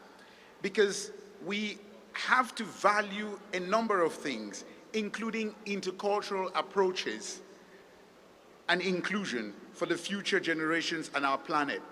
because we have to value a number of things, including intercultural approaches and inclusion for the future generations and our planet.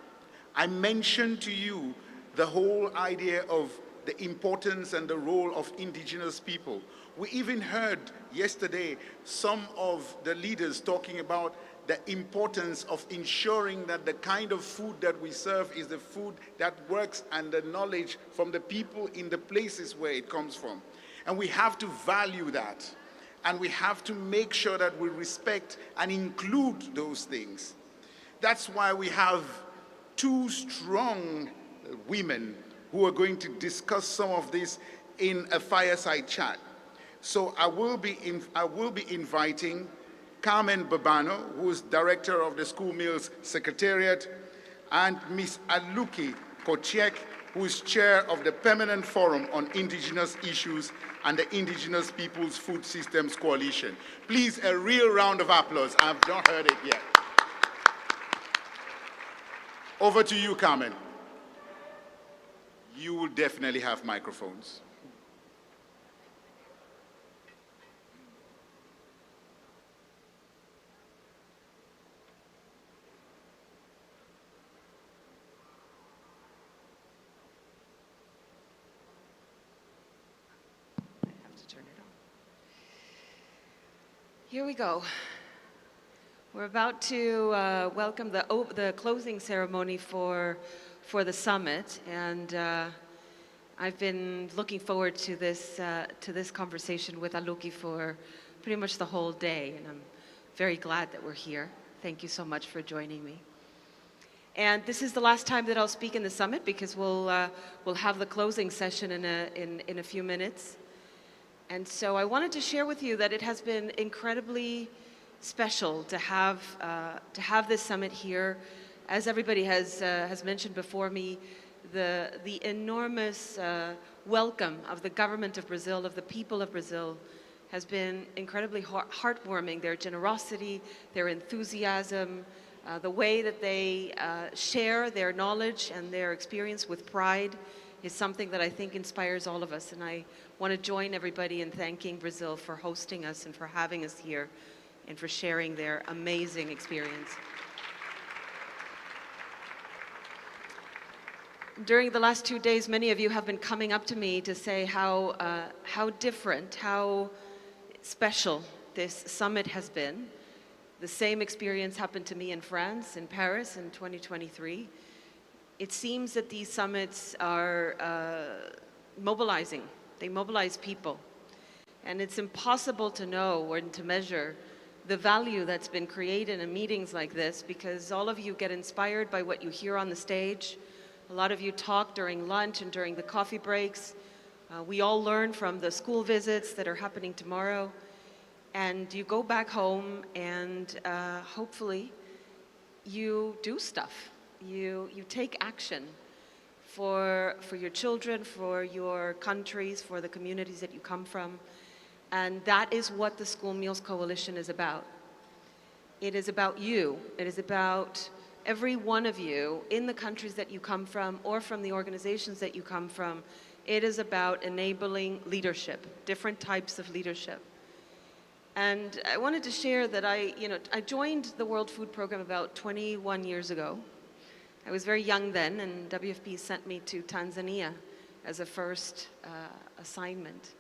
I mentioned to you the whole idea of the importance and the role of indigenous people. We even heard yesterday some of the leaders talking about the importance of ensuring that the kind of food that we serve is the food that works, and the knowledge from the people in the places where it comes from. And we have to value that. And we have to make sure that we respect and include those things. That's why we have two strong women who are going to discuss some of this in a fireside chat. So I will be inviting Carmen Babano, who is director of the School Meals Secretariat, and Ms. Aluki Kochiek, who is chair of the Permanent Forum on Indigenous Issues and the Indigenous Peoples Food Systems Coalition. Please, a real round of applause. I've not heard it yet. Over to you, Carmen. You will definitely have microphones. Here we go. We're about to welcome the closing ceremony for the summit, and I've been looking forward to this conversation with Aluki for pretty much the whole day, and I'm very glad that we're here. Thank you so much for joining me. And this is the last time that I'll speak in the summit, because we'll have the closing session in a few minutes. And so I wanted to share with you that it has been incredibly special to have this summit here. As everybody has mentioned before me, the enormous welcome of the government of Brazil, of the people of Brazil, has been incredibly heartwarming. Their generosity, their enthusiasm, the way that they share their knowledge and their experience with pride is something that I think inspires all of us. And I want to join everybody in thanking Brazil for hosting us and for having us here and for sharing their amazing experience. During the last 2 days, many of you have been coming up to me to say how different, how special this summit has been. The same experience happened to me in France, in Paris in 2023. It seems that these summits are mobilizing. They mobilize people. And it's impossible to know or to measure the value that's been created in meetings like this, because all of you get inspired by what you hear on the stage. A lot of you talk during lunch and during the coffee breaks. We all learn from the school visits that are happening tomorrow. And you go back home and hopefully you do stuff. You take action for your children, for your countries, for the communities that you come from. And that is what the School Meals Coalition is about. It is about you. It is about every one of you in the countries that you come from or from the organizations that you come from. It is about enabling leadership, different types of leadership. And I wanted to share that I joined the World Food Program about 21 years ago. I was very young then, and WFP sent me to Tanzania as a first assignment.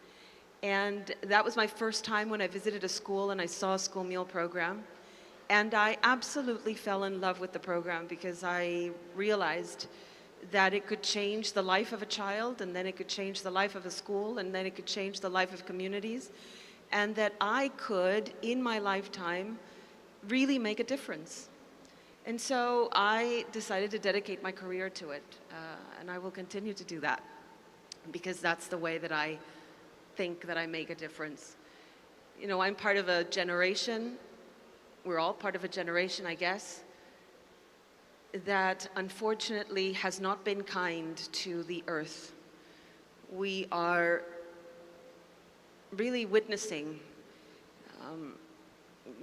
And that was my first time when I visited a school and I saw a school meal program. And I absolutely fell in love with the program because I realized that it could change the life of a child, and then it could change the life of a school, and then it could change the life of communities, and that I could, in my lifetime, really make a difference. And so I decided to dedicate my career to it, and I will continue to do that because that's the way that I think that I make a difference. You know, I'm part of a generation, we're all part of a generation, I guess, that unfortunately has not been kind to the earth. We are really witnessing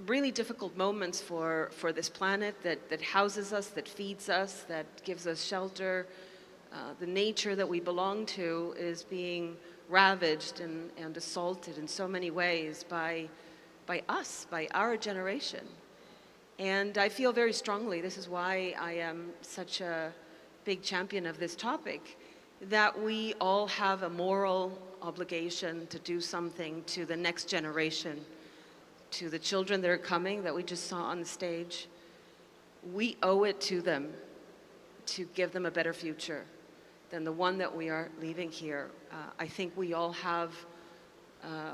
really difficult moments for this planet that houses us, that feeds us, that gives us shelter. The nature that we belong to is being ravaged and assaulted in so many ways by us, by our generation. And I feel very strongly, this is why I am such a big champion of this topic, that we all have a moral obligation to do something to the next generation, to the children that are coming that we just saw on the stage. We owe it to them to give them a better future than the one that we are leaving here. I think we all have,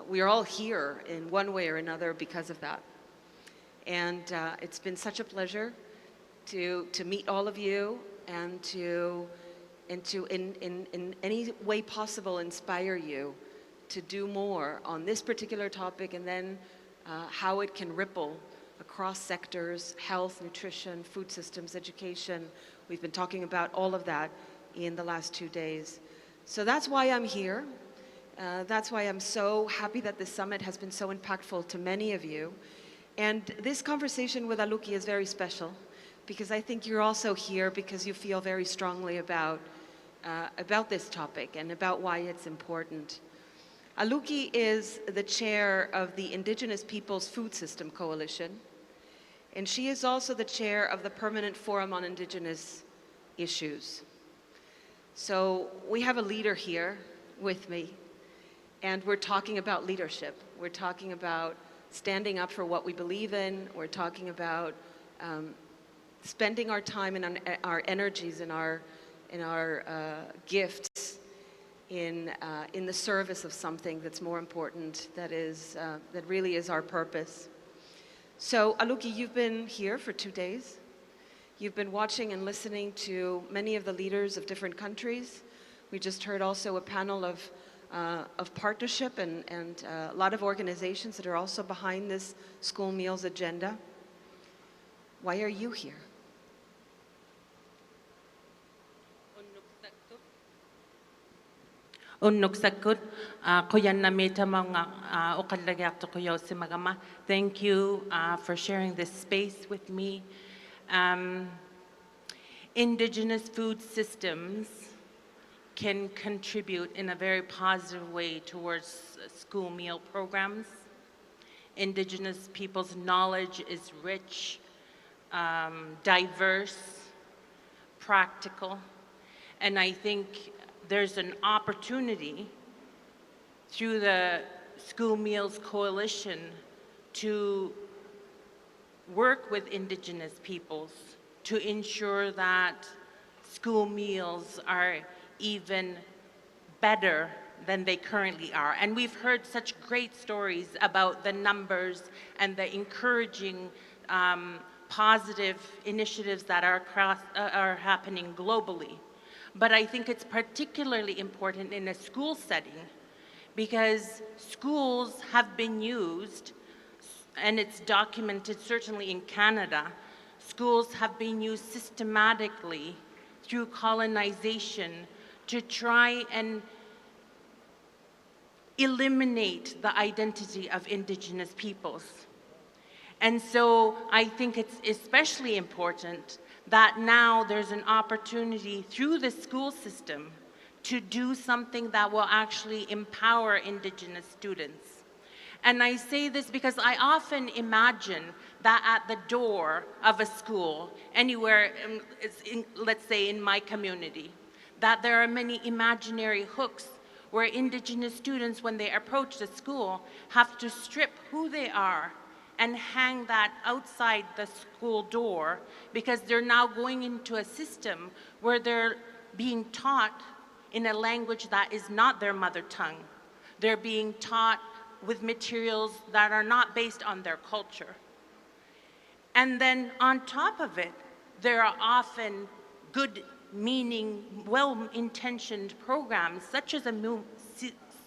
we are all here in one way or another because of that. And it's been such a pleasure to meet all of you and to in any way possible inspire you to do more on this particular topic, and then how it can ripple across sectors, health, nutrition, food systems, education. We've been talking about all of that in the last 2 days. So that's why I'm here. That's why I'm so happy that this summit has been so impactful to many of you. And this conversation with Aluki is very special because I think you're also here because you feel very strongly about this topic and about why it's important. Aluki is the chair of the Indigenous Peoples Food System Coalition, and she is also the chair of the Permanent Forum on Indigenous Issues. So we have a leader here with me, and we're talking about leadership. We're talking about standing up for what we believe in. We're talking about spending our time and our energies and our gifts in the service of something that's more important, that really is our purpose. So Aluki, you've been here for 2 days. You've been watching and listening to many of the leaders of different countries. We just heard also a panel of of partnership and a lot of organizations that are also behind this school meals agenda. Why are you here? Thank you for sharing this space with me. Indigenous food systems can contribute in a very positive way towards school meal programs. Indigenous people's knowledge is rich, diverse, practical, and I think there's an opportunity through the School Meals Coalition to work with Indigenous peoples to ensure that school meals are even better than they currently are. And we've heard such great stories about the numbers and the encouraging positive initiatives that are happening globally. But I think it's particularly important in a school setting because schools have been used, and it's documented certainly in Canada, schools have been used systematically through colonization to try and eliminate the identity of Indigenous peoples. And so I think it's especially important that now there's an opportunity through the school system to do something that will actually empower Indigenous students. And I say this because I often imagine that at the door of a school, anywhere, let's say in my community, that there are many imaginary hooks where Indigenous students, when they approach the school, have to strip who they are and hang that outside the school door because they're now going into a system where they're being taught in a language that is not their mother tongue. They're being taught with materials that are not based on their culture. And then on top of it, there are often good meaning, well-intentioned programs such as a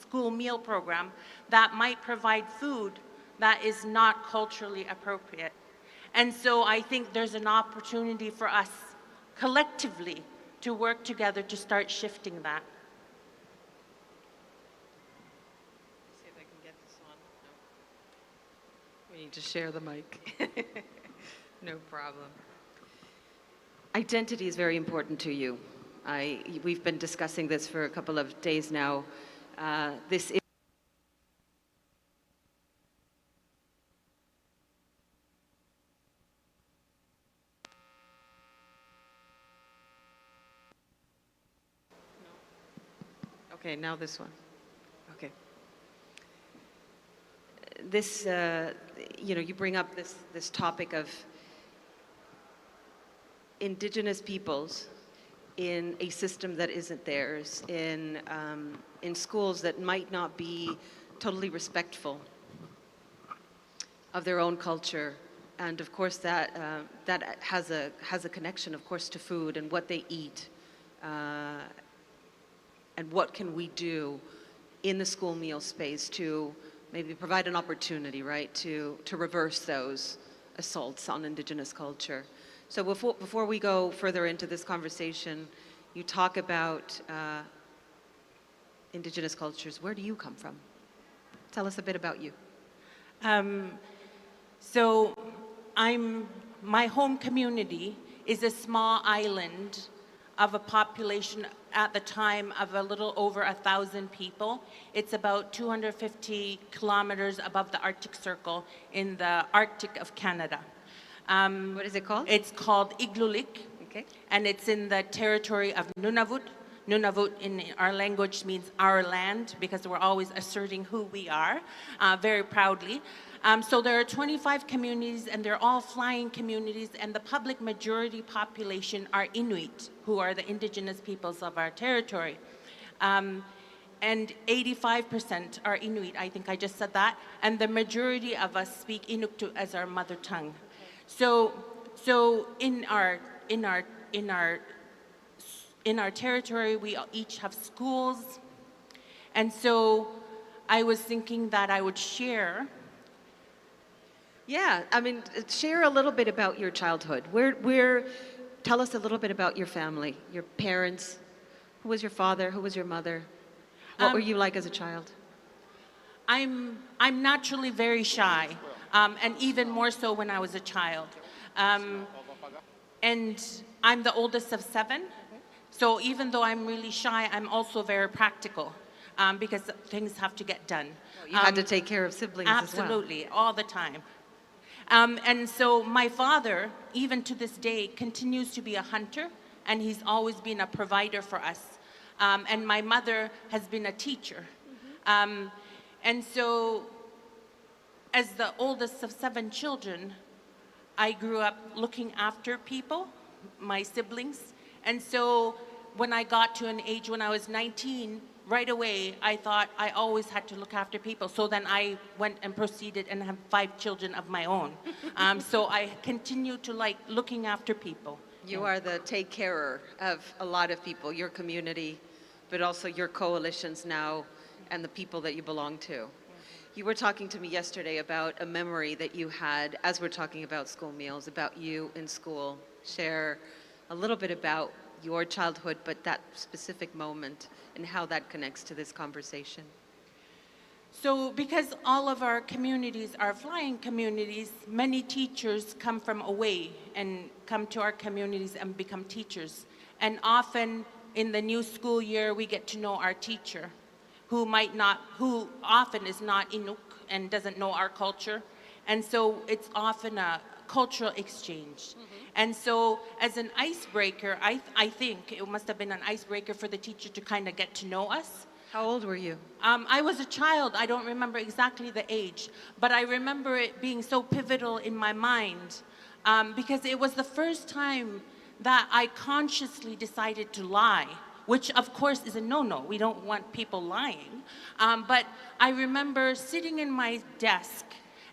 school meal program that might provide food that is not culturally appropriate. And so I think there's an opportunity for us collectively to work together to start shifting that. See if I can get this on. No. We need to share the mic. No problem. Identity is very important to you. We've been discussing this for a couple of days now. This is okay, now this one. Okay. This, you bring up this topic of Indigenous peoples in a system that isn't theirs, in schools that might not be totally respectful of their own culture, and of course that has a connection, of course, to food and what they eat, and what can we do in the school meal space to maybe provide an opportunity, right, to reverse those assaults on Indigenous culture. So before we go further into this conversation, you talk about Indigenous cultures. Where do you come from? Tell us a bit about you. So my home community is a small island of a population at the time of a little over 1,000 people. It's about 250 kilometers above the Arctic Circle in the Arctic of Canada. What is it called? It's called Igloolik, okay. And it's in the territory of Nunavut. Nunavut in our language means our land because we're always asserting who we are very proudly. So there are 25 communities and they're all flying communities, and the public majority population are Inuit, who are the Indigenous peoples of our territory. And 85% are Inuit, I think I just said that, and the majority of us speak Inuktitut as our mother tongue. So in our territory, we each have schools, And so I was thinking that I would share. Yeah, I mean, share a little bit about your childhood. Tell us a little bit about your family, your parents. Who was your father? Who was your mother? What were you like as a child? I'm naturally very shy, and even more so when I was a child. And I'm the oldest of 7, so even though I'm really shy, I'm also very practical because things have to get done. You had to take care of siblings absolutely, as well. all the time. And so my father, even to this day, continues to be a hunter, and he's always been a provider for us. And my mother has been a teacher. And so, as the oldest of 7 children, I grew up looking after people, my siblings. And so, when I got to an age when I was 19, right away, I thought I always had to look after people. So then I went and proceeded and have 5 children of my own. So I continue to like looking after people. You are the take-carer of a lot of people, your community, but also your coalitions now and the people that you belong to. You were talking to me yesterday about a memory that you had as we're talking about school meals, about you in school. Share a little bit about your childhood, but that specific moment and how that connects to this conversation. So because all of our communities are flying communities, many teachers come from away and come to our communities and become teachers. And often in the new school year, we get to know our teacher, who often is not Inuk and doesn't know our culture. And so it's often a cultural exchange. And so as an icebreaker, I think it must have been an icebreaker for the teacher to kind of get to know us. How old were you? I was a child. I don't remember exactly the age, but I remember it being so pivotal in my mind because it was the first time that I consciously decided to lie, which of course is a no-no. We don't want people lying. But I remember sitting in my desk,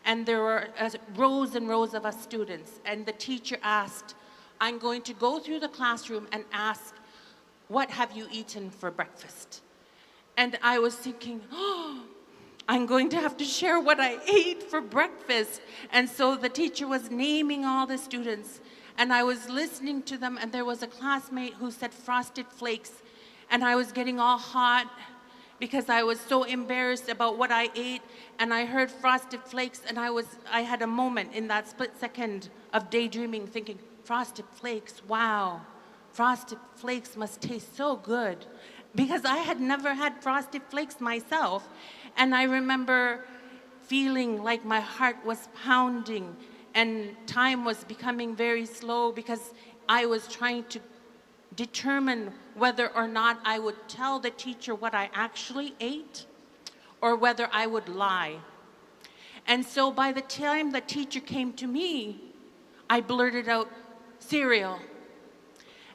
and there were rows and rows of us students, and the teacher asked, I'm going to go through the classroom and ask, what have you eaten for breakfast? And I was thinking, oh, I'm going to have to share what I ate for breakfast. And so the teacher was naming all the students, and I was listening to them, and there was a classmate who said Frosted Flakes, and I was getting all hot because I was so embarrassed about what I ate, and I heard Frosted Flakes, and I had a moment in that split second of daydreaming, thinking, Frosted Flakes, wow, Frosted Flakes must taste so good, because I had never had Frosted Flakes myself, and I remember feeling like my heart was pounding, and time was becoming very slow because I was trying to determine whether or not I would tell the teacher what I actually ate or whether I would lie. And so by the time the teacher came to me, I blurted out, cereal.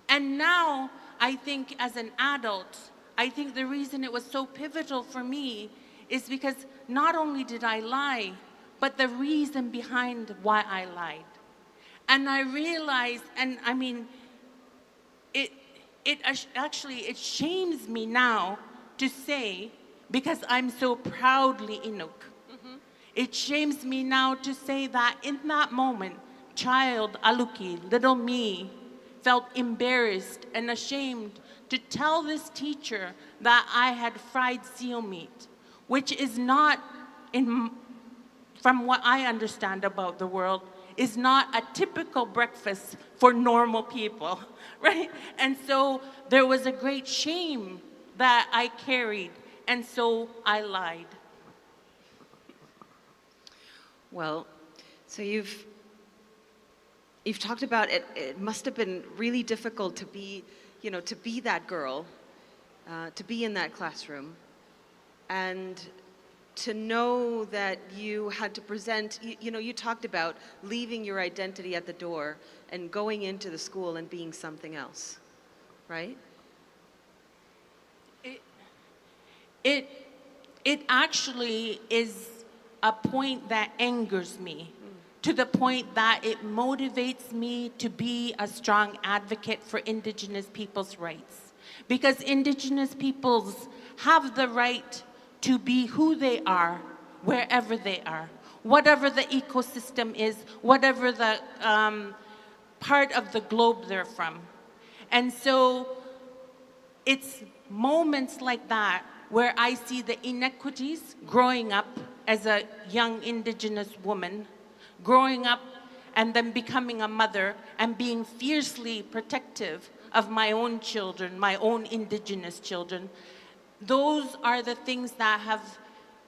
And now I think as an adult, I think the reason it was so pivotal for me is because not only did I lie, but the reason behind why I lied. And I realized, and I mean, it shames me now to say, because I'm so proudly Inuk. It shames me now to say that in that moment, child Aluki, little me, felt embarrassed and ashamed to tell this teacher that I had fried seal meat, which is not, from what I understand about the world, is not a typical breakfast for normal people, right? And so there was a great shame that I carried, and so I lied. Well, so you've talked about it. It must have been really difficult to be, to be that girl, to be in that classroom, and to know that you had to present, you talked about leaving your identity at the door and going into the school and being something else, right? It actually is a point that angers me, to the point that it motivates me to be a strong advocate for Indigenous people's rights. because Indigenous peoples have the right to be who they are, wherever they are, whatever the ecosystem is, whatever the part of the globe they're from. And so it's moments like that where I see the inequities growing up as a young Indigenous woman, growing up and then becoming a mother and being fiercely protective of my own children, my own Indigenous children. Those are the things that have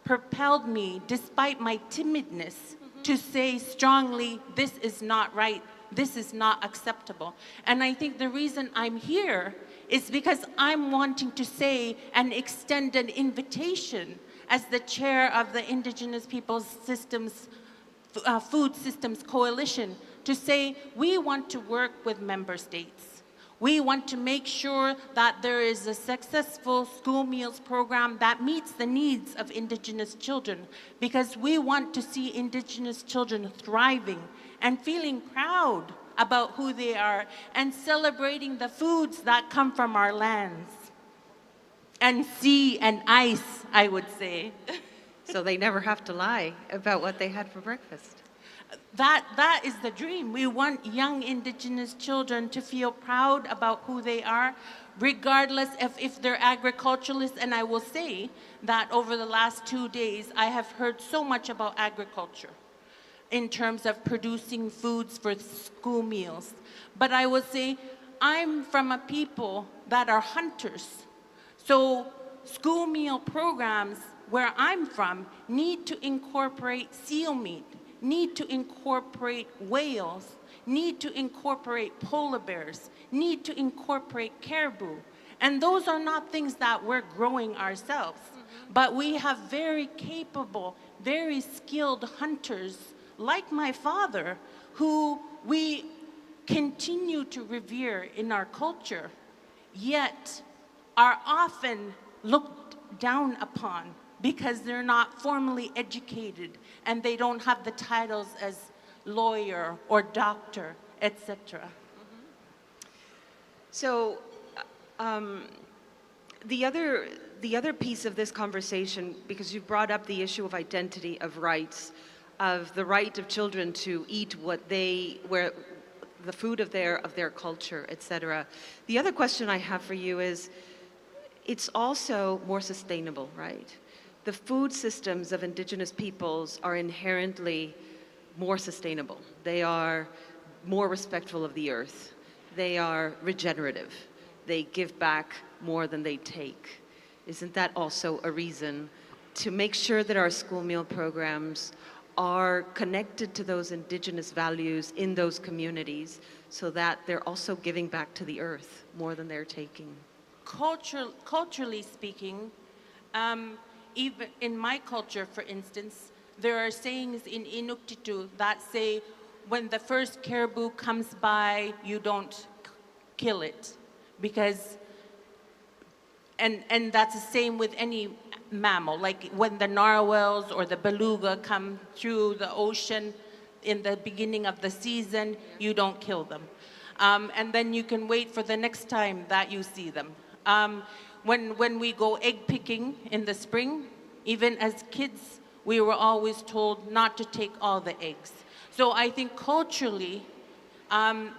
propelled me, despite my timidness, to say strongly, this is not right, this is not acceptable. And I think the reason I'm here is because I'm wanting to say and extend an invitation as the chair of the Indigenous Peoples Systems, Food Systems Coalition, to say we want to work with member states. We want to make sure that there is a successful school meals program that meets the needs of Indigenous children, because we want to see Indigenous children thriving and feeling proud about who they are and celebrating the foods that come from our lands. And sea and ice, I would say. So they never have to lie about what they had for breakfast. That is the dream. We want young Indigenous children to feel proud about who they are, regardless of if they're agriculturalists. And I will say that over the last 2 days, I have heard so much about agriculture in terms of producing foods for school meals. But I will say, I'm from a people that are hunters. So school meal programs where I'm from need to incorporate seal meat, need to incorporate whales, need to incorporate polar bears, need to incorporate caribou. And those are not things that we're growing ourselves. But we have very capable, very skilled hunters like my father, who we continue to revere in our culture, yet are often looked down upon because they're not formally educated and they don't have the titles as lawyer or doctor, etc. So the other piece of this conversation, because you brought up the issue of identity, of rights, of the right of children to eat the food of their culture, etc. The other question I have for you is, it's also more sustainable, right? The food systems of Indigenous peoples are inherently more sustainable. They are more respectful of the earth. They are regenerative. They give back more than they take. Isn't that also a reason to make sure that our school meal programs are connected to those Indigenous values in those communities, so that they're also giving back to the earth more than they're taking? Culturally speaking, even in my culture, for instance, there are sayings in Inuktitut that say, when the first caribou comes by, you don't kill it, because, and that's the same with any mammal, like when the narwhals or the beluga come through the ocean in the beginning of the season, you don't kill them. And then you can wait for the next time that you see them. When we go egg picking in the spring, even as kids, we were always told not to take all the eggs. So I think culturally,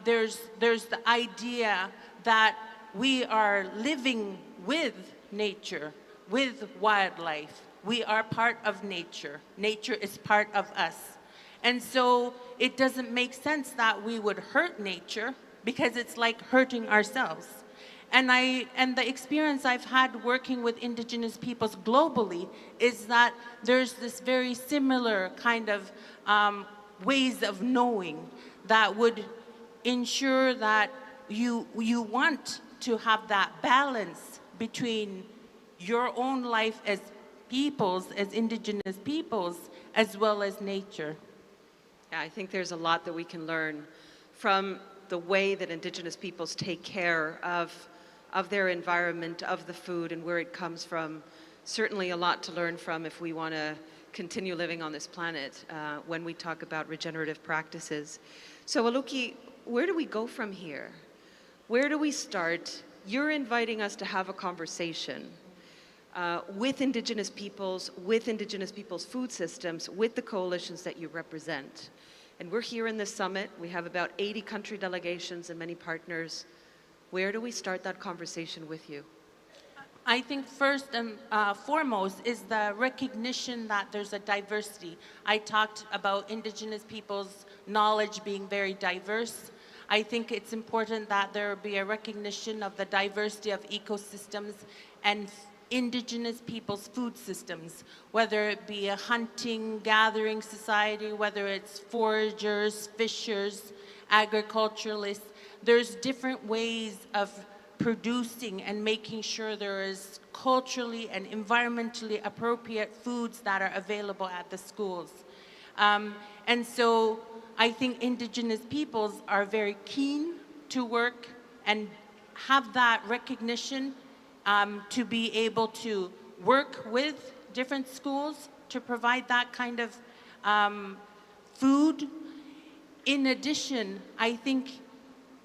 there's the idea that we are living with nature, with wildlife. We are part of nature. Nature is part of us. And so it doesn't make sense that we would hurt nature, because it's like hurting ourselves. And the experience I've had working with Indigenous peoples globally is that there's this very similar kind of ways of knowing that would ensure that you want to have that balance between your own life as peoples, as Indigenous peoples, as well as nature. Yeah, I think there's a lot that we can learn from the way that Indigenous peoples take care of their environment, of the food, and where it comes from. Certainly a lot to learn from if we want to continue living on this planet when we talk about regenerative practices. So Aluki, where do we go from here? Where do we start you're inviting us to have a conversation with Indigenous peoples food systems, with the coalitions that you represent. And we're here in this summit. We have about 80 country delegations and many partners. Where do we start that conversation with you? I think first and foremost is the recognition that there's a diversity. I talked about Indigenous peoples' knowledge being very diverse. I think it's important that there be a recognition of the diversity of ecosystems and Indigenous people's food systems, whether it be a hunting, gathering society, whether it's foragers, fishers, agriculturalists. There's different ways of producing and making sure there is culturally and environmentally appropriate foods that are available at the schools. And so I think Indigenous peoples are very keen to work and have that recognition to be able to work with different schools to provide that kind of food. In addition, I think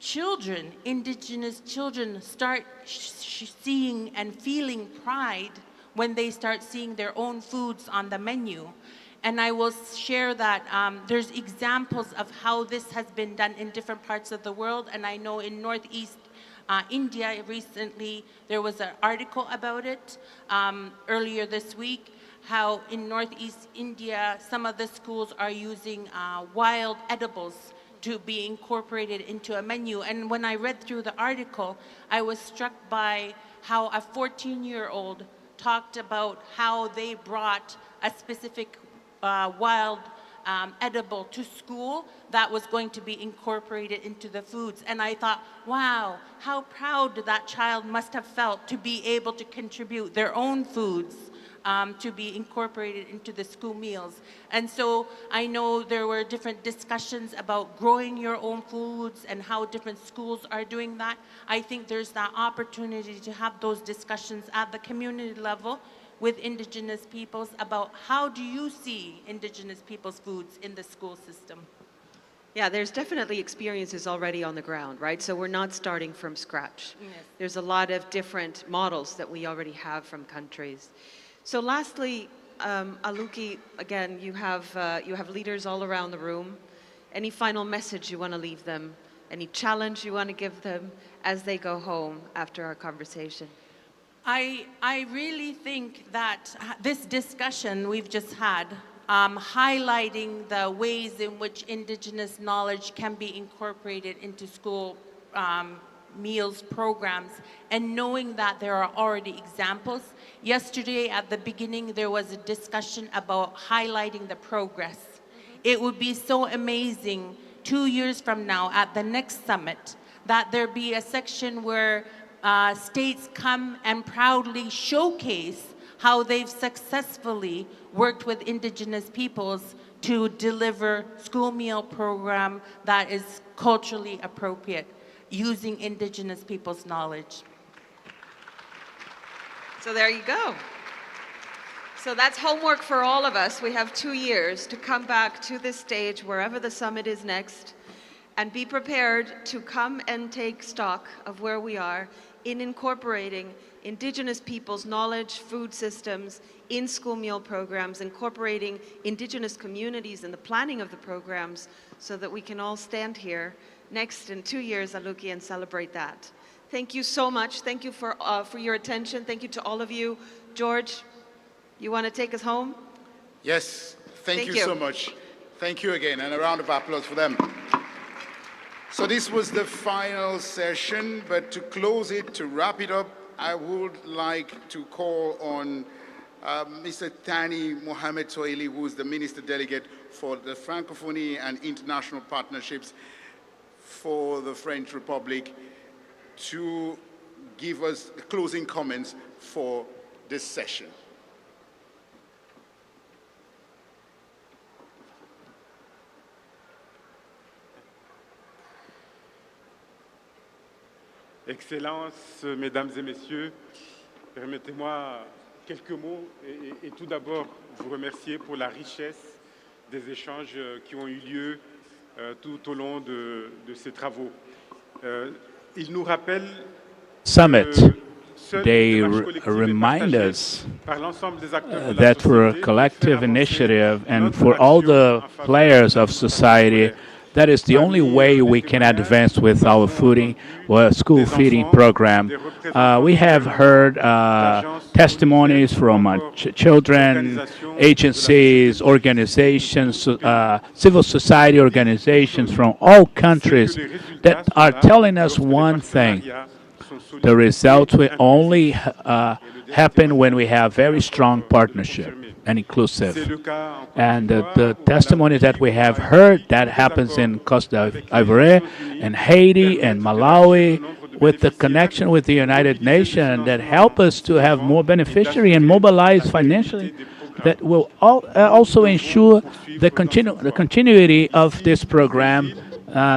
children, Indigenous children, start seeing and feeling pride when they start seeing their own foods on the menu. And I will share that there's examples of how this has been done in different parts of the world. And I know in Northeast India recently, there was an article about it earlier this week, how in Northeast India, some of the schools are using wild edibles to be incorporated into a menu. And when I read through the article, I was struck by how a 14-year-old talked about how they brought a specific wild edible to school that was going to be incorporated into the foods. And I thought, wow, how proud that child must have felt to be able to contribute their own foods to be incorporated into the school meals. And so I know there were different discussions about growing your own foods and how different schools are doing that. I think there's that opportunity to have those discussions at the community level with Indigenous peoples about how do you see Indigenous peoples' foods in the school system. Yeah, there's definitely experiences already on the ground, right? So we're not starting from scratch. Yes. There's a lot of different models that we already have from countries. So lastly, Aluki, again, you have leaders all around the room. Any final message you want to leave them? Any challenge you want to give them as they go home after our conversation? I really think that this discussion we've just had, highlighting the ways in which Indigenous knowledge can be incorporated into school meals programs, and knowing that there are already examples. Yesterday at the beginning there was a discussion about highlighting the progress. It would be so amazing 2 years from now at the next summit that there be a section where states come and proudly showcase how they've successfully worked with Indigenous peoples to deliver school meal program that is culturally appropriate, using Indigenous people's knowledge. So there you go. So that's homework for all of us. We have 2 years to come back to this stage, wherever the summit is next, and be prepared to come and take stock of where we are in incorporating Indigenous people's knowledge, food systems in school meal programs, incorporating Indigenous communities in the planning of the programs so that we can all stand here next in 2 years, Aluki, and celebrate that. Thank you so much. Thank you for your attention. Thank you to all of you. George, you want to take us home? Yes, thank you so much. Thank you again, and a round of applause for them. So this was the final session, but to close it, to wrap it up, I would like to call on Mr. Tani Mohamed Sohaili, who is the Minister Delegate for the Francophonie and International Partnerships for the French Republic, to give us closing comments for this session. Excellences, Mesdames et Messieurs, permettez-moi quelques mots et tout d'abord vous remercier pour la richesse des échanges qui ont eu lieu tout au long de ces travaux. Il nous rappelle summit, they remind us that for a collective initiative and for all the players of society, that is the only way we can advance with our school feeding program. We have heard testimonies from children, agencies, organizations, civil society organizations from all countries that are telling us one thing. The results will only happen when we have very strong partnership and inclusive. And the testimony that we have heard, that happens in Costa d'Ivoire, and Haiti, and Malawi, with the connection with the United Nations that help us to have more beneficiary and mobilize financially, that will also ensure the continuity of this program.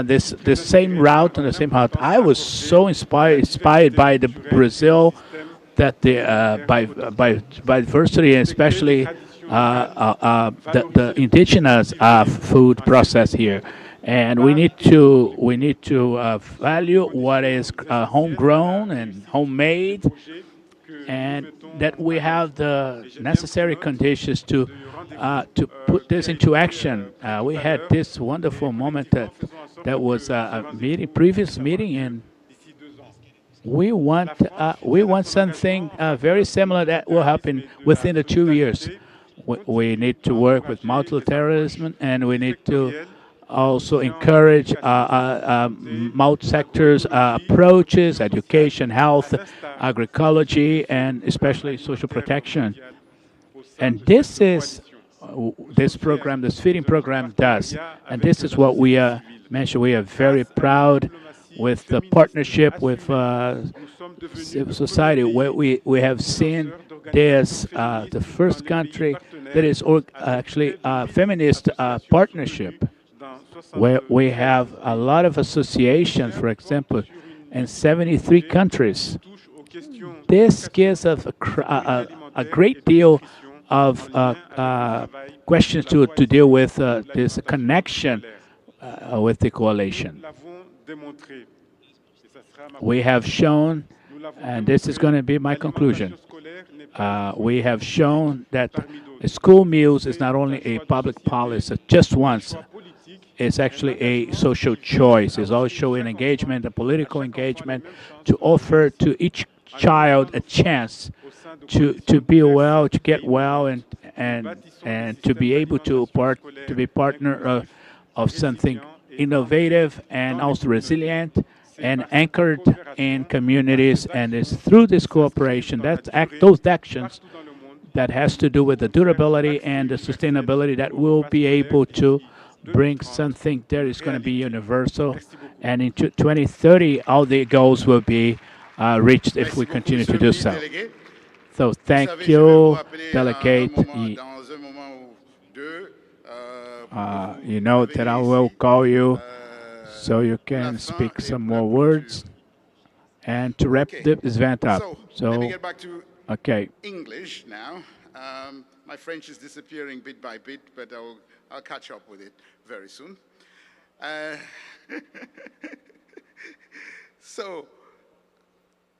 This same route and the same route. I was so inspired by the Brazil, that the by diversity, and especially the indigenous food process here, and we need to value what is homegrown and homemade, and that we have the necessary conditions to put this into action. We had this wonderful moment that was a previous meeting, and we want something very similar that will happen within the 2 years. We need to work with multilateralism, and we need to also encourage multi-sectors approaches, education, health, agroecology, and especially social protection. And this is this program, this feeding program does. And this is what we mentioned. We are very proud with the partnership with civil society, where we have seen this, the first country that is actually a feminist partnership, where we have a lot of associations, for example, in 73 countries. This gives us a great deal of questions to deal with this connection with the coalition. We have shown, and this is going to be my conclusion, we have shown that school meals is not only a public policy just once, it's actually a social choice. It's also an engagement, a political engagement, to offer to each child a chance to be well, to get well, and to be able to be partner of something innovative and also resilient and anchored in communities. And it's through this cooperation, those actions that has to do with the durability and the sustainability, that will be able to bring something that is going to be universal. And in 2030, all the goals will be reached if we continue to do so. So thank you, Delegate. You know that I will call you so you can speak some more words and to wrap this event up. So let me get back to English now. My French is disappearing bit by bit, but I'll catch up with it very soon. So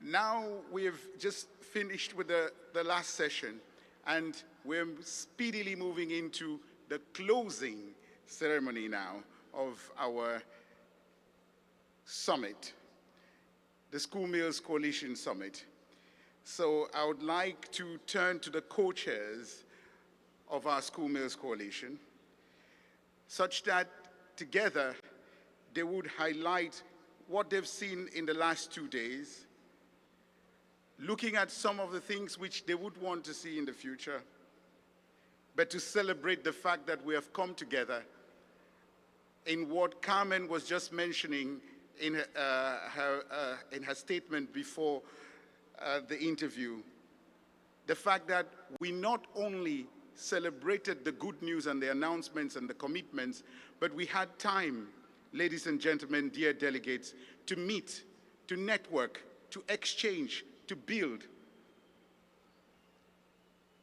now we've just finished with the last session, and we're speedily moving into the closing ceremony now of our summit, the School Meals Coalition Summit. So I would like to turn to the co-chairs of our School Meals Coalition, such that together they would highlight what they've seen in the last 2 days, looking at some of the things which they would want to see in the future, but to celebrate the fact that we have come together in what Carmen was just mentioning in her statement before the interview. The fact that we not only celebrated the good news and the announcements and the commitments, but we had time, ladies and gentlemen, dear delegates, to meet, to network, to exchange, to build,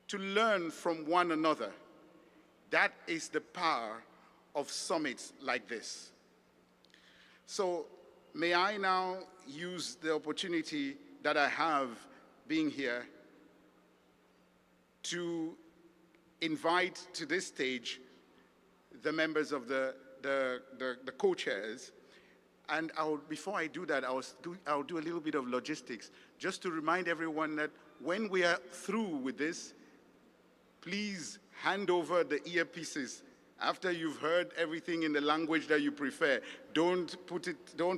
to learn from one another. That is the power of summits like this. So may I now use the opportunity that I have being here to invite to this stage the members of the co-chairs. And before I do that, I'll do a little bit of logistics, just to remind everyone that when we are through with this, please hand over the earpieces after you've heard everything in the language that you prefer. Don't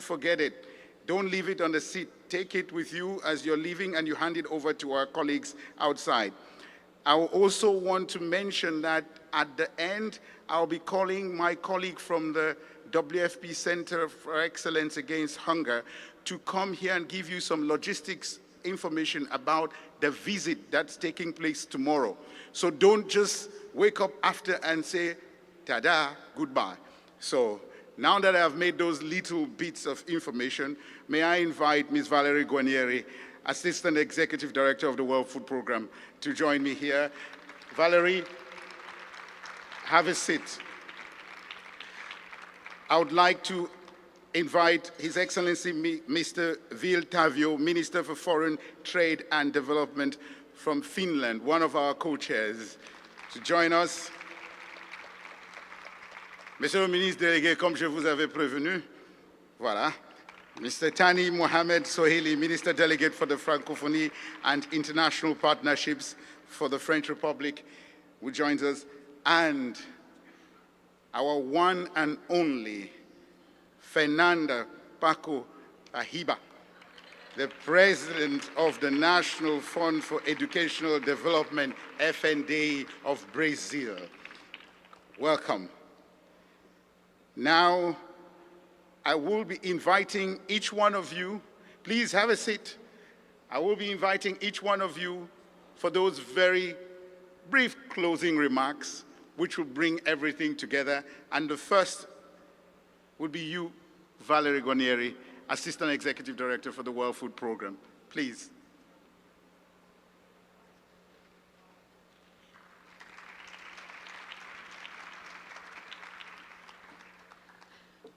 forget it. Don't leave it on the seat. Take it with you as you're leaving, and you hand it over to our colleagues outside. I also want to mention that at the end, I'll be calling my colleague from the WFP Center for Excellence Against Hunger to come here and give you some logistics information about the visit that's taking place tomorrow. So don't just wake up after and say, ta-da, goodbye. So now that I've made those little bits of information, may I invite Ms. Valerie Guarnieri, Assistant Executive Director of the World Food Programme, to join me here. Valerie, have a seat. I would like to invite His Excellency Mr. Ville Tavio, Minister for Foreign Trade and Development from Finland, one of our co-chairs, to join us. Monsieur le ministre délégué, comme je vous avais prévenu, voilà. Mr. Tani Mohamed Sohili, Minister Delegate for the Francophonie and International Partnerships for the French Republic, who joins us, and our one and only Fernanda Paco Ahiba, the President of the National Fund for Educational Development, FNDE of Brazil. Welcome. Now, I will be inviting each one of you, please have a seat. I will be inviting each one of you for those very brief closing remarks, which will bring everything together. And the first will be you, Valerie Guarnieri, Assistant Executive Director for the World Food Programme. Please.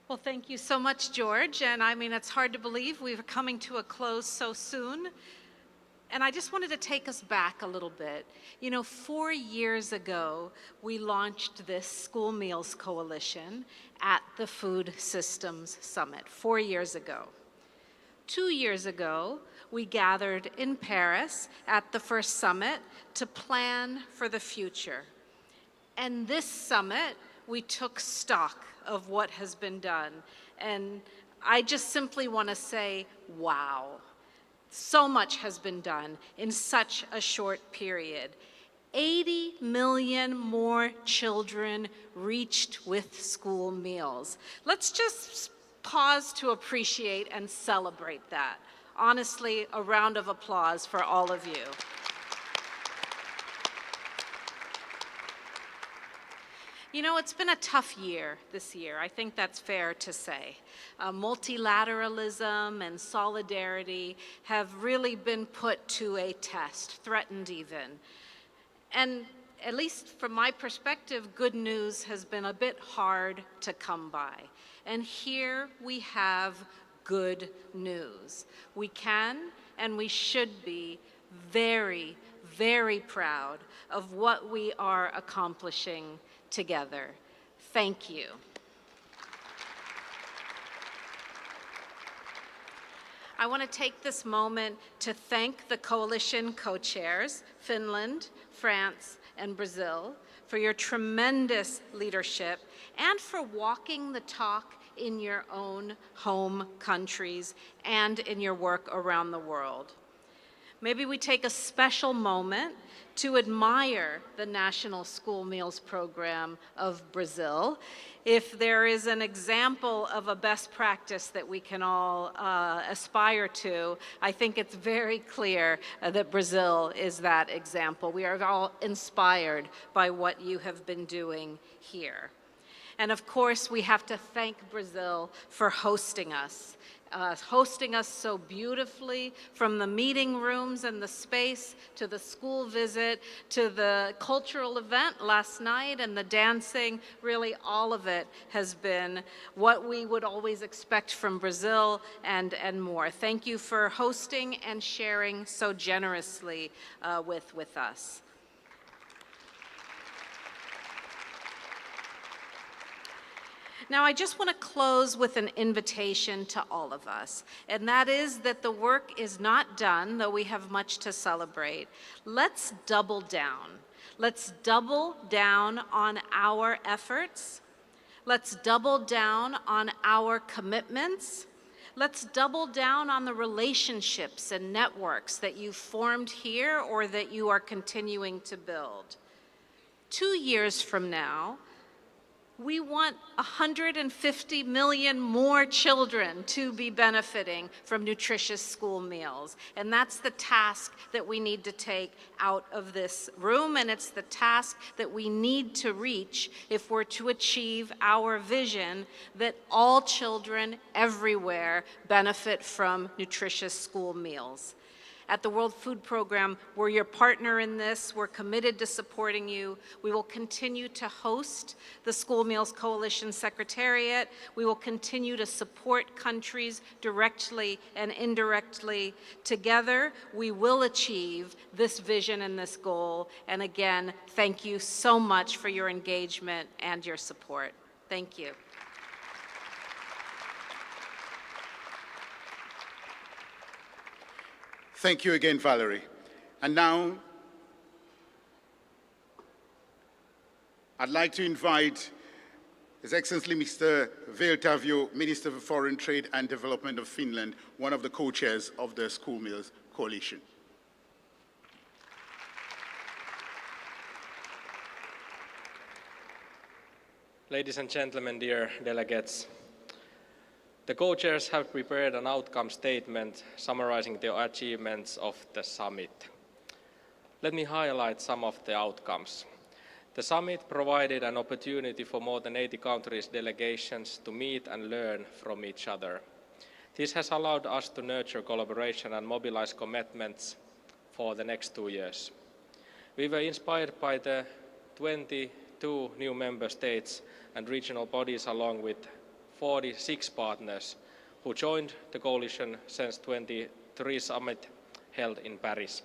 Well, thank you so much, George. And I mean, it's hard to believe we're coming to a close so soon. And I just wanted to take us back a little bit. You know, 4 years ago, we launched this School Meals Coalition at the Food Systems Summit, 4 years ago. 2 years ago, we gathered in Paris at the first summit to plan for the future. And this summit, we took stock of what has been done. And I just simply want to say, wow. So much has been done in such a short period. 80 million more children reached with school meals. Let's just pause to appreciate and celebrate that. Honestly, a round of applause for all of you. You know, it's been a tough year this year. I think that's fair to say. Multilateralism and solidarity have really been put to a test, threatened even. And at least from my perspective, good news has been a bit hard to come by. And here we have good news. We can and we should be very, very proud of what we are accomplishing together. Thank you. I want to take this moment to thank the coalition co-chairs, Finland, France, and Brazil, for your tremendous leadership and for walking the talk in your own home countries and in your work around the world. Maybe we take a special moment to admire the National School Meals Program of Brazil. If there is an example of a best practice that we can all aspire to, I think it's very clear that Brazil is that example. We are all inspired by what you have been doing here. And of course, we have to thank Brazil for hosting us hosting us so beautifully, from the meeting rooms and the space to the school visit to the cultural event last night and the dancing. Really, all of it has been what we would always expect from Brazil and more. Thank you for hosting and sharing so generously with us. Now, I just want to close with an invitation to all of us, and that is that the work is not done, though we have much to celebrate. Let's double down. Let's double down on our efforts. Let's double down on our commitments. Let's double down on the relationships and networks that you formed here or that you are continuing to build. 2 years from now, we want 150 million more children to be benefiting from nutritious school meals. And that's the task that we need to take out of this room, and it's the task that we need to reach if we're to achieve our vision that all children everywhere benefit from nutritious school meals. At the World Food Program, we're your partner in this. We're committed to supporting you. We will continue to host the School Meals Coalition Secretariat. We will continue to support countries directly and indirectly. Together, we will achieve this vision and this goal. And again, thank you so much for your engagement and your support. Thank you. Thank you again, Valerie. And now, I'd like to invite His Excellency Mr. Valtavio, Minister for Foreign Trade and Development of Finland, one of the co-chairs of the School Meals Coalition. Ladies and gentlemen, dear delegates, the co-chairs have prepared an outcome statement summarizing the achievements of the summit. Let me highlight some of the outcomes. The summit provided an opportunity for more than 80 countries' delegations to meet and learn from each other. This has allowed us to nurture collaboration and mobilize commitments for the next 2 years. We were inspired by the 22 new member states and regional bodies, along with 46 partners who joined the coalition since 23 summit held in Paris.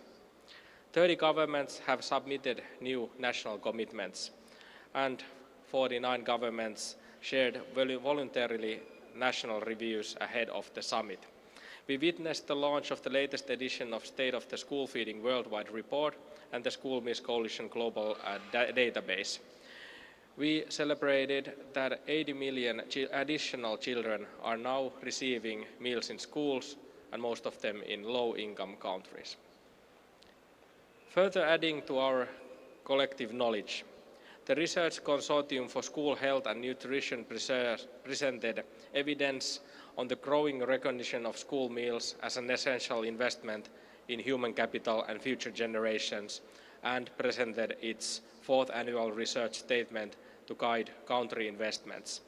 30 governments have submitted new national commitments, and 49 governments shared voluntarily national reviews ahead of the summit. We witnessed the launch of the latest edition of State of the School Feeding Worldwide report and the School Meals Coalition Global Database. We celebrated that 80 million additional children are now receiving meals in schools, and most of them in low-income countries. Further adding to our collective knowledge, the Research Consortium for School Health and Nutrition presented evidence on the growing recognition of school meals as an essential investment in human capital and future generations, and presented its 4th annual research statement to guide country investments.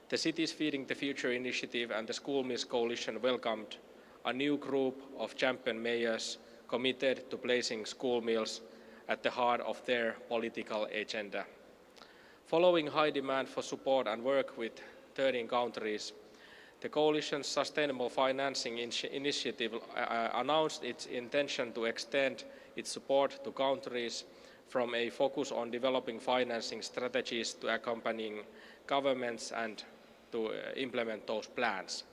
The Cities Feeding the Future initiative and the School Meals Coalition welcomed a new group of champion mayors committed to placing school meals at the heart of their political agenda. Following high demand for support and work with 13 countries, the Coalition's Sustainable Financing Initiative announced its intention to extend its support to countries from a focus on developing financing strategies to accompanying governments and to implement those plans.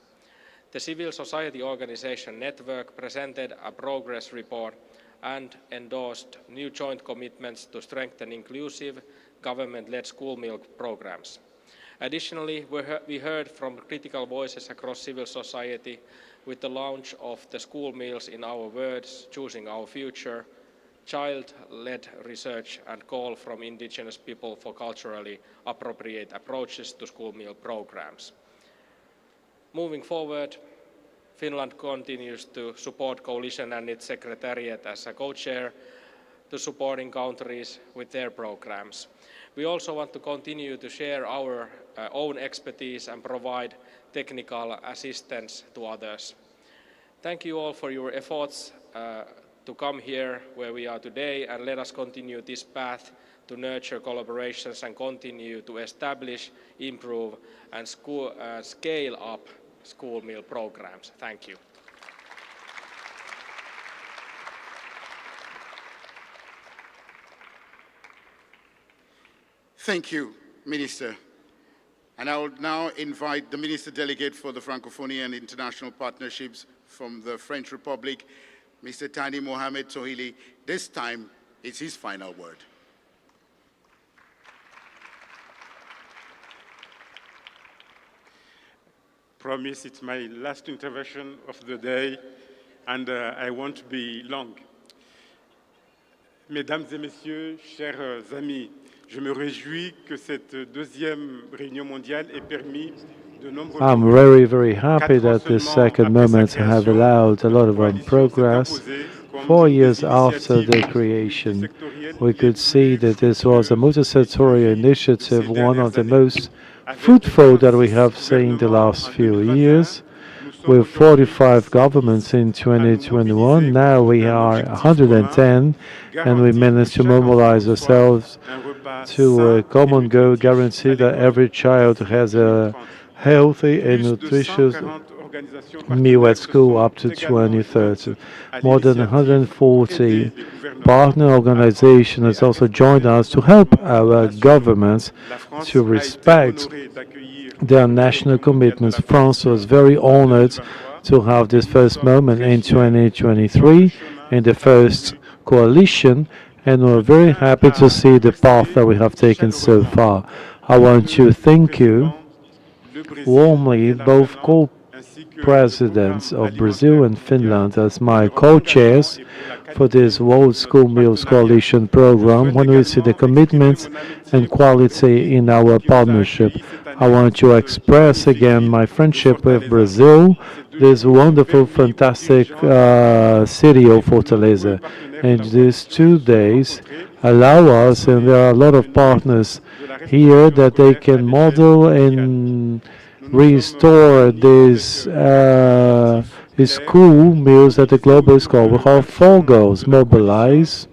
The civil society organization network presented a progress report and endorsed new joint commitments to strengthen inclusive government-led school meal programs. Additionally, we heard from critical voices across civil society with the launch of the School Meals in Our Words, Choosing Our Future, child-led research, and call from indigenous people for culturally appropriate approaches to school meal programs. Moving forward, Finland continues to support Coalition and its Secretariat as a co-chair to supporting countries with their programs. We also want to continue to share our own expertise and provide technical assistance to others. Thank you all for your efforts to come here where we are today, and let us continue this path to nurture collaborations and continue to establish, improve and scale up school meal programs. Thank you. Thank you, Minister. And I will now invite the Minister Delegate for the Francophonie and International Partnerships from the French Republic, Mr. Thani Mohamed Sohili. This time, it's his final word. Promise, it's my last intervention of the day, and I won't be long. Mesdames et messieurs, chers amis, je me réjouis que cette deuxième réunion mondiale ait permis de nombreux... I'm very, very happy that this second moment have allowed a lot of progress. 4 years after the creation, we could see that this was a multisectorial initiative, one of the most fruitful that we have seen the last few years. With 45 governments in 2021, now we are 110, and we managed to mobilize ourselves to a common goal, guarantee that every child has a healthy and nutritious meal at school up to 2030. More than 140 partner organizations also joined us to help our governments to respect their national commitments. France was very honored to have this first moment in 2023 in the first coalition, and we're very happy to see the path that we have taken so far. I want to thank you warmly, both co-presidents of Brazil and Finland, as my co-chairs for this World School Meals Coalition program. When we see the commitments and quality in our partnership, I want to express again my friendship with Brazil, this wonderful, fantastic city of Fortaleza. And these 2 days allow us, and there are a lot of partners here, that they can model and restore these school meals at the global scale. We have 4 goals: mobilize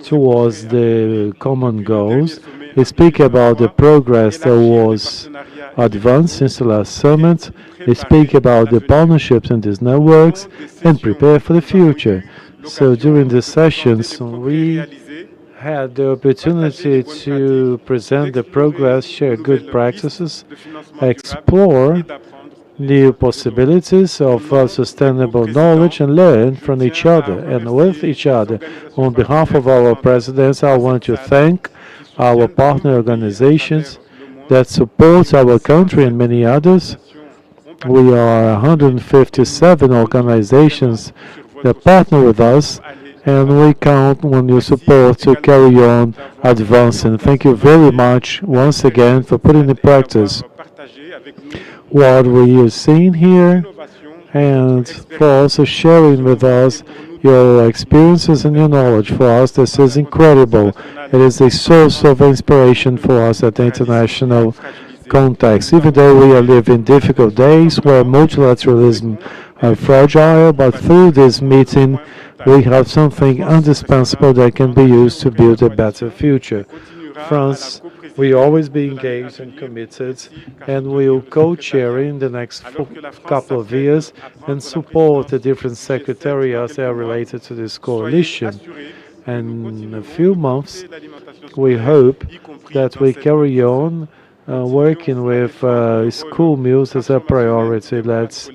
towards the common goals. We speak about the progress that was advanced since the last summit. We speak about the partnerships and these networks, and prepare for the future. So during the sessions, we had the opportunity to present the progress, share good practices, explore new possibilities of sustainable knowledge, and learn from each other and with each other. On behalf of our presidents, I want to thank our partner organizations that support our country and many others. We are 157 organizations that partner with us, and we count on your support to carry on advancing. Thank you very much once again for putting in practice what we are seeing here, and for also sharing with us your experiences and your knowledge. For us, this is incredible. It is a source of inspiration for us at the international context. Even though we are living difficult days where multilateralism are fragile, but through this meeting, we have something indispensable that can be used to build a better future. France will always be engaged and committed, and will co-chair in the next couple of years and support the different secretariats that are related to this coalition. And in a few months, we hope that we carry on working with school meals as a priority. Let's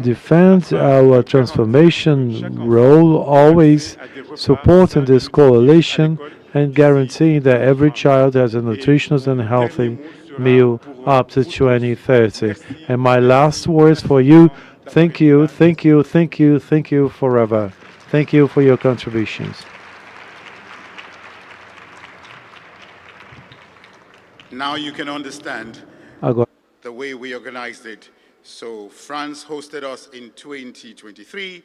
defend our transformation role, always supporting this coalition and guaranteeing that every child has a nutritious and healthy meal up to 2030. And my last words for you: thank you, thank you, thank you, thank you forever. Thank you for your contributions. Now you can understand the way we organized it. So France hosted us in 2023,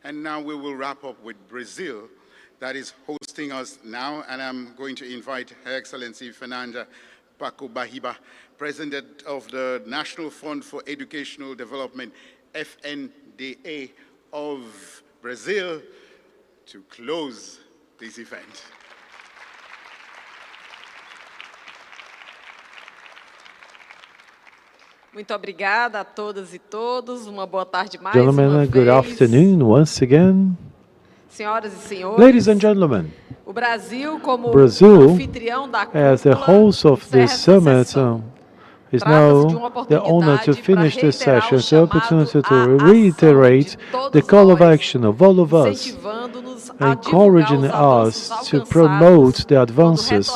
And now we will wrap up with Brazil, that is hosting us now. And I'm going to invite Her Excellency Fernanda Paco Bahiba, President of the National Fund for Educational Development, FNDE of Brazil, to close this event. Muito obrigada a todas e todos. Uma boa tarde mais Gentlemen, uma good vez. afternoon once again. Senhoras e senhores, Ladies and gentlemen, o Brasil, como Brazil, anfitrião da as the host of this summit, is now the honor to finish this session, the opportunity to reiterate the call of action of all of us, encouraging us to promote the advances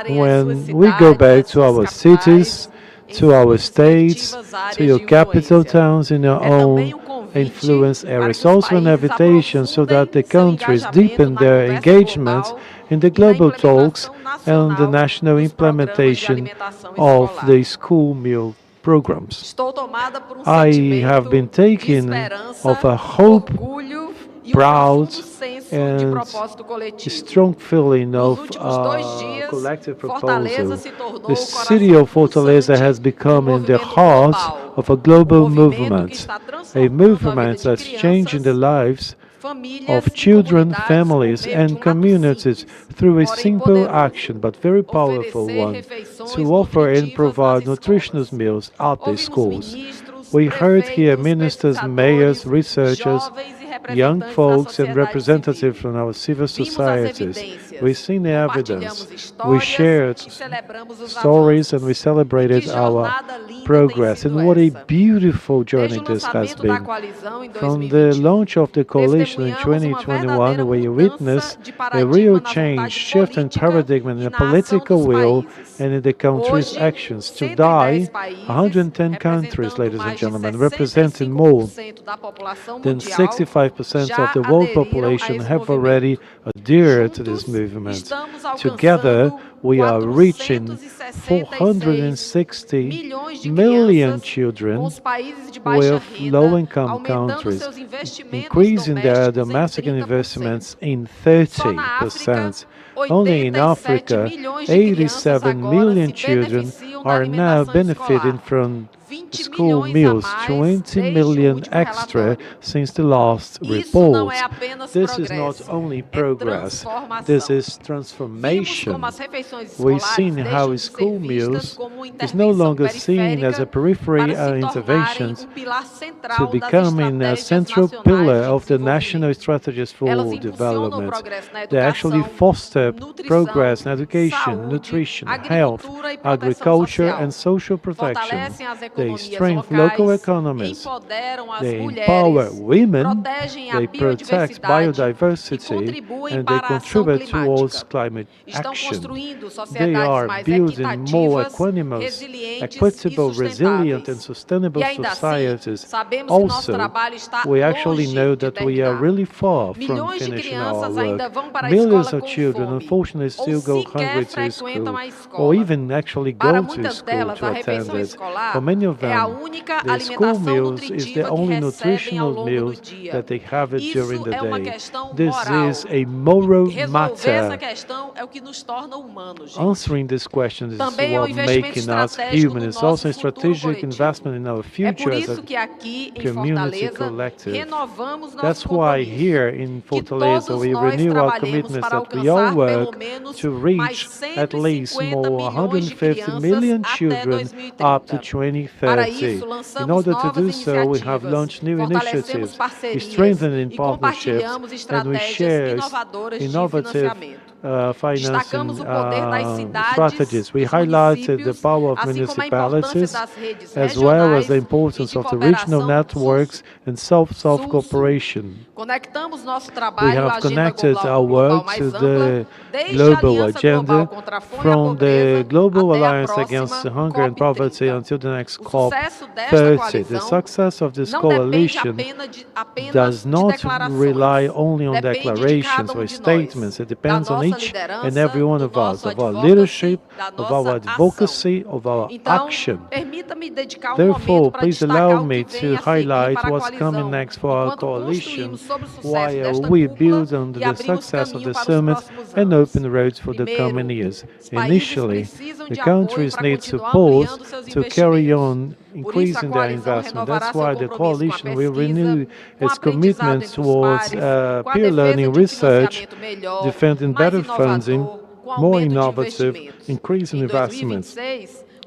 when we go back to our cities, to our states, to your capital towns in your own influence areas. Also an invitation so that the countries deepen their engagement in the global talks and the national implementation of the school meal programs. I have been taken of a hope, proud, and a strong feeling of collective proposal. The city of Fortaleza has become in the heart of a global movement, a movement that's changing the lives of children, families, and communities through a simple action, but very powerful one, to offer and provide nutritious meals at the schools. We heard here ministers, mayors, researchers, young folks and representatives from our civil societies. We've seen the evidence. We shared stories and we celebrated our progress. And what a beautiful journey this has been. From the launch of the coalition in 2021, we witnessed a real change, shift in paradigm in the political will and in the country's actions. Today, 110 countries, ladies and gentlemen, representing more than 65% of the world population have already adhered to this movement. Together, we are reaching 460 million children with low-income countries, increasing their domestic investments in 30%. Only in Africa, 87 million children are now benefiting from school meals, 20 million extra since the last report. This is not only progress, this is transformation. We've seen how school meals is no longer seen as a periphery intervention to becoming a central pillar of the national strategies for development. They actually foster progress in education, nutrition, health, agriculture, and social protection. They strengthen local economies. They empower women. They protect biodiversity, and they contribute towards climate action. They are building more equanimous, equitable, resilient, and sustainable societies. Also, we actually know that we are really far from finishing our work. Millions of children, unfortunately, still go hungry to school, or even actually go to school to attend it. For many of them, the school meals is the only nutritional meals that they have it during the day. This is a moral matter. Answering this question is what making us human. It's also a strategic investment in our future as a community collective. That's why here in Fortaleza we renew our commitments that we all work to reach at least more 150 million children up to 2030. In order to do so, we have launched new initiatives, strengthening partnerships, and we share innovative financing strategies. We highlighted the power of municipalities as well as the importance of the regional networks and South-South cooperation. We have connected our work to the global agenda, from the Global Alliance Against Hunger and Poverty until the next COP30. The success of this coalition does not rely only on declarations or statements. It depends on each and every one of us, of our leadership, of our advocacy, of our action. Therefore, please allow me to highlight what's coming next for our coalition while we build on the success of the summit and open roads for the coming years. Initially, the countries need support to carry on increasing their investment. That's why the coalition will renew its commitment towards peer learning research, defending better funding, more innovative, increasing investments.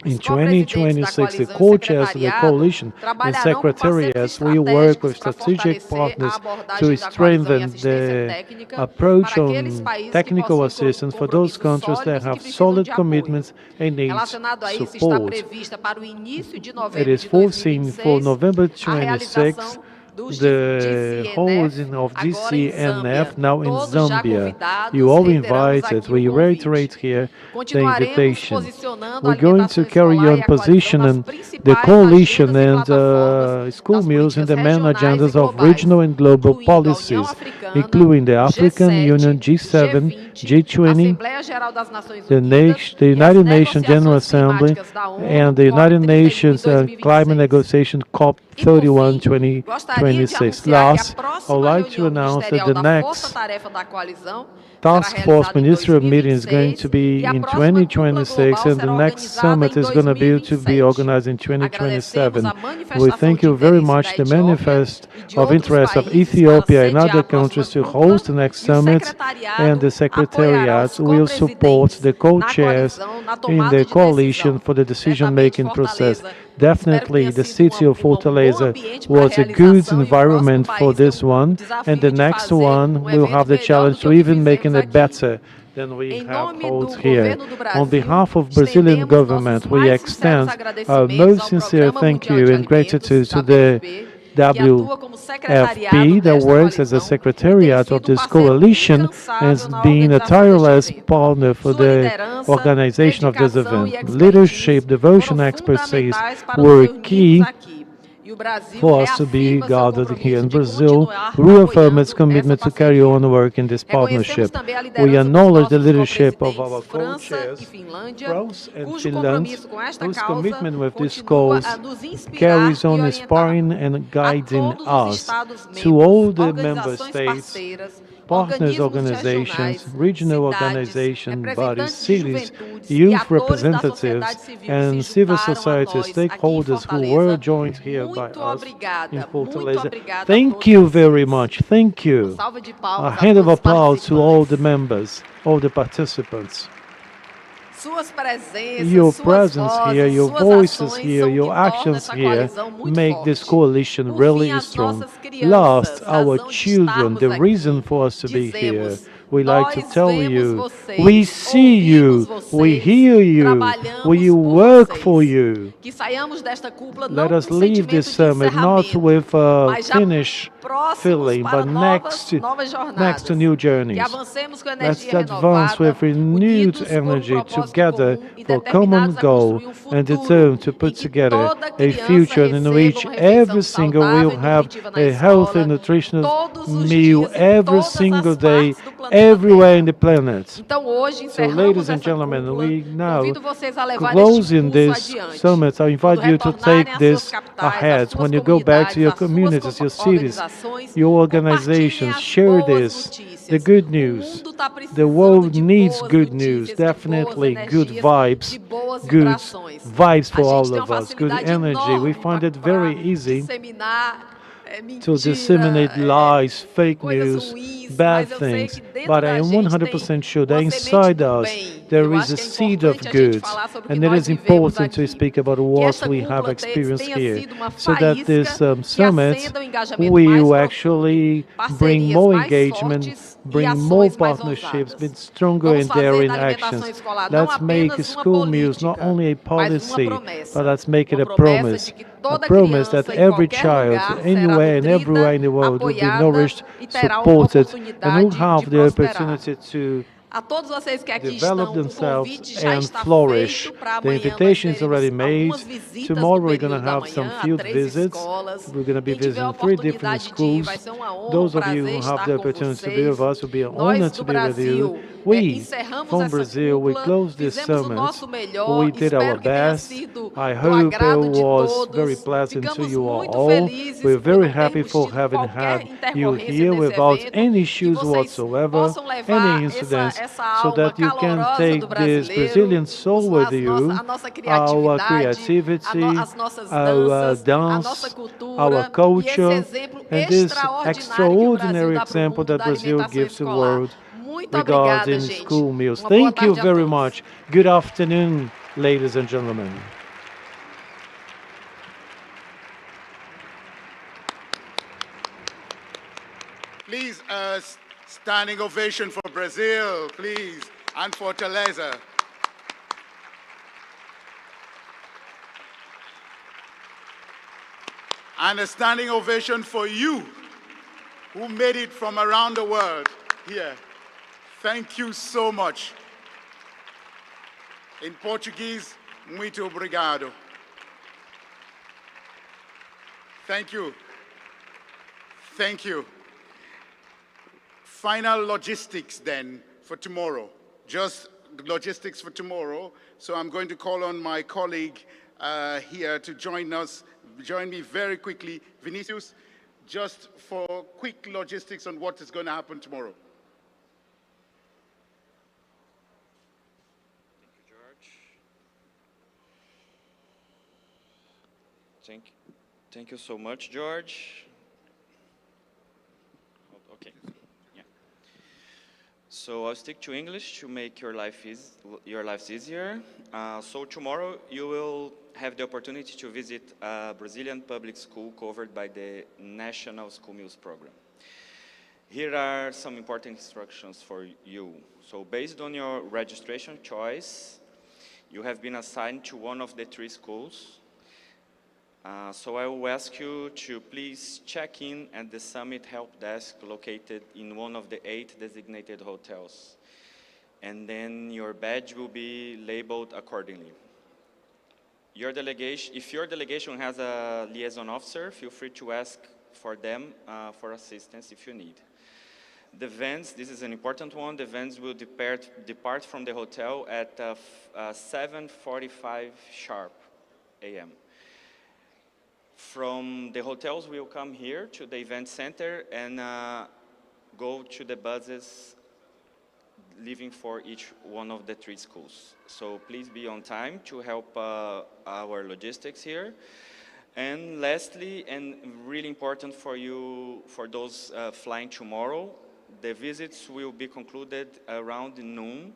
In 2026, the co-chairs of the coalition and secretariats will work with strategic partners to strengthen the approach on technical assistance for those countries that have solid commitments and need support. It is foreseen for November 26 the holding of GCNF now in Zambia. You all invited. We reiterate here the invitation. We're going to carry on positioning the coalition and school meals in the main agendas of regional and global policies, including the African Union, G7, G20, the United Nations General Assembly, and the United Nations Climate Negotiation COP31 2026. Last, I would like to announce that the next Task Force Ministerial meeting is going to be in 2026, and the next summit is going to be organized in 2027. We thank you very much, the manifest of interest of Ethiopia and other countries to host the next summit, and the Secretariat will support the co-chairs in the coalition for the decision-making process. Definitely, the city of Fortaleza was a good environment for this one, and the next one will have the challenge to even making it better than we have held here. On behalf of Brazilian government, we extend our most sincere thank you and gratitude to the WFP that works as a secretariat of this coalition as being a tireless partner for the organization of this event. Leadership, devotion, expertise were key for us to be gathered here in Brazil, reaffirm its commitment to carry on work in this partnership. We acknowledge the leadership of our co-chairs, France and Finland, whose commitment with this cause carries on inspiring and guiding us. To all the member states, partners organizations, regional organizations, bodies, cities, youth representatives, and civil society stakeholders who were joined here by us in Fortaleza. Thank you very much. Thank you. A hand of applause to all the members, all the participants. Your presence here, your voices here, your actions here make this coalition really strong. Last, our children, the reason for us to be here. We like to tell you, we see you, we hear you, we work for you. Let us leave this summit not with a finished feeling, but next to new journeys. Let's advance with renewed energy together for a common goal and determined to put together a future in which every single will have a healthy, nutritional meal every single day, everywhere in the planet. So, ladies and gentlemen, we now closing this summit. I invite you to take this ahead when you go back to your communities, your cities, your organizations. Share this. The good news. The world needs good news. Definitely good vibes. Good vibes for all of us. Good energy. We find it very easy to disseminate lies, fake news, bad things. But I am 100% sure that inside us there is a seed of good. And it is important to speak about what we have experienced here, so that this summit will actually bring more engagement, bring more partnerships, be stronger in daring actions. Let's make school meals not only a policy, but let's make it a promise. A promise that every child, anywhere and everywhere in the world, will be nourished, supported, and will have the opportunity to A todos vocês que aqui develop estão, o themselves convite já and está flourish. feito para The amanhã. invitation is already made. Algumas visitas Tomorrow no we're going to período da have some manhã a field 3 visits. escolas. We're going to be Quem tiver a visiting 3 different oportunidade de ir, schools. vai ser uma honra, Those of you prazer who have estar the com opportunity to be vocês. with us, it will be an Nós honor do to be with you. Brasil We, encerramos from essa Brazil, we cúpula, closed this fizemos o summit. nosso melhor. We did our Espero que tenha best. sido I do hope agrado it de was todos. very pleasant to Ficamos you muito all. felizes We're por very não happy termos for tido having qualquer had you intercorrência here nesse without evento, any que issues vocês whatsoever, possam levar any incidents, essa so alma that you can calorosa take do this brasileiro, Brazilian soul with you, a nossa our criatividade, creativity, as nossas our danças, a nossa dance, cultura our e esse culture, exemplo and this extraordinário que o Brasil extraordinary dá para o example mundo that da Brazil alimentação gives to the escolar. world Muito obrigada, regarding gente. school meals. Uma boa Thank you tarde a very todos. much. Good afternoon, ladies and gentlemen. Please, standing ovation for Brazil, please, and for Teresa. And a standing ovation for you, who made it from around the world here. Thank you so much. In Portuguese, muito obrigado. Thank you. Thank you. Final logistics then for tomorrow. Just logistics for tomorrow. So I'm going to call on my colleague here to join me very quickly. Vinicius, just for quick logistics on what is going to happen tomorrow. Thank you so much, George. Okay. Yeah. So I'll stick to English to make your lives easier. So tomorrow you will have the opportunity to visit a Brazilian public school covered by the National School Meals Program. Here are some important instructions for you. So based on your registration choice, you have been assigned to one of the 3 schools. So I will ask you to please check in at the Summit Help Desk located in one of the 8 designated hotels. And then your badge will be labeled accordingly. If your delegation has a liaison officer, feel free to ask for them for assistance if you need. The vans, this is an important one, the vans will depart from the hotel at 7:45 sharp a.m. From the hotels, we'll come here to the event center and go to the buses leaving for each one of the 3 schools. So please be on time to help our logistics here. And lastly, and really important for you, for those flying tomorrow, the visits will be concluded around noon.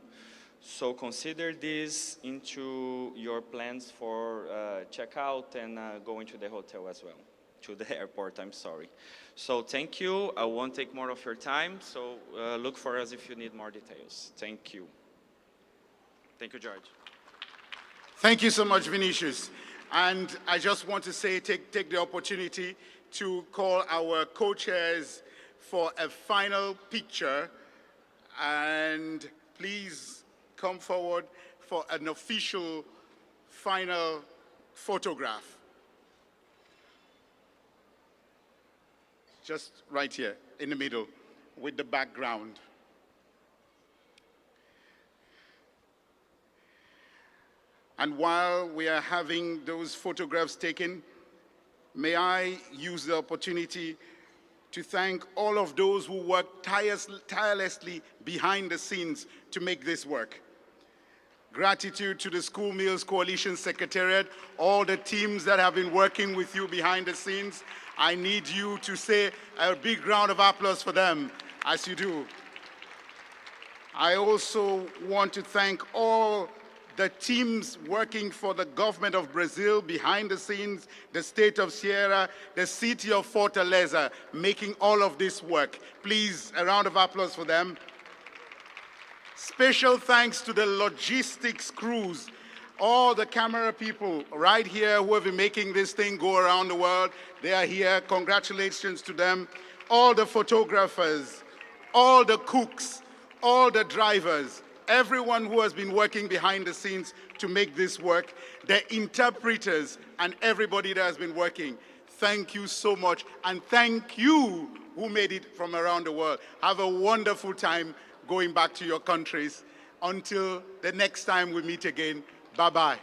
So consider this into your plans for checkout and going to the hotel as well, to the airport, I'm sorry. So thank you, I won't take more of your time, so look for us if you need more details. Thank you. Thank you, George. Thank you so much, Vinicius. And I just want to say, take the opportunity to call our co-chairs for a final picture, and please come forward for an official final photograph. Just right here in the middle with the background. And while we are having those photographs taken, may I use the opportunity to thank all of those who worked tirelessly behind the scenes to make this work. Gratitude to the School Meals Coalition Secretariat, all the teams that have been working with you behind the scenes. I need you to say a big round of applause for them, as you do. I also want to thank all the teams working for the government of Brazil behind the scenes, the state of Ceará, the city of Fortaleza, making all of this work. Please, a round of applause for them. Special thanks to the logistics crews, all the camera people right here who have been making this thing go around the world. They are here. Congratulations to them. All the photographers, all the cooks, all the drivers, everyone who has been working behind the scenes to make this work, the interpreters, and everybody that has been working. Thank you so much, and thank you who made it from around the world. Have a wonderful time going back to your countries. Until the next time we meet again, bye-bye.